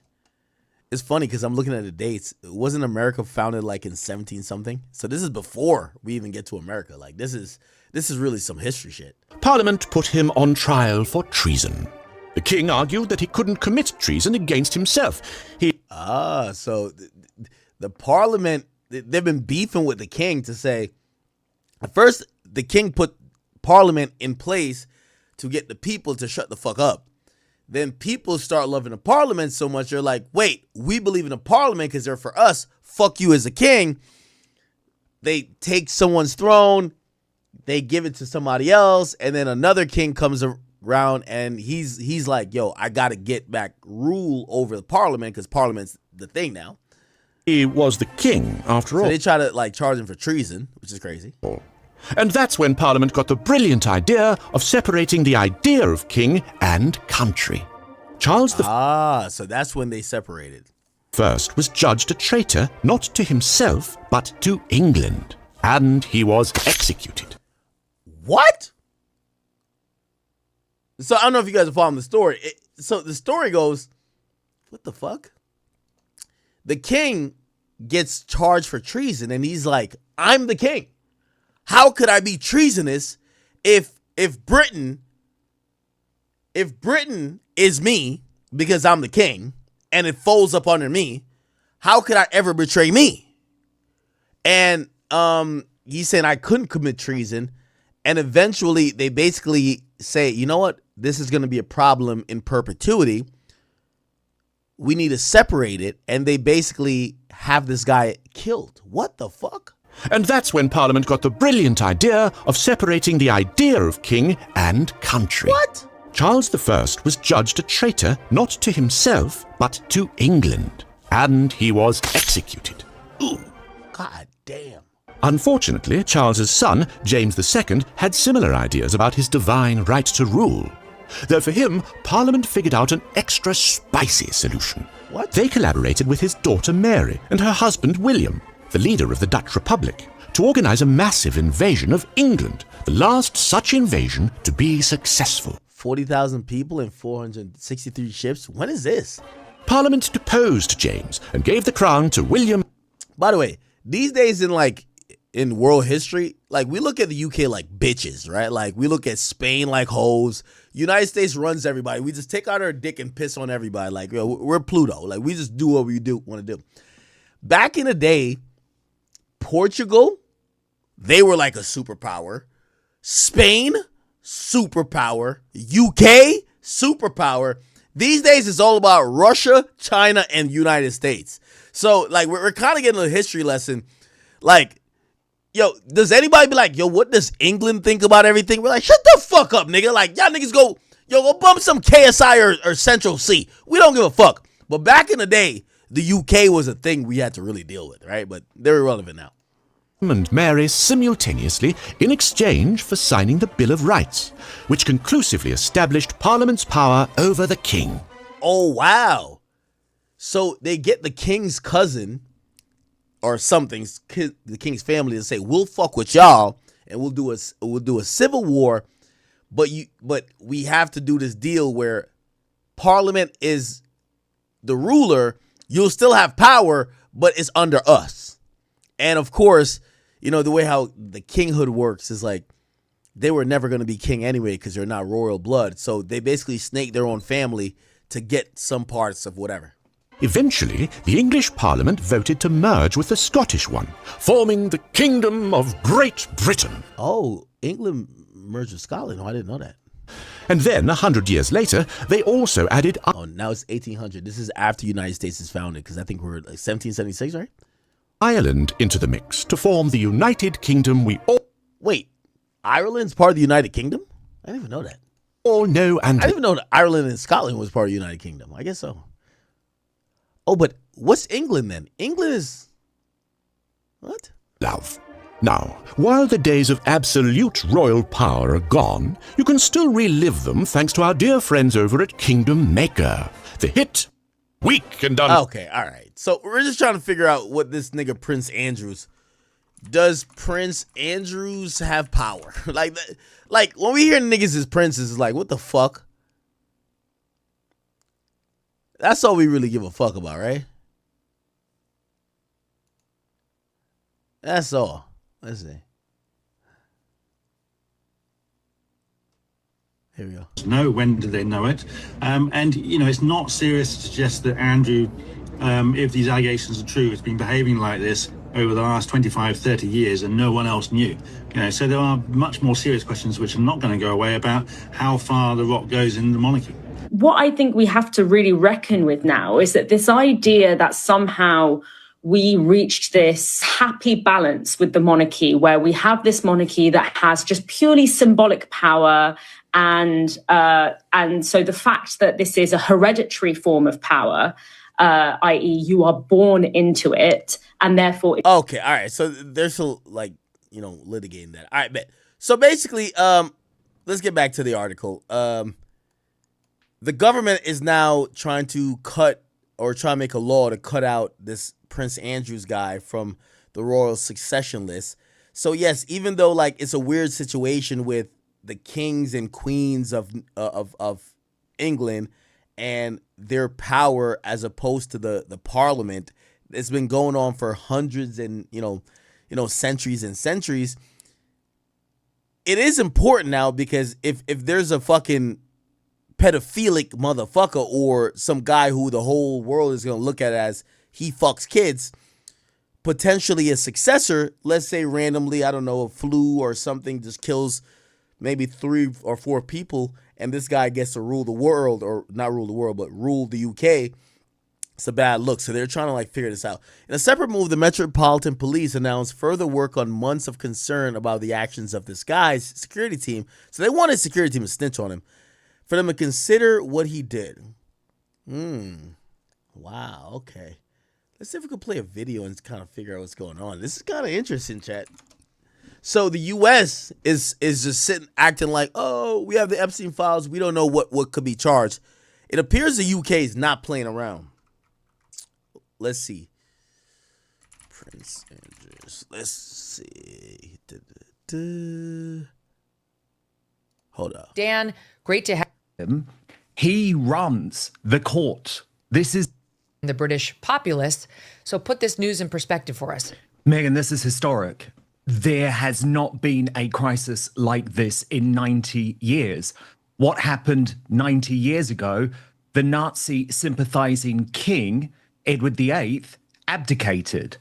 It's funny because I'm looking at the dates. Wasn't America founded like in 17-something? So this is before we even get to America. Like, this is really some history shit. Parliament put him on trial for treason. The king argued that he couldn't commit treason against himself. So the Parliament, they've been beefing with the king to say... At first, the king put Parliament in place to get the people to shut the fuck up. Then people start loving the Parliament so much, they're like, wait, we believe in the Parliament because they're for us. Fuck you as a king. They take someone's throne, they give it to somebody else, and then another king comes around and he's like, yo, I got to get back rule over the Parliament because Parliament's the thing now. He was the king, after all. So they try to like charge him for treason, which is crazy. And that's when Parliament got the brilliant idea of separating the idea of king and country. Charles so that's when they separated. First was judged a traitor, not to himself, but to England. And he was executed. What? So I don't know if you guys are following the story. So the story goes, what the fuck? The king gets charged for treason, and he's like, I'm the king. How could I be treasonous if Britain is me because I'm the king and it folds up under me? How could I ever betray me? And he's saying I couldn't commit treason, and eventually they basically say, you know what? This is going to be a problem in perpetuity. We need to separate it, and they basically have this guy killed. What the fuck? And that's when Parliament got the brilliant idea of separating the idea of king and country. What? Charles I was judged a traitor, not to himself, but to England. And he was executed. Ooh, god damn. Unfortunately, Charles's son, James II, had similar ideas about his divine right to rule. Though for him, Parliament figured out an extra spicy solution. What? They collaborated with his daughter Mary and her husband William, the leader of the Dutch Republic, to organize a massive invasion of England, the last such invasion to be successful. 40,000 people and 463 ships? When is this? Parliament deposed James and gave the crown to William. By the way, these days in world history, like we look at the UK like bitches, right? Like we look at Spain like hoes. United States runs everybody. We just take out our dick and piss on everybody. Like, yo, we're Pluto. Like we just do what we want to do. Back in the day, Portugal, they were like a superpower. Spain, superpower. UK, superpower. These days, it's all about Russia, China, and United States. So, like, we're kind of getting a history lesson. Like, yo, does anybody be like, yo, what does England think about everything? We're like, shut the fuck up, nigga. Like, y'all niggas go bump some KSI or Central C. We don't give a fuck. But back in the day, the UK was a thing we had to really deal with, right? But they're irrelevant now. And Mary simultaneously in exchange for signing the Bill of Rights, which conclusively established Parliament's power over the king. Oh, wow. So they get the king's cousin or something, the king's family, to say, we'll fuck with y'all and we'll do a civil war, but we have to do this deal where Parliament is the ruler. You'll still have power, but it's under us. And of course, you know, the way how the kinghood works is like they were never going to be king anyway because they're not royal blood. So they basically snaked their own family to get some parts of whatever. Eventually, the English Parliament voted to merge with the Scottish one, forming the Kingdom of Great Britain. Oh, England merged with Scotland? Oh, I didn't know that. And then, 100 years later, they also added... Oh, now it's 1800. This is after the United States is founded, because I think we're like 1776, right? Ireland into the mix to form the United Kingdom we all... Wait, Ireland's part of the United Kingdom? I didn't even know that. All know and... I didn't even know that Ireland and Scotland was part of the United Kingdom. I guess so. Oh, but what's England then? England is... What? Love. Now, while the days of absolute royal power are gone, you can still relive them thanks to our dear friends over at Kingdom Maker. The hit, Weak and Done. Okay, all right. So we're just trying to figure out what this nigga Prince Andrews... Does Prince Andrews have power? Like when we hear niggas as princes, it's like, what the fuck? That's all we really give a fuck about, right? That's all. Let's see. Here we go. Know when do they know it? And you know, it's not serious to suggest that Andrew, if these allegations are true, has been behaving like this over the last 25, 30 years and no one else knew. You know, so there are much more serious questions which are not going to go away about how far the rock goes in the monarchy. What I think we have to really reckon with now is that this idea that somehow we reached this happy balance with the monarchy, where we have this monarchy that has just purely symbolic power, and so the fact that this is a hereditary form of power, i.e. you are born into it, and therefore... Okay, all right. So there's still, like, you know, litigating that. All right, bet. So basically, let's get back to the article. The government is now trying to make a law to cut out this Prince Andrews guy from the royal succession list. So yes, even though like it's a weird situation with the kings and queens of England and their power as opposed to the parliament, it's been going on for hundreds and centuries and centuries. It is important now because if there's a fucking pedophilic motherfucker or some guy who the whole world is going to look at as he fucks kids, potentially a successor, let's say randomly, I don't know, a flu or something just kills maybe 3 or 4 people, and this guy gets to rule the world, or not rule the world, but rule the UK, it's a bad look. So they're trying to like figure this out. In a separate move, the Metropolitan Police announced further work on months of concern about the actions of this guy's security team. So they wanted security team to snitch on him, for them to consider what he did. Wow, okay. Let's see if we can play a video and kind of figure out what's going on. This is kind of interesting, chat. So the U.S. is just sitting, acting like, oh, we have the Epstein files. We don't know what could be charged. It appears the U.K. is not playing around. Let's see. Prince Andrews. Let's see. Hold up. Dan, great to have him. He runs the court. This is the British populace. So put this news in perspective for us. Megan, this is historic. There has not been a crisis like this in 90 years. What happened 90 years ago? The Nazi sympathizing king, Edward VIII, abdicated.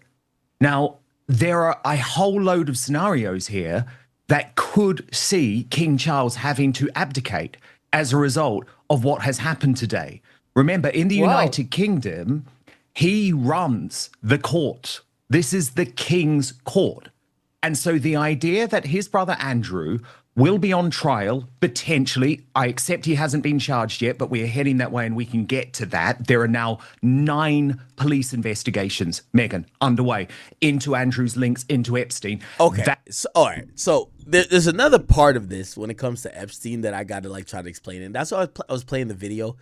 Now, there are a whole load of scenarios here that could see King Charles having to abdicate as a result of what has happened today. Remember, in the United Kingdom, he runs the court. This is the king's court. And so the idea that his brother Andrew will be on trial, potentially, I accept he hasn't been charged yet, but we're heading that way and we can get to that. There are now 9 police investigations, Megan, underway into Andrew's links into Epstein. Okay, all right. So there's another part of this when it comes to Epstein that I got to like try to explain. And that's why I was playing the video.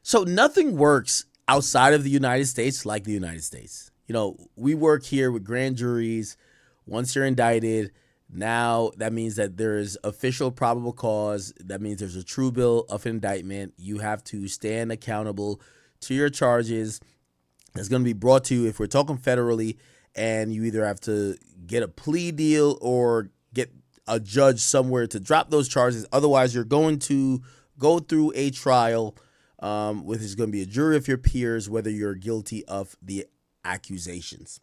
So nothing works outside of the United States like the United States. You know, we work here with grand juries. Once you're indicted, now that means that there is official probable cause. That means there's a true bill of indictment. You have to stand accountable to your charges. That's going to be brought to you if we're talking federally, and you either have to get a plea deal or get a judge somewhere to drop those charges. Otherwise, you're going to go through a trial with there's going to be a jury of your peers, whether you're guilty of the accusations.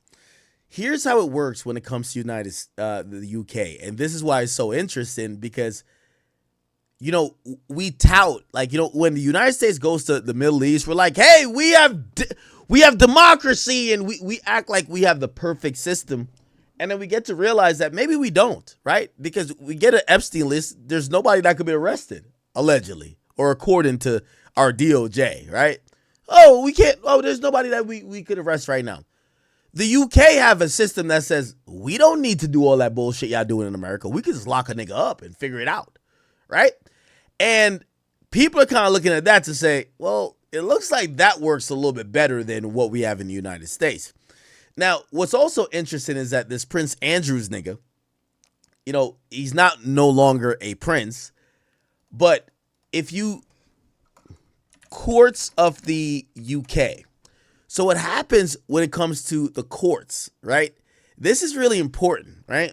Here's how it works when it comes to the UK. And this is why it's so interesting because, you know, we tout, like, you know, when the United States goes to the Middle East, we're like, hey, we have democracy and we act like we have the perfect system. And then we get to realize that maybe we don't, right? Because we get an Epstein list. There's nobody that could be arrested, allegedly, or according to our DOJ, right? Oh, we can't. Oh, there's nobody that we could arrest right now. The UK have a system that says we don't need to do all that bullshit y'all doing in America. We can just lock a nigga up and figure it out, right? And people are kind of looking at that to say, well, it looks like that works a little bit better than what we have in the United States. Now, what's also interesting is that this Prince Andrews nigga, you know, he's no longer a prince, but if you courts of the UK. So what happens when it comes to the courts, right? This is really important, right?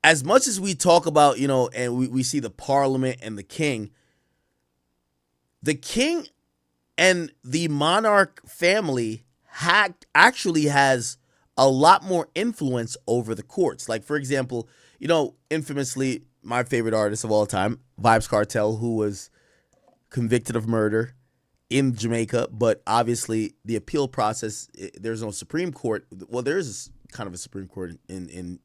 As much as we talk about, you know, and we see the parliament and the king and the monarch family actually has a lot more influence over the courts. Like, for example, you know, infamously, my favorite artist of all time, Vybz Kartel, who was convicted of murder in Jamaica, but obviously the appeal process, there's no Supreme Court. Well, there is kind of a Supreme Court in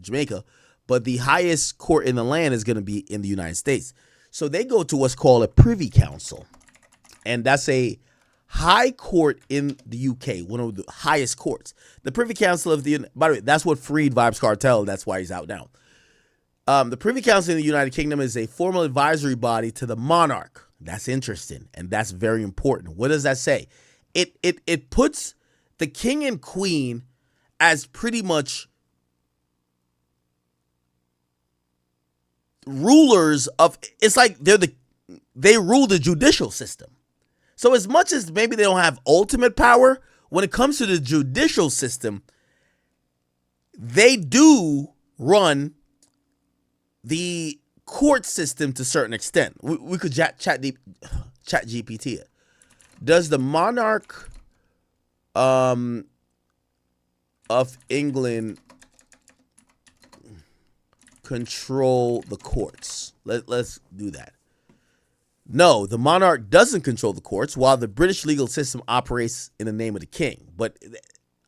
Jamaica, but the highest court in the land is going to be in the United States. So they go to what's called a Privy Council, and that's a high court in the UK, one of the highest courts. The Privy Council of the, by the way, that's what freed Vybz Kartel. That's why he's out now. The Privy Council in the United Kingdom is a formal advisory body to the monarch. That's interesting, and that's very important. What does that say? It puts the king and queen as pretty much rulers of. It's like they rule the judicial system. So as much as maybe they don't have ultimate power, when it comes to the judicial system, they do run the court system to a certain extent. We could chat GPT it. Does the monarch of England control the courts? Let's do that. No, the monarch doesn't control the courts, while the British legal system operates in the name of the king. But,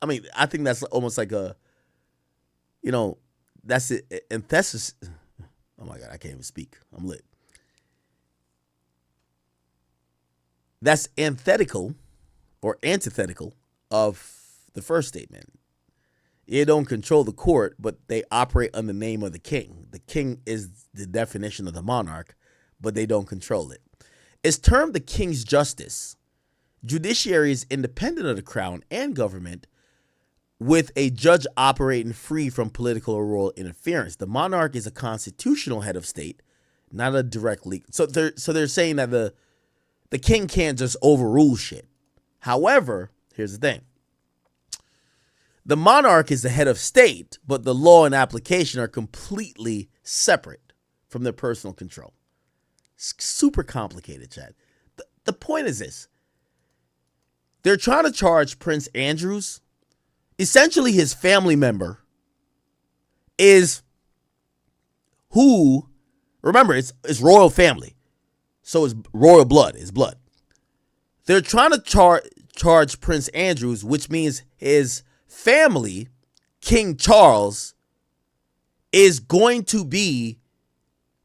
I mean, I think that's almost like a, you know, that's it. Antithesis. Oh, my God, I can't even speak. I'm lit. That's antithetical of the first statement. They don't control the court, but they operate under the name of the king. The king is the definition of the monarch, but they don't control it. It's termed the king's justice. Judiciary is independent of the crown and government, with a judge operating free from political or royal interference. The monarch is a constitutional head of state, not a direct legal. So they're saying that the king can't just overrule shit. However, here's the thing. The monarch is the head of state, but the law and application are completely separate from their personal control. Super complicated, Chad. The point is this. They're trying to charge Prince Andrews. Essentially, his family member is who, remember, it's royal family. So it's royal blood, it's blood. They're trying to charge Prince Andrews, which means his family, King Charles, is going to be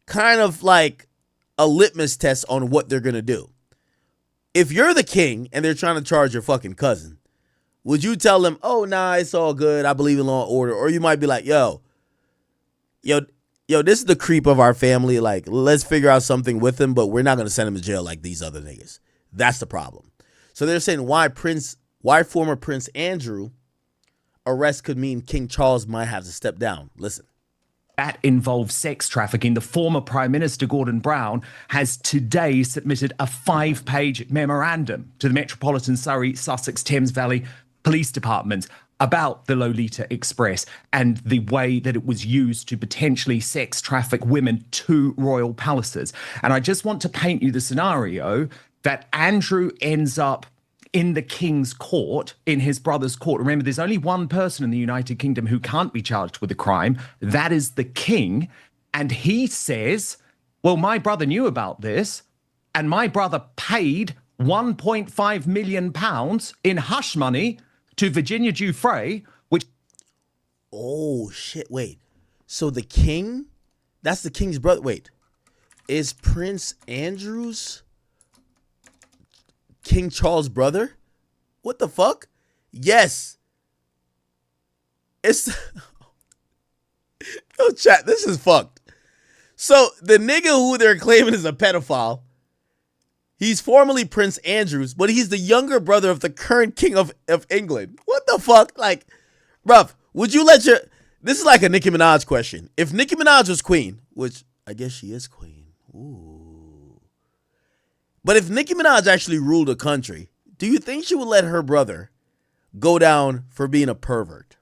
kind of like a litmus test on what they're going to do. If you're the king and they're trying to charge your fucking cousin, would you tell them, oh, nah, it's all good, I believe in law and order? Or you might be like, yo, this is the creep of our family. Like, let's figure out something with him, but we're not going to send him to jail like these other niggas. That's the problem. So they're saying why former Prince Andrew arrest could mean King Charles might have to step down. Listen. that involves sex trafficking, the former Prime Minister Gordon Brown has today submitted a 5-page memorandum to the Metropolitan Surrey, Sussex, Thames Valley Police Department about the Lolita Express and the way that it was used to potentially sex traffic women to royal palaces. And I just want to paint you the scenario that Andrew ends up in the King's court, in his brother's court. Remember, there's only one person in the United Kingdom who can't be charged with a crime. That is the King. And he says, well, my brother knew about this, and my brother paid £1.5 million in hush money to Virginia Giuffre, which... Oh, shit, wait. So the King, that's the King's brother. Wait, is Prince Andrew's King Charles' brother? What the fuck? Yes. It's... Yo, chat, this is fucked. So the nigga who they're claiming is a pedophile, he's formerly Prince Andrew's, but he's the younger brother of the current King of England. What the fuck? Like, bruv, would you let your... This is like a Nicki Minaj question. If Nicki Minaj was queen, which I guess she is queen. Ooh. But if Nicki Minaj actually ruled a country, do you think she would let her brother go down for being a pervert?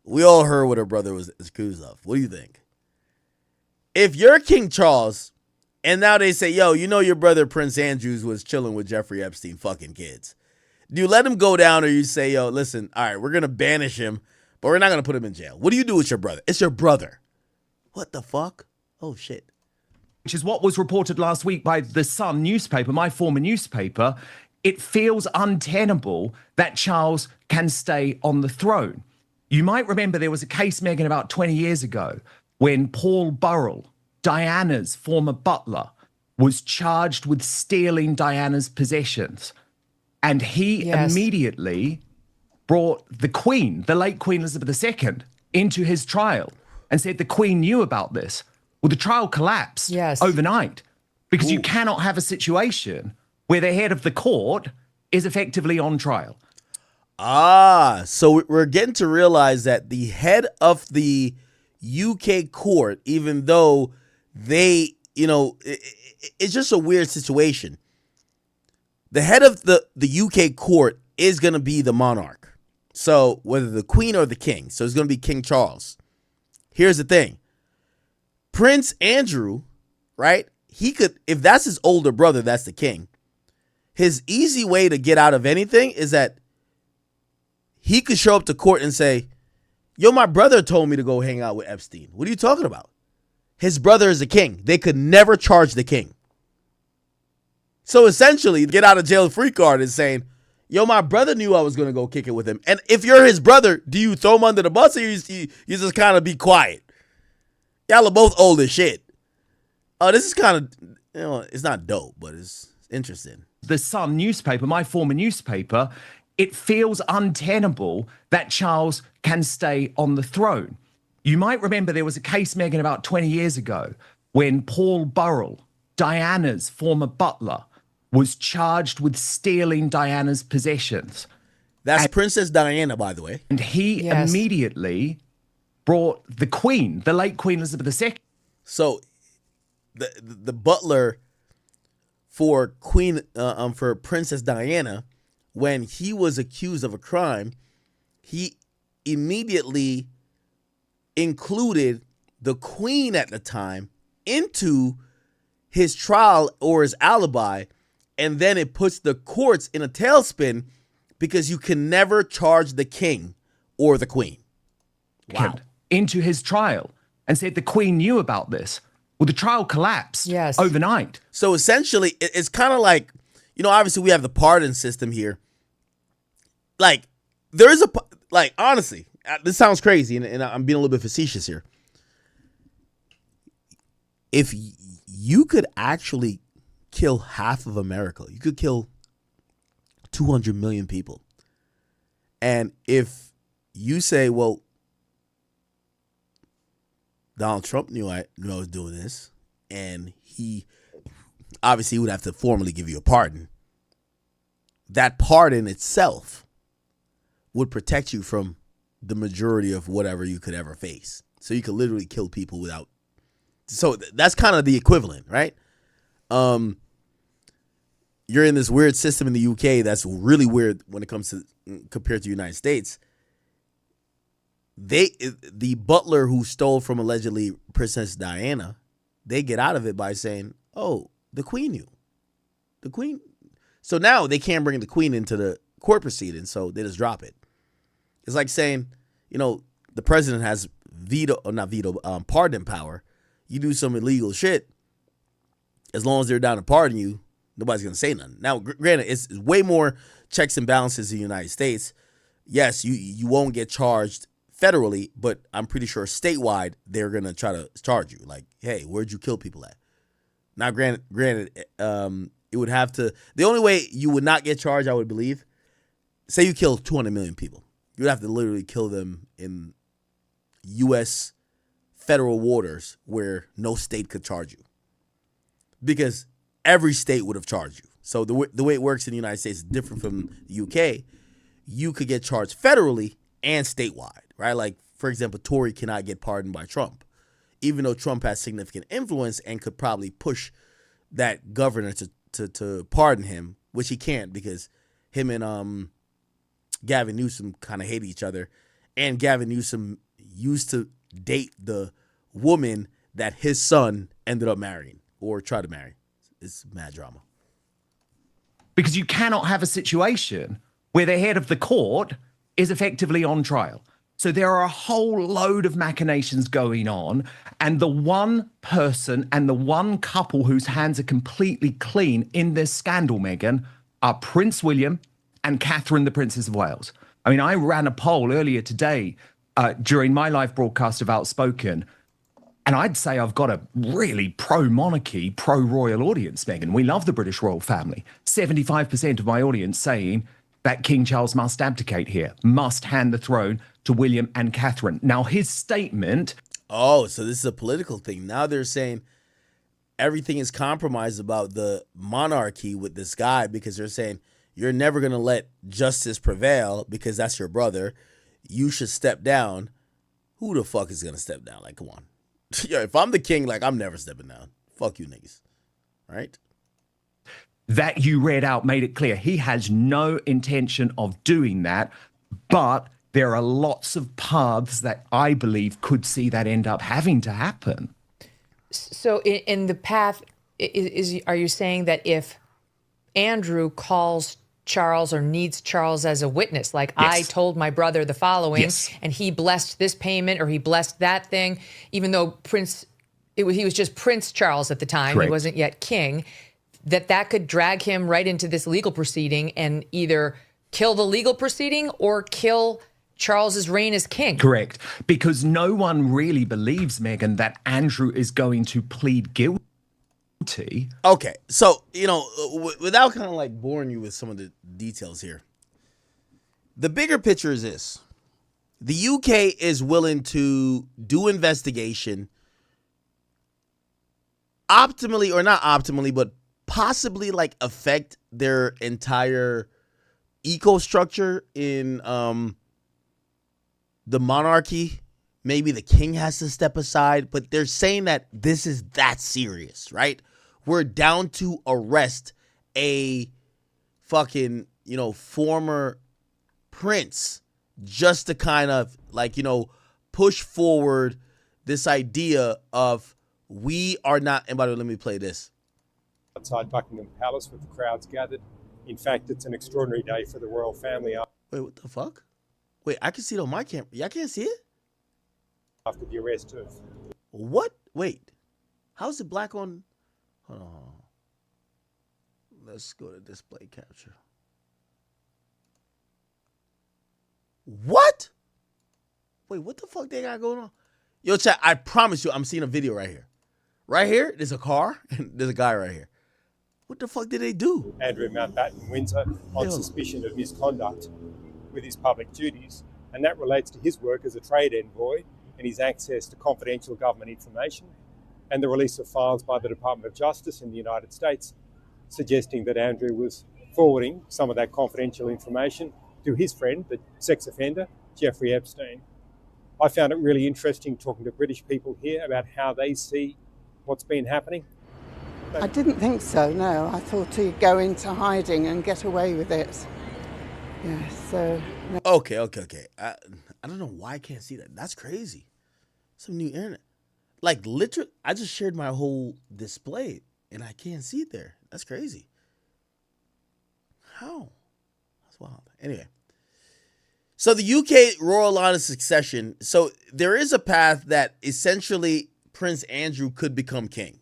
We all heard what her brother was accused of. What do you think? If you're King Charles, and now they say, yo, you know your brother Prince Andrews was chilling with Jeffrey Epstein fucking kids, do you let him go down, or you say, yo, listen, all right, we're going to banish him, but we're not going to put him in jail? What do you do with your brother? It's your brother. What the fuck? Oh, shit. Which is what was reported last week by the Sun newspaper, my former newspaper. It feels untenable that Charles can stay on the throne. You might remember there was a case, Meghan, about 20 years ago when Paul Burrell, Diana's former butler, was charged with stealing Diana's possessions. And he immediately brought the Queen, the late Queen Elizabeth II, into his trial and said the Queen knew about this. Well, the trial collapsed overnight because you cannot have a situation where the head of the court is effectively on trial. Ah, so we're getting to realize that the head of the UK court, even though they, you know, it's just a weird situation. The head of the UK court is going to be the monarch. So whether the Queen or the King. So it's going to be King Charles. Here's the thing. Prince Andrew, right? He could, if that's his older brother, that's the King. His easy way to get out of anything is that he could show up to court and say, yo, my brother told me to go hang out with Epstein. What are you talking about? His brother is the King. They could never charge the King. So essentially, get out of jail free card is saying, yo, my brother knew I was going to go kick it with him. And if you're his brother, do you throw him under the bus, or you just kind of be quiet? Y'all are both old as shit. Oh, this is kind of, you know, it's not dope, but it's interesting. The Sun newspaper, my former newspaper, it feels untenable that Charles can stay on the throne. You might remember there was a case, Meghan, about 20 years ago when Paul Burrell, Diana's former butler, was charged with stealing Diana's possessions. That's Princess Diana, by the way. And he immediately brought the Queen, the late Queen Elizabeth II. So the butler for for Princess Diana, when he was accused of a crime, he immediately included the Queen at the time into his trial or his alibi, and then it puts the courts in a tailspin because you can never charge the King or the Queen. Wow. Into his trial and said the Queen knew about this. Well, the trial collapsed overnight. So essentially, it's kind of like, you know, obviously we have the pardon system here. Like, there is honestly, this sounds crazy, and I'm being a little bit facetious here. If you could actually kill half of America, you could kill 200 million people. And if you say, well, Donald Trump knew I was doing this, and he obviously would have to formally give you a pardon, that pardon itself would protect you from the majority of whatever you could ever face. So you could literally kill people without. So that's kind of the equivalent, right? You're in this weird system in the UK that's really weird when it comes to compared to the United States. The butler who stole from allegedly Princess Diana, they get out of it by saying, "Oh, the Queen knew." The Queen. So now they can't bring the Queen into the court proceeding, so they just drop it. It's like saying, the president has pardon power. You do some illegal shit, as long as they're down to pardon you, nobody's going to say nothing. Now, granted, it's way more checks and balances in the United States. Yes, you won't get charged federally, but I'm pretty sure statewide, they're going to try to charge you. Like, hey, where'd you kill people at? Now, granted, it would have to, the only way you would not get charged, I would believe, say you kill 200 million people. You would have to literally kill them in U.S. federal waters where no state could charge you. Because every state would have charged you. So the way it works in the United States is different from the UK. You could get charged federally and statewide, right? Like, for example, Tory cannot get pardoned by Trump, even though Trump has significant influence and could probably push that governor to pardon him, which he can't because him and Gavin Newsom kind of hate each other. And Gavin Newsom used to date the woman that his son ended up marrying or tried to marry. It's mad drama. Because you cannot have a situation where the head of the court is effectively on trial. So there are a whole load of machinations going on, and the one person and the one couple whose hands are completely clean in this scandal, Meghan, are Prince William and Catherine, the Princess of Wales. I mean, I ran a poll earlier today during my live broadcast of Outspoken, and I'd say I've got a really pro-monarchy, pro-royal audience, Meghan. We love the British royal family. 75% of my audience saying that King Charles must abdicate here, must hand the throne to William and Catherine. Now, his statement... Oh, so this is a political thing. Now they're saying everything is compromised about the monarchy with this guy because they're saying you're never going to let justice prevail because that's your brother. You should step down. Who the fuck is going to step down? Like, come on. Yo, if I'm the king, like, I'm never stepping down. Fuck you niggas. Right? That you read out made it clear he has no intention of doing that, but there are lots of paths that I believe could see that end up having to happen. So in the path, are you saying that if Andrew calls Charles or needs Charles as a witness, like, yes, I told my brother the following, yes, and he blessed this payment or he blessed that thing, even though he was just Prince Charles at the time, correct, he wasn't yet king, that could drag him right into this legal proceeding and either kill the legal proceeding or kill Charles's reign as king. Correct. Because no one really believes, Meghan, that Andrew is going to plead guilty. Okay. So, without kind of like boring you with some of the details here, the bigger picture is this. The UK is willing to do investigation optimally, or not optimally, but possibly like affect their entire eco-structure in the monarchy. Maybe the king has to step aside, but they're saying that this is that serious, right? We're down to arrest a fucking, former prince just to kind of like, push forward this idea of we are not, and by the way, let me play this. Outside Buckingham Palace with the crowds gathered. In fact, it's an extraordinary day for the royal family. Wait, what the fuck? Wait, I can see it on my camera. Y'all can't see it? After the arrest of... What? Wait. How's it black on... Hold on. Let's go to display capture. What? Wait, what the fuck they got going on? Yo, chat, I promise you I'm seeing a video right here. Right here, there's a car, and there's a guy right here. What the fuck did they do? Andrew Mountbatten Windsor on suspicion of misconduct with his public duties, and that relates to his work as a trade envoy and his access to confidential government information and the release of files by the Department of Justice in the United States suggesting that Andrew was forwarding some of that confidential information to his friend, the sex offender, Jeffrey Epstein. I found it really interesting talking to British people here about how they see what's been happening. I didn't think so, no. I thought he'd go into hiding and get away with it. Yeah, so... No. Okay. I don't know why I can't see that. That's crazy. Some new internet. Like, literally, I just shared my whole display, and I can't see it there. That's crazy. How? That's wild. Anyway. So the UK royal line of succession. So there is a path that essentially Prince Andrew could become king.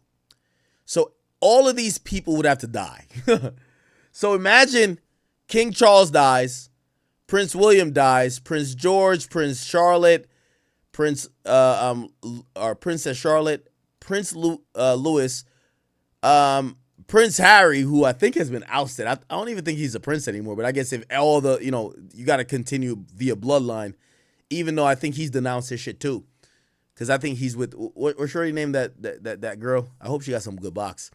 So all of these people would have to die. So imagine King Charles dies, Prince William dies, Prince George, Prince Charlotte, Princess Charlotte, Prince Louis, Prince Harry, who I think has been ousted. I don't even think he's a prince anymore, but I guess if all the, you got to continue via bloodline, even though I think he's denounced his shit too. Because I think he's with, what's your name, that girl? I hope she got some good box.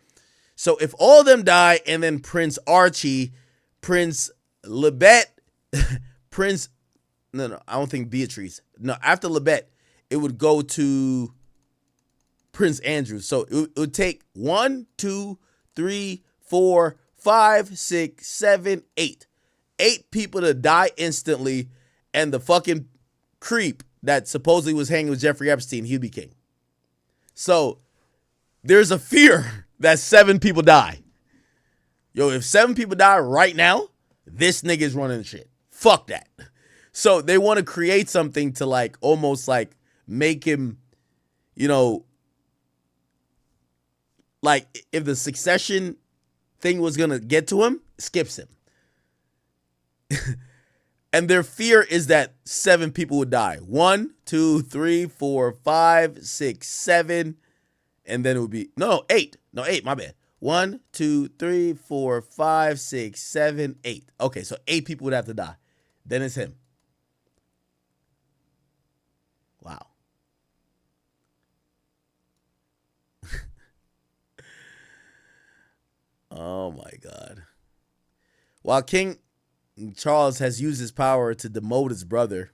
So if all of them die, and then Prince Archie, Prince Libet, no, I don't think Beatrice. No, after Libet, it would go to Prince Andrew. So it would take 1, 2, 3, 4, 5, 6, 7, 8. 8 people to die instantly, and the fucking creep that supposedly was hanging with Jeffrey Epstein, he'd be king. So there's a fear that 7 people die. Yo, if 7 people die right now, this nigga's running the shit. Fuck that. So they want to create something to like almost like make him, like if the succession thing was going to get to him, skips him. And their fear is that 7 people would die. 1, 2, 3, 4, 5, 6, 7. And then it would be, 8. No, 8, my bad. 1, 2, 3, 4, 5, 6, 7, 8. Okay, so 8 people would have to die. Then it's him. Wow. Oh my God. While King Charles has used his power to demote his brother,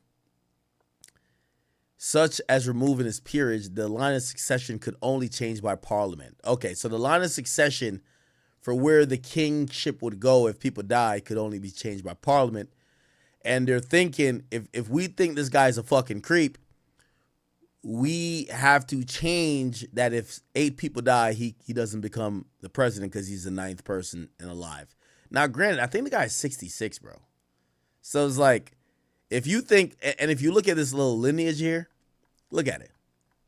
such as removing his peerage, the line of succession could only change by parliament. Okay, so the line of succession for where the kingship would go if people die could only be changed by parliament. And they're thinking, if we think this guy's a fucking creep, we have to change that if 8 people die, he doesn't become the president because he's the 9th person and alive. Now, granted, I think the guy's 66, bro. So it's like, if you think, and if you look at this little lineage here, look at it.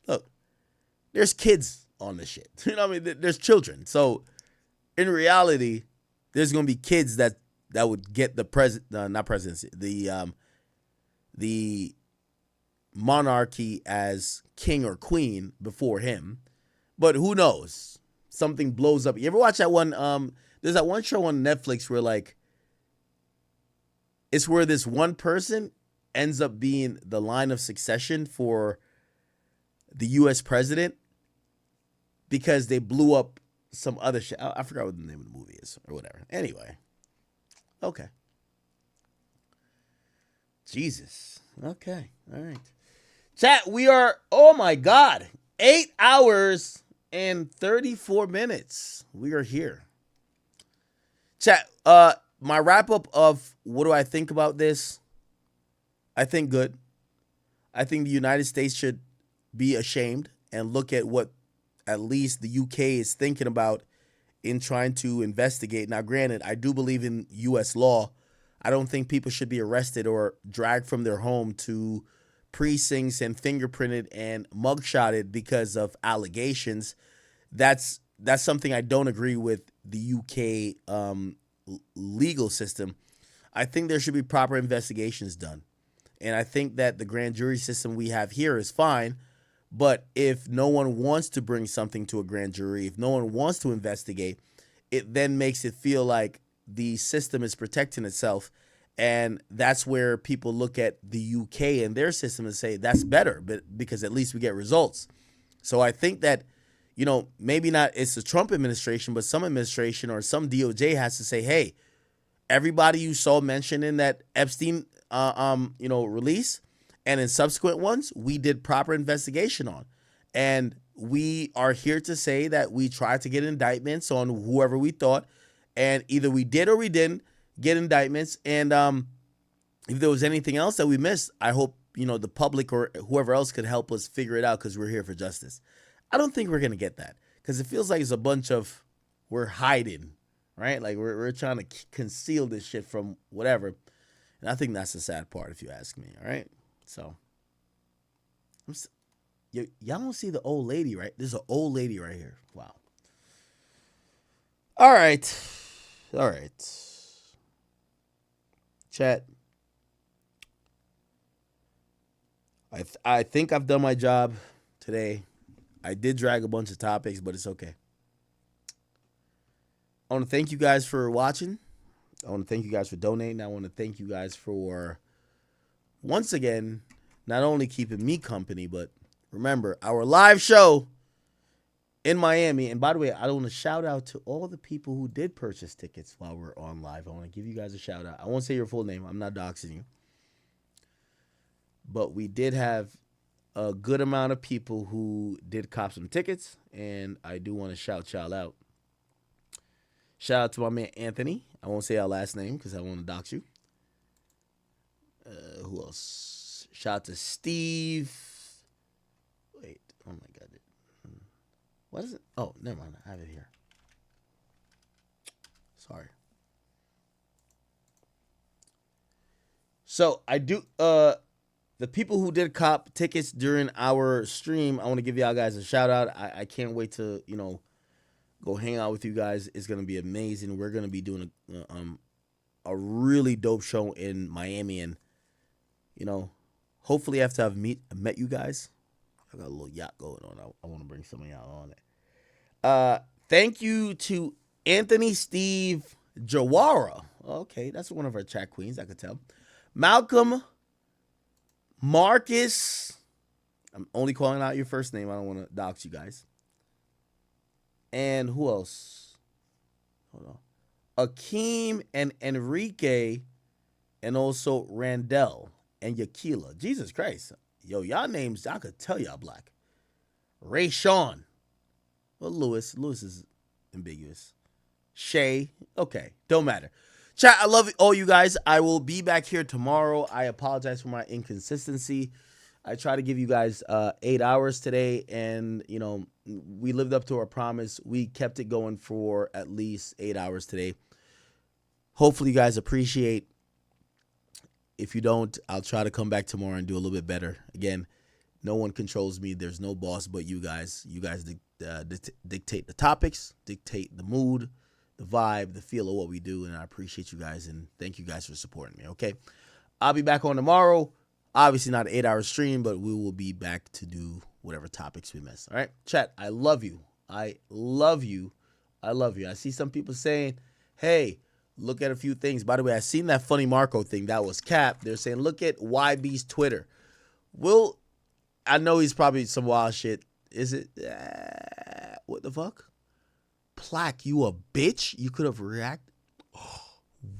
Look, there's kids on this shit. You know what I mean? There's children. So in reality, there's going to be kids that would get the not presidency, the monarchy as king or queen before him. But who knows? Something blows up. You ever watch that one? There's that one show on Netflix where like, it's where this one person ends up being the line of succession for the U.S. president because they blew up some other shit. I forgot what the name of the movie is or whatever. Anyway. Okay. Jesus. Okay. All right. Chat, we are, oh my God, 8 hours and 34 minutes. We are here. Chat, my wrap up of what do I think about this? I think good. I think the United States should be ashamed and look at what at least the UK is thinking about in trying to investigate. Now, granted, I do believe in U.S. law. I don't think people should be arrested or dragged from their home to precincts and fingerprinted and mugshotted because of allegations. That's something I don't agree with the UK legal system. I think there should be proper investigations done. And I think that the grand jury system we have here is fine. But if no one wants to bring something to a grand jury, if no one wants to investigate, it then makes it feel like the system is protecting itself. And that's where people look at the UK and their system and say, that's better, but because at least we get results. So I think that, maybe not it's the Trump administration, but some administration or some DOJ has to say, hey, everybody you saw mentioned in that Epstein, release, And in subsequent ones, we did proper investigation on. And we are here to say that we tried to get indictments on whoever we thought. And either we did or we didn't get indictments. And if there was anything else that we missed, I hope, the public or whoever else could help us figure it out, because we're here for justice. I don't think we're going to get that, because it feels like it's a bunch of, we're hiding, right? Like we're trying to conceal this shit from whatever. And I think that's the sad part, if you ask me, all right? So, y'all don't see the old lady, right? There's an old lady right here. Wow. All right. Chat. I think I've done my job today. I did drag a bunch of topics, but it's okay. I want to thank you guys for watching. I want to thank you guys for donating. I want to thank you guys for, once again, not only keeping me company, but remember, our live show in Miami. And by the way, I want to shout out to all the people who did purchase tickets while we're on live. I want to give you guys a shout out. I won't say your full name. I'm not doxing you. But we did have a good amount of people who did cop some tickets, and I do want to shout y'all out. Shout out to my man Anthony. I won't say our last name because I want to dox you. Who else? Shout out to Steve. Wait, oh my God. What is it? Oh, never mind. I have it here. Sorry. So I do, the people who did cop tickets during our stream, I want to give y'all guys a shout out. I can't wait to, go hang out with you guys. It's going to be amazing. We're going to be doing a really dope show in Miami. And, hopefully after I've met you guys, I got a little yacht going on. I want to bring some of y'all on it. Thank you to Anthony Steve Jawara. Okay, that's one of our chat queens, I could tell. Malcolm Marcus. I'm only calling out your first name. I don't want to dox you guys. And who else? Hold on. Akeem and Enrique, and also Randall and Yakila. Jesus Christ. Yo, y'all names, I could tell y'all black. Ray Sean. Well, Lewis is ambiguous. Shay. Okay, don't matter. Chat, I love all you guys. I will be back here tomorrow. I apologize for my inconsistency. I try to give you guys 8 hours today, and, we lived up to our promise. We kept it going for at least 8 hours today. Hopefully you guys appreciate. If you don't, I'll try to come back tomorrow and do a little bit better. Again, no one controls me. There's no boss but you guys. You guys dictate the topics, dictate the mood, the vibe, the feel of what we do, and I appreciate you guys, and thank you guys for supporting me, okay? I'll be back on tomorrow. Obviously not an 8-hour stream, but we will be back to do whatever topics we miss, all right? Chat, I love you. I love you. I love you. I see some people saying, hey, look at a few things. By the way, I seen that funny Marco thing. That was cap. They're saying, look at YB's Twitter. I know he's probably some wild shit. Is it? What the fuck? Plaque, you a bitch? You could have reacted.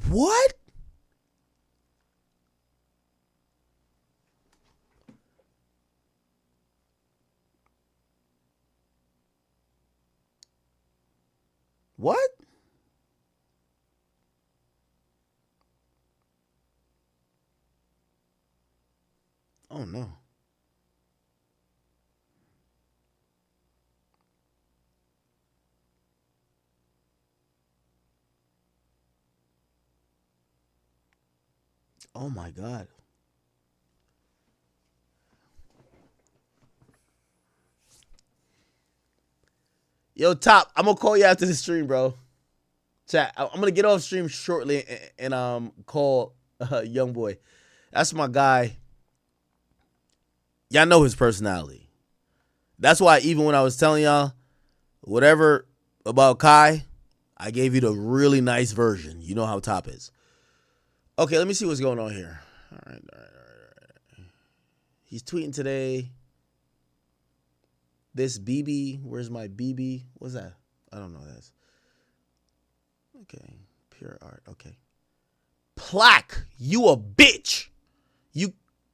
What? What? Oh no. Oh my God. Yo, Top, I'm gonna call you after the stream, bro. Chat, I'm gonna get off stream shortly and call Young Boy. That's my guy. Y'all know his personality. That's why even when I was telling y'all whatever about Kai, I gave you the really nice version. You know how Top is. Okay, let me see what's going on here. All right. He's tweeting today. This BB, where's my BB? What's that? I don't know what that is. Okay, pure art. Okay. Plaque, you a bitch.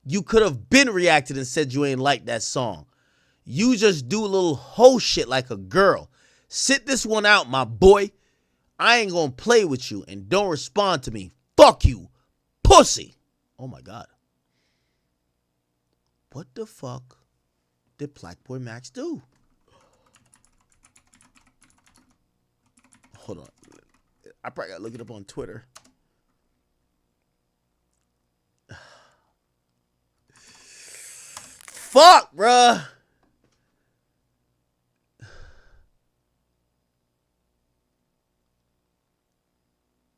you could have been reacted and said you ain't like that song. You just do a little hoe shit like a girl. Sit this one out, my boy. I ain't gonna play with you and don't respond to me. Fuck you, pussy. Oh my God. What the fuck did Black Boy Max do? Hold on. I probably gotta look it up on Twitter. Fuck, bruh.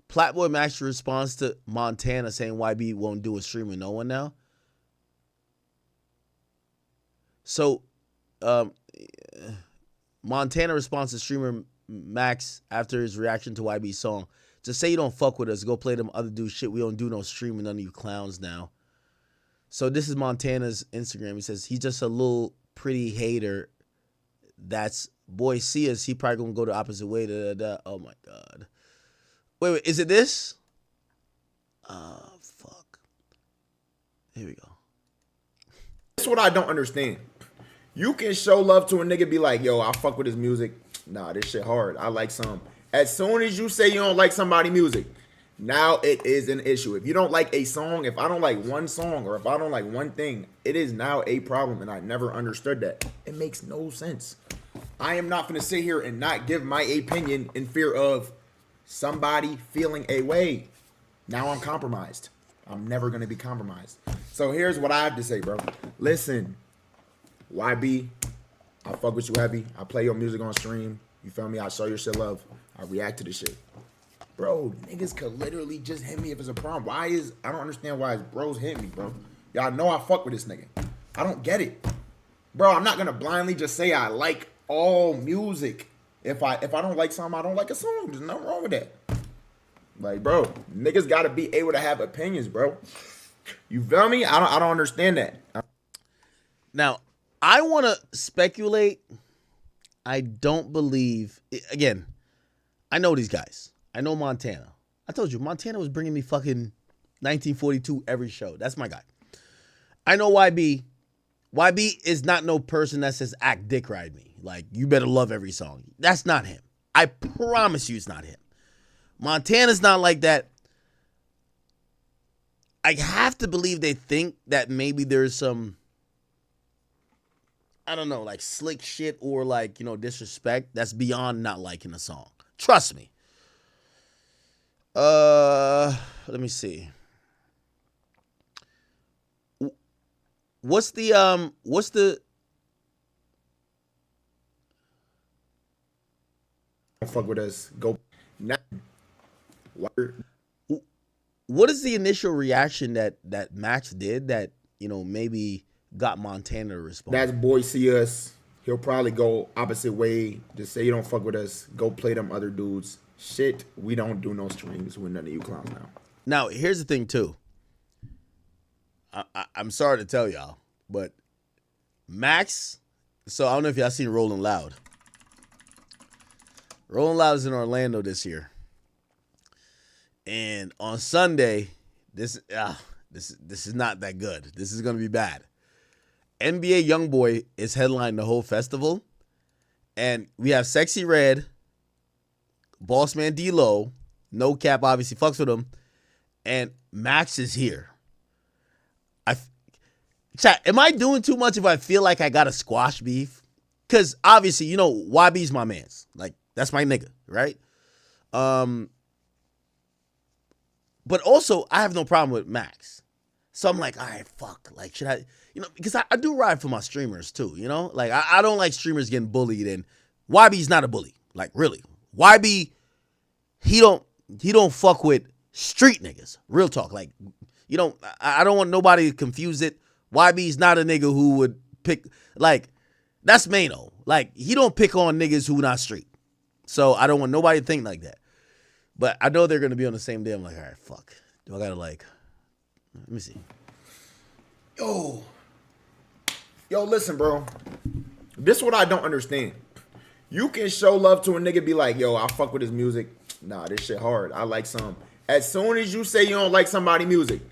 Platboy Max responds to Montana saying YB won't do a stream with no one now. So, Montana responds to streamer Max after his reaction to YB's song. Just say you don't fuck with us. Go play them other dudes shit. We don't do no streaming. None of you clowns now. So this is Montana's Instagram. He says he's just a little pretty hater. That's boy see us. He probably gonna go the opposite way. Da, da, da. Oh my God. Wait, is it this? Fuck. Here we go. That's what I don't understand. You can show love to a nigga, be like, yo, I fuck with his music. Nah, this shit hard. I like some. As soon as you say you don't like somebody's music, now it is an issue. If you don't like a song, if I don't like one song, or if I don't like one thing, it is now a problem, and I never understood that. It makes no sense. I am not gonna sit here and not give my opinion in fear of somebody feeling a way. Now I'm compromised. I'm never going to be compromised. So here's what I have to say, bro. Listen, YB, I fuck with you heavy. I play your music on stream. You feel me? I show your shit love. I react to the shit. Bro, niggas could literally just hit me if it's a problem. I don't understand why his bros hit me, bro. Y'all know I fuck with this nigga. I don't get it. Bro, I'm not going to blindly just say I like all music. If I don't like something, I don't like a song. There's nothing wrong with that. Like, bro, niggas gotta be able to have opinions, bro. You feel me? I don't understand that. Now, I want to speculate. I don't believe. Again, I know these guys. I know Montana. I told you, Montana was bringing me fucking 1942 every show. That's my guy. I know YB. YB is not no person that says act dick ride me. Like, you better love every song. That's not him. I promise you it's not him. Montana's not like that. I have to believe they think that maybe there's some, I don't know, like slick shit or like, you know, disrespect that's beyond not liking a song. Trust me. Let me see. What's the fuck with us. Go now. What is the initial reaction that Max did that, you know, maybe got Montana to respond? That's boy see us. He'll probably go opposite way. Just say you don't fuck with us. Go play them other dudes. Shit, we don't do no streams with none of you clowns now. Now, here's the thing too. I'm sorry to tell y'all, but Max, so I don't know if y'all seen Rolling Loud. Rolling Loud is in Orlando this year. And on Sunday, this is not that good. This is going to be bad. NBA Youngboy is headlining the whole festival. And we have Sexy Red, Bossman D-Lo, No Cap obviously fucks with him, and Max is here. Chat, am I doing too much if I feel like I got a squash beef? Because obviously, you know, YB's my mans. Like, that's my nigga, right? But also, I have no problem with Max. So I'm like, all right, fuck. Like, should I, you know, because I do ride for my streamers too, you know? Like, I don't like streamers getting bullied, and YB's not a bully. Like, really. YB, he don't fuck with street niggas. Real talk. Like, you don't, I don't want nobody to confuse it. YB's not a nigga who would pick, like, that's Maino. Like, he don't pick on niggas who not street. So I don't want nobody to think like that. But I know they're going to be on the same day. I'm like, all right, fuck. Do I got to like, let me see. Yo, listen, bro. This is what I don't understand. You can show love to a nigga, be like, yo, I fuck with his music. Nah, this shit hard. I like some. As soon as you say you don't like somebody's music,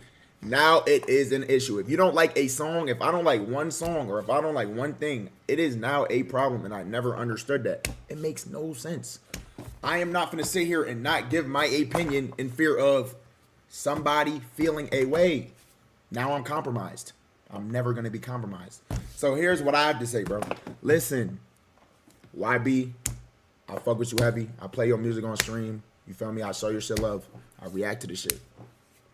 Now it is an issue. If you don't like a song, if I don't like one song, or if I don't like one thing, it is now a problem, and I never understood that. It makes no sense. I am not going to sit here and not give my opinion in fear of somebody feeling a way. Now I'm compromised. I'm never going to be compromised. So here's what I have to say, bro. Listen, YB, I fuck with you heavy. I play your music on stream. You feel me? I show your shit love. I react to the shit.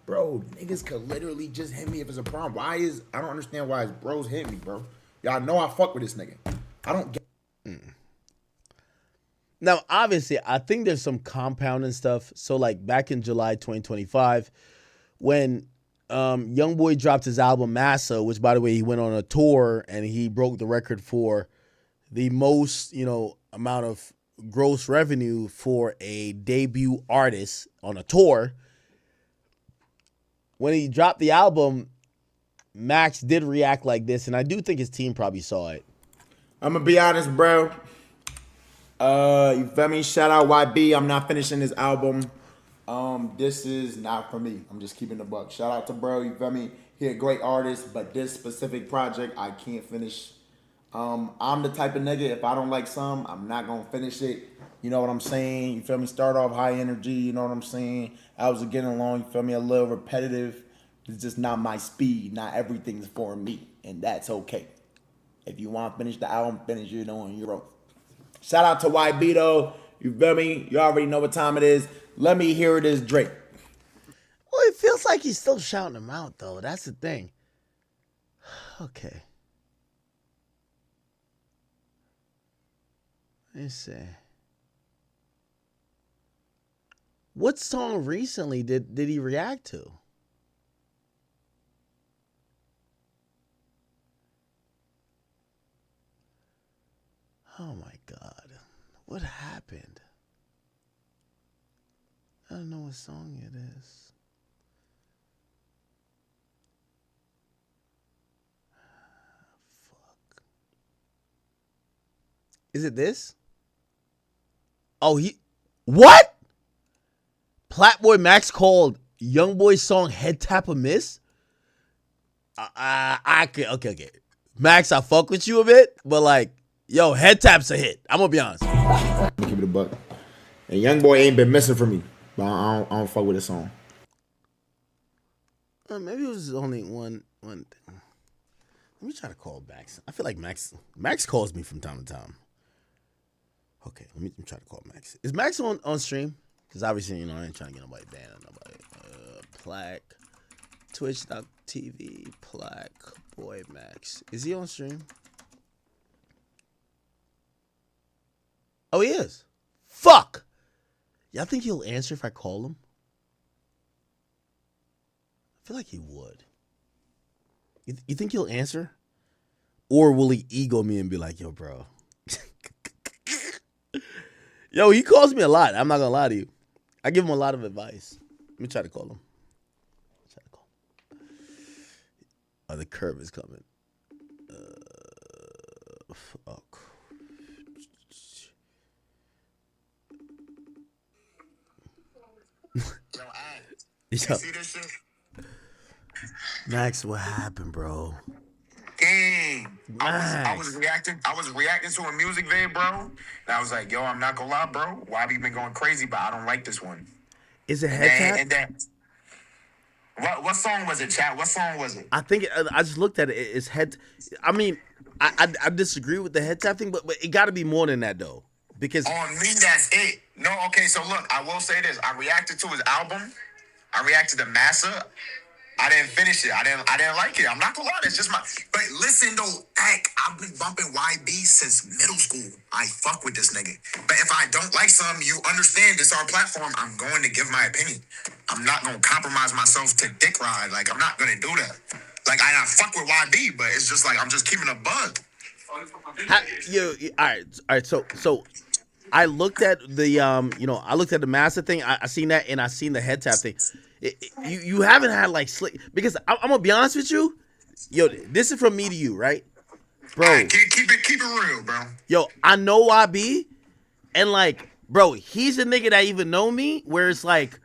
Bro, niggas could literally just hit me if it's a problem. I don't understand why his bros hit me, bro. Y'all know I fuck with this nigga. I don't get. Now, obviously, I think there's some compounding stuff. So, like, back in July 2025, when YoungBoy dropped his album Massa, which, by the way, he went on a tour and he broke the record for the most, amount of gross revenue for a debut artist on a tour. When he dropped the album, Max did react like this, and I do think his team probably saw it. I'm gonna be honest, bro. You feel me? Shout out YB. I'm not finishing this album. This is not for me. I'm just keeping the buck. Shout out to bro. You feel me? He a great artist, but this specific project I can't finish. I'm the type of nigga, if I don't like some, I'm not gonna finish it. You know what I'm saying? You feel me? Start off high energy, you know what I'm saying? I was getting along, you feel me? A little repetitive. It's just not my speed. Not everything's for me, and that's okay. If you want to finish the album, finish it on your own. Shout out to YB though. You feel me? You already know what time it is. Let me hear this Drake. Well, it feels like he's still shouting him out, though. That's the thing. Okay. Let's see. What song recently did he react to? Oh my God. What happened? I don't know what song it is. Fuck. Is it this? Oh, what? Platboy Max called YoungBoy's song Head Tap a Miss? Okay. Max, I fuck with you a bit, but like, yo, Head Tap's a hit. I'm gonna be honest. Give it a buck. And YoungBoy ain't been missing for me, but I don't fuck with this song. Maybe it was only one thing. Let me try to call Max. I feel like Max calls me from time to time. Okay, let me try to call Max. Is Max on stream? Because obviously, I ain't trying to get nobody banned or nobody. Plaque, Twitch.tv, Plaque, Boy Max. Is he on stream? Oh, he is. Fuck. Y'all think he'll answer if I call him? I feel like he would. You think he'll answer? Or will he ego me and be like, yo, bro. Yo, he calls me a lot. I'm not going to lie to you. I give him a lot of advice. Let me try to call him. Oh, the curve is coming. Fuck. Yo, see this shit? Max, what happened, bro? Dang. I was reacting to a music video, bro. And I was like, yo, I'm not gonna lie, bro. YB been going crazy, but I don't like this one. Is it Head Tap? And then, what song was it, chat? What song was it? I think I just looked at it. It's Head. I mean, I disagree with the Head Tap thing, but it got to be more than that though. Because on me, that's it. No, okay. So look, I will say this. I reacted to his album. I reacted to Massa. I didn't finish it. I didn't like it. I'm not gonna lie. It's just my. But listen though, I've been bumping YB since middle school. I fuck with this nigga. But if I don't like some, you understand this our platform. I'm going to give my opinion. I'm not gonna compromise myself to dick ride. Like I'm not gonna do that. Like I fuck with YB, but it's just like I'm just keeping a bug. All right. So I looked at the I looked at the Massa thing. I seen that, and I seen the Head Tap thing. You haven't had like slick, because I'm gonna be honest with you, yo. This is from me to you, right, bro? Right, keep it real, bro. Yo, I know YB, and like, bro, he's a nigga that even know me. Where it's like,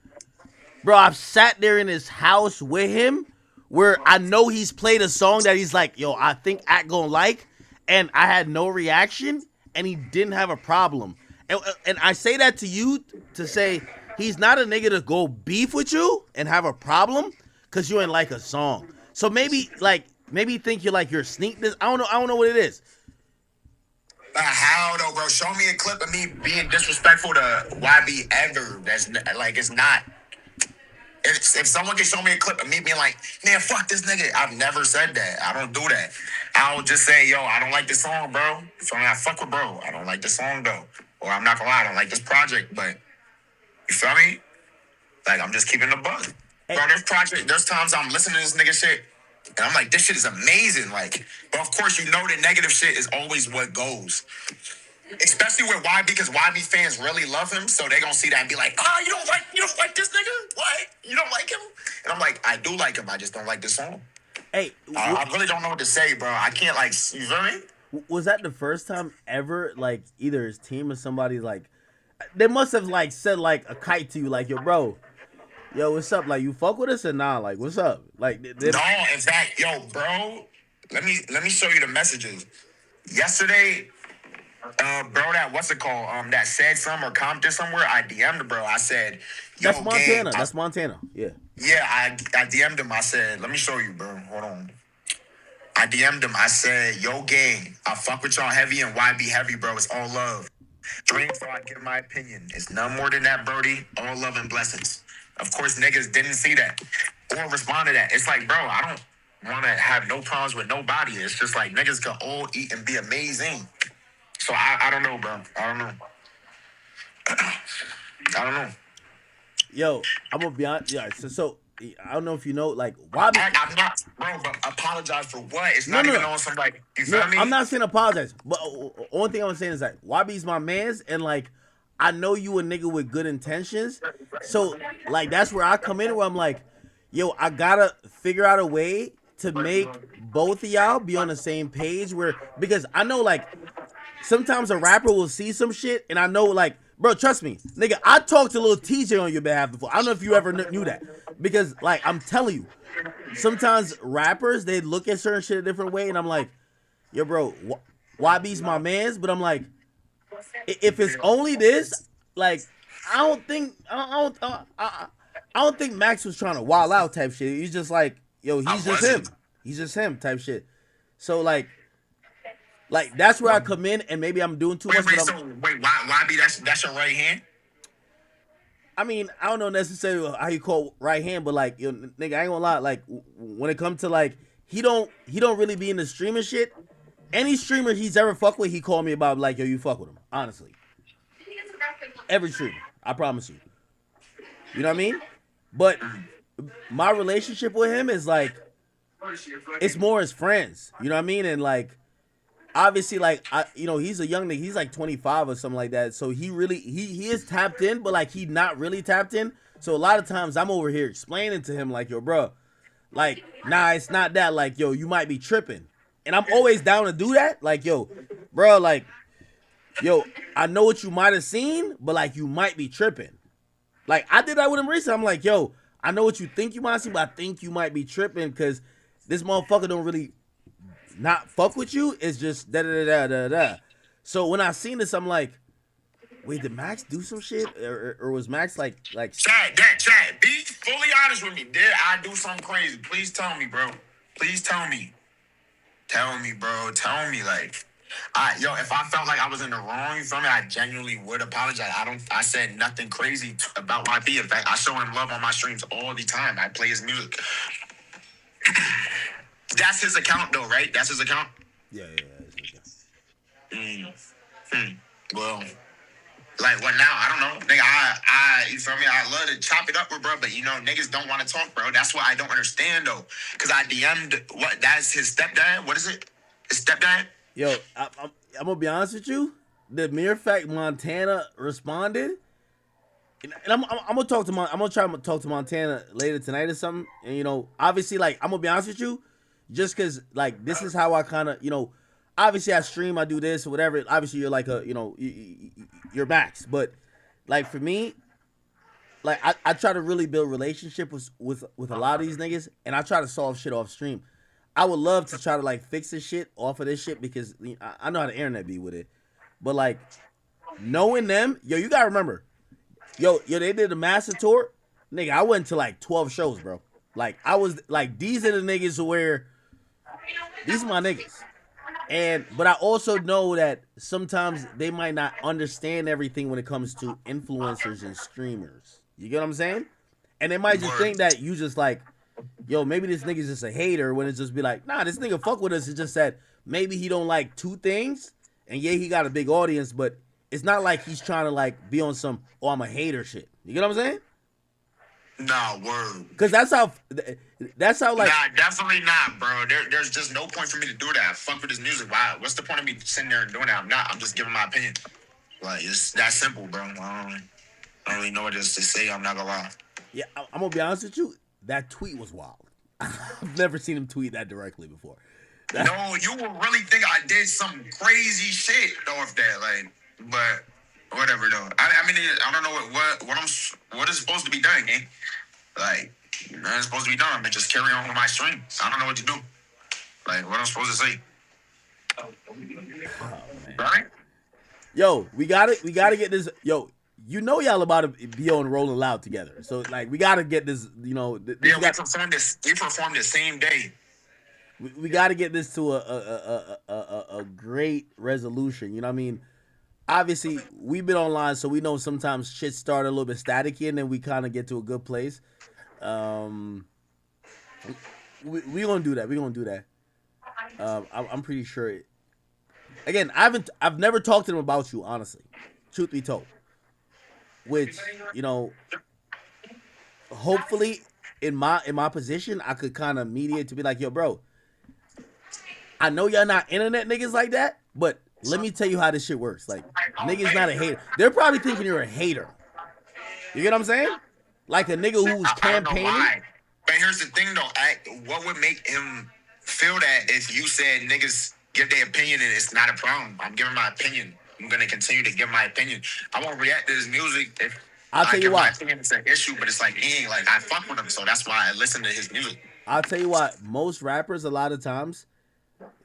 bro, I've sat there in his house with him, where I know he's played a song that he's like, yo, I think Act gonna like, and I had no reaction, and he didn't have a problem. And I say that to you to say he's not a nigga to go beef with you and have a problem because you ain't like a song. So maybe think you're sneak this. I don't know what it is. How though, bro? Show me a clip of me being disrespectful to YB ever. That's like, it's not. If someone can show me a clip of me being like, man, fuck this nigga, I've never said that. I don't do that. I'll just say, yo, I don't like this song, bro. So I fuck with bro. I don't like this song though. Or I'm not gonna lie, I don't like this project, but you feel me? Like, I'm just keeping the buck. Bro, there's times I'm listening to this nigga shit, and I'm like, this shit is amazing. Like, but of course, you know that negative shit is always what goes. Especially with YB, because YB fans really love him, so they gonna see that and be like, oh, you don't like this nigga? What? You don't like him? And I'm like, I do like him, I just don't like this song. Hey, I really don't know what to say, bro. I can't, like, you feel me? Was that the first time ever, like, either his team or somebody, like, they must have, like, said, like, a kite to you, like, yo, bro, yo, what's up? Like, you fuck with us or nah? Like, what's up? Like, No, in fact, yo, bro, let me show you the messages. Yesterday, bro, what's it called? That said some or commented somewhere. I DM'd bro. I said, yo, that's Montana. Gang, that's Montana. Yeah. Yeah, I DM'd him. I said, let me show you, bro. Hold on. I DM'd him. I said, yo, gang, I fuck with y'all heavy and YB heavy, bro. It's all love. Dream so I give my opinion. It's none more than that, Brody. All love and blessings. Of course, niggas didn't see that or respond to that. It's like, bro, I don't want to have no problems with nobody. It's just like niggas can all eat and be amazing. So I don't know, bro. I don't know. I don't know. Yo, I'm gonna be honest. Yeah, so I don't know if you know, like, why? I'm not, bro. But apologize for what? It's not even on some like. You feel me? I'm not saying apologize, but only thing I'm saying is like, YB's my man's, and like, I know you a nigga with good intentions, so like that's where I come in, where I'm like, yo, I gotta figure out a way to make both of y'all be on the same page, because I know like sometimes a rapper will see some shit, and I know like, bro, trust me, nigga, I talked to Lil TJ on your behalf before. I don't know if you ever knew that, because like I'm telling you, sometimes rappers, they look at certain shit a different way, and I'm like, yo, bro, YB's my man's, but I'm like, if it's only this, like, I don't think Max was trying to wild out type shit. He's just like, yo, he's just him type shit. So like that's where I come in, and maybe I'm doing too much. YB, that's your right hand? I mean, I don't know necessarily how you call right hand, but like, yo, nigga, I ain't gonna lie. Like, when it comes to like, he don't really be in the streaming shit. Any streamer he's ever fucked with, he called me about like, yo, you fuck with him. Honestly, every streamer, I promise you. You know what I mean? But my relationship with him is like, it's more as friends. You know what I mean? And like, obviously, like, he's a young nigga. He's like 25 or something like that. So he really, he is tapped in, but like, he not really tapped in. So a lot of times I'm over here explaining to him like, yo, bro, like, nah, it's not that. Like, yo, you might be tripping. And I'm always down to do that. Like, yo, bro, like, yo, I know what you might have seen, but like, you might be tripping. Like, I did that with him recently. I'm like, yo, I know what you think you might see, but I think you might be tripping because this motherfucker don't really not fuck with you. It's just da-da-da-da-da-da. So when I seen this, I'm like, wait, did Max do some shit? Or was Max like... Chad, be fully honest with me. Did I do something crazy? Please tell me, bro. Please tell me. Tell me, bro. Tell me, like... if I felt like I was in the wrong, you feel me, I genuinely would apologize. I said nothing crazy about YB. In fact, I show him love on my streams all the time. I play his music. That's his account, though, right? That's his account? Yeah, that's his account. Well, like, what now? I don't know. Nigga, you feel me? I love to chop it up with bro, but, niggas don't want to talk, bro. That's what I don't understand, though. Because I DM'd, that's his stepdad? What is it? His stepdad? Yo, I'm gonna be honest with you. The mere fact Montana responded, and I'm gonna talk to I'm gonna try to talk to Montana later tonight or something. And obviously, like, I'm gonna be honest with you, just because like this is how I kind of obviously I stream, I do this or whatever. Obviously, you're like a you're Max, but like for me, like I try to really build relationship with a lot of these niggas, and I try to solve shit off stream. I would love to try to like fix this shit off of this shit because I know how the internet be with it, but like knowing them, yo, you gotta remember, yo, they did a master tour, nigga. I went to like 12 shows, bro. Like I was like, these are the niggas where these are my niggas. But I also know that sometimes they might not understand everything when it comes to influencers and streamers. You get what I'm saying? And they might just think that you just like, yo, maybe this nigga's just a hater, when it's just be like, nah, this nigga fuck with us. It's just that maybe he don't like two things, and yeah, he got a big audience, but it's not like he's trying to like be on some, oh, I'm a hater shit. You get what I'm saying? Nah, word. Because that's how like. Nah, definitely not, bro. There's just no point for me to do that. Fuck with this music. Why? What's the point of me sitting there and doing that? I'm just giving my opinion. Like, it's that simple, bro. I don't really know what else to say. I'm not gonna lie. Yeah, I'm gonna be honest with you. That tweet was wild. I've never seen him tweet that directly before. No, you will really think I did some crazy shit off that, like, but whatever though. I mean, I don't know what is supposed to be done, gang. Like, nothing's supposed to be done. I'm gonna just carry on with my stream. I don't know what to do. Like, what I'm supposed to say. Right? Yo, we gotta get this. Yo, you know y'all about to be on Rolling Loud together. So like, we gotta get this. You know, we performed the same day. We got to get this to a great resolution. You know what I mean? Obviously, we've been online, so we know sometimes shit start a little bit staticky, and then we kind of get to a good place. We gonna do that. We gonna do that. I'm pretty sure. Again, I've never talked to them about you, honestly. Truth be told, which, you know, hopefully in my position, I could kind of mediate to be like, yo, bro, I know y'all not internet niggas like that, but let me tell you how this shit works. Like, niggas not a hater. They're probably thinking you're a hater. You get what I'm saying? Like a nigga who's campaigning. Why. But here's the thing, though. What would make him feel that if you said niggas give their opinion and it's not a problem? I'm giving my opinion. I'm going to continue to give my opinion. I won't react to his music if I'll tell you why. It's an issue, but it's like, like, I fuck with him, so that's why I listen to his music. I'll tell you what. Most rappers, a lot of times,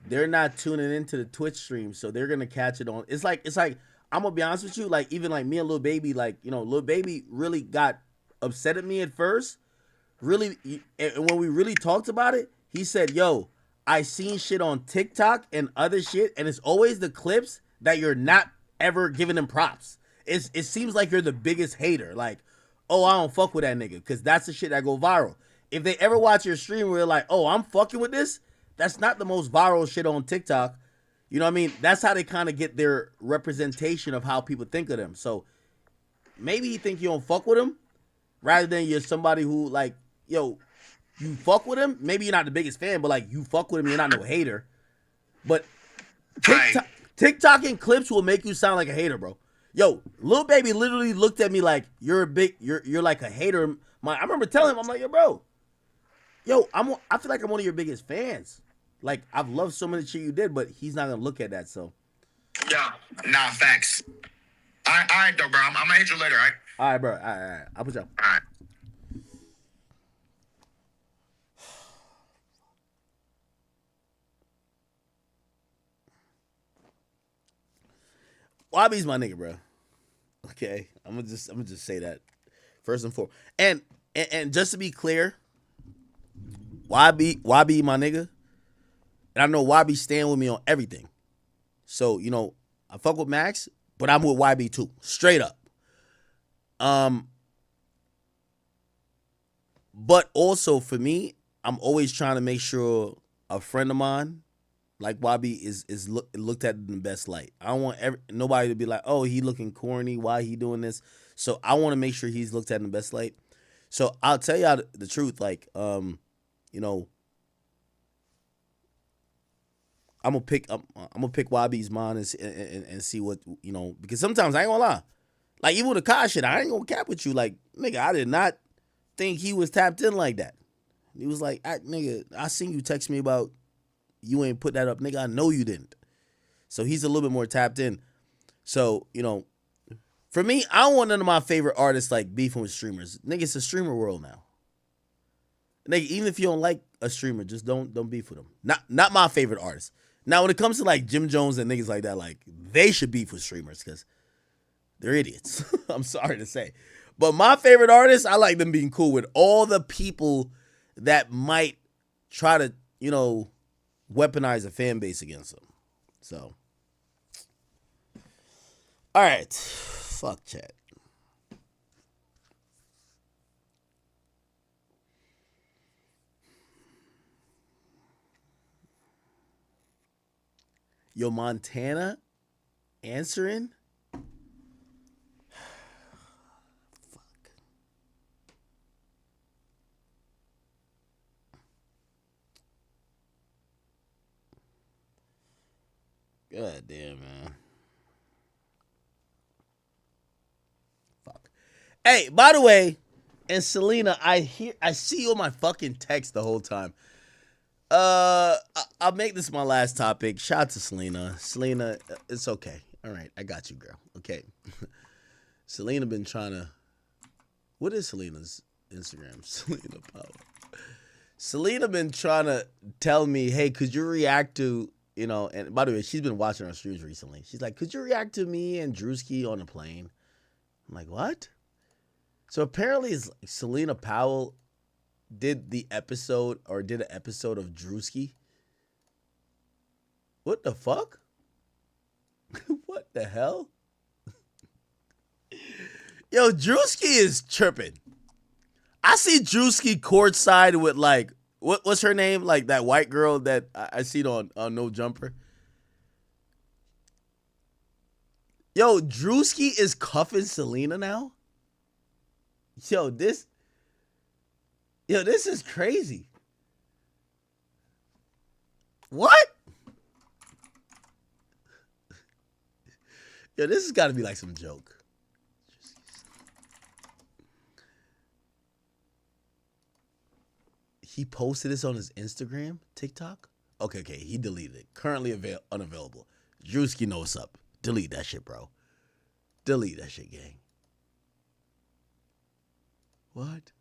they're not tuning into the Twitch stream, so they're gonna catch it on. It's like I'm gonna be honest with you. Like, even like me and Lil Baby, like, you know, Lil Baby really got upset at me at first. Really, and when we really talked about it, he said, "Yo, I seen shit on TikTok and other shit, and it's always the clips that you're not ever giving them props. It seems like you're the biggest hater. Like, oh, I don't fuck with that nigga, because that's the shit that go viral. If they ever watch your stream where you're like, oh, I'm fucking with this, that's not the most viral shit on TikTok. You know what I mean? That's how they kind of get their representation of how people think of them. So maybe he think you don't fuck with him, rather than you're somebody who, like, yo, you fuck with him. Maybe you're not the biggest fan, but like, you fuck with him, you're not no hater. But TikTok and clips will make you sound like a hater, bro. Yo, Lil Baby literally looked at me like, you're like a hater. I remember telling him, I'm like, yo, bro, I feel like I'm one of your biggest fans. Like, I've loved so many shit you did, but he's not gonna look at that. So, yeah, nah, facts. All right, though, bro. I'm gonna hit you later, all right? All right, bro. All right. I'll put you up. All right. Wabi's my nigga, bro. Okay, I'm gonna just say that first and foremost. And just to be clear, Wabi my nigga, and I know Wabi stand with me on everything. So, you know, I fuck with Max, but I'm with YB too, straight up. But also for me, I'm always trying to make sure a friend of mine like Wabi is looked at in the best light. I don't want nobody to be like, oh, he looking corny, why he doing this? So I want to make sure he's looked at in the best light. So I'll tell y'all the truth, like, you know, I'm gonna pick Wabi's mind and see what, you know, because sometimes I ain't gonna lie, like, even with the car shit, I ain't gonna cap with you, like, nigga, I did not think he was tapped in like that. He was like, nigga, I seen you text me about you ain't put that up, nigga. I know you didn't. So he's a little bit more tapped in. So, you know, For me, I don't want none of my favorite artists like beefing with streamers. Nigga, it's a streamer world now. Nigga, even if you don't like a streamer, just don't beef with them. Not my favorite artists. Now, when it comes to like Jim Jones and niggas like that, like they should beef with streamers because they're idiots. I'm sorry to say. But my favorite artists, I like them being cool with all the people that might try to, you know, weaponize a fan base against them. So, all right. Fuck chat. Yo, Montana answering? God damn, man. Fuck. Hey, by the way, and Selena, I see you on my fucking text the whole time. I'll make this my last topic. Shout out to Selena. Selena, it's okay. All right, I got you, girl. Okay. Selena been trying to. What is Selena's Instagram? Selena Power. Selena been trying to tell me, hey, could you react to, you know, and by the way, she's been watching our streams recently. She's like, could you react to me and Drewski on a plane? I'm like, what? So apparently it's like Selena Powell did an episode of Drewski. What the fuck? What the hell? Yo, Drewski is tripping. I see Drewski courtside with like, what's her name? Like that white girl that I seen on No Jumper. Yo, Drewski is cuffing Selena now? Yo, this is crazy. What? Yo, this has got to be like some joke. He posted this on his Instagram, TikTok? Okay, he deleted it. Currently unavailable. Drewski know what's up. Delete that shit, bro. Delete that shit, gang. What?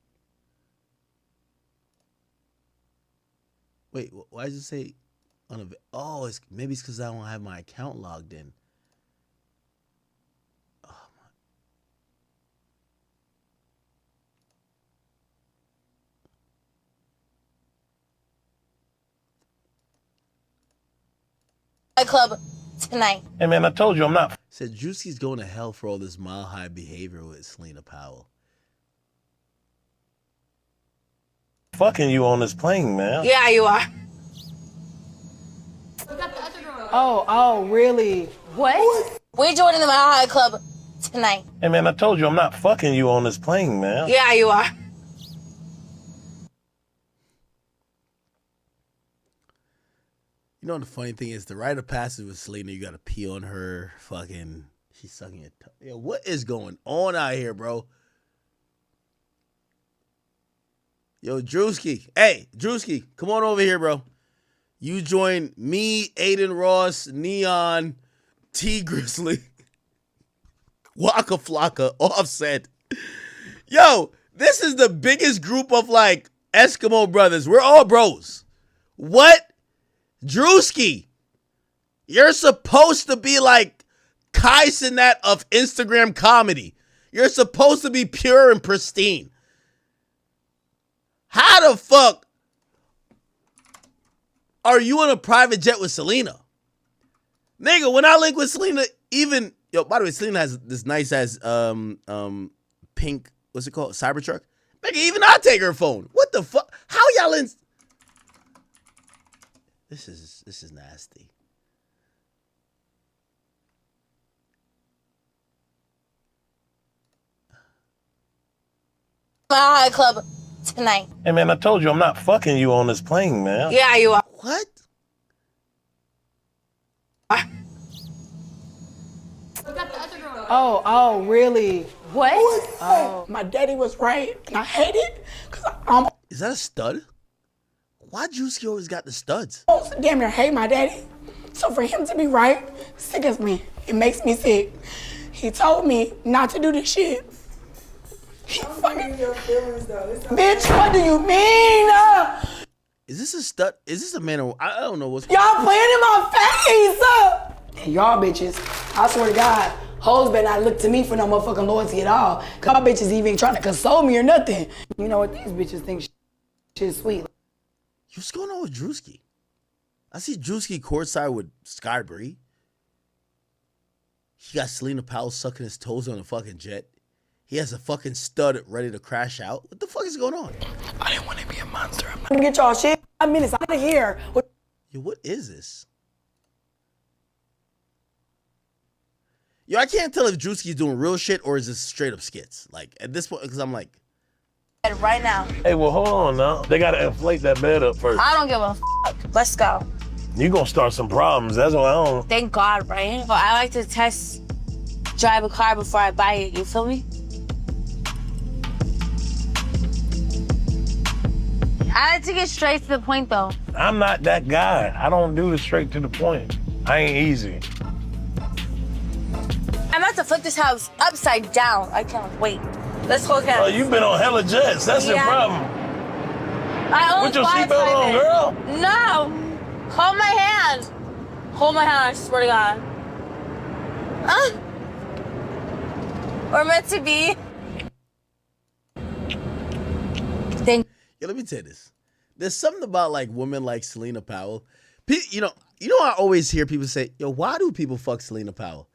Wait, why does it say unavailable? Oh, maybe it's because I don't have my account logged in. Oh, my club tonight. Hey man, I told you I'm not. Said Juicy's going to hell for all this mile high behavior with Selena Powell. Fucking you on this plane, man. Yeah, you are. Oh, really? What? We're joining the Mile High Club tonight. Hey man, I told you I'm not fucking you on this plane, man. Yeah, you are. You know the funny thing is, the rite of passage with Selena, you gotta pee on her. Fucking, she's sucking it. Yo, what is going on out here, bro? Yo, Drewski. Hey, Drewski, come on over here, bro. You join me, Aiden Ross, Neon, T Grizzly, Waka Flocka, Offset. Yo, this is the biggest group of like Eskimo brothers. We're all bros. What? Drewski, you're supposed to be like Kai Cenat of Instagram comedy. You're supposed to be pure and pristine. How the fuck are you on a private jet with Selena? Nigga, when I link with Selena, even, yo, by the way, Selena has this nice ass pink, what's it called? Cybertruck. Nigga, even I take her phone. What the fuck? How y'all in? This is nasty. Mile High Club tonight. Hey man, I told you I'm not fucking you on this plane, man. Yeah, you are. What? Oh, really? What? Oh, my daddy was right, and I hate it because I'm Is that a stud? Why Juicy always got the studs? damn near hate my daddy. So for him to be right sickens me. It makes me sick. He told me not to do this shit. He fucking your feelings though. Bitch, what do you mean? Is this a stud? Is this a man? I don't know what's. Y'all playing in my face. And y'all bitches, I swear to God, hoes better not look to me for no motherfucking loyalty at all. Cause y'all bitches even trying to console me or nothing. You know what these bitches think shit's sweet. What's going on with Drewski? I see Drewski courtside with Sky Bree. He got Selena Powell sucking his toes on a fucking jet. He has a fucking stud ready to crash out. What the fuck is going on? I didn't want to be a monster. I'm gonna get y'all shit. 5 minutes out of here. Yo, what is this? Yo, I can't tell if Drewski's doing real shit or is this straight up skits. Like, at this point, because I'm like... Right now. Hey, well, hold on now. They got to inflate that bed up first. I don't give a fuck. Let's go. You going to start some problems. That's what I don't... Thank God, right? Well, I like to drive a car before I buy it. You feel me? I like to get straight to the point, though. I'm not that guy. I don't do the straight to the point. I ain't easy. I'm about to flip this house upside down. I can't wait. Let's hold hands. Oh, you've been on hella jets. That's your problem. I only Put your seatbelt on, girl. No. Hold my hand. Hold my hand, I swear to God. We're meant to be. Yo, let me tell you this. There's something about like women like Selena Powell. You know, I always hear people say, yo, why do people fuck Selena Powell?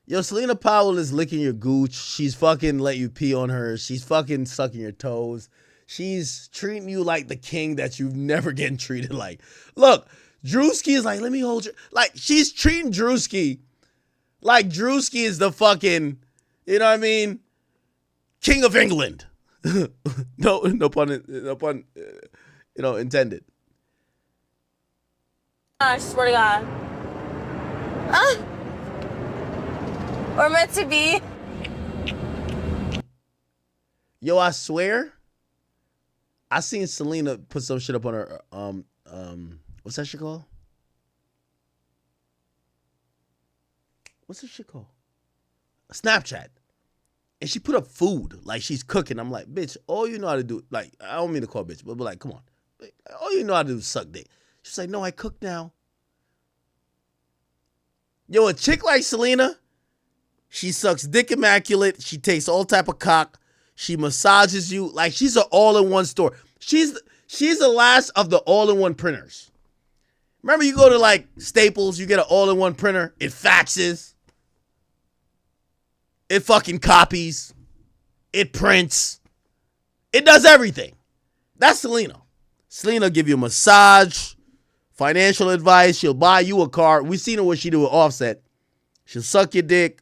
Yo, Selena Powell is licking your gooch. She's fucking let you pee on her. She's fucking sucking your toes. She's treating you like the king that you've never getting treated like. Look, Drewski is like, let me hold you. Like, she's treating Drewski like Drewski is the fucking, you know what I mean, king of England. no pun, intended. I swear to God. We're meant to be. Yo, I swear, I seen Selena put some shit up on her, what's that shit called? What's this shit called? Snapchat. And she put up food, like she's cooking. I'm like, bitch, all you know how to do, like, I don't mean to call bitch, but like, come on. All you know how to do is suck dick. She's like, no, I cook now. Yo, a chick like Selena, she sucks dick immaculate. She takes all type of cock. She massages you. Like, she's an all-in-one store. She's the last of the all-in-one printers. Remember, you go to, like, Staples, you get an all-in-one printer. It faxes. It fucking copies. It prints. It does everything. That's Selena. Selena give you a massage, financial advice. She'll buy you a car. We seen her what she do with Offset. She'll suck your dick,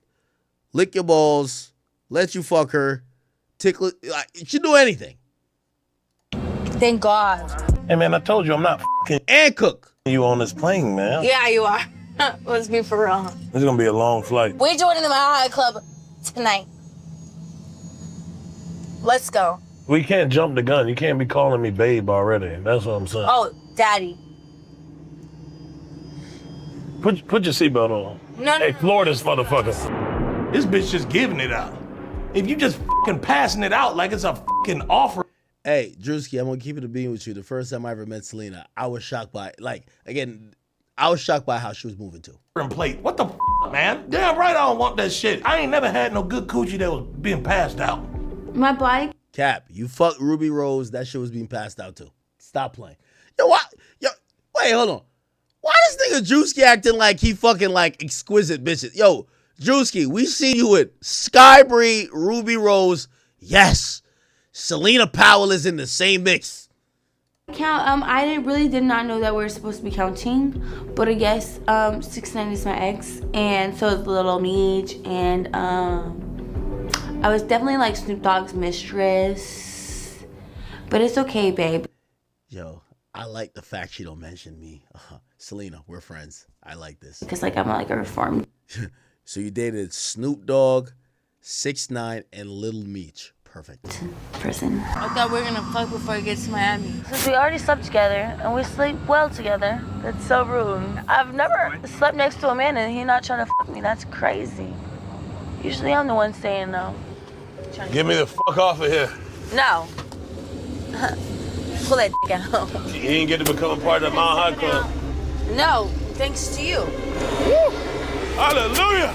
lick your balls, let you fuck her, tickle. Like, she'll do anything. Thank God. Hey, man, I told you I'm not fucking and cook you on this plane, man. Yeah, you are. Let's be for real. This is going to be a long flight. We're joining the Mile High Club tonight. Let's go. We can't jump the gun. You can't be calling me babe already. That's what I'm saying. Oh, daddy. Put your seatbelt on. No, hey, Florida's motherfucker. This bitch just giving it out. If you just fucking passing it out like it's a fucking offer. Hey, Drewski, I'm going to keep it a being with you. The first time I ever met Selena, I was shocked by, like, again, I was shocked by how she was moving too. Plate. What the man? Damn right I don't want that shit. I ain't never had no good coochie that was being passed out. My bike. Cap, you fucked Ruby Rose, that shit was being passed out too. Stop playing. Yo, why? Yo, wait, hold on. Why this nigga Drewski acting like he fucking like exquisite bitches? Yo, Drewski, we see you with Sky Bree, Ruby Rose. Yes. Selena Powell is in the same mix. Count. I really did not know that we were supposed to be counting, but I guess 6ix9ine is my ex, and so is Little Meech, and I was definitely like Snoop Dogg's mistress, but it's okay, babe. Yo, I like the fact she don't mention me. Selena, we're friends. I like this. Because like I'm like a reformed. So you dated Snoop Dogg, 6ix9ine, and Little Meech. Perfect. Prison. I thought we were gonna fuck before we get to Miami. Since we already slept together and we sleep well together, that's so rude. I've never slept next to a man and he not trying to fuck me. That's crazy. Usually I'm the one saying no. Get me the fuck off of here. No. Pull that dick out. You ain't get to become a part of the Mile High Club. No, thanks to you. Woo! Hallelujah!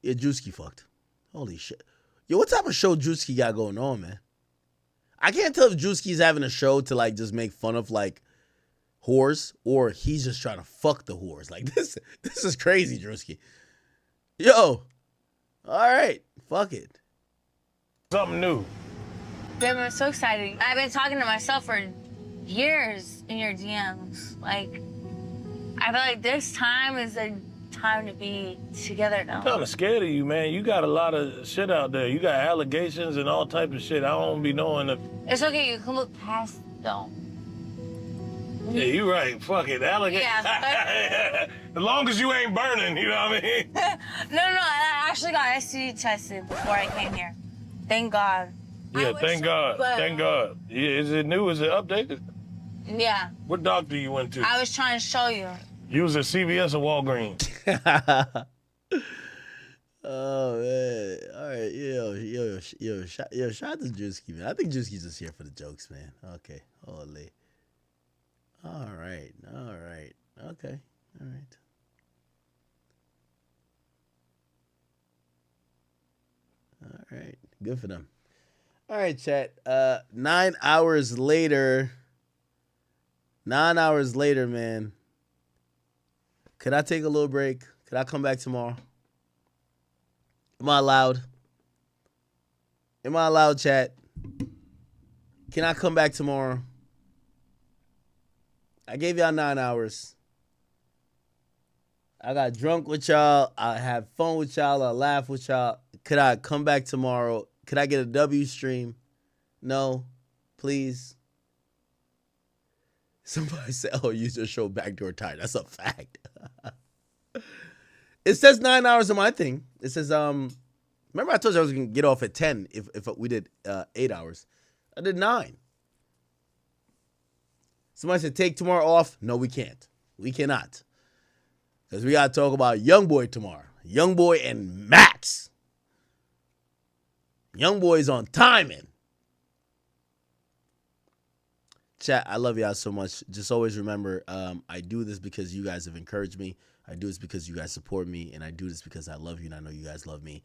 Yeah, Drewski fucked. Holy shit. Yo, what type of show Drewski got going on, man? I can't tell if Drewski's having a show to like just make fun of like whores or he's just trying to fuck the whores. Like this is crazy, Drewski. Yo. All right. Fuck it. Something new. Babe, I'm so excited. I've been talking to myself for years in your DMs. Like, I feel like this time is the time to be together now. I'm kind of scared of you, man. You got a lot of shit out there. You got allegations and all types of shit. I don't be knowing if... It's okay. You can look past though. Yeah, you right. Fuck it. Alligator. Yeah. As long as you ain't burning, you know what I mean? No, I actually got STD tested before I came here. Thank God. Yeah, thank God. Thank God. Yeah, is it new? Is it updated? Yeah. What doctor you went to? I was trying to show you. You was at CVS or Walgreens? Oh man! All right, shout out to Drewski, man. I think Drewski's just here for the jokes, man. Okay, holy. All right, okay, all right. All right, good for them. All right, chat. 9 hours later. 9 hours later, man. Could I take a little break? Could I come back tomorrow? Am I allowed? Am I allowed, chat? Can I come back tomorrow? I gave y'all 9 hours. I got drunk with y'all. I had fun with y'all. I laughed with y'all. Could I come back tomorrow? Could I get a W stream? No, please. Somebody said, oh, use your show backdoor time. That's a fact. It says 9 hours on my thing. It says, remember I told you I was going to get off at 10 if we did 8 hours. I did 9. Somebody said, take tomorrow off. No, we can't. We cannot. Because we got to talk about Youngboy tomorrow. Youngboy and Max. Youngboy's on timing. Chat, I love y'all so much. Just always remember, I do this because you guys have encouraged me. I do this because you guys support me. And I do this because I love you and I know you guys love me.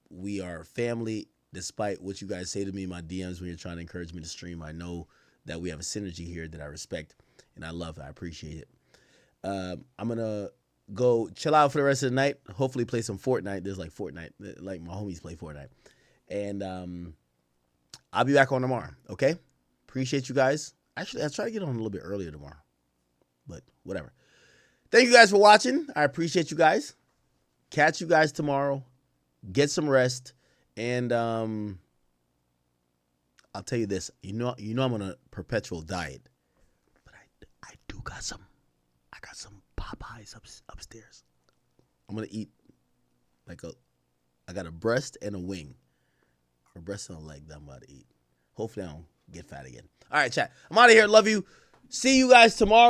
We are family, despite what you guys say to me in my DMs when you're trying to encourage me to stream. I know that we have a synergy here that I respect and I love. I appreciate it. I'm going to go chill out for the rest of the night. Hopefully play some Fortnite. There's like Fortnite, like my homies play Fortnite. And I'll be back on tomorrow, okay? Appreciate you guys. Actually, I'll try to get on a little bit earlier tomorrow. But whatever. Thank you guys for watching. I appreciate you guys. Catch you guys tomorrow. Get some rest. And I'll tell you this. You know I'm on a perpetual diet. But I got some Popeyes upstairs. I'm going to eat I got a breast and a wing. Or a breast and a leg that I'm about to eat. Hopefully I don't get fat again. All right, chat. I'm out of here. Love you. See you guys tomorrow.